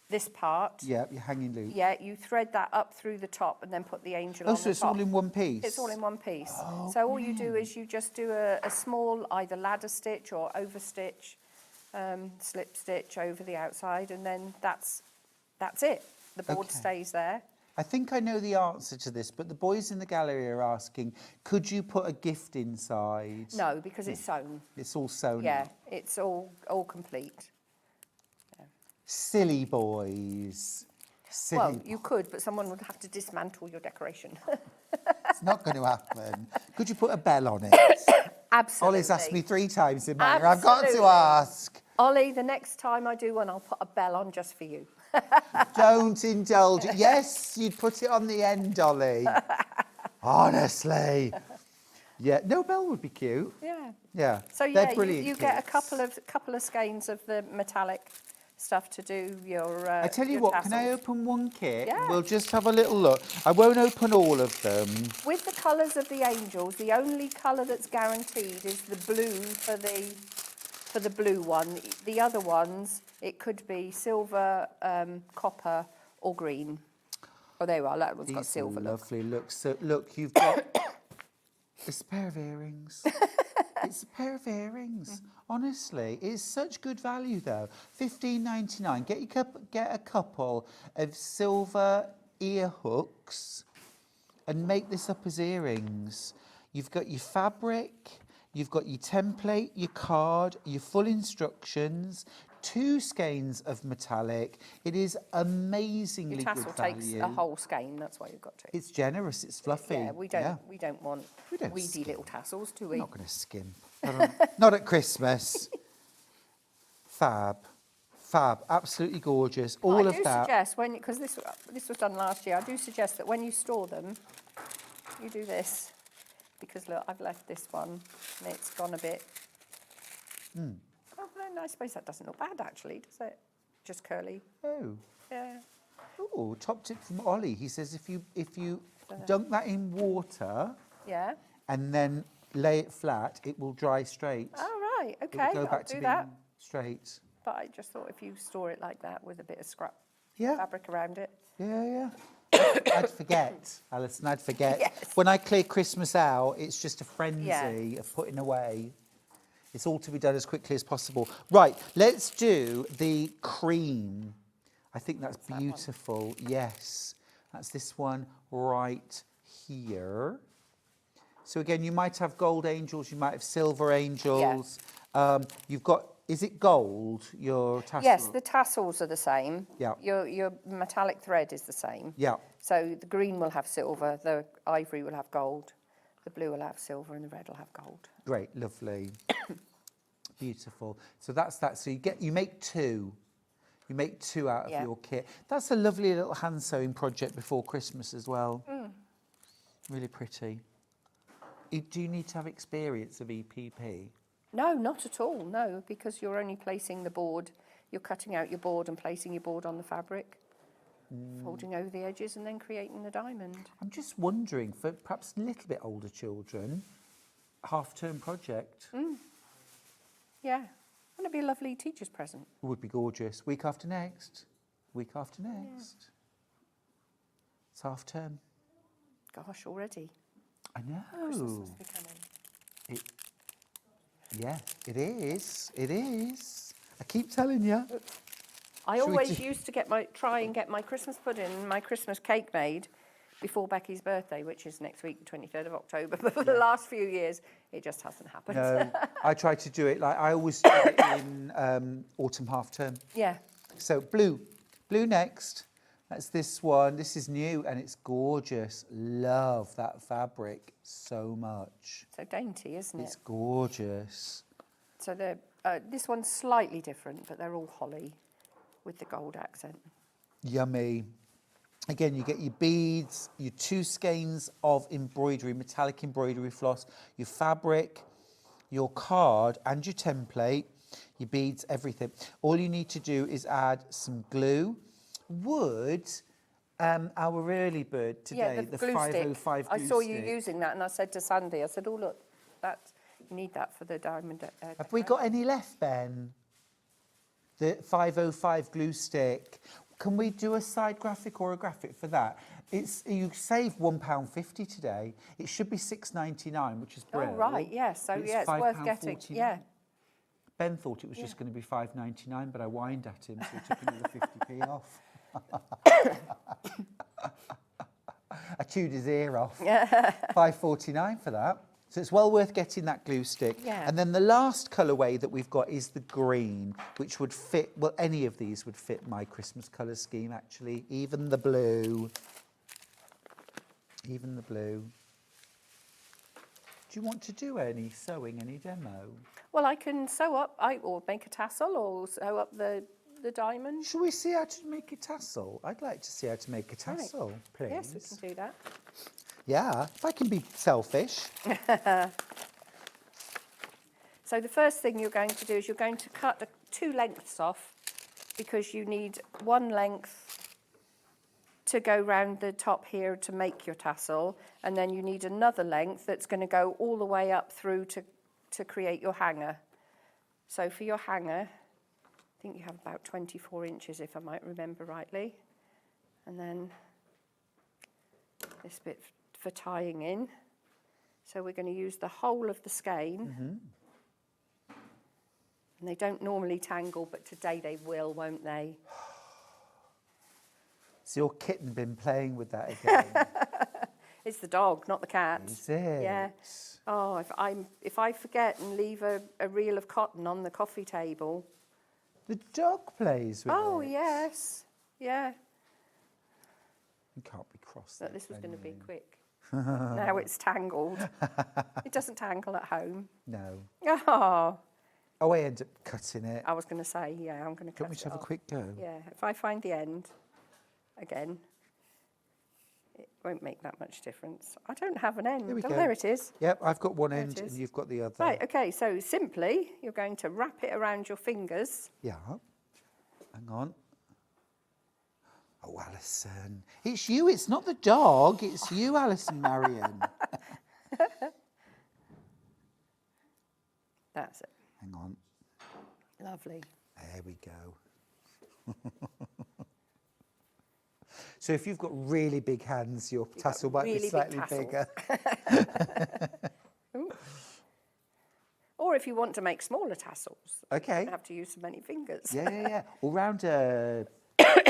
this part. Yeah, your hanging loop. Yeah, you thread that up through the top and then put the angel on the top. Oh, so it's all in one piece? It's all in one piece. Oh, so all you do is you just do a small either ladder stitch or over stitch, slip stitch over the outside, and then that's it. The board stays there. I think I know the answer to this, but the boys in the gallery are asking, could you put a gift inside? No, because it's sewn. It's all sewn. Yeah, it's all complete. Silly boys. Silly Well, you could, but someone would have to dismantle your decoration. It's not going to happen. Could you put a bell on it? Absolutely. Ollie's asked me 3 times in my ear. I've got to ask. Ollie, the next time I do one, I'll put a bell on just for you. Don't indulge. Yes, you'd put it on the end, Ollie. Honestly. Yeah, no, bell would be cute. Yeah. Yeah. So yeah, they're brilliant you get a kits. couple of skeins of the metallic stuff to do your I tell you your what, tassels. can I open one kit? Yeah. We'll just have a little look. I won't open all of them. With the colours of the angels, the only colour that's guaranteed is the blue for the blue one. The other ones, it could be silver, copper, or green. Oh, there you are. That one's got silver. Lovely. Look, so look, you've got. It's a pair of earrings. It's a pair of earrings. Honestly, it's such good value though. $15.99. Get a couple of silver ear hooks, and make this up as earrings. You've got your fabric. You've got your template, your card, your full instructions, 2 skeins of metallic. It is amazingly Your tassel good value. takes a whole skein. That's why you've got to. It's generous. It's fluffy. Yeah, we don't want weedy little tassels, do we? I'm not going to skim. Not at Christmas. Fab. Absolutely gorgeous. All of that. I do suggest because this was done last year. I do suggest that when you store them, you do this. Because look, I've left this one and it's gone a bit. Oh, no, I suppose that doesn't look bad actually, does it? Just curly. Oh. Yeah. Oh, top tip from Ollie. He says if you dunk that in water, yeah, and then lay it flat, it will dry straight. Oh right, okay, It will go back I'll to do being that. straight. But I just thought if you store it like that with a bit of scrap Yeah. fabric around it. Yeah. I'd forget, Alison, I'd forget. Yes. When I clear Christmas out, it's just a frenzy of putting away. It's all to be done as quickly as possible. Right, let's do the cream. I think that's beautiful. Yes, that's this one right here. So again, you might have gold angels, you might have silver angels. You've got, is it gold, your tassel? Yes, the tassels are the same. Yeah. Your metallic thread is the same. Yeah. So the green will have silver, the ivory will have gold, the blue will have silver, and the red will have gold. Great, lovely. Beautiful. So that's that. So you make two. You make two out of your kit. That's a lovely little hand sewing project before Christmas as well. Really pretty. Do you need to have experience of EPP? No, not at all, no, because you're only placing the board, you're cutting out your board and placing your board on the fabric, folding over the edges and then creating the diamond. I'm just wondering, for perhaps a little bit older children, half-term project. Yeah, and it'd be a lovely teacher's present. It would be gorgeous. Week after next. Week after next. It's half-term. Gosh, already. I know. Christmas is becoming. Yeah, it is. It is. I keep telling you. I always used to try and get my Christmas pudding and my Christmas cake made before Becky's birthday, which is next week, the 23rd of October. But for the last few years, it just hasn't happened. No, I try to do it like I always do it in autumn half term. Yeah. So blue next. That's this one. This is new and it's gorgeous. Love that fabric so much. So dainty, isn't it? It's gorgeous. So this one's slightly different, but they're all holly with the gold accent. Yummy. Again, you get your beads, your 2 skeins of embroidery, metallic embroidery floss, your fabric, your card and your template, your beads, everything. All you need to do is add some glue. Would our early bird today, the glue 505 stick. glue I saw you stick. using that and I said to Sandy, I said, oh look, you need that for the diamond. Have we got any left, Ben? The 505 glue stick. Can we do a side graphic or a graphic for that? You saved £1.50 today. It should be £6.99, which is brilliant. Oh right, yes. So yeah, it's worth getting. £5.49. Yeah. Ben thought it was just going to be £5.99, but I whined at him, so he took another 50p off. I chewed his ear off. £5.49 for that. So it's well worth getting that glue stick. Yeah. And then the last colourway that we've got is the green, which would fit, well, any of these would fit my Christmas colour scheme, actually. Even the blue. Even the blue. Do you want to do any sewing, any demo? Well, I can sew up, or make a tassel, or sew up the diamond. Shall we see how to make a tassel? I'd like to see how to make a tassel, please. Yes, we can do that. Yeah, if I can be selfish. So the first thing you're going to do is you're going to cut 2 lengths off, because you need 1 length to go round the top here to make your tassel, and then you need another length that's going to go all the way up through to create your hanger. So for your hanger, I think you have about 24 inches, if I might remember rightly. And then this bit for tying in. So we're going to use the whole of the skein. And they don't normally tangle, but today they will, won't they? Has your kitten been playing with that again? It's the dog, not the cat. Is it? Yeah. Oh, if I forget and leave a reel of cotton on the coffee table. The dog plays with it. Oh, yes. Yeah. You can't be cross. But this was going to be quick. Now it's tangled. It doesn't tangle at home. No. Oh. Oh, I end up cutting it. I was going to say, yeah, I'm going to cut it. Do you want me to have a quick go? Yeah, if I find the end, again, it won't make that much difference. I don't have an end. Here we go. There it is. Yep, I've got one There end it and is. you've got the other. Right, okay, so simply, you're going to wrap it around your fingers. Yeah. Hang on. Oh, Alison. It's you, it's not the dog. It's you, Allison Maryon. That's it. Hang on. Lovely. There we go. So if you've got really big hands, your tassel might be really big slightly tassels. bigger. Or if you want to make smaller tassels, Okay. you don't have to use so many fingers. Yeah. All round a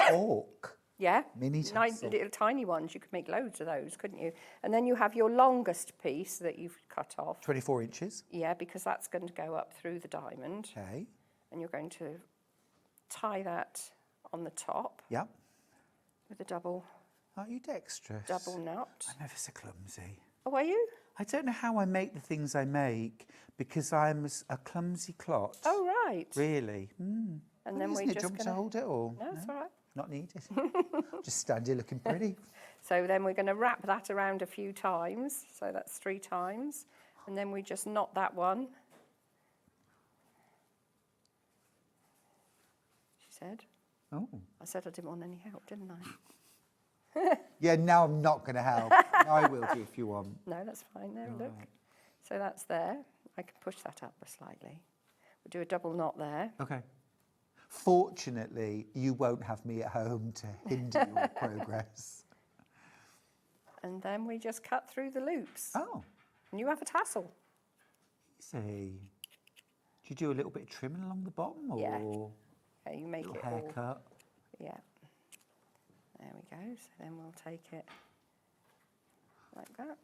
fork. Yeah, Mini tassel. little tiny ones. You could make loads of those, couldn't you? And then you have your longest piece that you've cut off. 24 inches. Yeah, because that's going to go up through the diamond. Okay. And you're going to tie that on the top Yep. with a double Aren't you dexterous? knot. I'm ever so clumsy. Oh, are you? I don't know how I make the things I make because I'm a clumsy clot. Oh, right. Really? And Well, then isn't we it? Do you just want me to hold it all? No, it's all right. Not needed. Just stand here looking pretty. So then we're going to wrap that around a few times. So that's 3 times. And then we just knot that one. She said. Oh. I said I didn't want any help, didn't I? Yeah, now I'm not going to help. I will do if you want. No, that's fine. No, look. So that's there. I can push that up slightly. We'll do a double knot there. Okay. Fortunately, you won't have me at home to hinder your progress. And then we just cut through the loops. Oh. And you have a tassel. Easy. Do you do a little bit of trimming along the bottom? Or Yeah. Yeah, you make a it little all. haircut? Yeah. There we go. So then we'll take it like that.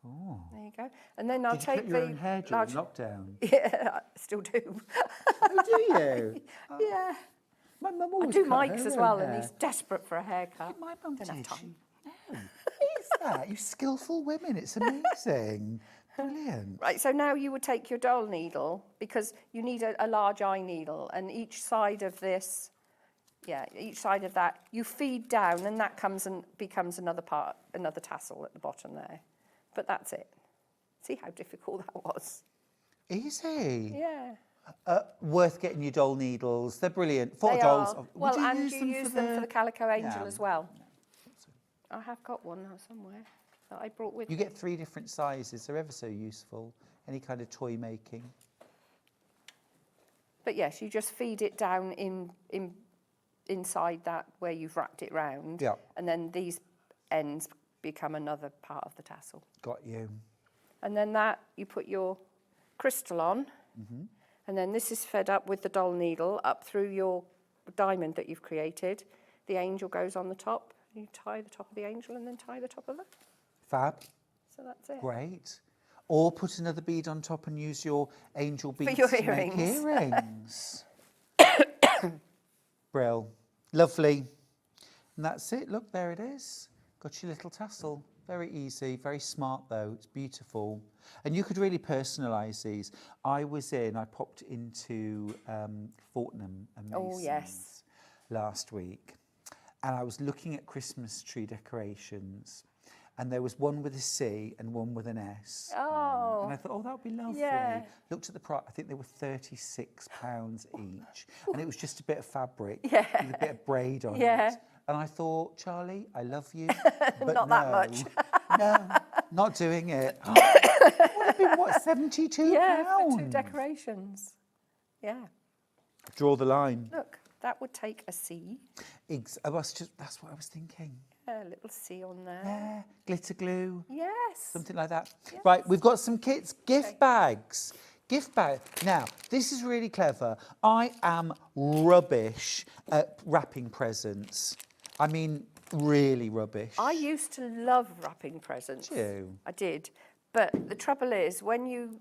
Oh. There you go. And then I'll Did you take cut your the own hair during large... lockdown? Yeah, I still do. Oh, do you? Yeah. My mum I always do cut Mike's her as own well, hair. and he's desperate for a haircut. My mum Don't have did. time. No. Who's that? You skillful women. It's amazing. Brilliant. Right, so now you would take your doll needle, because you need a large eye needle, and each side of this, each side of that, you feed down, and that comes and becomes another tassel at the bottom there. But that's it. See how difficult that was? Easy. Yeah. Worth getting your doll needles. They're brilliant. For They dolls. are. Would Well, you and use you them use for them for the Calico Angel Yeah. as well. I have got one now somewhere that I brought with You me. get 3 different sizes. They're ever so useful. Any kind of toy making. But yes, you just feed it down inside that where you've wrapped it round. Yeah. And then these ends become another part of the tassel. Got you. And then that, you put your crystal on. And then this is fed up with the doll needle up through your diamond that you've created. The angel goes on the top. You tie the top of the angel and then tie the top of it. Fab. So that's it. Great. Or put another bead on top and use your angel beads your to earrings. make earrings. Brill. Lovely. And that's it. Look, there it is. Got your little tassel. Very easy, very smart though. It's beautiful. And you could really personalise these. I popped into Fortnum and Oh, Mason's yes. last week. And I was looking at Christmas tree decorations. And there was one with a C and one with an S. Oh. And I thought, that would be lovely. Yeah. Looked at the price. I think they were £36 each. And it was just a bit of fabric Yeah. with a bit of braid on Yeah. it. And I thought, Charlie, I love you, but Not that much. No, not doing it. It would have been, what, £72? Yeah, for 2 decorations. Yeah. Draw the line. Look, that would take a C. That's what I was thinking. A little C on there. Yeah, glitter glue. Yes. Something like that. Yes. Right, we've got some kits. Gift bags. Gift bag. Now, this is really clever. I am rubbish at wrapping presents. I mean, really rubbish. I used to love wrapping presents. Did you? I did. But the trouble is, when you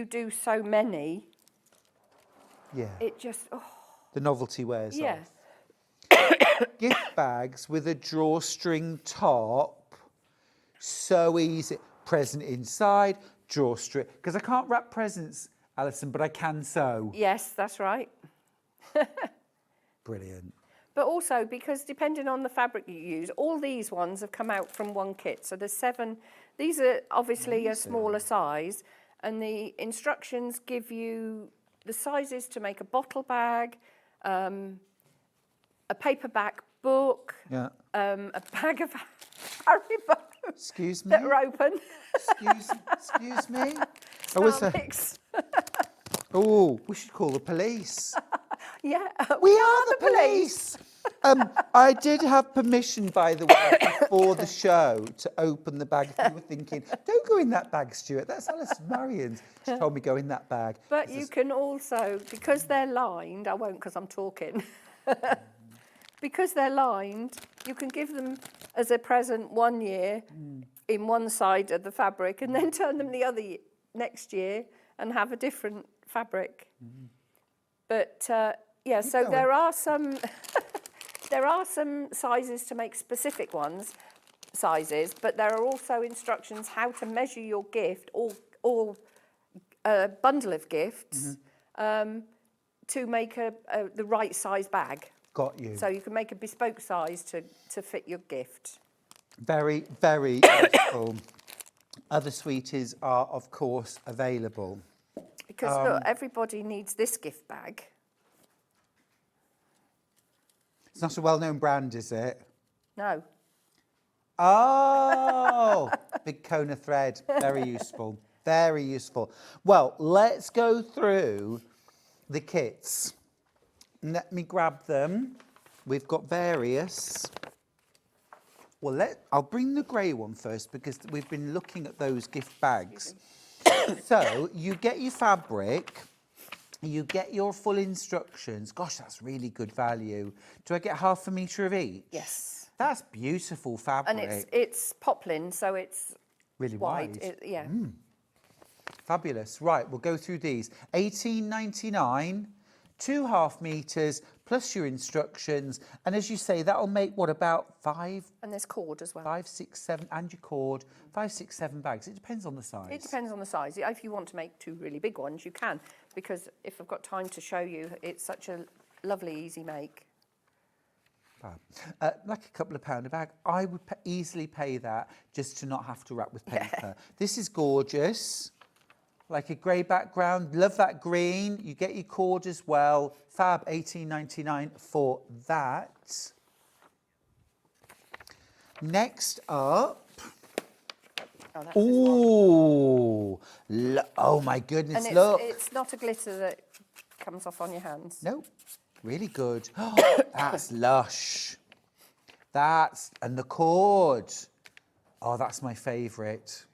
do so many, it just, The novelty wears yeah. off. Gift bags with a drawstring top. So easy. Present inside, drawstring. Because I can't wrap presents, Alison, but I can sew. Yes, that's right. Brilliant. But also, because depending on the fabric you use, all these ones have come out from one kit. So there's 7. These are obviously a smaller size. And the instructions give you the sizes to make a bottle bag, a paperback book, a bag of Haribo Excuse me? that are open. Excuse me? Oh, we should call the police. Yeah, We are the police. I did have permission, by the way, before the show to open the bag. If you were thinking, don't go in that bag, Stuart, that's Allison Maryon's. She told me go in that bag. But you can also, because they're lined, I won't because I'm talking. Because they're lined, you can give them as a present 1 year in one side of the fabric and then turn them the other next year and have a different fabric. But yeah, so there are some there are some sizes to make specific sizes, but there are also instructions how to measure your gift or a bundle of gifts to make the right size bag. Got you. So you can make a bespoke size to fit your gift. Very, very useful. Other sweeties are, of course, available. Because look, everybody needs this gift bag. It's not a well-known brand, is it? No. Oh, big cone of thread. Very useful. Very useful. Well, let's go through the kits. Let me grab them. We've got various. Well, I'll bring the grey one first because we've been looking at those gift bags. So you get your fabric, you get your full instructions. Gosh, that's really good value. Do I get 1/2 metre of each? Yes. That's beautiful fabric. And it's poplin, so it's really wide. Yeah. Fabulous. Right, we'll go through these. £18.99, 2.5 metres, plus your instructions. And as you say, that'll make, what, about 5? And there's cord as well. 5, 6, 7, and your cord. 5, 6, 7 bags. It depends on the size. It depends on the size. If you want to make 2 really big ones, you can. Because if I've got time to show you, it's such a lovely, easy make. Like a couple of £1 a bag. I would easily pay that just to not have to wrap with paper. Yeah. This is gorgeous. Like a grey background. Love that green. You get your cord as well. Fab, £18.99 for that. Next up. Oh, oh my goodness, and look. It's not a glitter that comes off on your hands. No, really good. That's lush. And the cord. Oh, that's my favourite.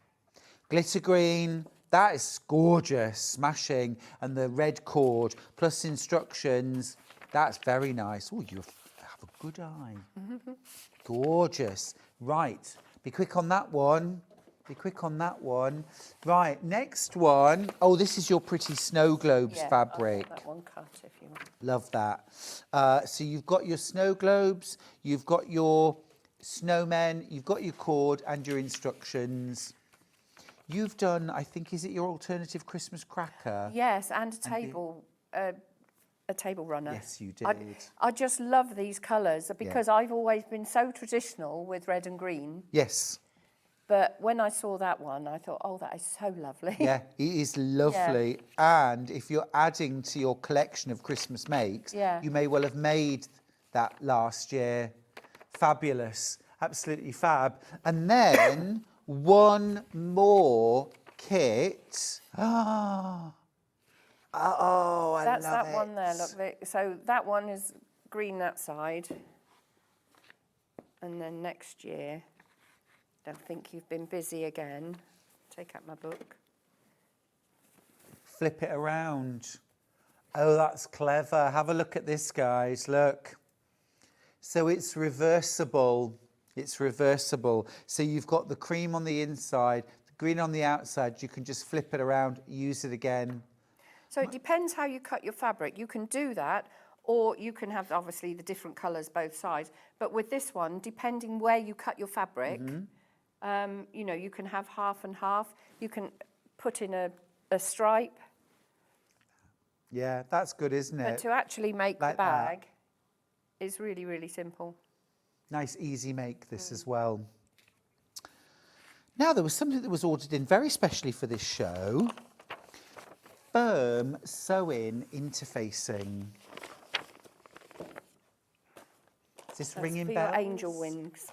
Glitter green. That is gorgeous, smashing. And the red cord, plus instructions. That's very nice. Oh, you have a good eye. Gorgeous. Right, be quick on that one. Be quick on that one. Right, next one. Oh, this is your pretty snow globes fabric. That one cut if you want. Love that. So you've got your snow globes, you've got your snowmen, you've got your cord and your instructions. You've done, I think, is it your alternative Christmas cracker? Yes, and a table runner. Yes, you did. I just love these colours because I've always been so traditional with red and green. Yes. But when I saw that one, I thought, oh, that is so lovely. Yeah, it is lovely. Yeah. And if you're adding to your collection of Christmas makes, you may well have made that last year. Fabulous. Absolutely fab. And then one more kit. Oh, I That's love that it. one there. Look, so that one is green that side. And then next year... Don't think you've been busy again. Take out my book. Flip it around. Oh, that's clever. Have a look at this, guys. Look. So it's reversible. It's reversible. So you've got the cream on the inside, the green on the outside. You can just flip it around, use it again. So it depends how you cut your fabric. You can do that, or you can have, obviously, the different colours both sides. But with this one, depending where you cut your fabric... you know, you can have half and half. You can put in a stripe. Yeah, that's good, isn't it? But to actually make like the bag is really, really simple. Nice, easy make this as well. Now, there was something that was ordered in very specially for this show. Firm sewing interfacing. Is this ringing bells? Your angel wings.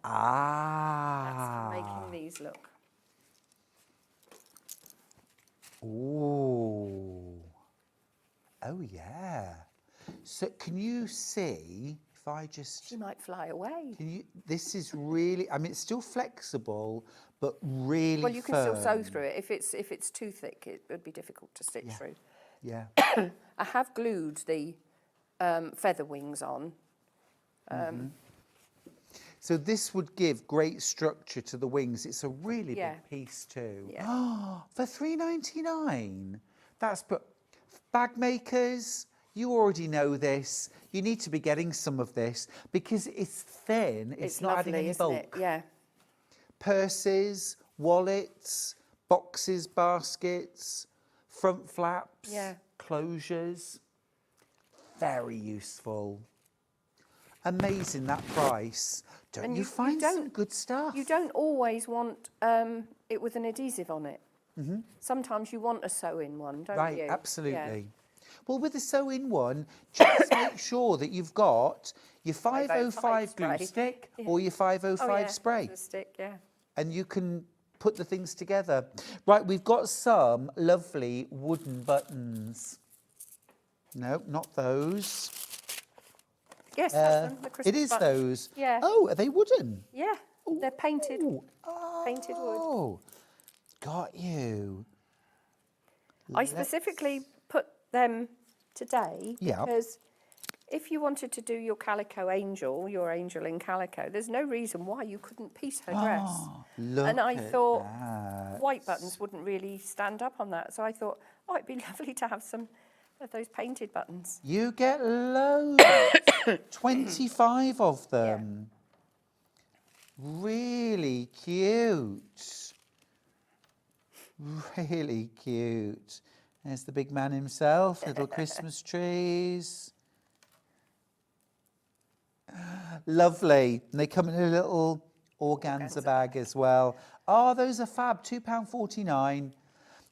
Ah. That's making these look. Ooh. Oh, yeah. So can you see, if I just... She might fly away. Can you, this is really, I mean, it's still flexible, but really Well, you can firm. still sew through it. If it's too thick, it would be difficult to stitch through. Yeah. I have glued the feather wings on. So this would give great structure to the wings. It's a really Yeah. big piece too. Yeah. Oh, for $3.99. That's bag makers. You already know this. You need to be getting some of this because it's thin. It's not lovely, adding any isn't bulk. it? Yeah. Purses, wallets, boxes, baskets, front flaps, Yeah. closures. Very useful. Amazing, that price. Don't And you find some good stuff? You don't always want it with an adhesive on it. Sometimes you want a sew-in one, don't Right, you? absolutely. Yeah. Well, with the sew-in one, just make sure that you've got your 505 glue spray. stick Yeah. or your 505 Oh, yeah, spray. the stick, yeah. And you can put the things together. Right, we've got some lovely wooden buttons. No, not those. Yes, that's them, the Christmas It is buttons. those. Yeah. Oh, are they wooden? Yeah, they're painted. Painted wood. Oh, got you. I specifically put them today Yeah. because if you wanted to do your calico angel, your angel in calico, there's no reason why you couldn't piece her dress. Look And I at thought that. white buttons wouldn't really stand up on that. So I thought, oh, it'd be lovely to have some of those painted buttons. You get loads. 25 of them. Really cute. Really cute. There's the big man himself, little Christmas trees. Lovely. And they come in a little organza bag as well. Oh, those are fab. £2.49.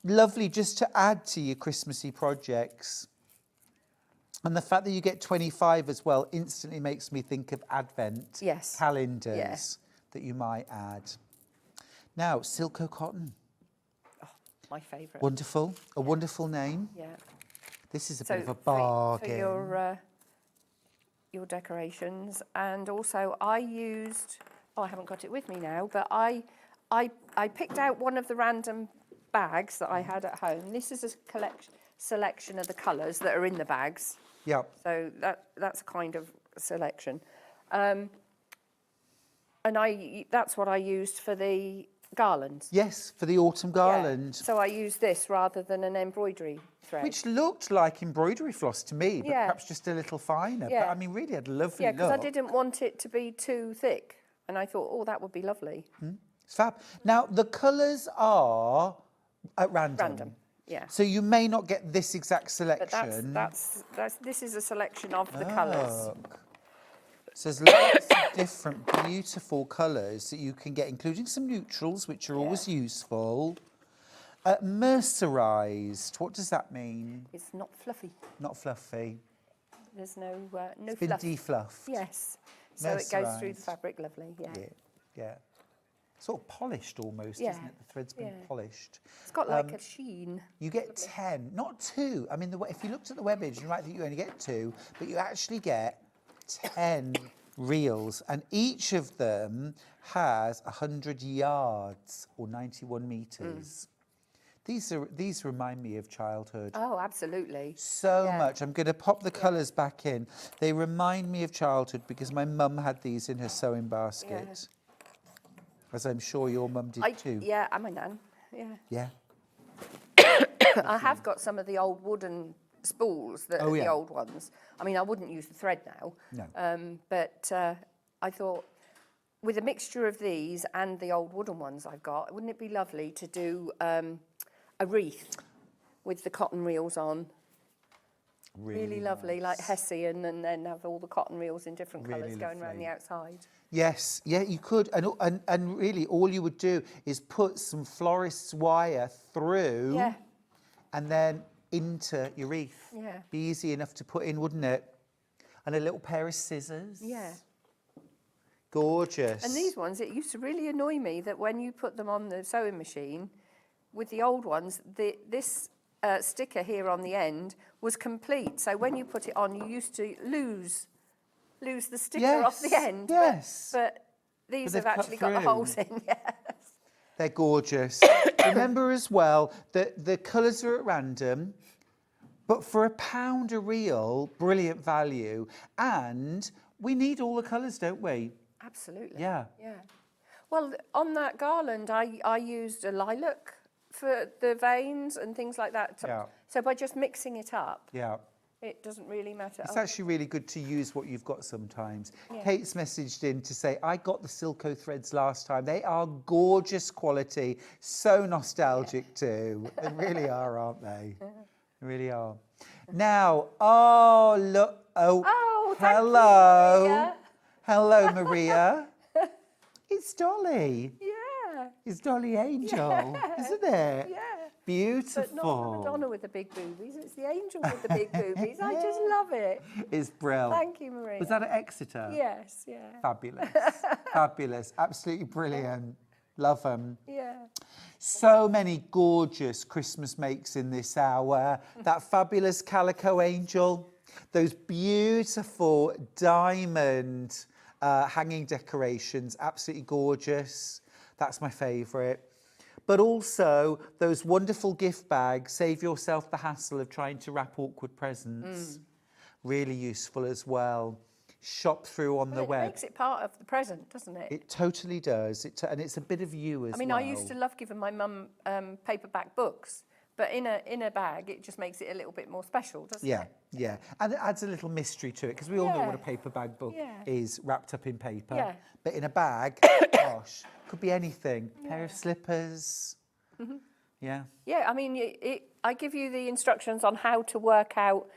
Lovely, just to add to your Christmassy projects. And the fact that you get 25 as well instantly makes me think of Advent calendars that you might add. Now, Silco Cotton. Oh, my favourite. Wonderful. A wonderful name. Yeah. This is a bit of a bargain. For your decorations, and also I used, I haven't got it with me now, but I picked out one of the random bags that I had at home. This is a selection of the colours that are in the bags. Yeah. So that's a kind of selection. And that's what I used for the garlands. Yes, for the autumn garland. So I used this rather than an embroidery thread. Which looked like embroidery floss to me, but Yeah. perhaps just a little finer. Yeah. But I mean, really had a lovely Yeah, because I look. didn't want it to be too thick. And I thought, oh, that would be lovely. It's fab. Now, the colours are at random. Random, yeah. So you may not get this exact But selection. this is a selection of the colours. Look. So there's lots of different beautiful colours that you can get, including some neutrals, which are always useful. Mercerised, what does that mean? It's not fluffy. Not fluffy. There's no It's been fluff. defluffed. Yes. So it goes through the Mercerised. fabric lovely, yeah. Yeah. Sort of polished almost, Yeah. isn't it? The thread's been Yeah. polished. It's got like a sheen. You get 10, not 2. I mean, if you looked at the web image, you might think you only get 2, but you actually get 10 reels, and each of them has 100 yards or 91 metres. These remind me of childhood. Oh, absolutely. So much. I'm going to pop the colours back in. They remind me of childhood because my mum had these in her sewing basket. As I'm sure your mum did too. Yeah, and my nan. Yeah. Yeah. I have got some of the old wooden spools, the old ones. I mean, I wouldn't use the thread now. No. But I thought, with a mixture of these and the old wooden ones I've got, wouldn't it be lovely to do a wreath with the cotton reels on? Really lovely, like Hessian, and then have all the cotton reels in different colours going around the outside. Yes, yeah, you could. And really, all you would do is put some florist's wire through and then into your wreath. Yeah. Be easy enough to put in, wouldn't it? And a little pair of scissors. Yeah. Gorgeous. And these ones, it used to really annoy me that when you put them on the sewing machine, with the old ones, this sticker here on the end was complete. So when you put it on, you used to lose the sticker off the end. Yes. But these But have they've cut actually got the through. holes in. Yes. They're gorgeous. Remember as well that the colours are at random, but for £1 a reel, brilliant value. And we need all the colours, don't we? Absolutely. Yeah. Yeah. Well, on that garland, I used a lilac for the veins and things like that. Yeah. So by just mixing it up, Yeah. it doesn't really matter. It's actually really good to use what you've got sometimes. Yeah. Kate's messaged in to say, I got the Silco threads last time. They are gorgeous quality, so nostalgic too. They really are, aren't they? They really are. Now, oh, look. Oh, thank you, hello. Maria. Hello, Maria. It's Dolly. Yeah. It's Dolly Angel, isn't it? Yeah. Beautiful. But not the Madonna with the big boobies. It's the angel with the big boobies. I just love it. It's brilliant. Thank you, Maria. Was that at Exeter? Yes, yeah. Fabulous. Fabulous. Absolutely brilliant. Love them. Yeah. So many gorgeous Christmas makes in this hour. That fabulous calico angel. Those beautiful diamond hanging decorations. Absolutely gorgeous. That's my favourite. But also those wonderful gift bags. Save yourself the hassle of trying to wrap awkward presents. Really useful as well. Shop through on the web. It makes it part of the present, doesn't it? It totally does. And it's a bit of you as well. I mean, I used to love giving my mum paperback books, but in a bag, it just makes it a little bit more special, doesn't it? Yeah. And it adds a little mystery to it, because we all know what a paper bag book is, wrapped up in paper. Yeah. But in a bag, gosh, could be anything. Pair of slippers. Yeah. Yeah, I mean, I give you the instructions on how to work out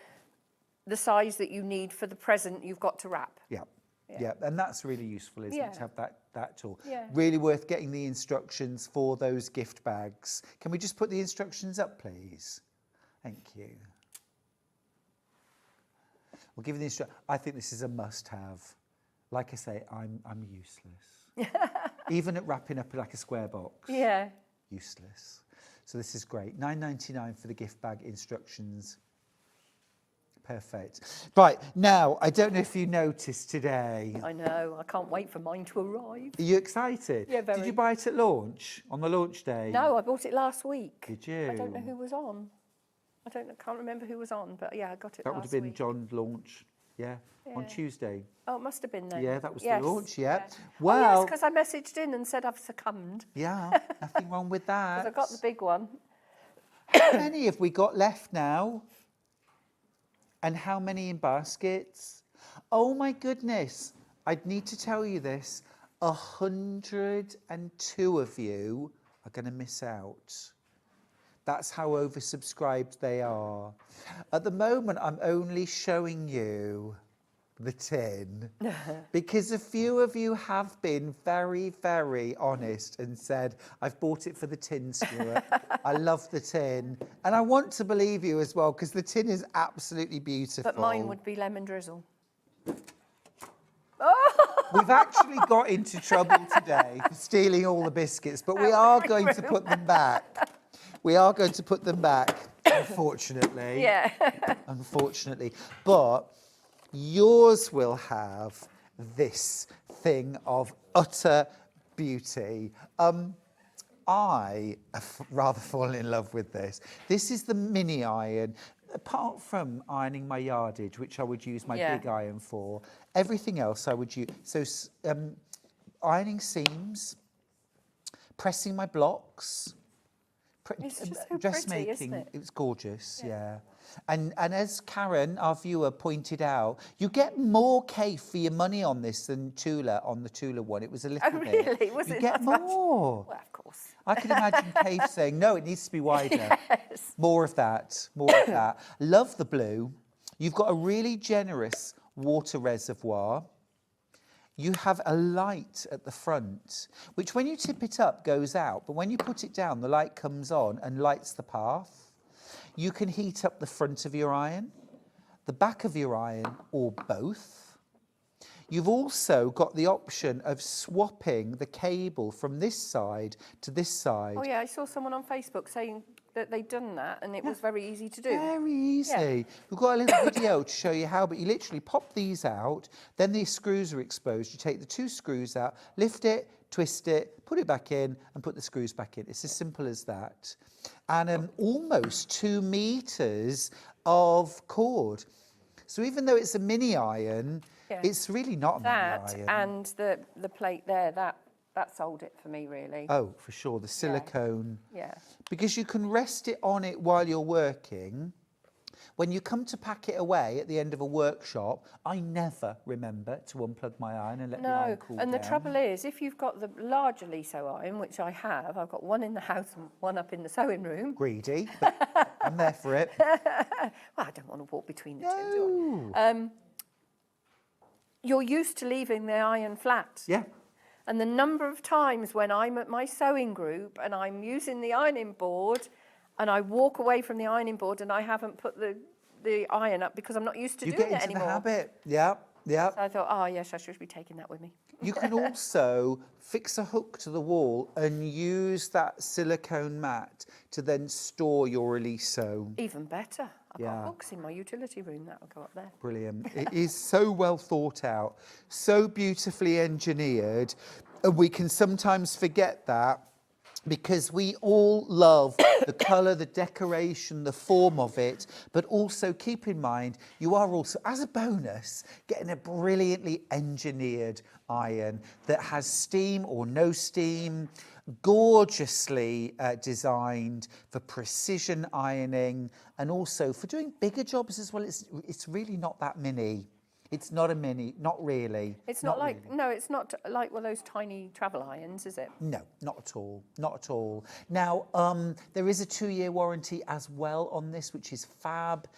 the size that you need for the present you've got to wrap. Yeah, and that's really useful, isn't it, to have that tool. Yeah. Really worth getting the instructions for those gift bags. Can we just put the instructions up, please? Thank you. We'll give you the instructions. I think this is a must-have. Like I say, I'm useless. Even at wrapping up like a square box. Yeah. Useless. So this is great. £9.99 for the gift bag instructions. Perfect. Right, now, I don't know if you noticed today. I know, I can't wait for mine to arrive. Are you excited? Yeah, very. Did you buy it at launch, on the launch day? No, I bought it last week. Did you? I don't know who was on. I can't remember who was on, but yeah, I got it That would last have been week. John's launch, on Tuesday. Oh, it must have been then. Yeah, that was Yes, the launch, yeah. yeah. Well, Oh, yes, because I messaged in and said I've succumbed. yeah, nothing wrong with that. Because I got the big one. How many have we got left now? And how many in baskets? Oh my goodness, I'd need to tell you this. 102 of you are going to miss out. That's how oversubscribed they are. At the moment, I'm only showing you the tin because a few of you have been very, very honest and said, I've bought it for the tin, Stuart. I love the tin. And I want to believe you as well, because the tin is absolutely beautiful. But mine would be lemon drizzle. We've actually got into trouble today for stealing all the biscuits, but we are going to put them back. We are going to put them back, unfortunately. Yeah. Unfortunately. But yours will have this thing of utter beauty. I have rather fallen in love with this. This is the mini iron. Apart from ironing my yardage, which I would use my big iron for, everything else I would use. So ironing seams, pressing my blocks, It's just so dressmaking. pretty, isn't it? It's gorgeous, yeah. And as Karen, our viewer, pointed out, you get more K for your money on this than Tula on the Tula one. It was a little bit. Really? Was you it get that much? more. Well, of course. I can imagine Kate saying, no, it needs to be wider. Yes. More of that, more of that. Love the blue. You've got a really generous water reservoir. You have a light at the front, which when you tip it up goes out, but when you put it down, the light comes on and lights the path. You can heat up the front of your iron, the back of your iron, or both. You've also got the option of swapping the cable from this side to this side. Oh yeah, I saw someone on Facebook saying that they'd done that, and it was very easy to do. Very easy. Yeah. We've got a little video to show you how, but you literally pop these out, then these screws are exposed. You take the 2 screws out, lift it, twist it, put it back in, and put the screws back in. It's as simple as that. And almost 2 meters of cord. So even though it's a mini iron, it's really not a mini iron. And the plate there, that sold it for me, really. Oh, for sure, the silicone. Yeah. Because you can rest it on it while you're working. When you come to pack it away at the end of a workshop, I never remember to unplug my iron and let the iron cool down. And the trouble is, if you've got the larger Liso iron, which I have, I've got one in the house and one up in the sewing room. Greedy, but I'm there for it. Well, I don't want to walk between the two, do I? You're used to leaving the iron flat. Yeah. And the number of times when I'm at my sewing group and I'm using the ironing board and I walk away from the ironing board and I haven't put the iron up because I'm not used to doing it anymore. You get into the habit. Yeah, yeah. So I thought, oh, yes, I should be taking that with me. You can also fix a hook to the wall and use that silicone mat to then store your release sew. Even better. I've got hooks in my utility room that will go up there. Brilliant. It is so well thought out, so beautifully engineered, and we can sometimes forget that because we all love the colour, the decoration, the form of it, but also keep in mind, you are also, as a bonus, getting a brilliantly engineered iron that has steam or no steam, gorgeously designed for precision ironing and also for doing bigger jobs as well. It's really not that mini. It's not a mini, not really. It's not like, really. No, it's not like one of those tiny travel irons, is it? No, not at all, not at all. Now, there is a 2-year warranty as well on this, which is fab.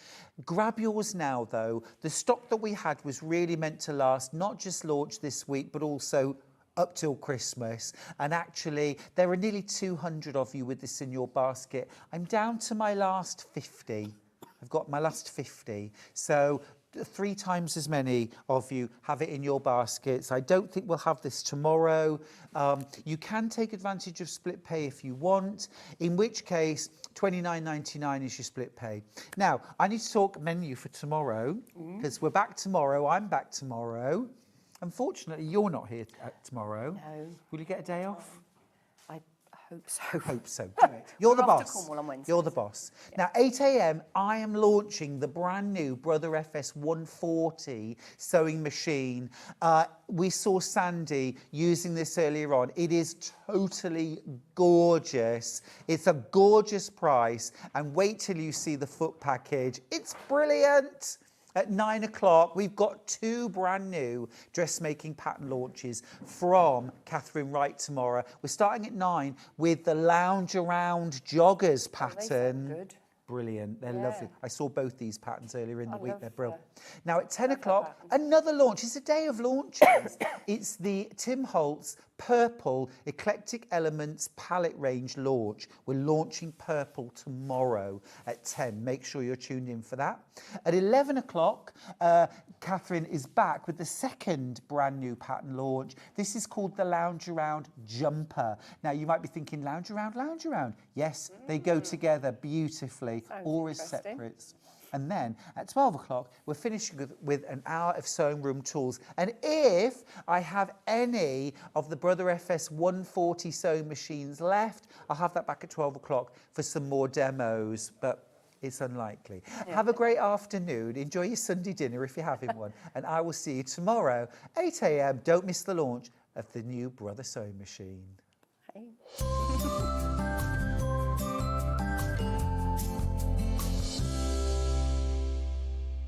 Grab yours now, though. The stock that we had was really meant to last, not just launch this week, but also up till Christmas. And actually, there are nearly 200 of you with this in your basket. I'm down to my last 50. I've got my last 50. So 3 times as many of you have it in your baskets. I don't think we'll have this tomorrow. You can take advantage of split pay if you want, in which case £29.99 is your split pay. Now, I need to talk menu for tomorrow, because we're back tomorrow. I'm back tomorrow. Unfortunately, you're not here tomorrow. No. Will you get a day off? I hope so. Hope so. Do it. You're the We're off to boss. Cornwall on Wednesday. You're the boss. Now, 8 a.m, I am launching the brand new Brother FS 140 sewing machine. We saw Sandi using this earlier on. It is totally gorgeous. It's a gorgeous price. And wait till you see the foot package. It's brilliant. At 9 o'clock, we've got 2 brand new dressmaking pattern launches from Catherine Wright tomorrow. We're starting at 9 with the lounge around joggers pattern. They sound good. Brilliant, they're lovely. I saw both these patterns earlier in the week, they're brilliant. her. Now at 10 o'clock, another launch. It's a day of launches. It's the Tim Holtz Purple Eclectic Elements palette range launch. We're launching purple tomorrow at 10. Make sure you're tuned in for that. At 11 o'clock, Catherine is back with the second brand new pattern launch. This is called the Lounge Around Jumper. Now you might be thinking, lounge around, lounge around. Yes, they go together beautifully, or as separates. And then at 12 o'clock, we're finishing with an hour of sewing room tools. And if I have any of the Brother FS 140 sewing machines left, I'll have that back at 12 o'clock for some more demos, but it's unlikely. Yeah. Have a great afternoon. Enjoy your Sunday dinner if you're having one. And I will see you tomorrow, 8 a.m. Don't miss the launch of the new Brother sewing machine. Hey.